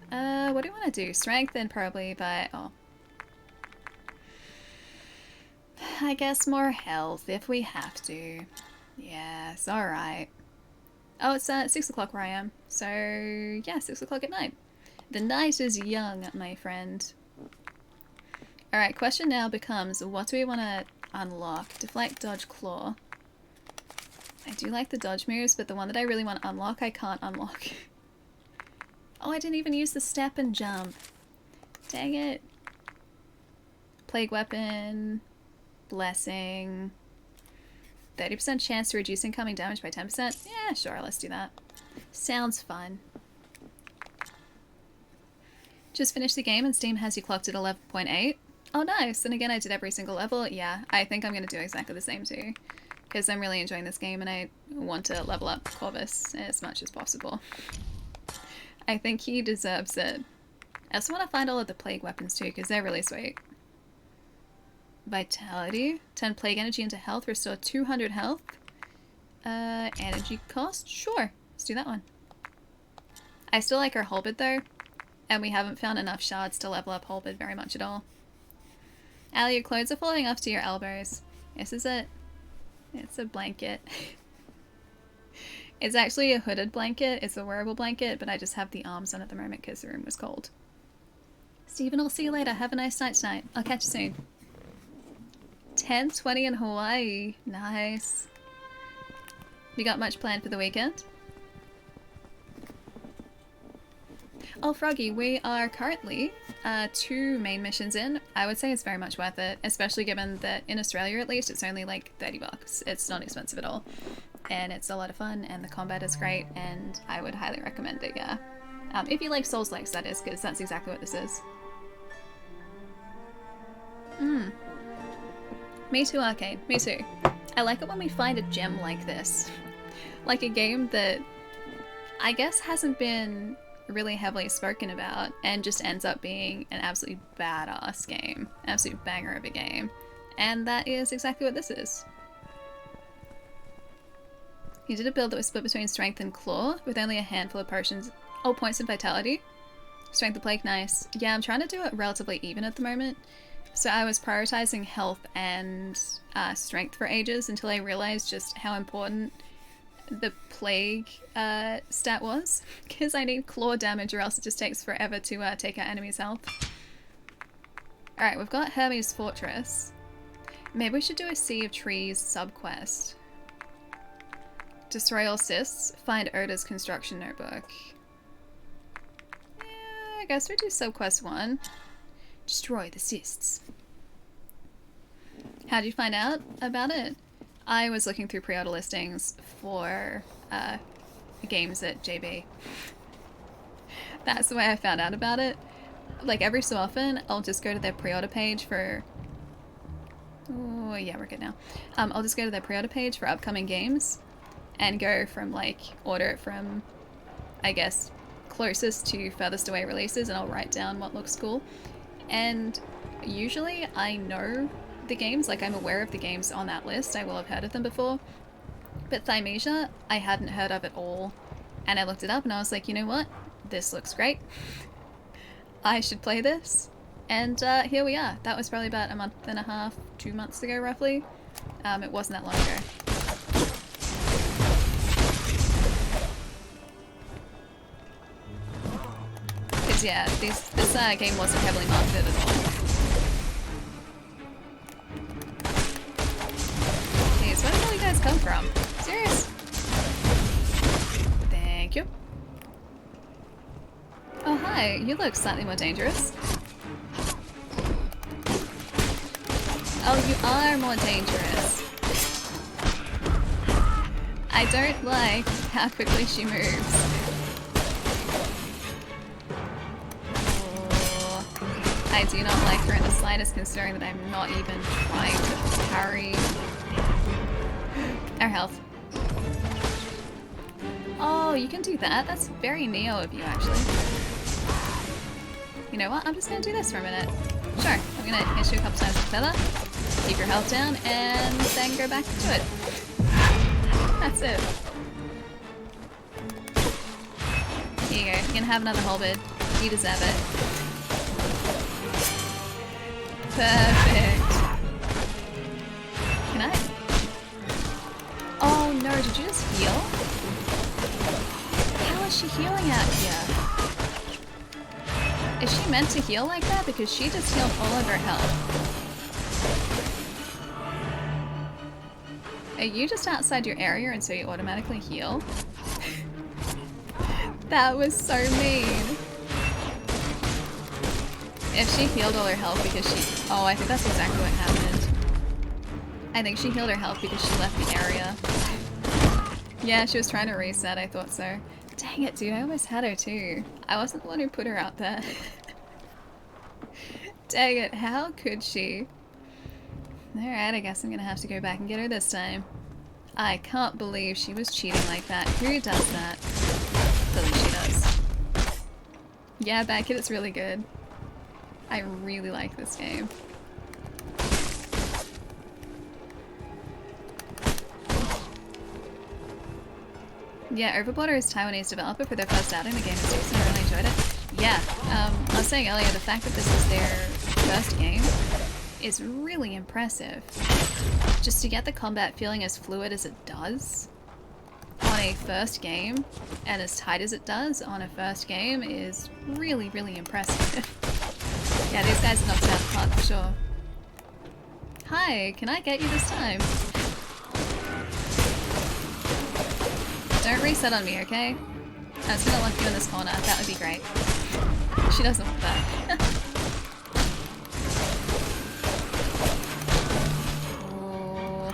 [SPEAKER 1] What do you want to do? Strengthen, probably, but... oh. I guess more health, if we have to. Yes, alright. Oh, it's 6 o'clock where I am. So, yeah, 6 o'clock at night. The night is young, my friend. Alright, question now becomes, what do we want to unlock? Deflect, dodge, claw. I do like the dodge moves, but the one that I really want to unlock, I can't unlock. Oh, I didn't even use the step and jump. Dang it. Plague weapon. Blessing. 30% chance to reduce incoming damage by 10%. Yeah, sure, let's do that. Sounds fun. Just finished the game and Steam has you clocked at 11.8. Oh, nice. And again, I did every single level. Yeah, I think I'm going to do exactly the same too. Because I'm really enjoying this game and I want to level up Corvus as much as possible. I think he deserves it. I also want to find all of the plague weapons too, because they're really sweet. Vitality. 10 plague energy into health. Restore 200 health. Energy cost? Sure. Let's do that one. I still like our halberd though. And we haven't found enough shards to level up halberd very much at all. Ali, your clothes are falling off to your elbows. This is it. It's a blanket. It's actually a hooded blanket. It's a wearable blanket, but I just have the arms on at the moment because the room was cold. Steven, I'll see you later. Have a nice night tonight. I'll catch you soon. 10:20 in Hawaii. Nice. You got much planned for the weekend? Oh, Froggy, we are currently 2 main missions in. I would say it's very much worth it, especially given that in Australia at least it's only like 30 bucks. It's not expensive at all. And it's a lot of fun and the combat is great and I would highly recommend it, yeah. If you like Soulslike, that is, because that's exactly what this is. Me too, Arcade. Me too. I like it when we find a gem like this. Like a game that I guess hasn't been really heavily spoken about and just ends up being an absolutely badass game. An absolute banger of a game. And that is exactly what this is. You did a build that was split between strength and claw with only a handful of potions. Oh, points and vitality. Strength and plague, nice. Yeah, I'm trying to do it relatively even at the moment. So I was prioritizing health and strength for ages until I realized just how important the plague stat was. Because I need claw damage or else it just takes forever to take out enemies' health. Alright, we've got Hermes Fortress. Maybe we should do a Sea of Trees subquest. Destroy all cysts. Find Oda's construction notebook. Yeah, I guess we do subquest 1. Destroy the cysts. How'd you find out about it? I was looking through pre-order listings for games at JB. That's the way I found out about it. Like every so often, I'll just go to their pre-order page for... oh yeah, we're good now. I'll just go to their pre-order page for upcoming games and go from like, order it from, I guess, closest to furthest away releases and I'll write down what looks cool. And usually I know the games, like I'm aware of the games on that list, I will have heard of them before. But Thymesia, I hadn't heard of at all. And I looked it up and I was like, you know what? This looks great. I should play this. And here we are. That was probably about a month and a half, 2 months ago roughly. It wasn't that long ago. Because yeah, this game wasn't heavily marketed at all. Jeez, where the hell you guys come from? Serious? Thank you. Oh hi, you look slightly more dangerous. Oh, you are more dangerous. I don't like how quickly she moves. Oh, I do not like her in the slightest, considering that I'm not even trying to parry. Our health. Oh, you can do that? That's very Neo of you, actually. You know what? I'm just gonna do this for a minute. Sure, I'm gonna hit you a couple times with the feather, keep your health down, and then go back to it. That's it. Here you go. You can have another halberd. You deserve it. Perfect. Can I? Oh no, did you just heal? How is she healing out here? Is she meant to heal like that? Because she just healed all of her health. Are you just outside your area and so you automatically heal? That was so mean. If she healed all her health because she... Oh, I think that's exactly what happened. I think she healed her health because she left the area. Yeah, she was trying to reset, I thought so. Dang it, dude, I almost had her too. I wasn't the one who put her out there. Dang it, how could she? Alright, I guess I'm gonna have to go back and get her this time. I can't believe she was cheating like that. Who does that? Clearly she does. Yeah, Bad Kid, it's really good. I really like this game. Yeah, Overbloater is Taiwanese developer for their first outing. The game is decent. I really enjoyed it. Yeah, I was saying earlier, the fact that this is their first game is really impressive. Just to get the combat feeling as fluid as it does on a first game, and as tight as it does on a first game, is really, really impressive. Yeah, these guys knocked it out of the park for sure. Hi, can I get you this time? Don't reset on me, okay? I was gonna lock you in this corner. That would be great. She doesn't want that. Oh.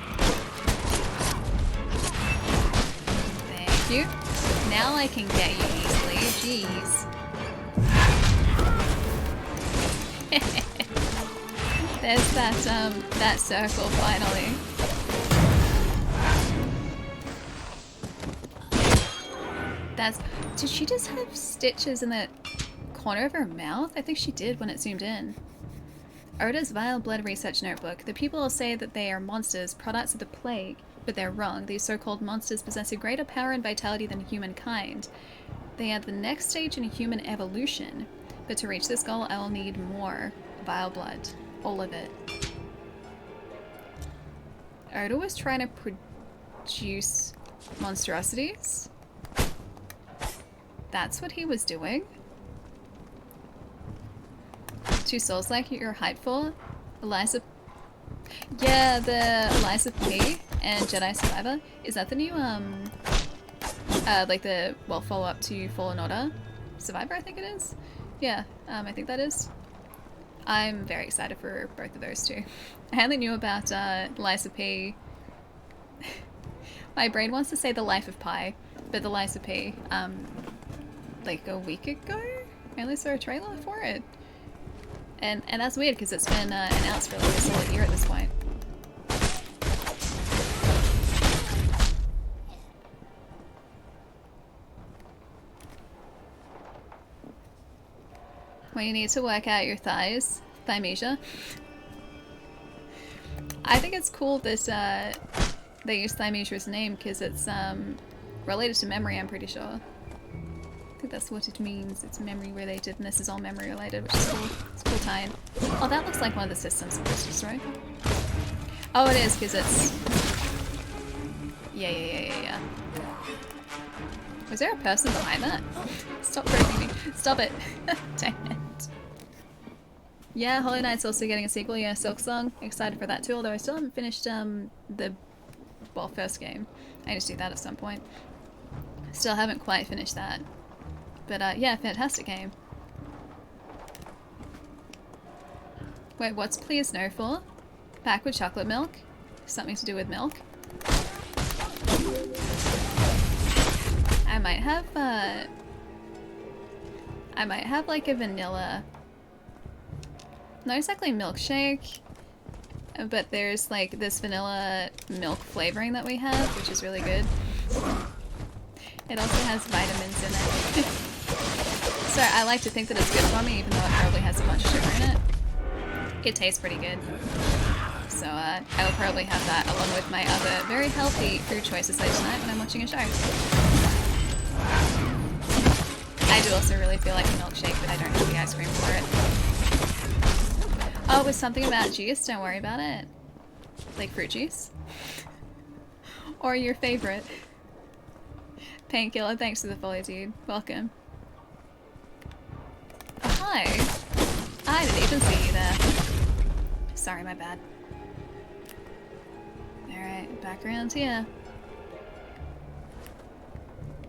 [SPEAKER 1] Thank you. Now I can get you easily. Jeez. There's that circle finally. Did she just have stitches in the corner of her mouth? I think she did when it zoomed in. Oda's Vile Blood Research Notebook. The people will say that they are monsters, products of the plague, but they're wrong. These so-called monsters possess a greater power and vitality than humankind. They are the next stage in human evolution, but to reach this goal I will need more vile blood. All of it. Oda was trying to produce monstrosities? That's what he was doing? Two Soulslike you're hyped for? Eliza... Yeah, the Eliza P and Jedi Survivor. Is that the new, like the, well, follow-up to Fallen Order? Survivor, I think it is? Yeah, I think that is. I'm very excited for both of those two. I only knew about, Eliza P. My brain wants to say The Life of Pi, but the Eliza P, like a week ago? I only saw a trailer for it. And that's weird because it's been announced for like a solid year at this point. When you need to work out your thighs, Thymesia. I think it's cool that they use Thymesia's name because it's related to memory, I'm pretty sure. I think that's what it means. It's memory related, and this is all memory related, which is cool. It's a cool tie-in. Oh, that looks like one of the systems posters, right? Oh, it is, because it's... Yeah. Was there a person behind that? Stop breaking me. Stop it. Dang it. Yeah, Hollow Knight's also getting a sequel. Yeah, Silksong. Excited for that too, although I still haven't finished the, well, first game. I just do that at some point. Still haven't quite finished that. But yeah, fantastic game. Wait, what's Please No for? Packed with chocolate milk? Something to do with milk? I might have like a vanilla, not exactly milkshake, but there's like this vanilla milk flavoring that we have, which is really good. It also has vitamins in it. So I like to think that it's good for me, even though it probably has a bunch of sugar in it. It tastes pretty good. So I will probably have that along with my other very healthy food choices later tonight when I'm watching a show. I do also really feel like a milkshake, but I don't have the ice cream for it. Oh, it was something about juice, don't worry about it. Like fruit juice? Or your favorite. Painkiller, thanks for the follow, dude. Welcome. Oh, hi. I didn't even see you there. Sorry, my bad. Alright, back around here.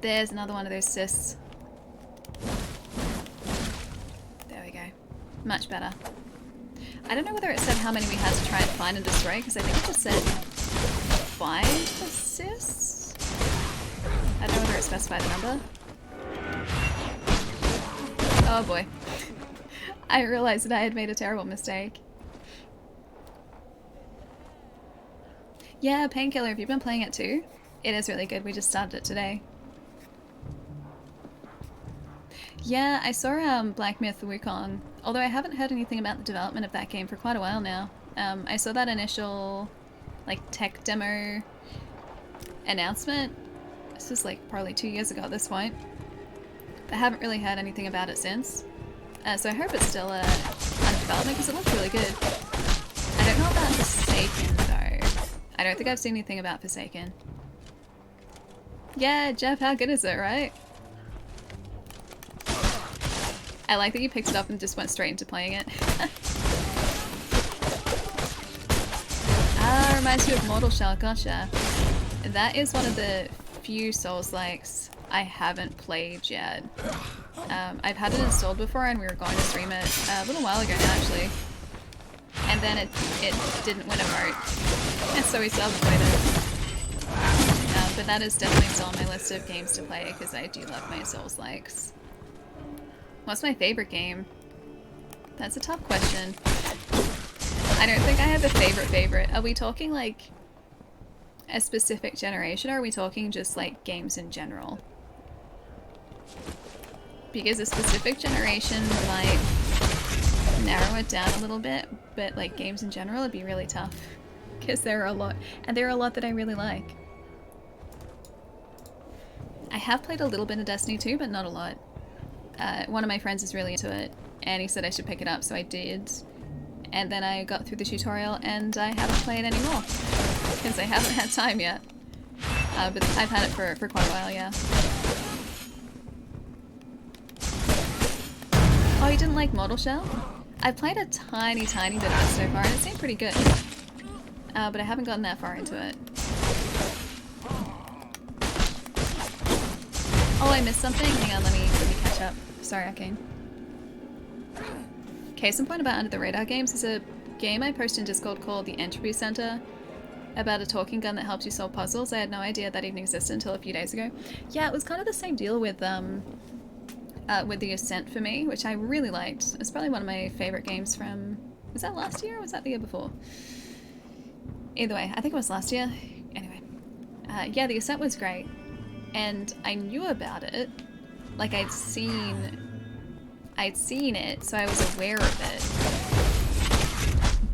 [SPEAKER 1] There's another one of those cysts. There we go. Much better. I don't know whether it said how many we had to try and find and destroy, because I think it just said find cysts? I don't know whether it specified the number. Oh boy. I realized that I had made a terrible mistake. Yeah, Painkiller, have you been playing it too? It is really good, we just started it today. Yeah, I saw Black Myth Wukong, although I haven't heard anything about the development of that game for quite a while now. I saw that initial like tech demo announcement. This was like probably 2 years ago at this point. I haven't really heard anything about it since. So I hope it's still under development because it looks really good. I don't know about Forsaken though. I don't think I've seen anything about Forsaken. Yeah, Jeff, how good is it, right? I like that you picked it up and just went straight into playing it. Ah, reminds me of Mortal Shell, gotcha. That is one of the few Soulslikes I haven't played yet. I've had it installed before and we were going to stream it a little while ago now actually. And then it didn't win a vote. And so we still haven't played it. But that is definitely still on my list of games to play because I do love my Soulslikes. What's my favorite game? That's a tough question. I don't think I have a favorite. Are we talking like a specific generation or are we talking just like games in general? Because a specific generation might narrow it down a little bit, but like games in general would be really tough. Because there are a lot, and there are a lot that I really like. I have played a little bit of Destiny 2, but not a lot. One of my friends is really into it, and he said I should pick it up, so I did. And then I got through the tutorial, and I haven't played anymore. Because I haven't had time yet. But I've had it for quite a while, yeah. Oh, you didn't like Mortal Shell? I've played a tiny bit of it so far, and it seemed pretty good. But I haven't gotten that far into it. Oh, I missed something? Hang on, let me catch up. Sorry, Arcane. Case in point about Under the Radar games is a game I posted in Discord called The Entropy Center about a talking gun that helps you solve puzzles. I had no idea that even existed until a few days ago. Yeah, it was kind of the same deal with The Ascent for me, which I really liked. It's probably one of my favorite games from... Was that last year or was that the year before? Either way, I think it was last year. Anyway. Yeah, The Ascent was great. And I knew about it. Like, I'd seen it, so I was aware of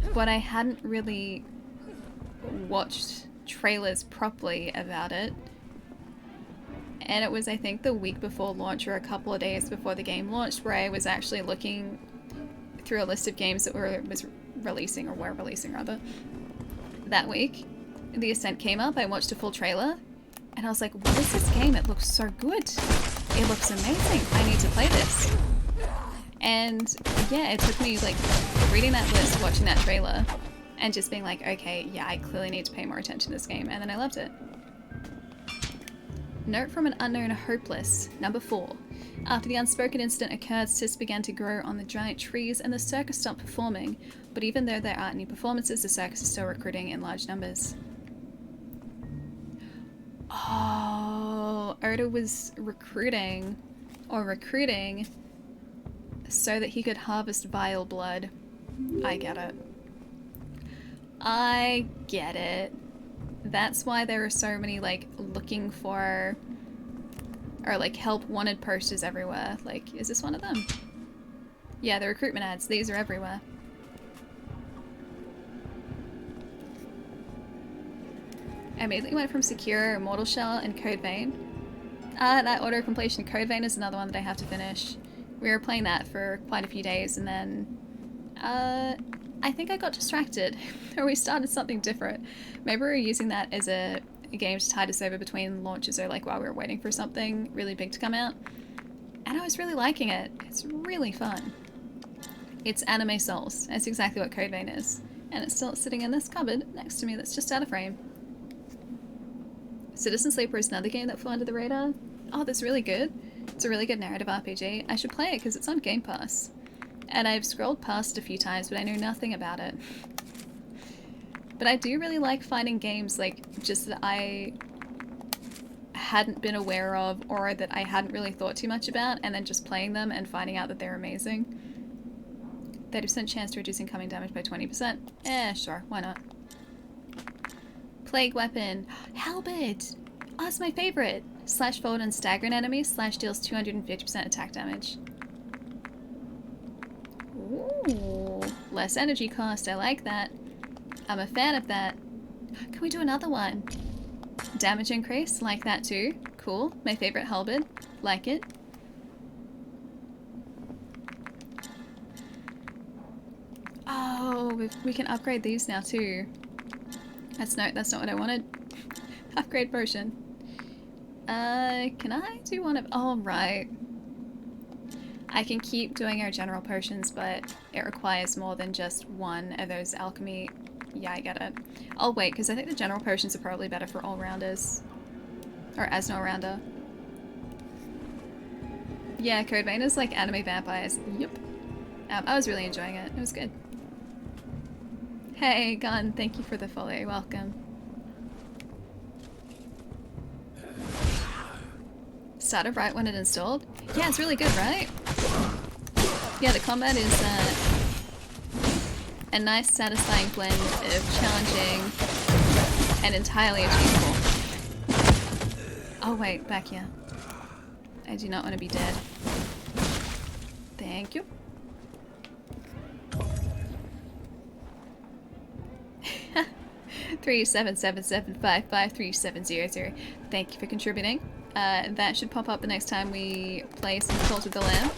[SPEAKER 1] it. But I hadn't really watched trailers properly about it. And it was, I think, the week before launch or a couple of days before the game launched where I was actually looking through a list of games that were releasing that week. The Ascent came up, I watched a full trailer, and I was like, what is this game? It looks so good. It looks amazing. I need to play this. And yeah, it took me like reading that list, watching that trailer, and just being like, okay, yeah, I clearly need to pay more attention to this game, and then I loved it. Note from an unknown hopeless. Number 4. After the unspoken incident occurred, cysts began to grow on the giant trees and the circus stopped performing. But even though there aren't any performances, the circus is still recruiting in large numbers. Oh, Oda was recruiting so that he could harvest vile blood. I get it. I get it. That's why there are so many, like, looking for Or like help wanted posters everywhere. Like, is this one of them? Yeah, the recruitment ads. These are everywhere. I immediately went from Secure, Immortal Shell, and Code Vein. That auto completion Code Vein is another one that I have to finish. We were playing that for quite a few days, and then I think I got distracted, or we started something different. Maybe we were using that as a game to tide us over between launches, or like while we were waiting for something really big to come out. And I was really liking it. It's really fun. It's anime Souls. That's exactly what Code Vein is. And it's still sitting in this cupboard next to me that's just out of frame. Citizen Sleeper is another game that flew under the radar. Oh, that's really good. It's a really good narrative RPG. I should play it because it's on Game Pass. And I've scrolled past it a few times, but I know nothing about it. But I do really like finding games like just that I hadn't been aware of, or that I hadn't really thought too much about, and then just playing them and finding out that they're amazing. 30% chance to reduce incoming damage by 20%. Sure, why not? Plague Weapon. Halberd! Oh, that's my favorite! Slash forward and stagger an enemy, slash deals 250% attack damage. Ooh, less energy cost, I like that. I'm a fan of that. Can we do another one? Damage increase, like that too. Cool, my favorite halberd, like it. Oh, we can upgrade these now too. That's not what I wanted. Upgrade potion. Can I do one of... Oh, right. I can keep doing our general potions, but it requires more than just one of those alchemy... Yeah, I get it. I'll wait, because I think the general potions are probably better for all-rounders. Or as an all-rounder. Yeah, Code Vein is like anime vampires. Yep. I was really enjoying it. It was good. Hey, Gun, thank you for the follow. Welcome. Started right when it installed? Yeah, it's really good, right? Yeah, the combat is a nice, satisfying blend of challenging and entirely achievable. Oh wait, back here. I do not want to be dead. Thank you. Three 777553700. Thank you for contributing. That should pop up the next time we play some Cult of the Lamb.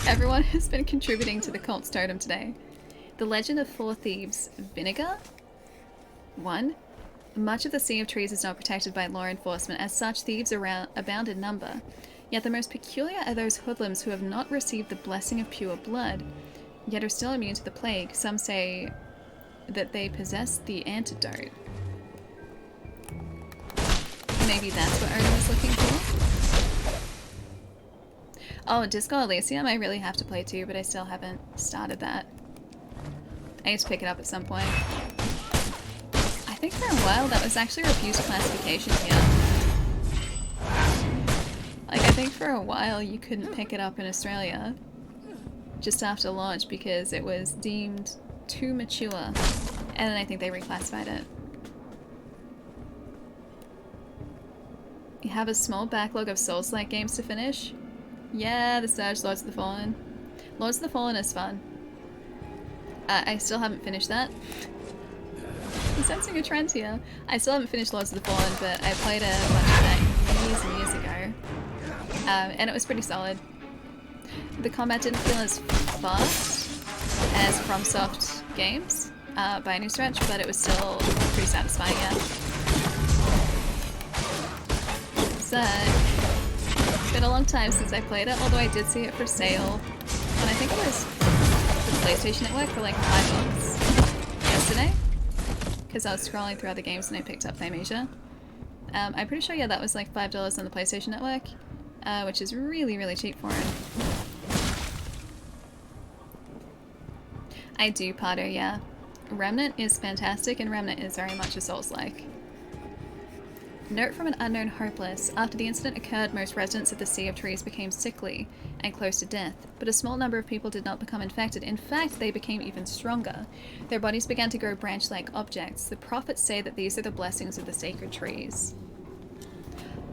[SPEAKER 1] Everyone has been contributing to the Cult's Totem today. The Legend of Four Thieves. Vinegar? 1. Much of the Sea of Trees is not protected by law enforcement. As such, thieves abound in number. Yet the most peculiar are those hoodlums who have not received the blessing of pure blood, yet are still immune to the plague. Some say that they possess the antidote. Maybe that's what Odin was looking for? Oh, Disco Elysium I really have to play too, but I still haven't started that. I need to pick it up at some point. I think for a while that was actually refused classification here. Like, I think for a while you couldn't pick it up in Australia just after launch because it was deemed too mature, and then I think they reclassified it. You have a small backlog of Soulslike games to finish? Yeah, the Stage Lords of the Fallen. Lords of the Fallen is fun. I still haven't finished that. I'm sensing a trend here. I still haven't finished Lords of the Fallen, but I played a bunch of that years and years ago. And it was pretty solid. The combat didn't feel as fast as FromSoft games, by any stretch, but it was still pretty satisfying, yeah. So, it's been a long time since I played it, although I did see it for sale, and I think it was the PlayStation Network for like $5 yesterday, because I was scrolling through other games and I picked up Thymesia. I'm pretty sure, yeah, that was like $5 on the PlayStation Network, which is really, really cheap for it. I do, Potter, yeah. Remnant is fantastic, and Remnant is very much a Souls-like. Note from an unknown hopeless. After the incident occurred, most residents of the Sea of Trees became sickly and close to death, but a small number of people did not become infected. In fact, they became even stronger. Their bodies began to grow branch-like objects. The prophets say that these are the blessings of the sacred trees.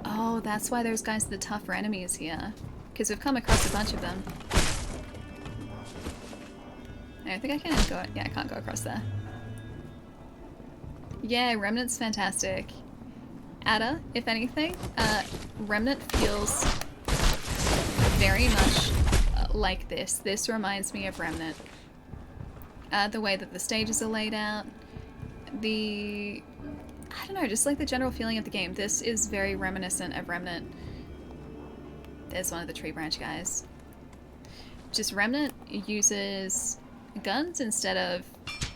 [SPEAKER 1] Oh, that's why those guys are the tougher enemies here. Because we've come across a bunch of them. I think I can go... Yeah, I can't go across there. Yeah, Remnant's fantastic. Ada, if anything, Remnant feels very much like this. This reminds me of Remnant. The way that the stages are laid out. I don't know, just like the general feeling of the game. This is very reminiscent of Remnant. There's one of the tree branch guys. Just Remnant uses guns instead of,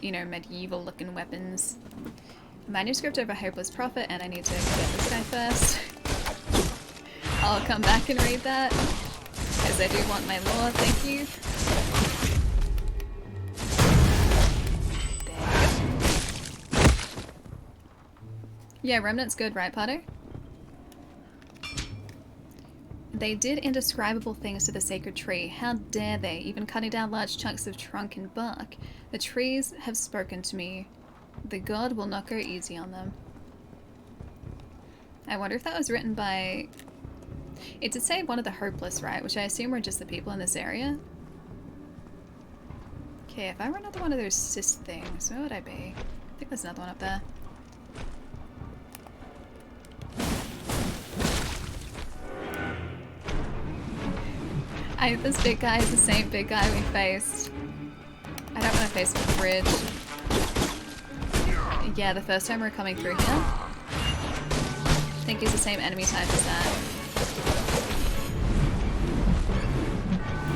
[SPEAKER 1] you know, medieval looking weapons. Manuscript over Hopeless Prophet, and I need to get this guy first. I'll come back and read that, because I do want my lore, thank you. There you go. Yeah, Remnant's good, right, Potter? They did indescribable things to the sacred tree. How dare they, even cutting down large chunks of trunk and bark. The trees have spoken to me. The god will not go easy on them. I wonder if that was written by... It did say one of the Hopeless, right? Which I assume were just the people in this area. Okay, if I were another one of those cyst things, where would I be? I think there's another one up there. This big guy is the same big guy we faced. I don't want to face the bridge. Yeah, the first time we're coming through here. I think he's the same enemy type as that.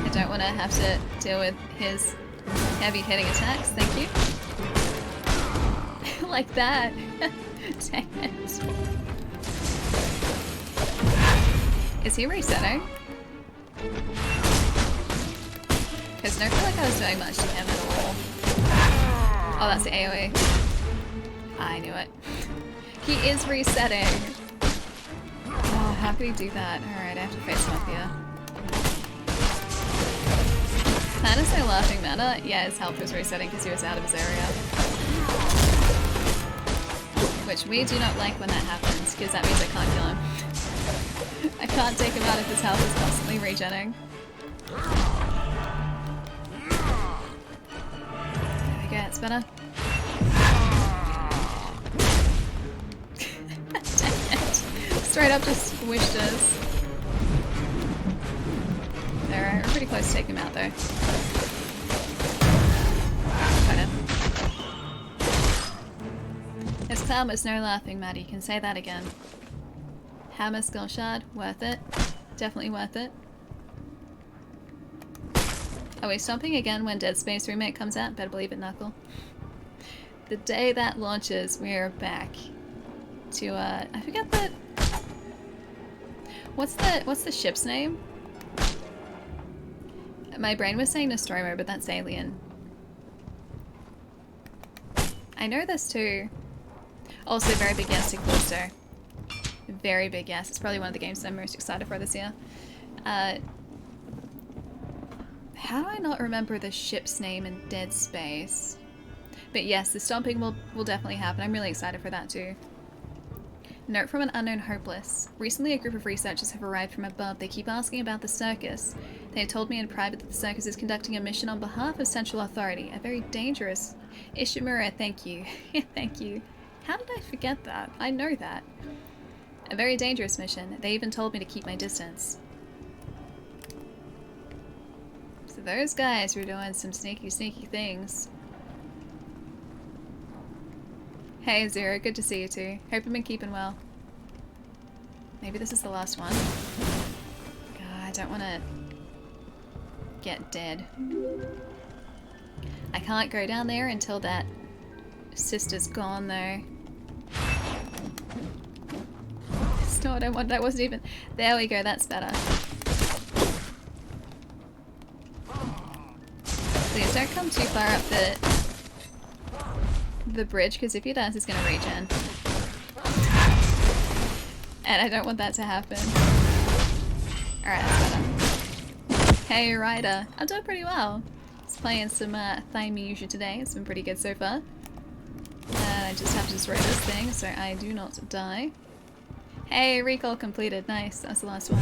[SPEAKER 1] I don't want to have to deal with his heavy hitting attacks, thank you. Like that. Dang it. Is he resetting? Because I don't feel like I was doing much to him at all. Oh, that's the AoE. I knew it. He is resetting. Oh, how could he do that? Alright, I have to face him up here. That is no laughing matter. Yeah, his health was resetting because he was out of his area. Which we do not like when that happens, because that means I can't kill him. I can't take him out if his health is constantly regenning. There we go, it's better. Straight up just squished us. Alright, we're pretty close to taking him out though. Kind of. His clown was no laughing, Maddie. You can say that again. Hammer Skull Shard, worth it. Definitely worth it. Are we stomping again when Dead Space Remake comes out? Better believe it, Knuckle. The day that launches, we're back to, I forget that... What's the ship's name? My brain was saying Nostromo, but that's Alien. I know this too. Also, very big yes to Callisto. Very big yes. It's probably one of the games I'm most excited for this year. How do I not remember the ship's name in Dead Space? But yes, the stomping will definitely happen. I'm really excited for that too. Note from an unknown hopeless. Recently a group of researchers have arrived from above. They keep asking about the circus. They have told me in private that the circus is conducting a mission on behalf of Central Authority. A very dangerous... Ishimura, thank you. Thank you. How did I forget that? I know that. A very dangerous mission. They even told me to keep my distance. So those guys were doing some sneaky, sneaky things. Hey Zero, good to see you too. Hope you've been keeping well. Maybe this is the last one. God, I don't want to get dead. I can't go down there until that sister's gone though. That's not what I wanted. That wasn't even... There we go, that's better. Please don't come too far up the bridge, because if he does, he's gonna regen. And I don't want that to happen. Alright, that's better. Hey Ryder, I'm doing pretty well. Just playing some Thymesia today. It's been pretty good so far. I just have to destroy this thing so I do not die. Hey, recall completed. Nice. That's the last one.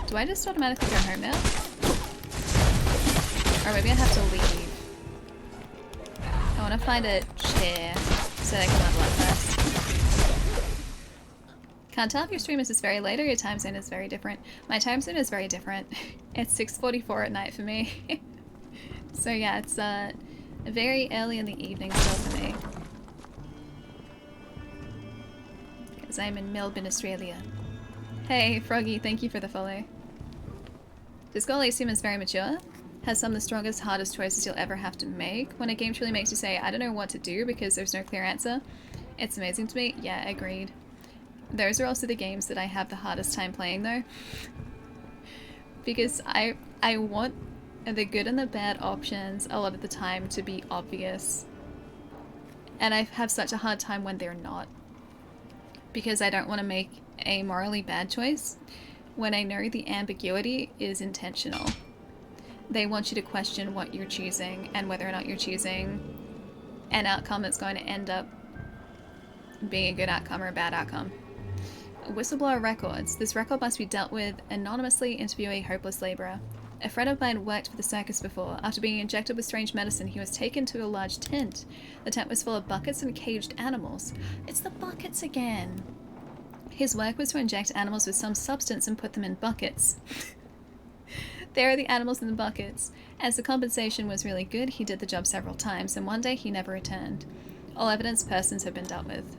[SPEAKER 1] Do I just automatically go home now? Or maybe I'd have to leave. I want to find a chair so I can level up first. Can't tell if your stream is just very late or your time zone is very different. My time zone is very different. It's 6:44 at night for me. So yeah, it's very early in the evening still for me. Because I'm in Melbourne, Australia. Hey, Froggy, thank you for the follow. Does Goal seem as very mature? Has some of the strongest, hardest choices you'll ever have to make. When a game truly makes you say, I don't know what to do because there's no clear answer. It's amazing to me. Yeah, agreed. Those are also the games that I have the hardest time playing though. Because I want the good and the bad options a lot of the time to be obvious. And I have such a hard time when they're not. Because I don't want to make a morally bad choice when I know the ambiguity is intentional. They want you to question what you're choosing and whether or not you're choosing an outcome that's going to end up being a good outcome or a bad outcome. Whistleblower records. This record must be dealt with anonymously. Interview a hopeless labourer. A friend of mine worked for the circus before. After being injected with strange medicine, he was taken to a large tent. The tent was full of buckets and caged animals. It's the buckets again! His work was to inject animals with some substance and put them in buckets. There are the animals in the buckets. As the compensation was really good, he did the job several times, and one day he never returned. All evidence persons have been dealt with.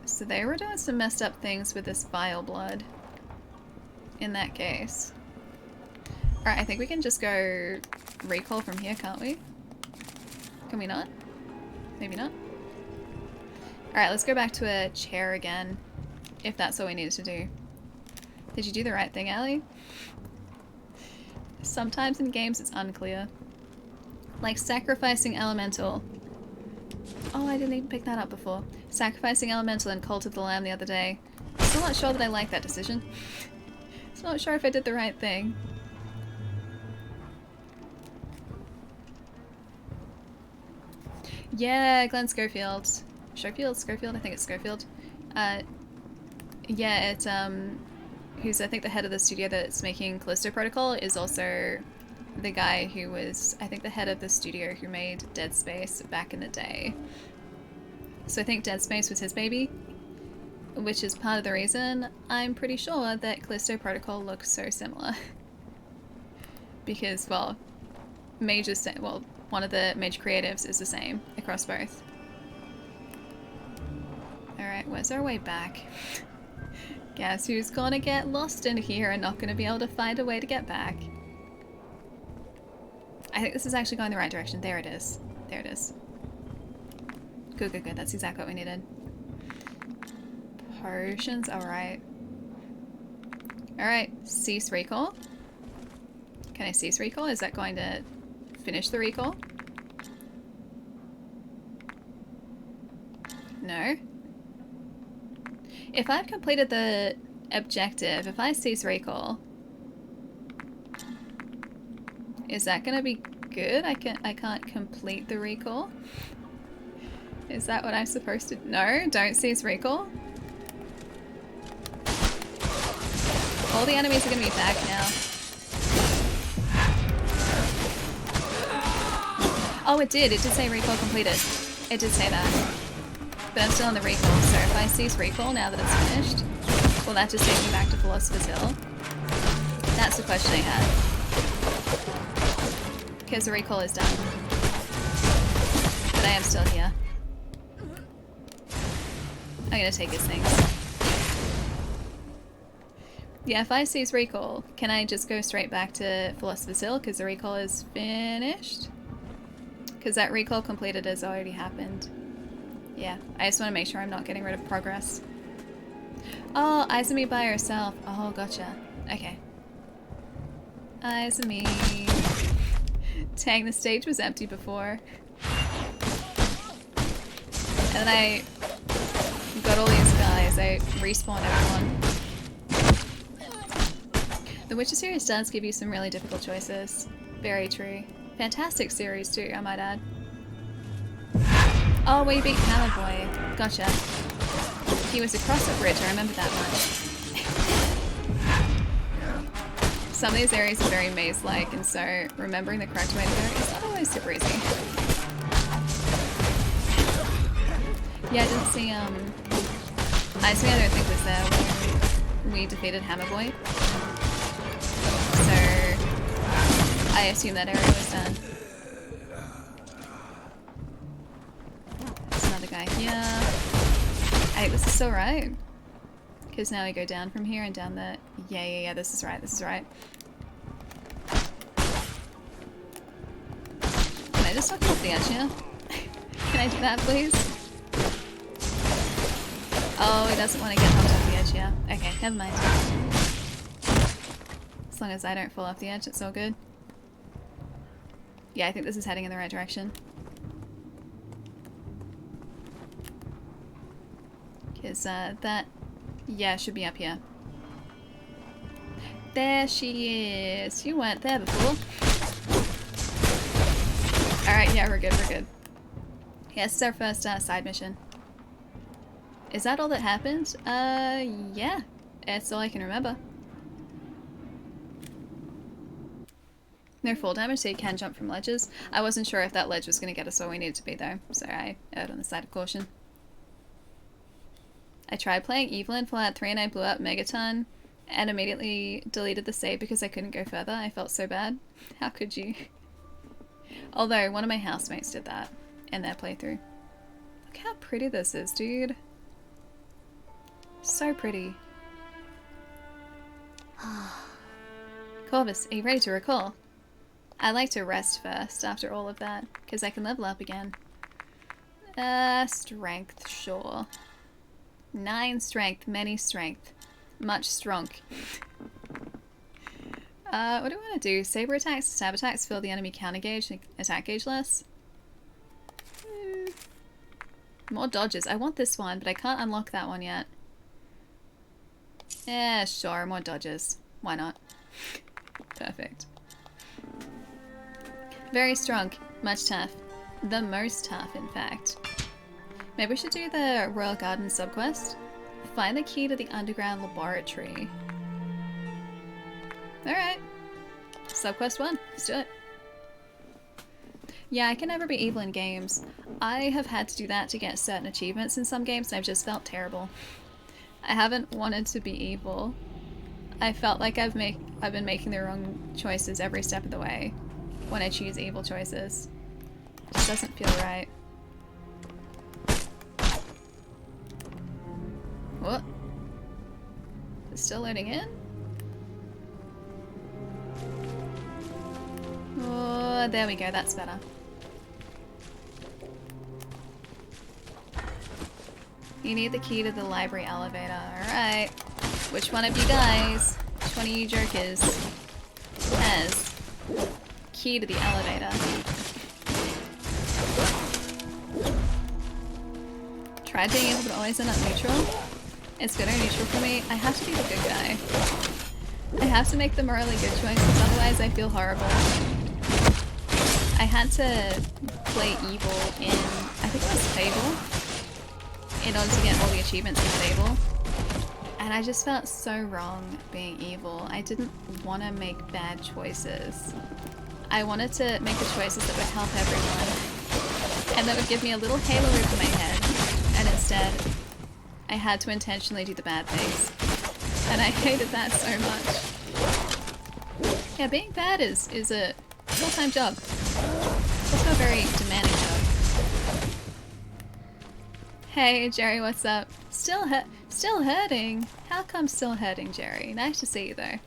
[SPEAKER 1] So they were doing some messed up things with this vile blood. In that case. Alright, I think we can just go recall from here, can't we? Can we not? Maybe not. Alright, let's go back to a chair again. If that's all we needed to do. Did you do the right thing, Allie? Sometimes in games it's unclear. Like sacrificing elemental. Oh, I didn't even pick that up before. Sacrificing elemental in Cult of the Lamb the other day. Still not sure that I like that decision. Still not sure if I did the right thing. Yeah, Glenn Schofield. Schofield? I think it's Schofield. Yeah, it's, who's I think the head of the studio that's making Callisto Protocol is also the guy who was, I think, the head of the studio who made Dead Space back in the day. So I think Dead Space was his baby, which is part of the reason I'm pretty sure that Callisto Protocol looks so similar. Because, well, one of the major creatives is the same across both. Alright, where's our way back? Guess who's gonna get lost in here and not gonna be able to find a way to get back? I think this is actually going the right direction. There it is. There it is. Good, good, good. That's exactly what we needed. Potions? Alright. Alright, cease recall. Can I cease recall? Is that going to finish the recall? No. If I've completed the objective, if I cease recall, is that gonna be good? I can't complete the recall? Is that what I'm supposed to? No, don't cease recall. All the enemies are gonna be back now. Oh, it did say recall completed. It did say that. But I'm still on the recall, so if I cease recall now that it's finished, will that just take me back to Philosopher's Hill? That's the question I had. Because the recall is done. But I am still here. I'm gonna take his things. Yeah, if I cease recall, can I just go straight back to Philosopher's Hill because the recall is finished? Because that recall completed has already happened. Yeah, I just want to make sure I'm not getting rid of progress. Oh, Izumi by herself. Oh, gotcha. Okay. Izumi. Dang, the stage was empty before. And then I got all these guys. I respawned everyone. The Witcher series does give you some really difficult choices. Very true. Fantastic series too, I might add. Oh, we beat Hammer Boy. Gotcha. He was across a bridge, I remember that much. Some of these areas are very maze-like, and so remembering the correct way to go is not always super easy. Yeah, I didn't see, Honestly, I don't think was there when we defeated Hammerboy. So I assume that area was done. There's another guy here. Hey, this is so right. Because now we go down from here and down the... Yeah, this is right, this is right. Can I just knock off the edge here? Can I do that, please? Oh, he doesn't want to get knocked off the edge, yeah. Okay, never mind. As long as I don't fall off the edge, it's all good. Yeah, I think this is heading in the right direction. Because that... Yeah, should be up here. There she is. You weren't there before. Alright, yeah, we're good, we're good. Yeah, this is our first side mission. Is that all that happened? Yeah. It's all I can remember. No fall damage, so you can jump from ledges. I wasn't sure if that ledge was going to get us where we needed to be, though, so I erred on the side of caution. I tried playing Evelyn Fallout 3 and I blew up Megaton and immediately deleted the save because I couldn't go further. I felt so bad. How could you? Although, one of my housemates did that in their playthrough. Look how pretty this is, dude. So pretty. Corvus, are you ready to recall? I like to rest first after all of that, because I can level up again. Strength, sure. 9 strength, many strength. Much strong. What do I want to do? Saber attacks, stab attacks, fill the enemy counter gauge, attack gauge less. More dodges. I want this one, but I can't unlock that one yet. Yeah, sure, more dodges. Why not? Perfect. Very strong. Much tough. The most tough, in fact. Maybe we should do the Royal Garden subquest. Find the key to the underground laboratory. Alright. Subquest 1. Let's do it. Yeah, I can never be evil in games. I have had to do that to get certain achievements in some games and I've just felt terrible. I haven't wanted to be evil. I felt like I've been making the wrong choices every step of the way when I choose evil choices. It just doesn't feel right. What? It's still loading in? Oh, there we go, that's better. You need the key to the library elevator. Alright. Which one of you guys, which one of you jerkers, has key to the elevator? Tried being able to always end up neutral. It's good or neutral for me. I have to be the good guy. I have to make the morally good choices, otherwise I feel horrible. I had to play evil in, I think it was Fable, in order to get all the achievements in Fable. And I just felt so wrong being evil. I didn't want to make bad choices. I wanted to make the choices that would help everyone, and that would give me a little halo over my head. And instead, I had to intentionally do the bad things. And I hated that so much. Yeah, being bad is a full-time job. It's also a very demanding job. Hey, Jerry, what's up? Still hurting? How come still hurting, Jerry? Nice to see you, though.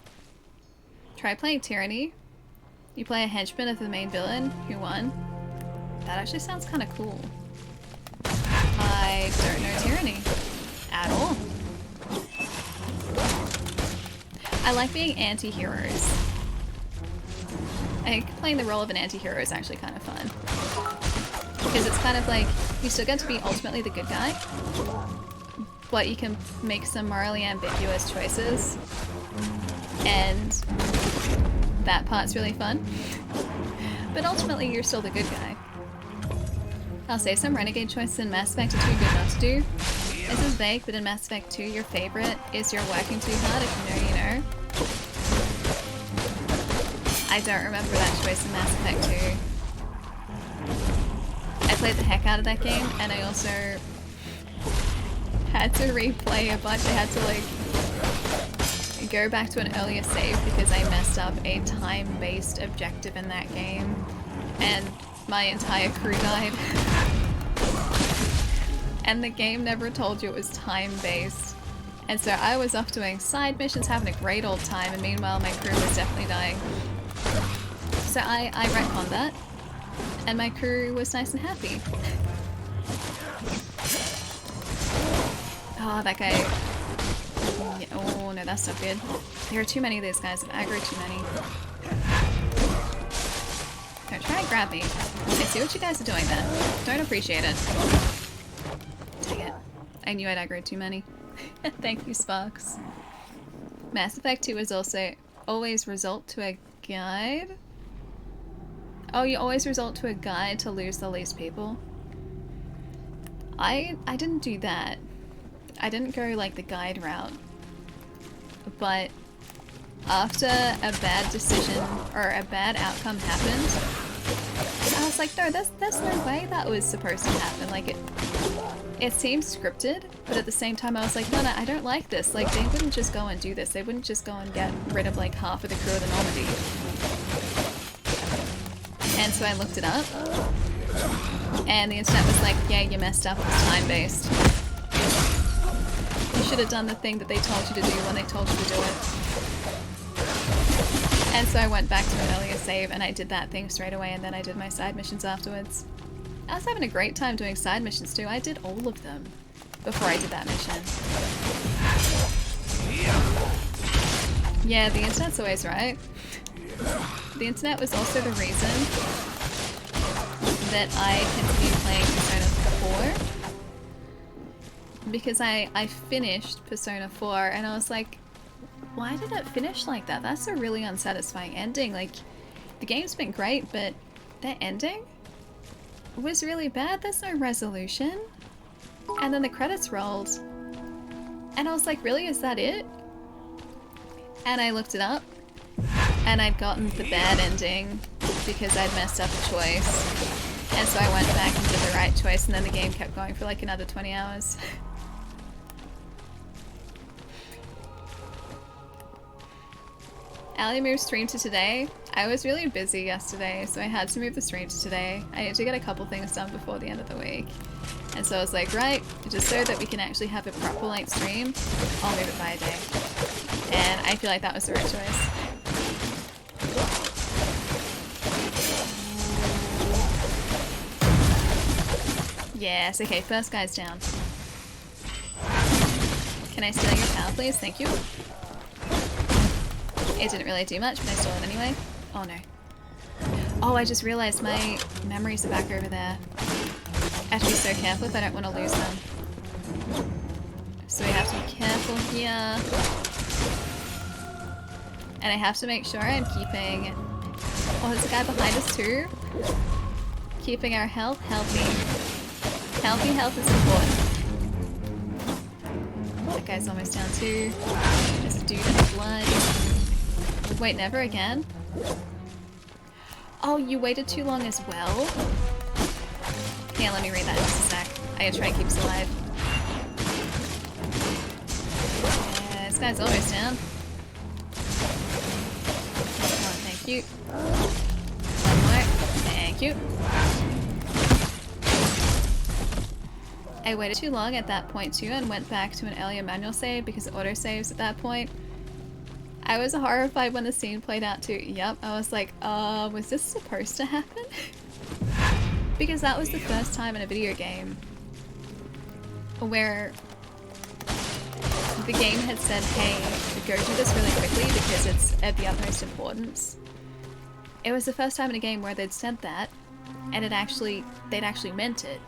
[SPEAKER 1] Try playing Tyranny. You play a henchman of the main villain who won. That actually sounds kind of cool. I don't know Tyranny at all. I like being anti-heroes. I think playing the role of an anti-hero is actually kind of fun. Because it's kind of like, you still get to be ultimately the good guy, but you can make some morally ambiguous choices, and that part's really fun. But ultimately, you're still the good guy. I'll say some renegade choices in Mass Effect are too good not to do. This is vague, but in Mass Effect 2, your favorite is you're working too hard. If you know, you know. I don't remember that choice in Mass Effect 2. I played the heck out of that game, and I also had to replay a bunch. I had to like go back to an earlier save because I messed up a time-based objective in that game, and my entire crew died. And the game never told you it was time-based. And so I was off doing side missions, having a great old time, and meanwhile my crew was definitely dying. So I retconned that, and my crew was nice and happy. Oh, that guy. Yeah, oh no, that's not good. There are too many of these guys. I've aggroed too many. Don't try and grab me. I see what you guys are doing there. Don't appreciate it. Take it. I knew I'd aggroed too many. Thank you, Sparks. Mass Effect 2 is also always result to a guide. Oh, you always result to a guide to lose the least people. I didn't do that. I didn't go like the guide route. But after a bad decision or a bad outcome happened, I was like, no, there's no way that was supposed to happen. Like it seemed scripted, but at the same time I was like, no, I don't like this. Like they wouldn't just go and do this. They wouldn't just go and get rid of like half of the crew of the Normandy. And so I looked it up, and the internet was like, yeah, you messed up, it's time-based. You should have done the thing that they told you to do when they told you to do it. And so I went back to an earlier save, and I did that thing straight away, and then I did my side missions afterwards. I was having a great time doing side missions too. I did all of them before I did that mission. Yeah, the internet's always right. The internet was also the reason that I continued playing Persona 4. Because I finished Persona 4 and I was like, why did it finish like that? That's a really unsatisfying ending. Like, the game's been great, but that ending was really bad. There's no resolution. And then the credits rolled. And I was like, really? Is that it? And I looked it up. And I'd gotten the bad ending because I'd messed up a choice. And so I went back and did the right choice, and then the game kept going for like another 20 hours. Ali moved stream to today. I was really busy yesterday, so I had to move the stream to today. I need to get a couple things done before the end of the week. And so I was like, right, just so that we can actually have a proper length stream, I'll move it by a day. And I feel like that was the right choice. Yes, okay, first guy's down. Can I steal your power, please? Thank you. It didn't really do much, but I stole it anyway. Oh no. Oh, I just realized my memories are back over there. I have to be so careful if I don't want to lose them. So we have to be careful here. And I have to make sure I'm keeping... Oh, there's a guy behind us too. Keeping our health healthy. Healthy health is important. That guy's almost down too. There's a dude in the blood. Wait, never again? Oh, you waited too long as well? Yeah, let me read that in just a sec. I gotta try and keep us alive. Yeah, this guy's almost down. Oh, thank you. One more. Thank you. I waited too long at that point too and went back to an earlier manual save because it auto-saves at that point. I was horrified when the scene played out too. Yep, I was like, was this supposed to happen? Because that was the first time in a video game where the game had said, hey, go do this really quickly because it's of the utmost importance. It was the first time in a game where they'd said that and they'd actually meant it.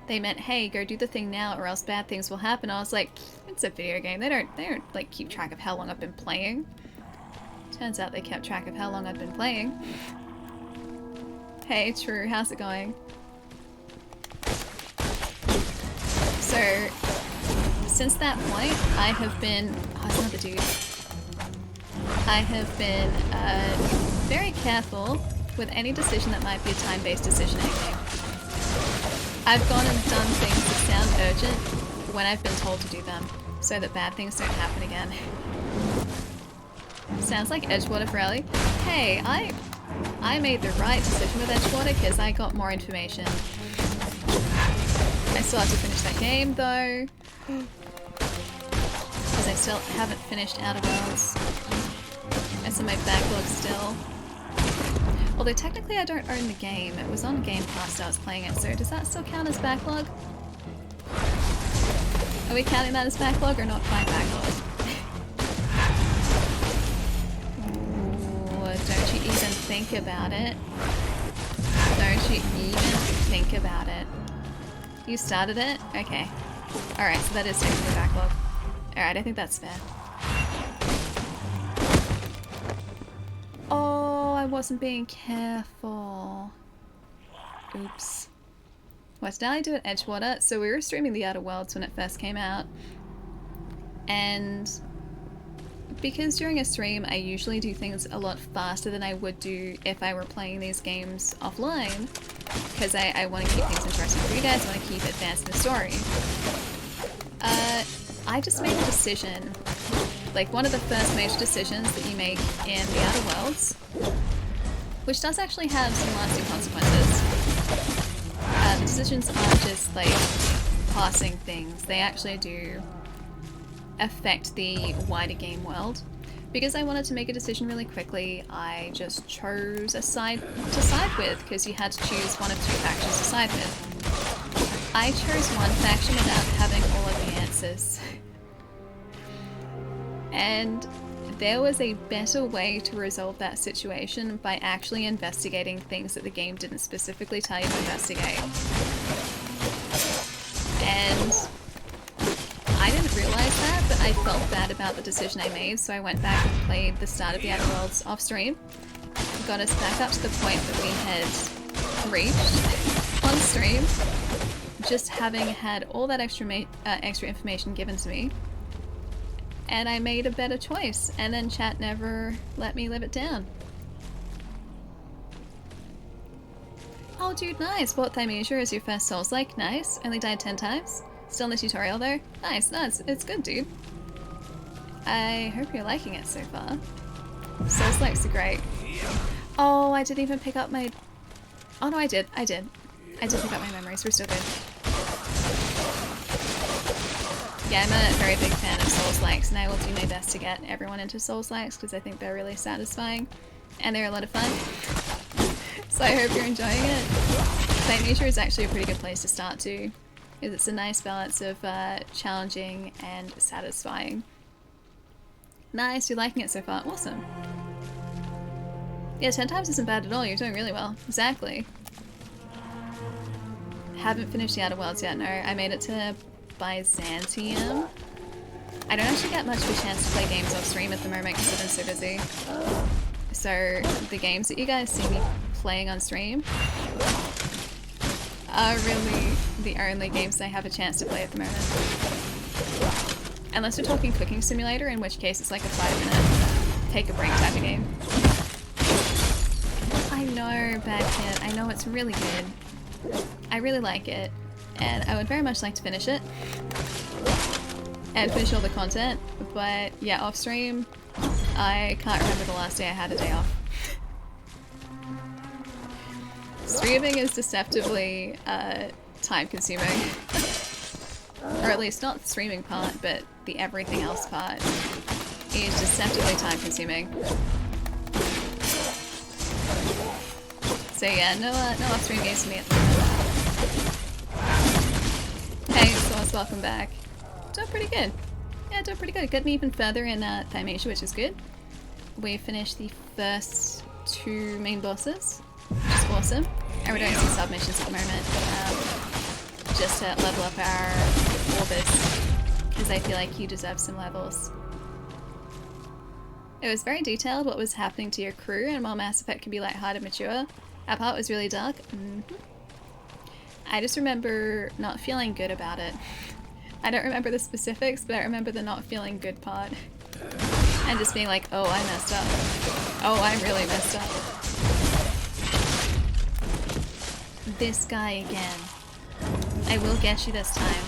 [SPEAKER 1] They meant, hey, go do the thing now or else bad things will happen. I was like, it's a video game. They don't like keep track of how long I've been playing. Turns out they kept track of how long I've been playing. Hey, True, how's it going? So, since that point, I have been... Oh, it's another dude. I have been very careful with any decision that might be a time-based decision in a game. I've gone and done things that sound urgent when I've been told to do them, so that bad things don't happen again. Sounds like Edgewater for Ellie. Hey, I made the right decision with Edgewater because I got more information. I still have to finish that game though, because I still haven't finished Outer Worlds. It's in my backlog still. Although technically I don't own the game, it was on Game Pass I was playing it, so does that still count as backlog? Are we counting that as backlog or not quite backlog? Ooh, don't you even think about it. Don't you even think about it. You started it? Okay. Alright, so that is technically backlog. Alright, I think that's fair. Oh, I wasn't being careful. Oops. What did I do at Edgewater? So we were streaming the Outer Worlds when it first came out. And because during a stream I usually do things a lot faster than I would do if I were playing these games offline, because I want to keep things interesting for you guys, I want to keep advancing the story. I just made a decision, like one of the first major decisions that you make in the Outer Worlds, which does actually have some lasting consequences. The decisions aren't just like passing things, they actually do affect the wider game world. Because I wanted to make a decision really quickly, I just chose a side to side with, because you had to choose one of two factions to side with. I chose one faction without having all of the answers. And there was a better way to resolve that situation by actually investigating things that the game didn't specifically tell you to investigate. And I didn't realize that, but I felt bad about the decision I made, so I went back and played the start of the Outer Worlds off stream. Got us back up to the point that we had reached on stream, just having had all that extra information given to me. And I made a better choice, and then chat never let me live it down. Oh dude, nice! Bought Thymesia as your first Soulslike, nice. Only died 10 times. Still in the tutorial though. Nice, it's good dude. I hope you're liking it so far. Soulslikes are great. Oh, I didn't even pick up my... Oh no, I did pick up my memories, we're still good. Yeah, I'm a very big fan of Soulslikes, and I will do my best to get everyone into Soulslikes because I think they're really satisfying and they're a lot of fun. So I hope you're enjoying it. Thymesia is actually a pretty good place to start too, because it's a nice balance of challenging and satisfying. Nice, you're liking it so far. Awesome. Yeah, 10 times isn't bad at all. You're doing really well. Exactly. Haven't finished the Outer Worlds yet, no. I made it to Byzantium. I don't actually get much of a chance to play games off stream at the moment because I've been so busy. So the games that you guys see me playing on stream are really the only games I have a chance to play at the moment. Unless we're talking Cooking Simulator, in which case it's like a 5-minute take a break type of game. I know, Bad Kid, I know it's really good. I really like it, and I would very much like to finish it. And finish all the content, but yeah, off stream, I can't remember the last day I had a day off. Streaming is deceptively time consuming. Or at least not the streaming part, but the everything else part is deceptively time consuming. So yeah, no off stream games for me at the moment. Hey, Sauce, welcome back. Doing pretty good. Yeah, doing pretty good. Got me even further in Thymesia, which is good. We finished the first 2 main bosses, which is awesome. And we're doing some submissions at the moment, just to level up our Corvus, because I feel like you deserve some levels. It was very detailed what was happening to your crew, and while Mass Effect can be lighthearted, mature, our part was really dark. I just remember not feeling good about it. I don't remember the specifics, but I remember the not feeling good part. And just being like, oh, I messed up. Oh, I really messed up. This guy again. I will get you this time.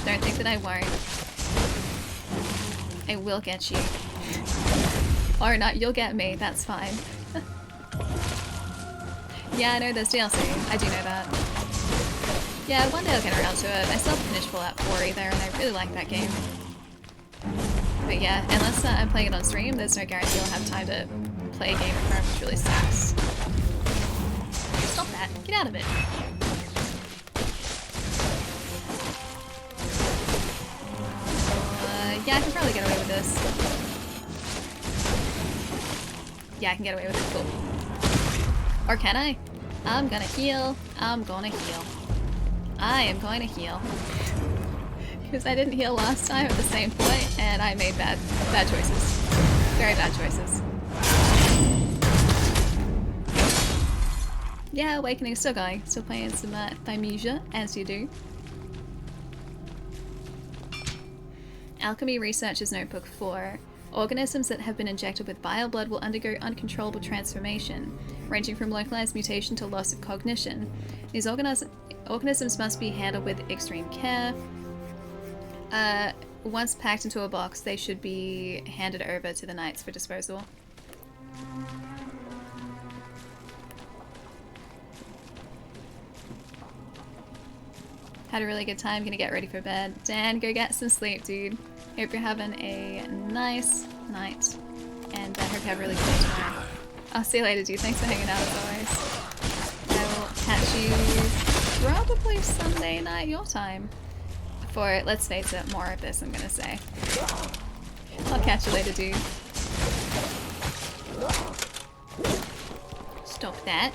[SPEAKER 1] Don't think that I won't. I will get you. Or not, you'll get me, that's fine. Yeah, I know there's DLC. I do know that. Yeah, one day I'll get around to it. I still haven't finished Fallout 4 either, and I really like that game. But yeah, unless I'm playing it on stream, there's no guarantee I'll have time to play a game at home, which really sucks. Stop that. Get out of it. Yeah, I can probably get away with this. Yeah, I can get away with it. Cool. Or can I? I'm gonna heal. I'm gonna heal. I am going to heal. Because I didn't heal last time at the same point, and I made bad choices. Very bad choices. Yeah, Awakening is still going. Still playing some Thymesia, as you do. Alchemy Researcher's Notebook 4. Organisms that have been injected with vile blood will undergo uncontrollable transformation, ranging from localized mutation to loss of cognition. These organisms must be handled with extreme care. Once packed into a box, they should be handed over to the Knights for disposal. Had a really good time, gonna get ready for bed. Dan, go get some sleep, dude. Hope you're having a nice night, and I hope you have a really good day tomorrow. I'll see you later, dude. Thanks for hanging out as always. I will catch you probably Sunday night your time for, let's face it, more of this, I'm gonna say. I'll catch you later, dude. Stop that.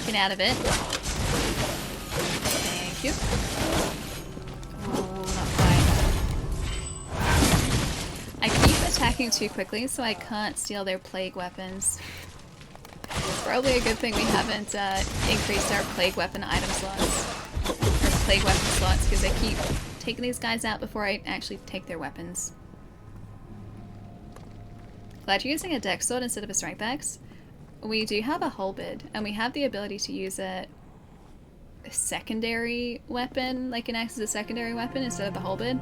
[SPEAKER 1] Get out of it. Thank you. Oh, not quite. I keep attacking too quickly, so I can't steal their plague weapons. Probably a good thing we haven't increased our plague weapon item slots. Or plague weapon slots, because I keep taking these guys out before I actually take their weapons. Glad you're using a dex sword instead of a strength axe. We do have a halberd, and we have the ability to use a secondary weapon, like an axe is a secondary weapon instead of the halberd,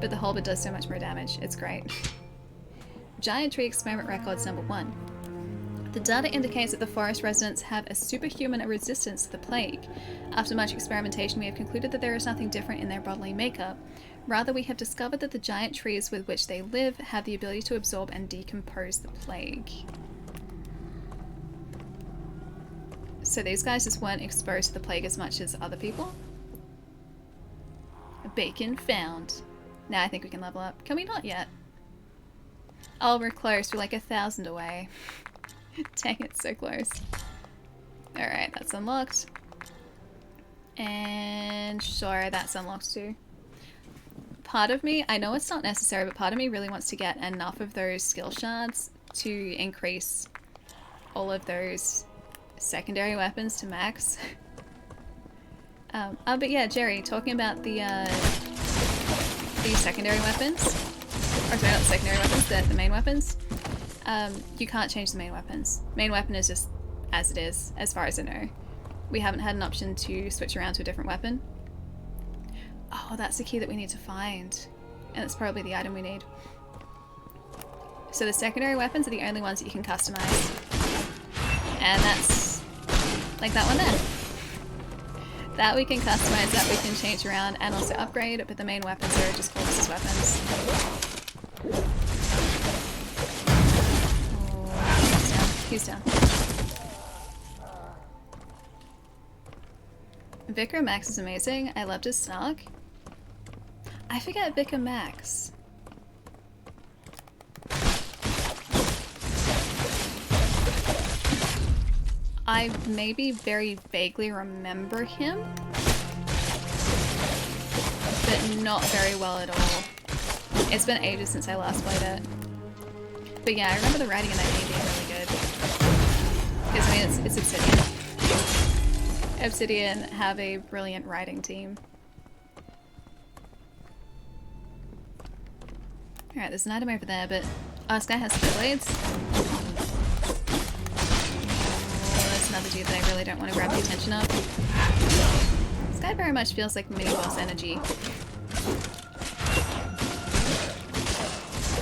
[SPEAKER 1] but the halberd does so much more damage. It's great. Giant Tree Experiment Records number 1. The data indicates that the forest residents have a superhuman resistance to the plague. After much experimentation, we have concluded that there is nothing different in their bodily makeup. Rather, we have discovered that the giant trees with which they live have the ability to absorb and decompose the plague. So these guys just weren't exposed to the plague as much as other people. Bacon found. Now I think we can level up. Can we not yet? Oh, we're close. We're like 1,000 away. Dang, it's so close. Alright, that's unlocked. And sure, that's unlocked too. Part of me, I know it's not necessary, but part of me really wants to get enough of those skill shards to increase all of those secondary weapons to max. But yeah, Jerry, talking about the secondary weapons, or sorry, not the secondary weapons, the main weapons. You can't change the main weapons. Main weapon is just as it is, as far as I know. We haven't had an option to switch around to a different weapon. Oh, that's the key that we need to find. And it's probably the item we need. So the secondary weapons are the only ones that you can customize. And that's like that one there. That we can customize, that we can change around and also upgrade, but the main weapons are just Corvus' weapons. Oh, he's down. Vicar Max is amazing. I loved his snark. I forget Vicar Max. I maybe very vaguely remember him, but not very well at all. It's been ages since I last played it. But yeah, I remember the writing in that game being really good. Because I mean, it's Obsidian. Obsidian have a brilliant writing team. Alright, there's an item over there, but... Oh, this guy has split blades. Oh, there's another dude that I really don't want to grab the attention of. This guy very much feels like mini-boss energy.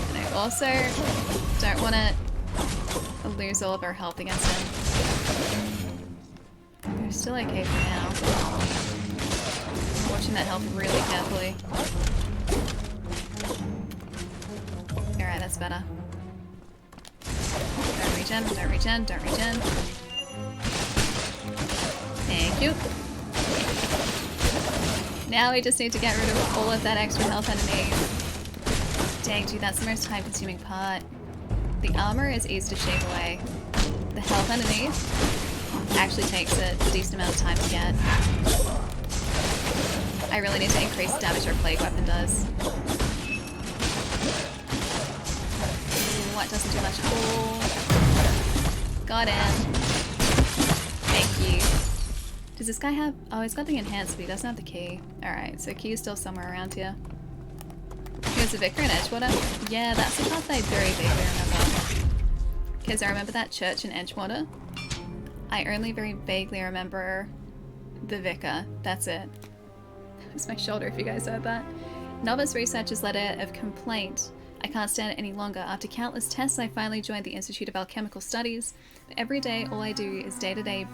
[SPEAKER 1] And I also don't want to lose all of our health against him. We're still okay for now. Watching that health really carefully. Alright, that's better. Don't regen, don't regen, don't regen. Thank you. Now we just need to get rid of all of that extra health underneath. Dang, dude, that's the most time-consuming part. The armor is easy to shave away. The health underneath actually takes a decent amount of time to get. I really need to increase the damage our plague weapon does. What doesn't do much at all. Got him. Thank you. Does this guy have... Oh, he's got the enhanced, but he doesn't have the key. Alright, so key is still somewhere around here. Here's the vicar in Edgewater. Yeah, that's the part that I very vaguely remember. Because I remember that church in Edgewater. I only very vaguely remember the vicar. That's it. It's my shoulder if you guys heard that. Novice researcher's letter of complaint. I can't stand it any longer. After countless tests, I finally joined the Institute of Alchemical Studies. But every day, all I do is day-to-day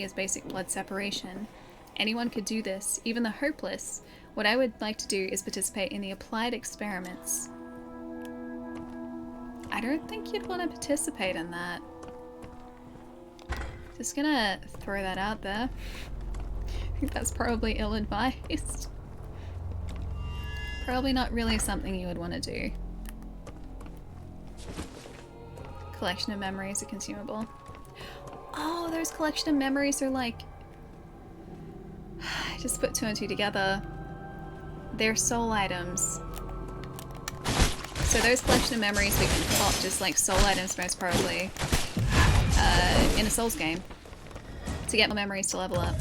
[SPEAKER 1] is basic blood separation. Anyone could do this, even the hopeless. What I would like to do is participate in the applied experiments. I don't think you'd want to participate in that. Just gonna throw that out there. I think that's probably ill-advised. Probably not really something you would want to do. Collection of memories are consumable. Oh, those collection of memories are like... I just put two and two together. They're soul items. So those collection of memories we can pop just like soul items most probably. In a Souls game. To get more memories to level up.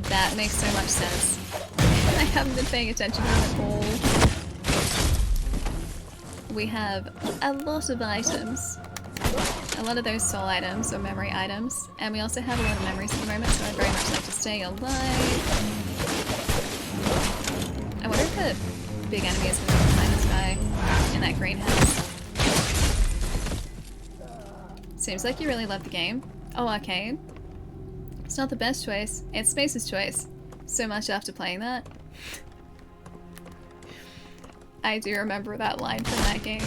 [SPEAKER 1] That makes so much sense. I haven't been paying attention to them at all. We have a lot of items. A lot of those soul items or memory items. And we also have a lot of memories at the moment, so I'd very much like to stay alive. I wonder if the big enemy is going to be behind this guy in that greenhouse. Seems like you really love the game. Oh, arcade. It's not the best choice. It's Space's choice. So much after playing that. I do remember that line from that game.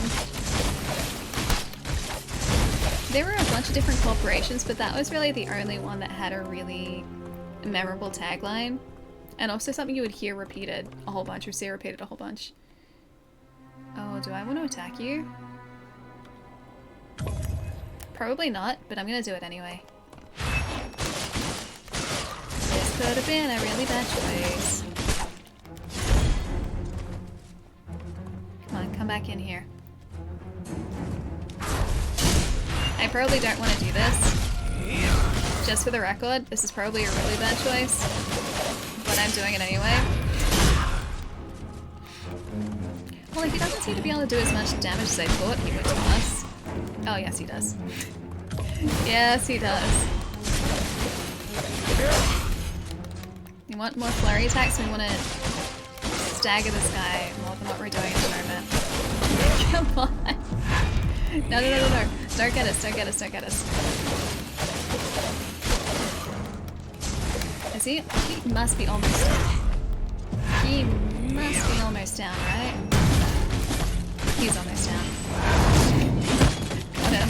[SPEAKER 1] There were a bunch of different corporations, but that was really the only one that had a really memorable tagline. And also something you would hear repeated a whole bunch, or see repeated a whole bunch. Oh, do I want to attack you? Probably not, but I'm gonna do it anyway. This could have been a really bad choice. Come on, come back in here. I probably don't want to do this. Just for the record, this is probably a really bad choice, but I'm doing it anyway. Well, he doesn't seem to be able to do as much damage as I thought he would to us. Oh, yes, he does. Yes, he does. You want more flurry attacks? We want to stagger this guy more than what we're doing at the moment. Come on. No, no, no, no, no. Don't get us, don't get us, don't get us. Is he? He must be almost down. He must be almost down, right? He's almost down. Got him.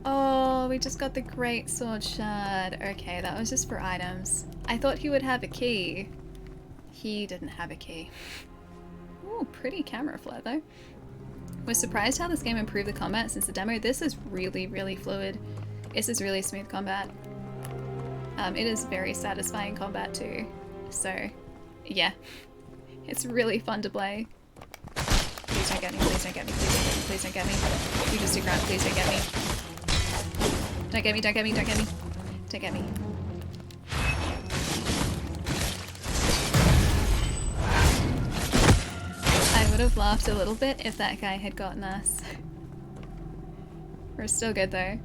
[SPEAKER 1] Oh, we just got the great sword shard. Okay, that was just for items. I thought he would have a key. He didn't have a key. Ooh, pretty camera flare though. Was surprised how this game improved the combat since the demo. This is really, really fluid. This is really smooth combat. It is very satisfying combat too. So, yeah. It's really fun to play. Please don't get me, please don't get me, please don't get me, please don't get me. You just do grunt, please don't get me. Don't get me, don't get me, don't get me. Don't get me. have laughed a little bit if that guy had gotten us. We're still good though.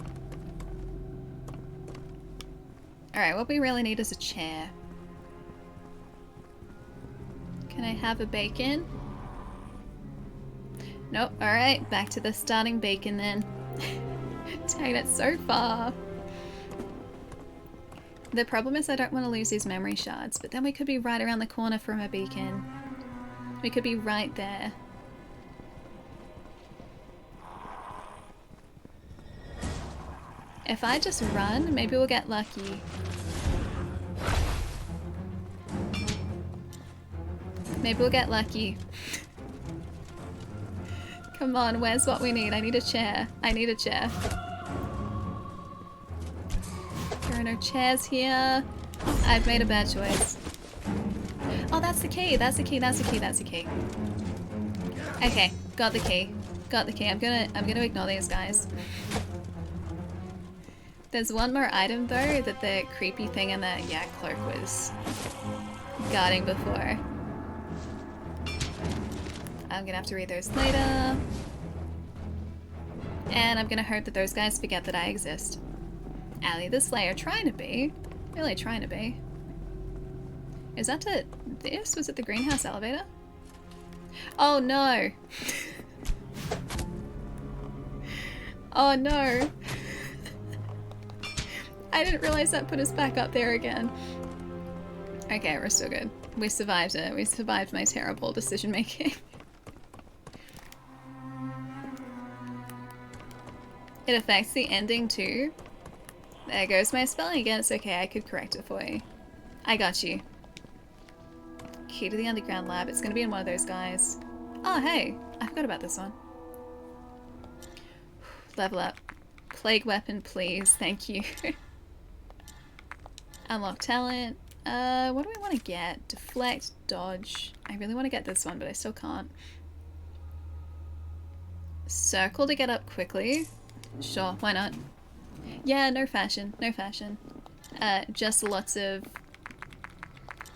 [SPEAKER 1] Alright, what we really need is a chair. Can I have a bacon? Nope, alright, back to the starting bacon then. Dang, it's so far. The problem is I don't want to lose these memory shards, but then we could be right around the corner from a beacon. We could be right there. If I just run, maybe we'll get lucky. Maybe we'll get lucky. Come on, where's what we need? I need a chair. I need a chair. There are no chairs here. I've made a bad choice. Oh, that's the key. That's the key. That's the key. That's the key. Okay, got the key. Got the key. I'm gonna ignore these guys. There's one more item though that the creepy thing in the cloak was guarding before. I'm gonna have to read those later. And I'm gonna hope that those guys forget that I exist. Allie the Slayer, trying to be. Really trying to be. Is that this? Was it the greenhouse elevator? Oh no! Oh no! I didn't realize that put us back up there again. Okay, we're still good. We survived it. We survived my terrible decision making. It affects the ending too. There goes my spelling again. It's okay, I could correct it for you. I got you. Key to the underground lab. It's gonna be in one of those guys. Oh hey, I forgot about this one. Level up. Plague weapon, please. Thank you. Unlock talent. What do we want to get? Deflect, dodge. I really want to get this one, but I still can't. Circle to get up quickly. Sure, why not? Yeah, no fashion, no fashion. Just lots of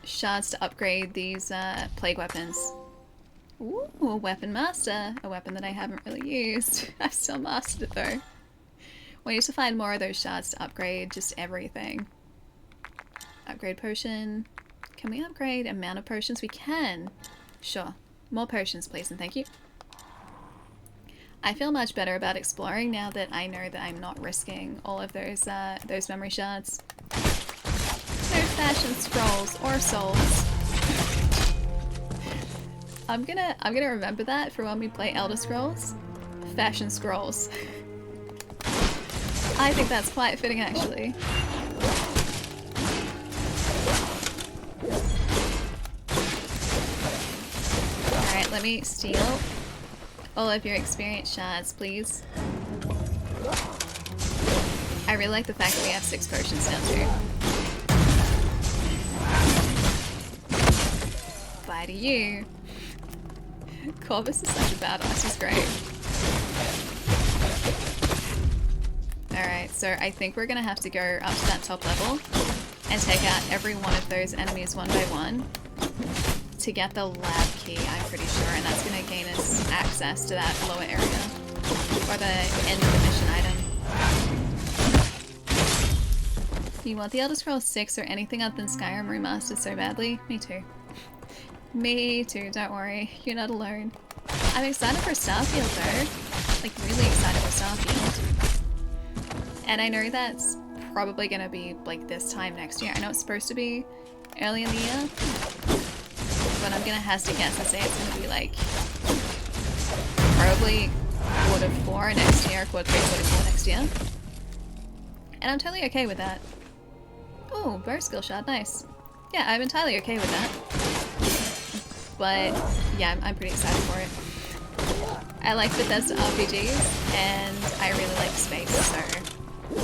[SPEAKER 1] shards to upgrade these plague weapons. Ooh, a weapon master. A weapon that I haven't really used. I've still mastered it though. We need to find more of those shards to upgrade just everything. Upgrade potion. Can we upgrade amount of potions? We can. Sure. More potions, please, and thank you. I feel much better about exploring now that I know that I'm not risking all of those memory shards. No fashion scrolls or souls. I'm gonna remember that for when we play Elder Scrolls. Fashion scrolls. I think that's quite fitting actually. Alright, let me steal all of your experience shards, please. I really like the fact that we have 6 potions now too. Bye to you. Corvus is such a badass, he's great. Alright, so I think we're gonna have to go up to that top level and take out every one of those enemies one by one to get the lab key, I'm pretty sure, and that's going to gain us access to that lower area, or the end of the mission item. You want the Elder Scrolls 6 or anything other than Skyrim Remastered so badly? Me too. Me too, don't worry, you're not alone. I'm excited for Starfield though, like really excited for Starfield. And I know that's probably going to be like this time next year. I know it's supposed to be early in the year, but I'm gonna hazard a guess and say it's gonna be like probably Q4 next year, Q3, Q4 next year. And I'm totally okay with that. Oh, bow skill shard, nice. Yeah, I'm entirely okay with that. But yeah, I'm pretty excited for it. I like Bethesda RPGs and I really like space, so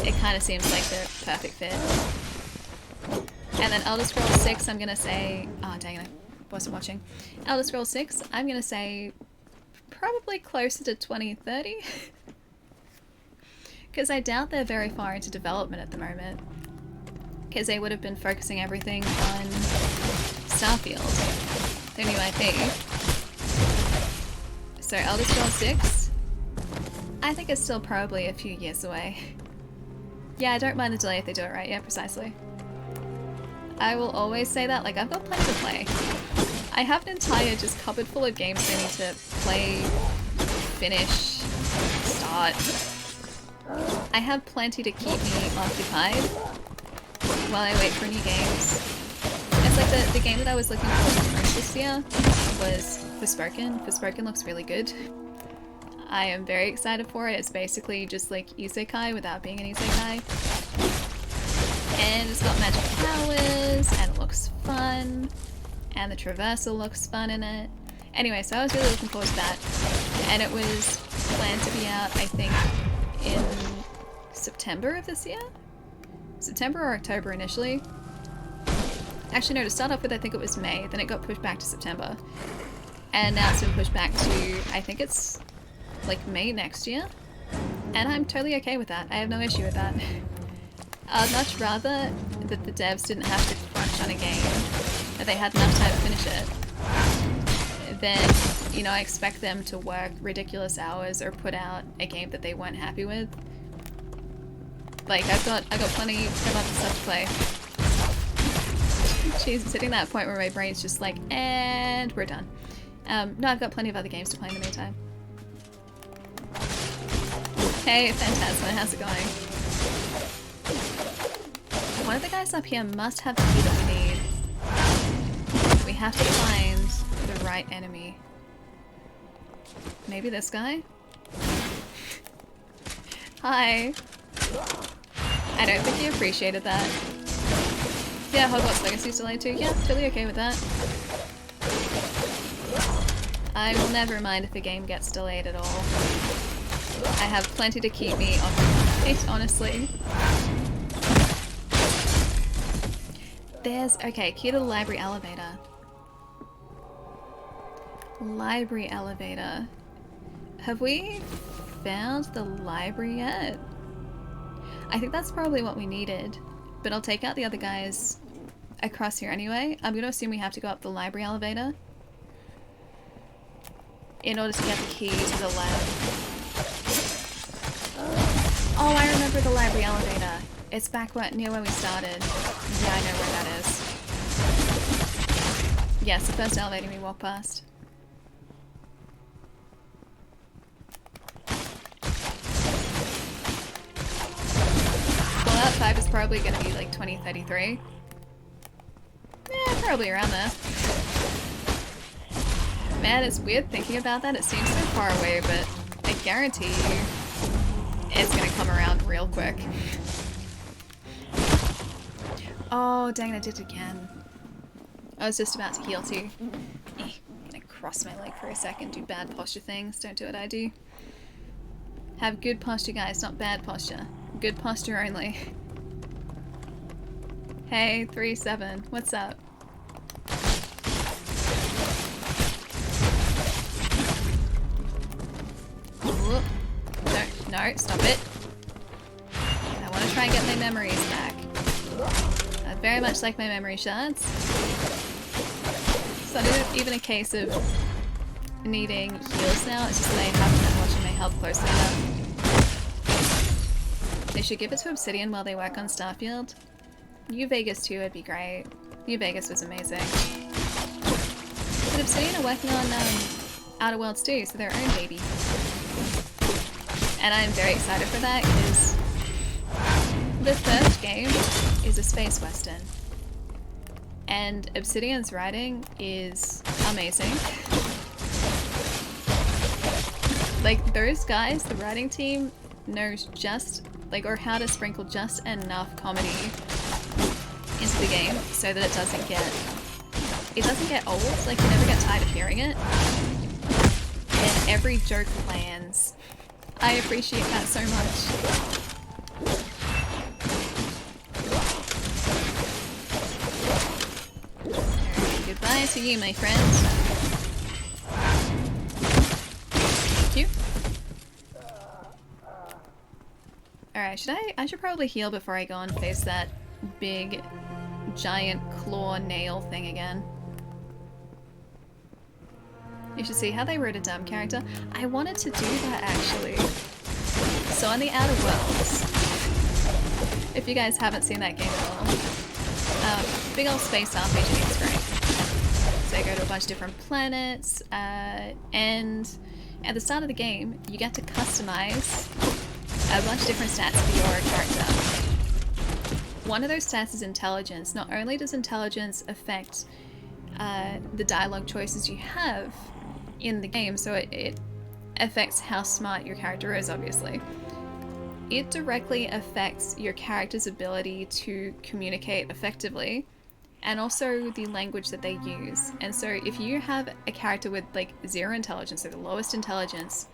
[SPEAKER 1] it kind of seems like the perfect fit. And then Elder Scrolls 6, I'm gonna say, oh dang it, I wasn't watching. Elder Scrolls 6, I'm gonna say probably closer to 2030. Because I doubt they're very far into development at the moment. Because they would have been focusing everything on Starfield, their new IP. So Elder Scrolls 6, I think it's still probably a few years away. Yeah, I don't mind the delay if they do it right. Yeah, precisely. I will always say that. Like, I've got plenty to play. I have an entire just cupboard full of games I need to play, finish, start. I have plenty to keep me occupied while I wait for new games. It's like the game that I was looking for most this year was Forspoken. Forspoken looks really good. I am very excited for it. It's basically just like isekai without being an isekai. And it's got magic powers, and it looks fun, and the traversal looks fun in it. Anyway, so I was really looking forward to that. And it was planned to be out, I think, in September of this year? September or October initially. Actually, no, to start off with, I think it was May, then it got pushed back to September. And now it's been pushed back to, I think it's like May next year. And I'm totally okay with that. I have no issue with that. I'd much rather that the devs didn't have to crunch on a game, that they had enough time to finish it, than, you know, I expect them to work ridiculous hours or put out a game that they weren't happy with. Like, I got plenty of other stuff to play. Jeez, it's hitting that point where my brain's just like, and we're done. No, I've got plenty of other games to play in the meantime. Hey, Phantasma, how's it going? One of the guys up here must have the key that we need. We have to find the right enemy. Maybe this guy? Hi. I don't think he appreciated that. Yeah, Hogwarts Legacy's delayed too. Yeah, totally okay with that. I will never mind if the game gets delayed at all. I have plenty to keep me occupied, honestly. Okay, key to the library elevator. Library elevator. Have we found the library yet? I think that's probably what we needed, but I'll take out the other guys across here anyway. I'm gonna assume we have to go up the library elevator in order to get the key to the lab. Oh, I remember the library elevator. It's back near where we started. Yeah, I know where that is. Yes, the first elevator we walked past. Fallout 5 is probably going to be like 2033. Yeah, probably around there. Man, it's weird thinking about that. It seems so far away, but I guarantee you it's going to come around real quick. Oh, dang it, I did it again. I was just about to heal too. I'm gonna cross my leg for a second, do bad posture things. Don't do what I do. Have good posture, guys, not bad posture. Good posture only. Hey, 3-7, what's up? Whoop. No, stop it. I want to try and get my memories back. I very much like my memory shards. It's not even a case of needing heals now, it's just that I haven't been watching my health closely enough. They should give it to Obsidian while they work on Starfield. New Vegas too would be great. New Vegas was amazing. But Obsidian are working on Outer Worlds too, so their own baby. And I'm very excited for that because the first game is a space western. And Obsidian's writing is amazing. Like, those guys, the writing team, knows just, like, or how to sprinkle just enough comedy into the game so that it doesn't get old. Like, you never get tired of hearing it. And every joke lands. I appreciate that so much. Goodbye to you, my friend. Thank you. Alright, I should probably heal before I go and face that big, giant claw nail thing again. You should see how they wrote a dumb character. I wanted to do that actually. So on the Outer Worlds, if you guys haven't seen that game at all, big old space RPG, it's great. So you go to a bunch of different planets, and at the start of the game, you get to customize a bunch of different stats for your character. One of those stats is intelligence. Not only does intelligence affect the dialogue choices you have in the game, so it affects how smart your character is, obviously. It directly affects your character's ability to communicate effectively, and also the language that they use. And so if you have a character with like 0 intelligence, so the lowest intelligence,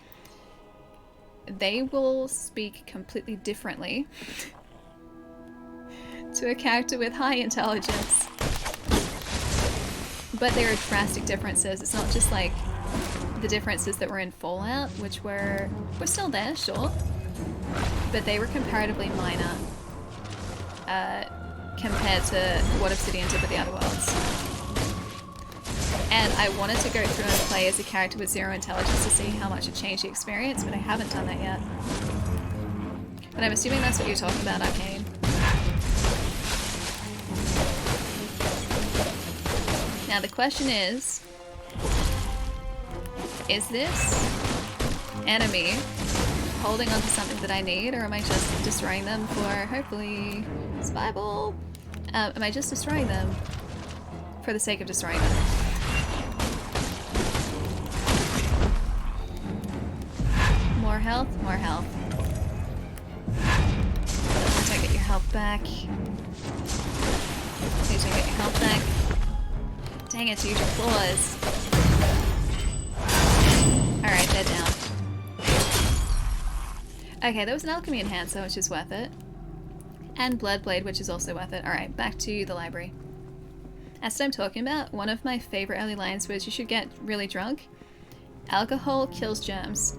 [SPEAKER 1] they will speak completely differently to a character with high intelligence. But there are drastic differences. It's not just like the differences that were in Fallout, which were still there, sure, but they were comparatively minor compared to what Obsidian did with the Other Worlds. And I wanted to go through and play as a character with 0 intelligence to see how much it changed the experience, but I haven't done that yet. But I'm assuming that's what you're talking about, Arcane. Now the question is this enemy holding onto something that I need, or am I just destroying them for, hopefully, survival? Am I just destroying them for the sake of destroying them? More health, more health. Don't get your health back. Please don't get your health back. Dang it, use your claws. Alright, they're down. Okay, there was an alchemy enhancer, which is worth it. And Bloodblade, which is also worth it. Alright, back to the library. As I'm talking about, one of my favorite early lines was, you should get really drunk. Alcohol kills germs.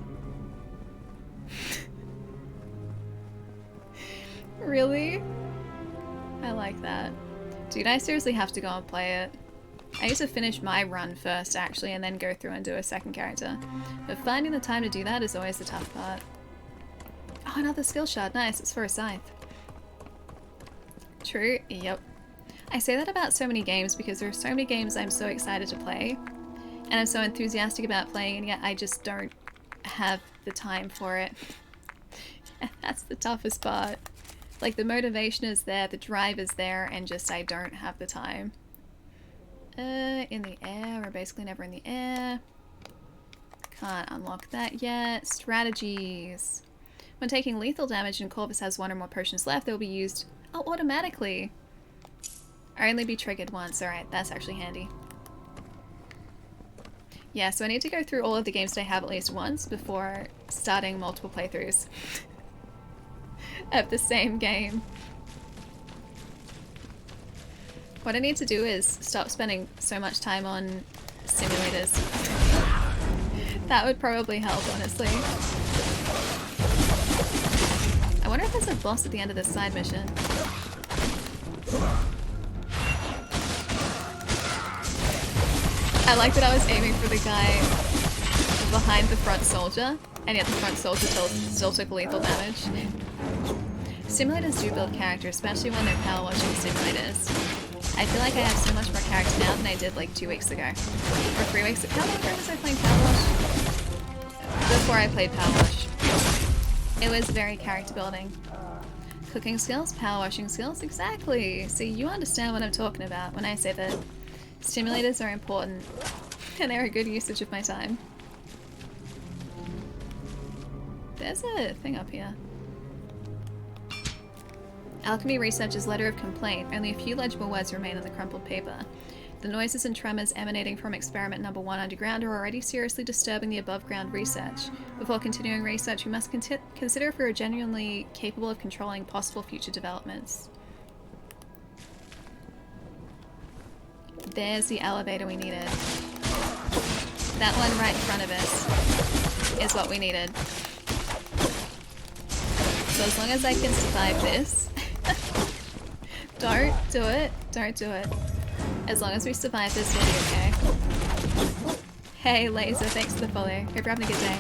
[SPEAKER 1] Really? I like that. Dude, I seriously have to go and play it. I used to finish my run first, actually, and then go through and do a second character. But finding the time to do that is always the tough part. Oh, another skill shard. Nice, it's for a scythe. True, yep. I say that about so many games because there are so many games I'm so excited to play, and I'm so enthusiastic about playing, and yet I just don't have the time for it. That's the toughest part. Like, the motivation is there, the drive is there, and just I don't have the time. In the air, we're basically never in the air. Can't unlock that yet. Strategies. When taking lethal damage and Corvus has 1 or more potions left, they'll be used, automatically. Only be triggered once. Alright, that's actually handy. Yeah, so I need to go through all of the games that I have at least once before starting multiple playthroughs of the same game. What I need to do is stop spending so much time on simulators. That would probably help, honestly. I wonder if there's a boss at the end of this side mission. I like that I was aiming for the guy behind the front soldier, and yet the front soldier still took lethal damage. Simulators do build character, especially when they're power washing simulators. I feel like I have so much more character now than I did like 2 weeks ago. Or 3 weeks ago. How long ago was I playing Power Wash? Before I played Power Wash. It was very character building. Cooking skills, power washing skills, exactly. See, you understand what I'm talking about when I say that simulators are important and they're a good usage of my time. There's a thing up here. Alchemy Researcher's Letter of Complaint. Only a few legible words remain on the crumpled paper. The noises and tremors emanating from experiment number 1 underground are already seriously disturbing the above-ground research. Before continuing research, we must consider if we are genuinely capable of controlling possible future developments. There's the elevator we needed. That one right in front of us is what we needed. So as long as I can survive this... Don't do it. Don't do it. As long as we survive this, we'll be okay. Hey, Laser, thanks for the follow. Hope you're having a good day.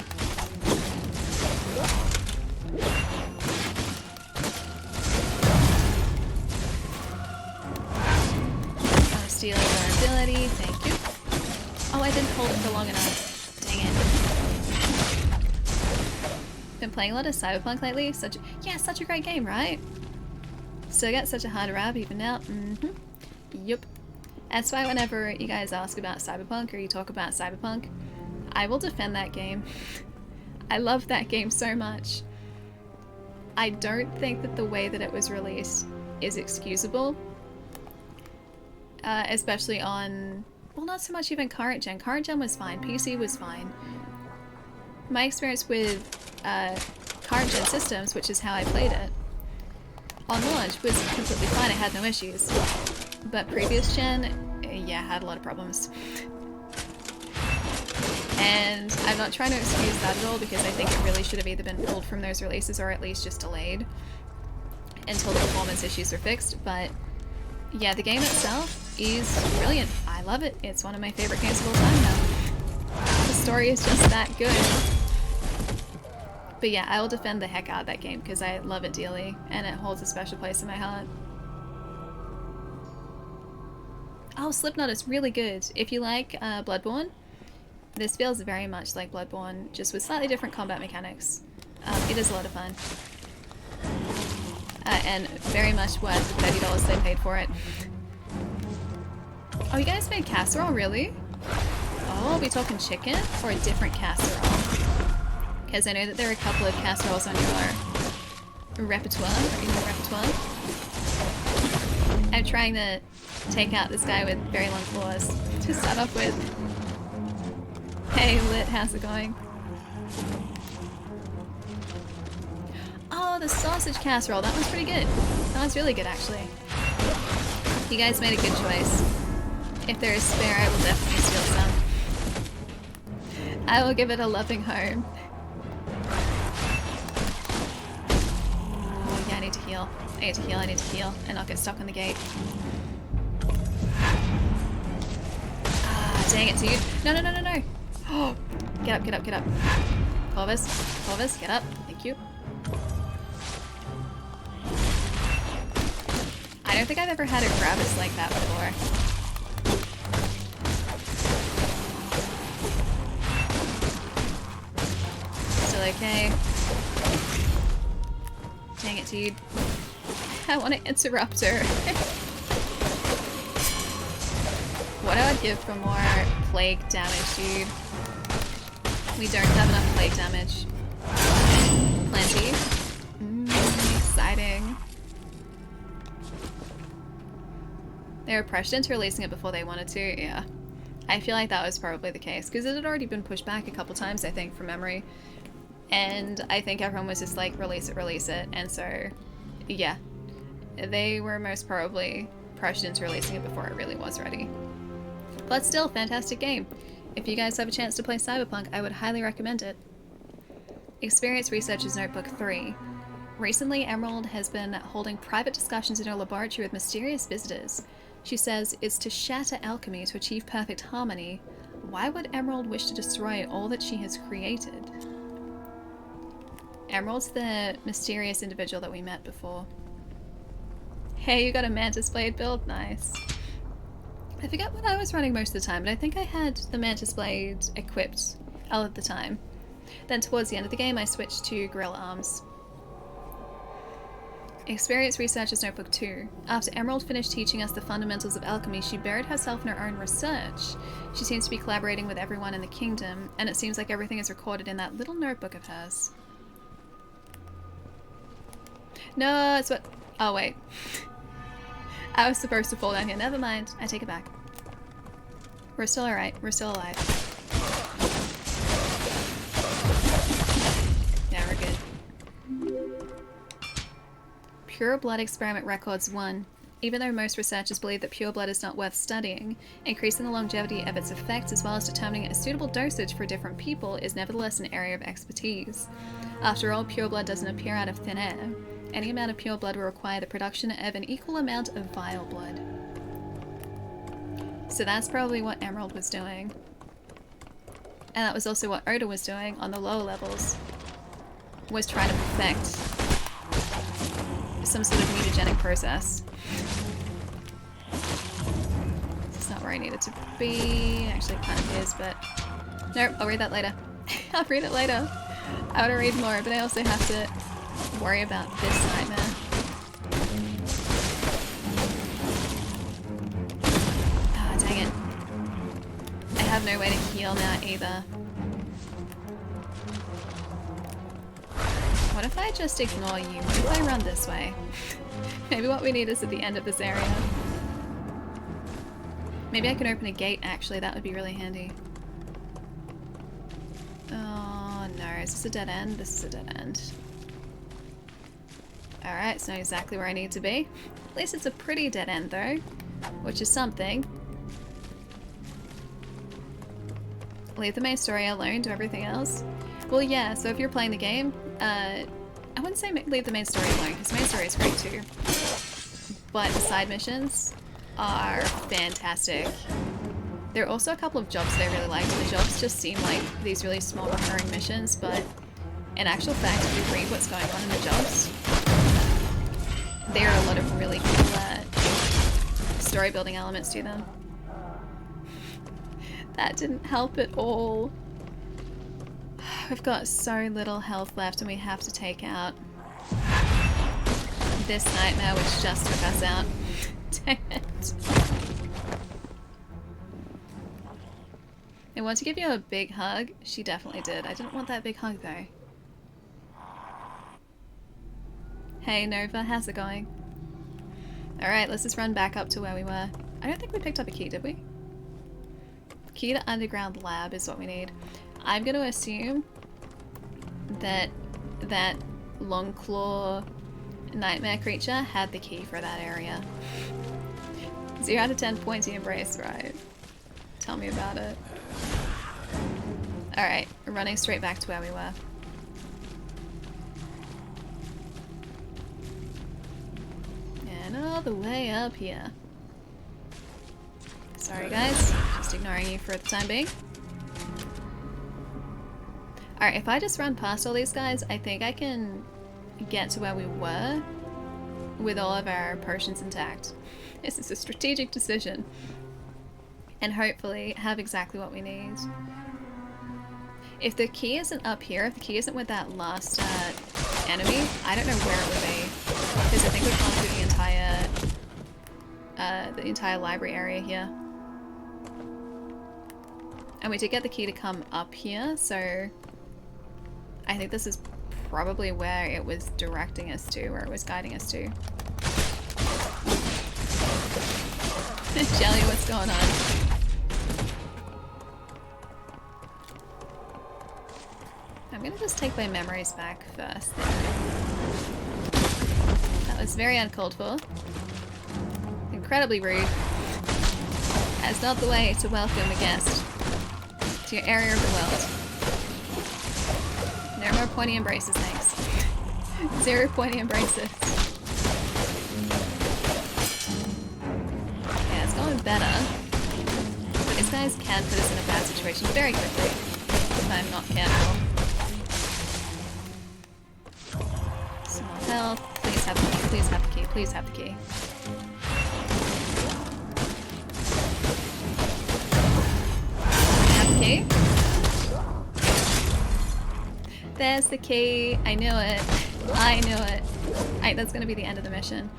[SPEAKER 1] Oh, stealing our ability, thank you. Oh, I didn't hold it for long enough. Dang it. Been playing a lot of Cyberpunk lately. Such a great game, right? Still get such a hard rap even now. Yup. That's why whenever you guys ask about Cyberpunk or you talk about Cyberpunk, I will defend that game. I love that game so much. I don't think that the way that it was released is excusable. Especially on, well, not so much even current gen. Current gen was fine. PC was fine. My experience with current gen systems, which is how I played it, on launch was completely fine. I had no issues. But previous gen, yeah, had a lot of problems. And I'm not trying to excuse that at all because I think it really should have either been pulled from those releases or at least just delayed until the performance issues are fixed. But yeah, the game itself is brilliant. I love it. It's one of my favorite games of all time now. The story is just that good. But yeah, I will defend the heck out of that game because I love it dearly and it holds a special place in my heart. Oh, Slipknot is really good. If you like Bloodborne, this feels very much like Bloodborne, just with slightly different combat mechanics. It is a lot of fun. And very much worth the $30 they paid for it. Oh, you guys made casserole, really? Oh, are we talking chicken or a different casserole? Because I know that there are a couple of casseroles on your repertoire, or in your repertoire. I'm trying to take out this guy with very long claws to start off with. Hey, Lit, how's it going? Oh, the sausage casserole. That one's pretty good. That one's really good, actually. You guys made a good choice. If there is spare, I will definitely steal some. I will give it a loving home. Oh, yeah, I need to heal. I need to heal, I need to heal, and not get stuck on the gate. Ah, dang it, dude. No, no, no, no, no. Oh, get up, get up, get up. Corvus, Corvus, get up. Thank you. I don't think I've ever had a Gravis like that before. Still okay. Dang it, dude. I want to interrupt her. What I would give for more plague damage, dude. We don't have enough plague damage. Plenty. Exciting. They were pressured into releasing it before they wanted to, yeah. I feel like that was probably the case, because it had already been pushed back a couple times, I think, from memory. And I think everyone was just like, release it, and so, yeah. They were most probably pressured into releasing it before it really was ready. But still, fantastic game. If you guys have a chance to play Cyberpunk, I would highly recommend it. Experience Researcher's Notebook 3. Recently, Emerald has been holding private discussions in her laboratory with mysterious visitors. She says it's to shatter alchemy to achieve perfect harmony. Why would Emerald wish to destroy all that she has created? Emerald's the mysterious individual that we met before. Hey, you got a Mantis Blade build? Nice. I forget what I was running most of the time, but I think I had the Mantis Blade equipped all of the time. Then towards the end of the game, I switched to Gorilla Arms. Experience Researcher's Notebook 2. After Emerald finished teaching us the fundamentals of alchemy, she buried herself in her own research. She seems to be collaborating with everyone in the kingdom, and it seems like everything is recorded in that little notebook of hers. No, it's what... Oh, wait. I was supposed to fall down here. Never mind. I take it back. We're still alright. We're still alive. Yeah, we're good. Pure Blood Experiment Records 1. Even though most researchers believe that pure blood is not worth studying, increasing the longevity of its effects as well as determining a suitable dosage for different people is nevertheless an area of expertise. After all, pure blood doesn't appear out of thin air. Any amount of pure blood will require the production of an equal amount of vile blood. So that's probably what Emerald was doing. And that was also what Oda was doing on the lower levels, was trying to perfect some sort of mutagenic process. It's not where I need it to be. Actually, it kind of is, but nope, I'll read that later. I'll read it later. I want to read more, but I also have to worry about this nightmare. Ah, dang it. I have no way to heal now either. What if I just ignore you? What if I run this way? Maybe what we need is at the end of this area. Maybe I can open a gate, actually. That would be really handy. Oh no, is this a dead end? This is a dead end. Alright, so I know exactly where I need to be. At least it's a pretty dead end though, which is something. Leave the main story alone, do everything else. Well yeah, so if you're playing the game, I wouldn't say leave the main story alone, because the main story is great too. But the side missions are fantastic. There are also a couple of jobs that I really liked. The jobs just seem like these really small recurring missions, but in actual fact, if you read what's going on in the jobs, there are a lot of really cool story building elements to them. That didn't help at all. We've got so little health left and we have to take out this nightmare which just took us out. Dang it. I want to give you a big hug. She definitely did. I didn't want that big hug though. Hey Nova, how's it going? Alright, let's just run back up to where we were. I don't think we picked up a key, did we? Key to underground lab is what we need. I'm going to assume that that long claw nightmare creature had the key for that area. 0 out of 10 pointy embrace, right? Tell me about it. Alright, we're running straight back to where we were. And all the way up here. Sorry guys, just ignoring you for the time being. Alright, if I just run past all these guys, I think I can get to where we were with all of our potions intact. This is a strategic decision. And hopefully have exactly what we need. If the key isn't up here, if the key isn't with that last enemy, I don't know where it would be. Because I think we've gone through the entire library area here. And we did get the key to come up here, so I think this is probably where it was directing us to, where it was guiding us to. Jelly, what's going on? I'm gonna just take my memories back first then. That was very uncalled for. Incredibly rude. That's not the way to welcome a guest to your area of the world. No more pointy embraces, thanks. 0 pointy embraces. Yeah, it's going better. But these guys can put us in a bad situation very quickly if I'm not careful. Some more health. Please have the key, please have the key, please have the key. Have the key? There's the key. I knew it. I knew it. Alright, that's gonna be the end of the mission.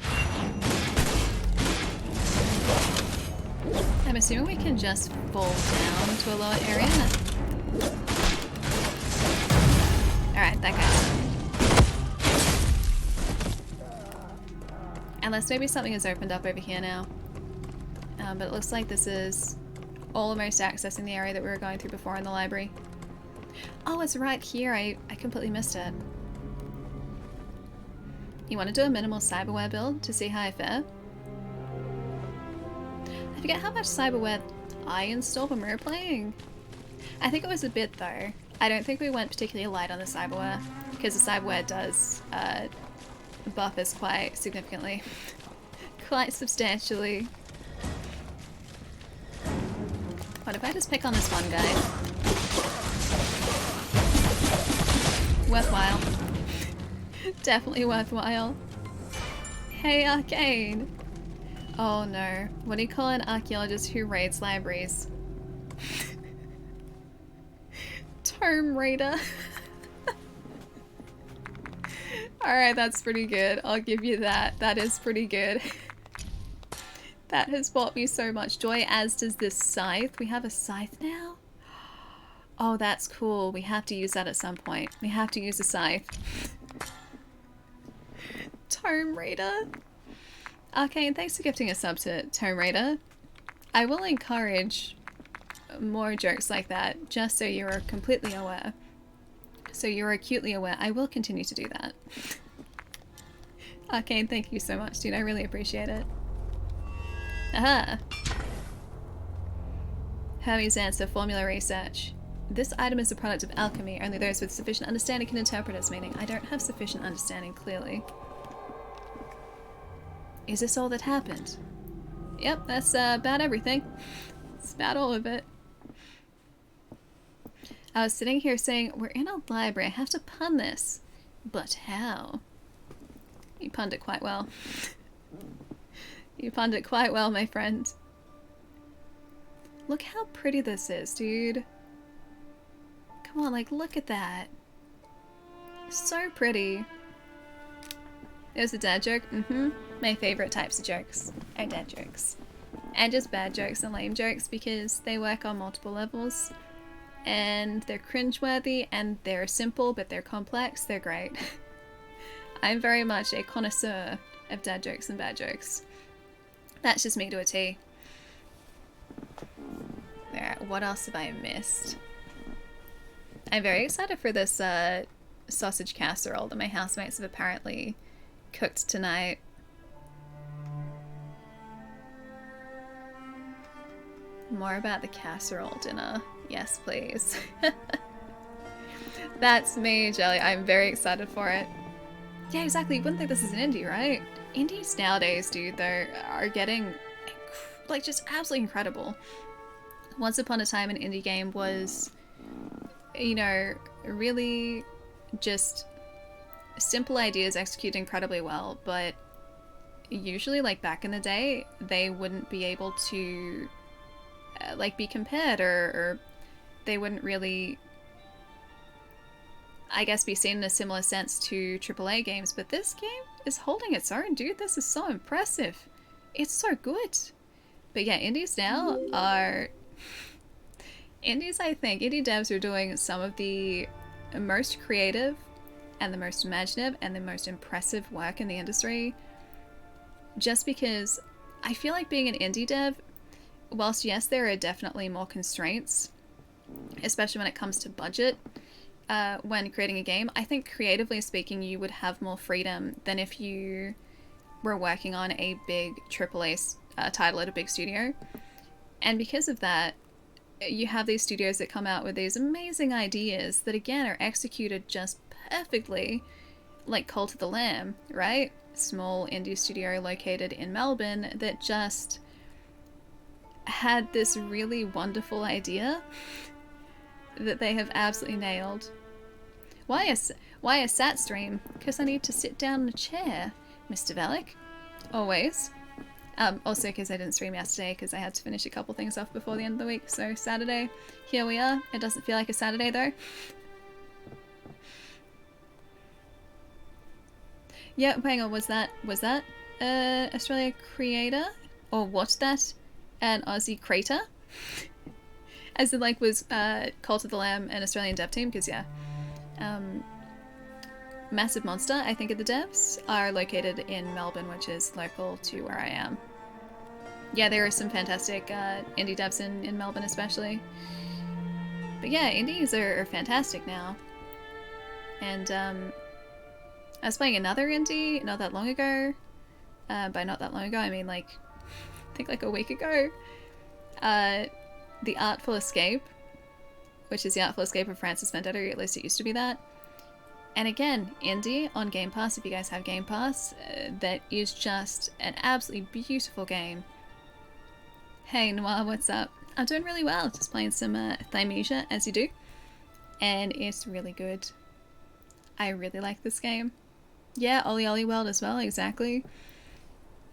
[SPEAKER 1] I'm assuming we can just fall down to a lower area. Alright, that guy's done. Unless maybe something has opened up over here now. But it looks like this is almost accessing the area that we were going through before in the library. Oh, it's right here. I completely missed it. You want to do a minimal cyberware build to see how I fare? I forget how much cyberware I installed when we were playing. I think it was a bit though. I don't think we went particularly light on the cyberware because the cyberware does buff us quite significantly. Quite substantially. What if I just pick on this one guy? Worthwhile. Definitely worthwhile. Hey, Arcane! Oh no. What do you call an archaeologist who raids libraries? Tome Raider. Alright, that's pretty good. I'll give you that. That is pretty good. That has brought me so much joy, as does this scythe. We have a scythe now? Oh, that's cool. We have to use that at some point. We have to use a scythe. Tome Raider. Arcane, thanks for gifting a sub to Tome Raider. I will encourage more jokes like that, just so you're completely aware. So you're acutely aware. I will continue to do that. Arcane, thank you so much, dude. I really appreciate it. Aha! Hermes answer, formula research. This item is a product of alchemy. Only those with sufficient understanding can interpret its meaning. I don't have sufficient understanding, clearly. Is this all that happened? Yep, that's about everything. It's about all of it. I was sitting here saying, we're in a library, I have to pun this. But how? You punned it quite well. You punned it quite well, my friend. Look how pretty this is, dude. Come on, like, look at that. So pretty. There's a dad joke. My favorite types of jokes are dad jokes. And just bad jokes and lame jokes, because they work on multiple levels. And they're cringeworthy, and they're simple, but they're complex. They're great. I'm very much a connoisseur of dad jokes and bad jokes. That's just me to a T. Alright, what else have I missed? I'm very excited for this sausage casserole that my housemates have apparently cooked tonight. More about the casserole dinner. Yes, please. That's me, Jelly. I'm very excited for it. Yeah, exactly. You wouldn't think this is an indie, right? Indies nowadays, dude, though, are getting, like, just absolutely incredible. Once upon a time, an indie game was, you know, really just simple ideas executed incredibly well, but usually, like, back in the day, they wouldn't be able to, like, be compared, or they wouldn't really, I guess, be seen in a similar sense to AAA games. But this game is holding its own, dude. This is so impressive. It's so good. But yeah, indies now are... Indies, I think, indie devs are doing some of the most creative and the most imaginative and the most impressive work in the industry. Just because I feel like being an indie dev, whilst yes, there are definitely more constraints, especially when it comes to budget, when creating a game, I think creatively speaking, you would have more freedom than if you were working on a big AAA title at a big studio. And because of that, you have these studios that come out with these amazing ideas that, again, are executed just perfectly, like Cult of the Lamb, right? Small indie studio located in Melbourne that just had this really wonderful idea that they have absolutely nailed. Why a sat stream? Because I need to sit down in a chair, Mr. Velik. Always. Also because I didn't stream yesterday because I had to finish a couple things off before the end of the week. So Saturday, here we are. It doesn't feel like a Saturday though. Yeah, hang on, was that Australia creator? Or was that an Aussie creator? As in, like, was Cult of the Lamb an Australian dev team? Because, yeah. Massive Monster, I think, of the devs, are located in Melbourne, which is local to where I am. Yeah, there are some fantastic indie devs in Melbourne, especially. But yeah, indies are fantastic now. And I was playing another indie not that long ago. By not that long ago, I mean, like, I think like a week ago. The Artful Escape, which is the Artful Escape of Francis Vendetta, or at least it used to be that. And again, indie on Game Pass, if you guys have Game Pass, that is just an absolutely beautiful game. Hey Noir, what's up? I'm doing really well, just playing some Thymesia, as you do. And it's really good. I really like this game. Yeah, Ollie Ollie World as well, exactly.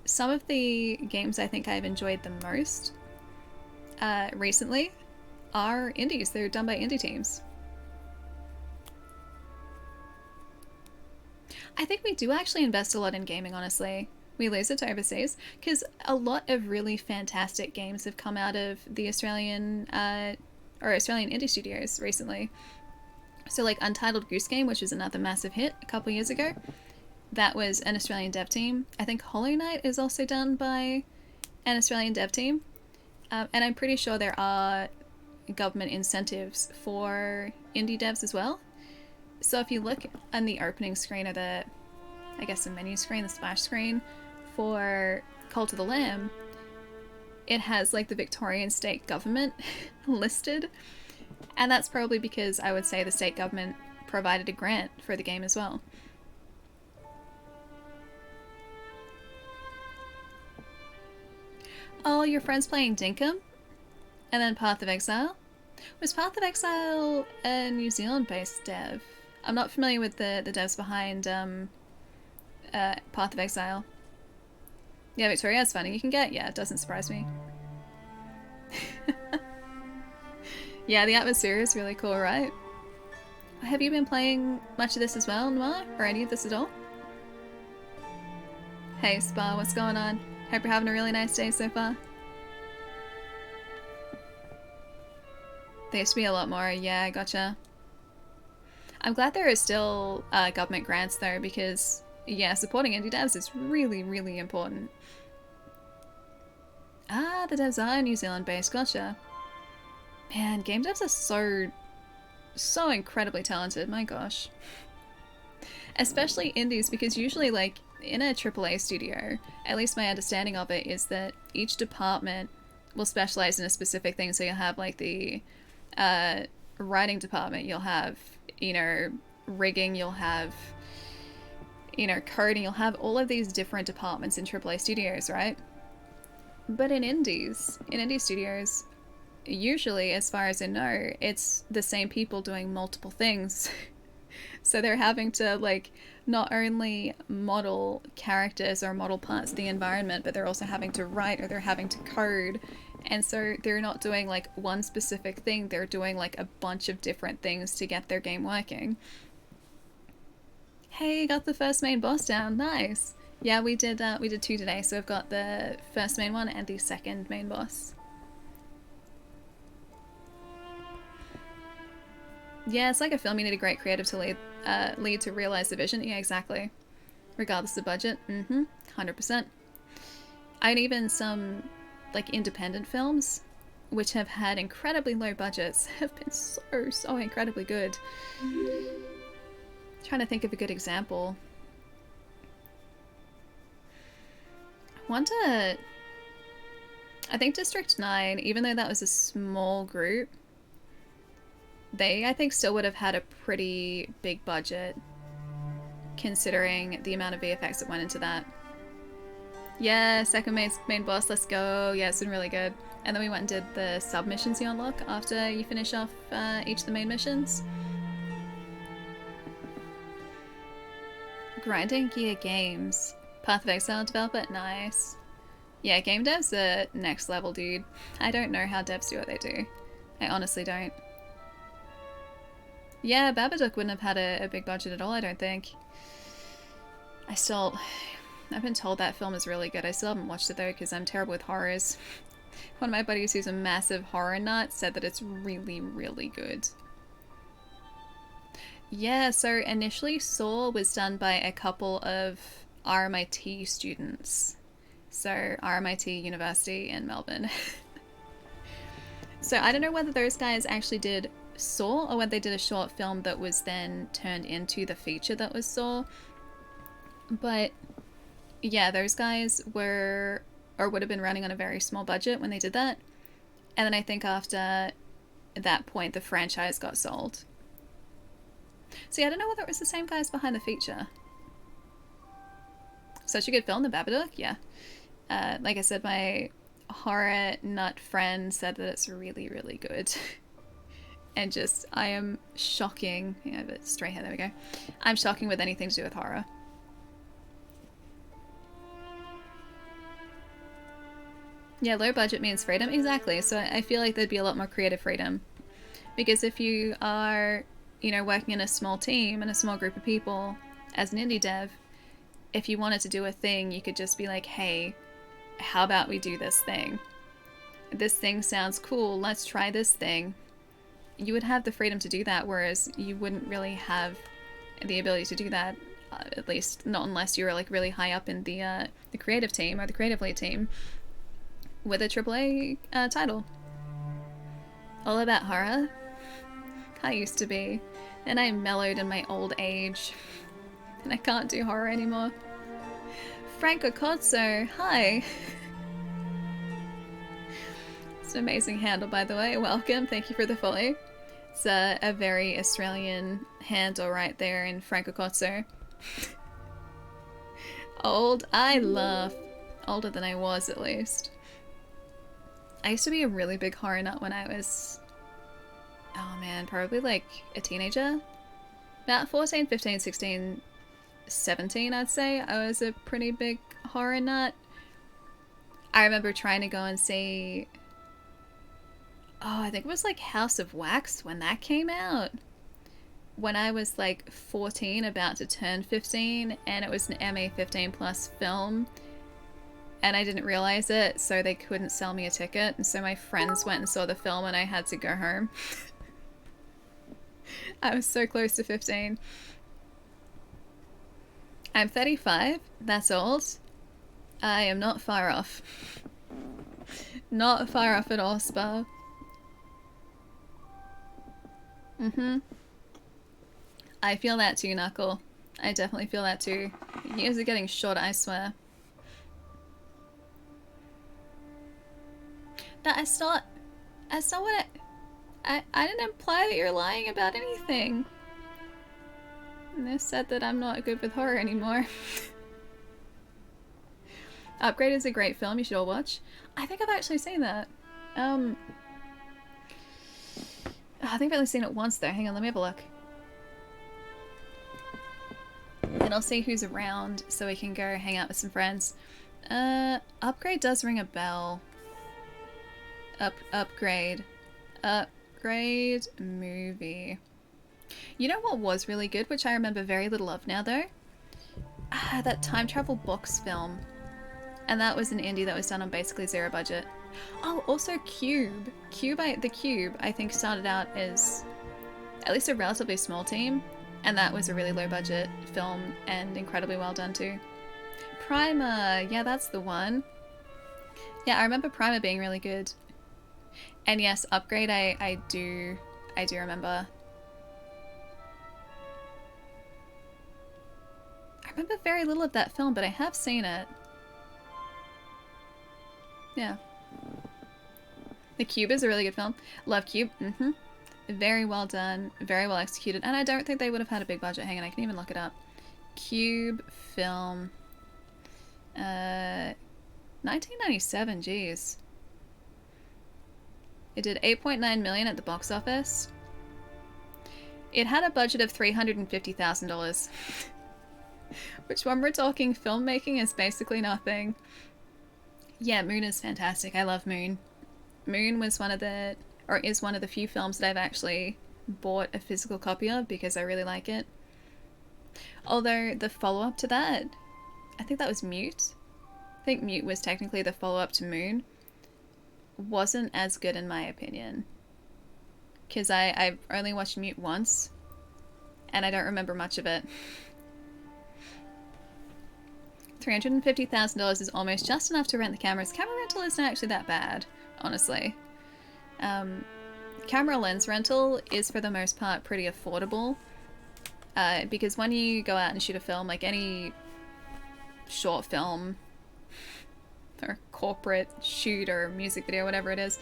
[SPEAKER 1] Some of the games I think I've enjoyed the most recently are indies. They're done by indie teams. I think we do actually invest a lot in gaming, honestly. We lose it to overseas because a lot of really fantastic games have come out of the Australian or Australian indie studios recently. So, like Untitled Goose Game, which is another massive hit a couple years ago, that was an Australian dev team. I think Hollow Knight is also done by an Australian dev team. And I'm pretty sure there are government incentives for indie devs as well. So if you look on the opening screen or the, I guess the menu screen, the splash screen for Cult of the Lamb, it has like the Victorian state government listed. And that's probably because I would say the state government provided a grant for the game as well. Oh, your friend's playing Dinkum? And then Path of Exile? Was Path of Exile a New Zealand based dev? I'm not familiar with the devs behind Path of Exile. Yeah, Victoria's funding you can get. Yeah, it doesn't surprise me. Yeah, the atmosphere is really cool, right? Have you been playing much of this as well, Noir? Or any of this at all? Hey, Spa, what's going on? Hope you're having a really nice day so far. There used to be a lot more. Yeah, gotcha. I'm glad there are still government grants though, because yeah, supporting indie devs is really, really important. Ah, the devs are New Zealand based, gotcha. Man, game devs are so incredibly talented, my gosh. Especially indies, because usually like in a AAA studio, at least my understanding of it is that each department will specialize in a specific thing. So you'll have like the writing department, you'll have, you know, rigging, you'll have, you know, coding, you'll have all of these different departments in AAA studios, right? But in indie studios, usually, as far as I know, it's the same people doing multiple things. So they're having to like not only model characters or model parts of the environment, but they're also having to write or they're having to code. And so they're not doing like one specific thing, they're doing like a bunch of different things to get their game working. Hey, got the first main boss down. Nice. Yeah, we did two today, so we've got the first main one and the second main boss. Yeah, it's like a film. You need a great creative to lead to realize the vision. Yeah, exactly. Regardless of budget. 100%. And even some like independent films, which have had incredibly low budgets, have been so incredibly good. Trying to think of a good example. I think District 9, even though that was a small group, they, I think, still would have had a pretty big budget considering the amount of VFX that went into that. Yeah, second main boss, let's go. Yeah, it's been really good. And then we went and did the sub-missions you unlock after you finish off each of the main missions. Grinding Gear Games. Path of Exile developer? Nice. Yeah, game devs are next level, dude. I don't know how devs do what they do. I honestly don't. Yeah, Babadook wouldn't have had a big budget at all, I don't think. I've been told that film is really good. I still haven't watched it though because I'm terrible with horrors. One of my buddies who's a massive horror nut said that it's really, really good. Yeah, so initially Saw was done by a couple of RMIT students. So RMIT University in Melbourne. So I don't know whether those guys actually did Saw or whether they did a short film that was then turned into the feature that was Saw. But yeah, those guys were or would have been running on a very small budget when they did that. And then I think after that point the franchise got sold. See, I don't know whether it was the same guys behind the feature. Such a good film, The Babadook, yeah. Like I said, my horror nut friend said that it's really, really good. and just, I am shocking. Yeah, but straight hair, there we go. I'm shocking with anything to do with horror. Yeah, low budget means freedom. Exactly. So I feel like there'd be a lot more creative freedom. Because if you are, you know, working in a small team and a small group of people as an indie dev, if you wanted to do a thing, you could just be like, hey, how about we do this thing? This thing sounds cool. Let's try this thing. You would have the freedom to do that, whereas you wouldn't really have the ability to do that, at least not unless you were like really high up in the creative team or the creative lead team with a AAA title. All about horror. I used to be, and I mellowed in my old age, and I can't do horror anymore. Franco Cozzo, hi. It's an amazing handle, by the way. Welcome, thank you for the follow. It's a very Australian handle right there in Franco Cozzo. Old, I laugh. Older than I was, at least. I used to be a really big horror nut when I was, oh man, probably like a teenager. About 14, 15, 16, 17, I'd say. I was a pretty big horror nut. I remember trying to go and see, oh, I think it was like House of Wax when that came out. When I was like 14, about to turn 15, and it was an MA15 plus film. And I didn't realize it, so they couldn't sell me a ticket. And so my friends went and saw the film and I had to go home. I was so close to 15. I'm 35. That's old. I am not far off. Not far off at all, Spa. I feel that too, Knuckle. I definitely feel that too. Years are getting shorter, I swear. No, that's not what I didn't imply that you're lying about anything. And they said that I'm not good with horror anymore. Upgrade is a great film you should all watch. I think I've actually seen that. I think I've only seen it once though. Hang on, let me have a look. And I'll see who's around so we can go hang out with some friends. Upgrade does ring a bell. Upgrade movie. You know what was really good, which I remember very little of now though? That time travel box film. And that was an indie that was done on basically zero budget. Oh, also Cube. The Cube, I think, started out as at least a relatively small team. And that was a really low budget film and incredibly well done too. Primer, yeah, that's the one. Yeah, I remember Primer being really good. And yes, Upgrade I do remember. I remember very little of that film, but I have seen it. Yeah. The Cube is a really good film. Love Cube. Very well done, very well executed, and I don't think they would have had a big budget. Hang on, I can even look it up. Cube film. 1997, geez. It did 8.9 million at the box office. It had a budget of $350,000. Which, when we're talking filmmaking, is basically nothing. Yeah, Moon is fantastic. I love Moon. Moon was one of the, or is one of the few films that I've actually bought a physical copy of because I really like it. Although the follow-up to that, I think that was Mute. I think Mute was technically the follow-up to Moon. Wasn't as good in my opinion. Because I've only watched Mute once, and I don't remember much of it. $350,000 is almost just enough to rent the cameras. Camera rental isn't actually that bad, honestly. Camera lens rental is for the most part pretty affordable. Because when you go out and shoot a film, like any short film or corporate shoot or music video, whatever it is,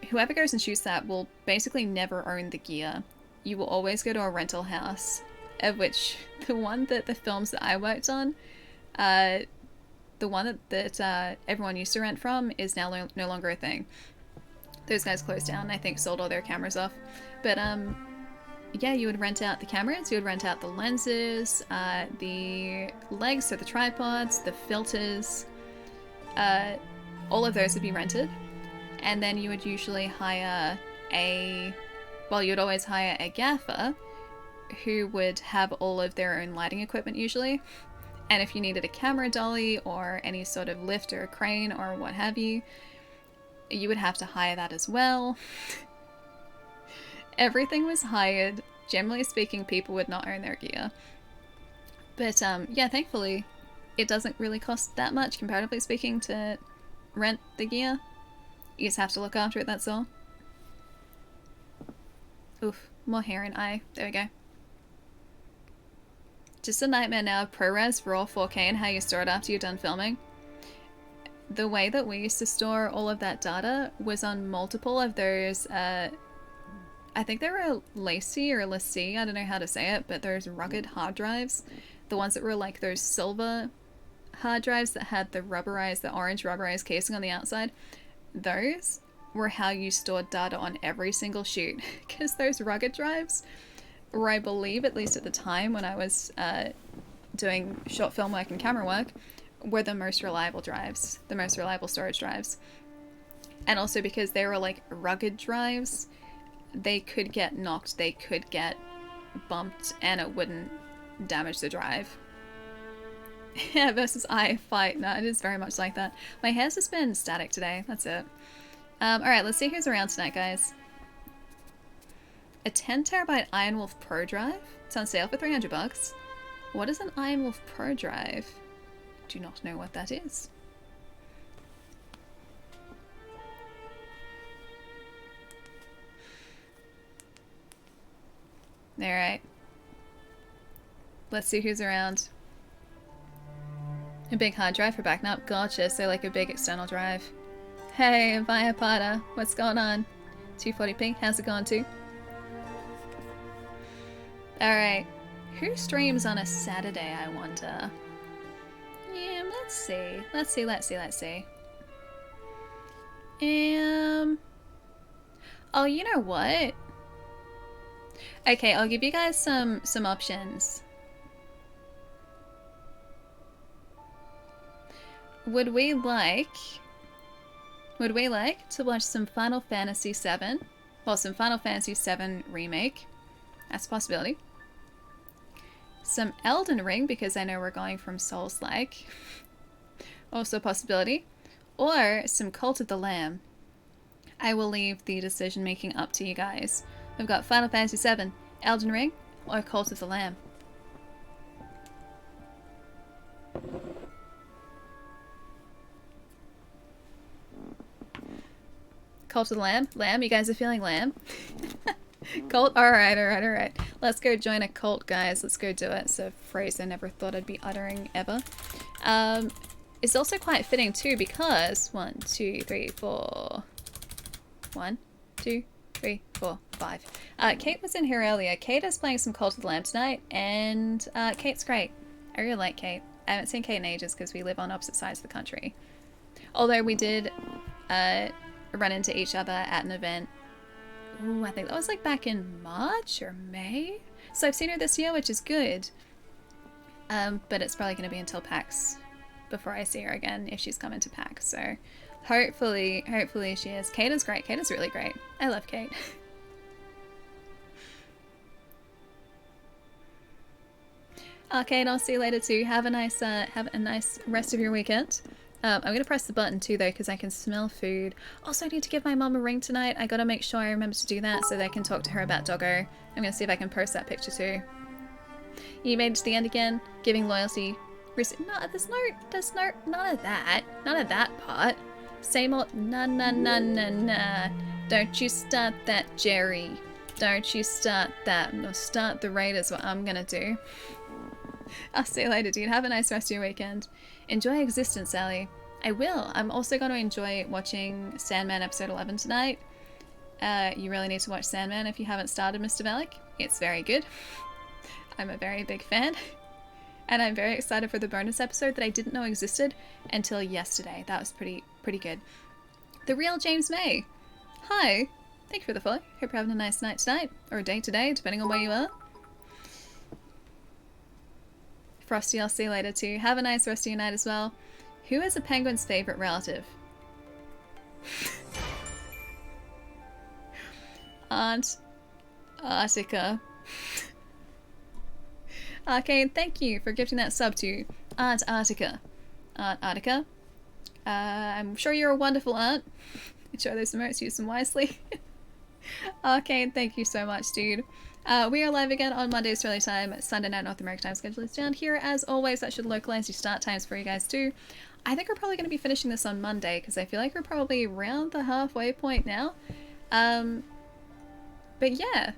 [SPEAKER 1] whoever goes and shoots that will basically never own the gear. You will always go to a rental house, of which the films that I worked on, the one that everyone used to rent from is now no longer a thing. Those guys closed down, I think sold all their cameras off. But yeah, you would rent out the cameras, you would rent out the lenses, the legs, so the tripods, the filters, all of those would be rented. And then you would usually hire you'd always hire a gaffer who would have all of their own lighting equipment usually. And if you needed a camera dolly or any sort of lift or a crane or what have you, you would have to hire that as well. Everything was hired. Generally speaking, people would not own their gear. But yeah, thankfully, it doesn't really cost that much, comparatively speaking, to rent the gear. You just have to look after it, that's all. Oof, more hair and eye. There we go. Just a nightmare now of ProRes, RAW, 4K, and how you store it after you're done filming. The way that we used to store all of that data was on multiple of those, I think they were Lacy or Lacy, I don't know how to say it, but those rugged hard drives. The ones that were like those silver hard drives that had the orange rubberized casing on the outside. Those were how you stored data on every single shoot. Because those rugged drives were, I believe, at least at the time when I was doing short film work and camera work, were the most reliable drives, the most reliable storage drives. And also because they were like rugged drives, they could get knocked, they could get bumped, and it wouldn't damage the drive. Yeah, versus I fight. No, it is very much like that. My hair's just been static today, that's it. Alright, let's see who's around tonight, guys. A 10TB Iron Wolf Pro drive? It's on sale for $300. What is an Iron Wolf Pro drive? Do not know what that is. Alright. Let's see who's around. A big hard drive for backing up. Gotcha, so like a big external drive. Hey, Via Potter, what's going on? 240p, how's it going too? Alright. Who streams on a Saturday, I wonder? Yeah, let's see. Let's see. Oh, you know what? Okay, I'll give you guys some options. Would we like to watch some Final Fantasy VII? Well, some Final Fantasy VII Remake. That's a possibility. Some Elden Ring, because I know we're going from Soulslike. Also a possibility. Or some Cult of the Lamb. I will leave the decision making up to you guys. We've got Final Fantasy VII, Elden Ring, or Cult of the Lamb. Cult of the Lamb? Lamb? You guys are feeling lamb? Cult? Alright. Let's go join a cult, guys. Let's go do it. It's a phrase I never thought I'd be uttering ever. It's also quite fitting too because 1, 2, 3, 4. 1, 2, 3, 4, 5. Kate was in here earlier. Kate is playing some Cult of the Lamb tonight, and Kate's great. I really like Kate. I haven't seen Kate in ages because we live on opposite sides of the country. Although we did run into each other at an event. Ooh, I think that was like back in March or May. So I've seen her this year, which is good. But it's probably going to be until PAX before I see her again if she's coming to PAX. So hopefully she is. Kate is great. Kate is really great. I love Kate. Kate, I'll see you later too. Have a nice rest of your weekend. I'm going to press the button too though because I can smell food. Also, I need to give my mum a ring tonight. I got to make sure I remember to do that so that I can talk to her about Doggo. I'm going to see if I can post that picture too. You made it to the end again, giving loyalty. No, there's none of that part. Same old nah. Don't you start that, Jerry. Don't you start that. No, start the raid is what I'm going to do. I'll see you later, dude. Have a nice rest of your weekend. Enjoy existence, Sally. I will. I'm also going to enjoy watching Sandman episode 11 tonight. You really need to watch Sandman if you haven't started, Mr. Malik. It's very good. I'm a very big fan. And I'm very excited for the bonus episode that I didn't know existed until yesterday. That was pretty good. The real James May. Hi. Thank you for the follow. Hope you're having a nice night tonight, or day today, depending on where you are. Frosty, I'll see you later too. Have a nice rest of your night as well. Who is a penguin's favourite relative? Aunt Artica. Arcane, thank you for gifting that sub to Aunt Artica. Aunt Artica. I'm sure you're a wonderful aunt. Enjoy those emotes, use them wisely. Arcane, thank you so much, dude. We are live again on Monday Australia time, Sunday night North American time. Schedule is down here as always. That should localize your start times for you guys too. I think we're probably going to be finishing this on Monday because I feel like we're probably around the halfway point now. But yeah,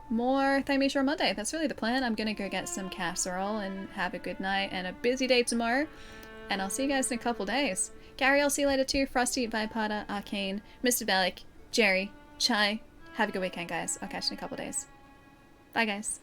[SPEAKER 1] more Thymesia on Monday. That's really the plan. I'm going to go get some casserole and have a good night and a busy day tomorrow. And I'll see you guys in a couple days. Gary, I'll see you later too. Frosty, Vipada, Arcane, Mr. Bellic, Jerry, Chai. Have a good weekend, guys. I'll catch you in a couple days. Bye, guys.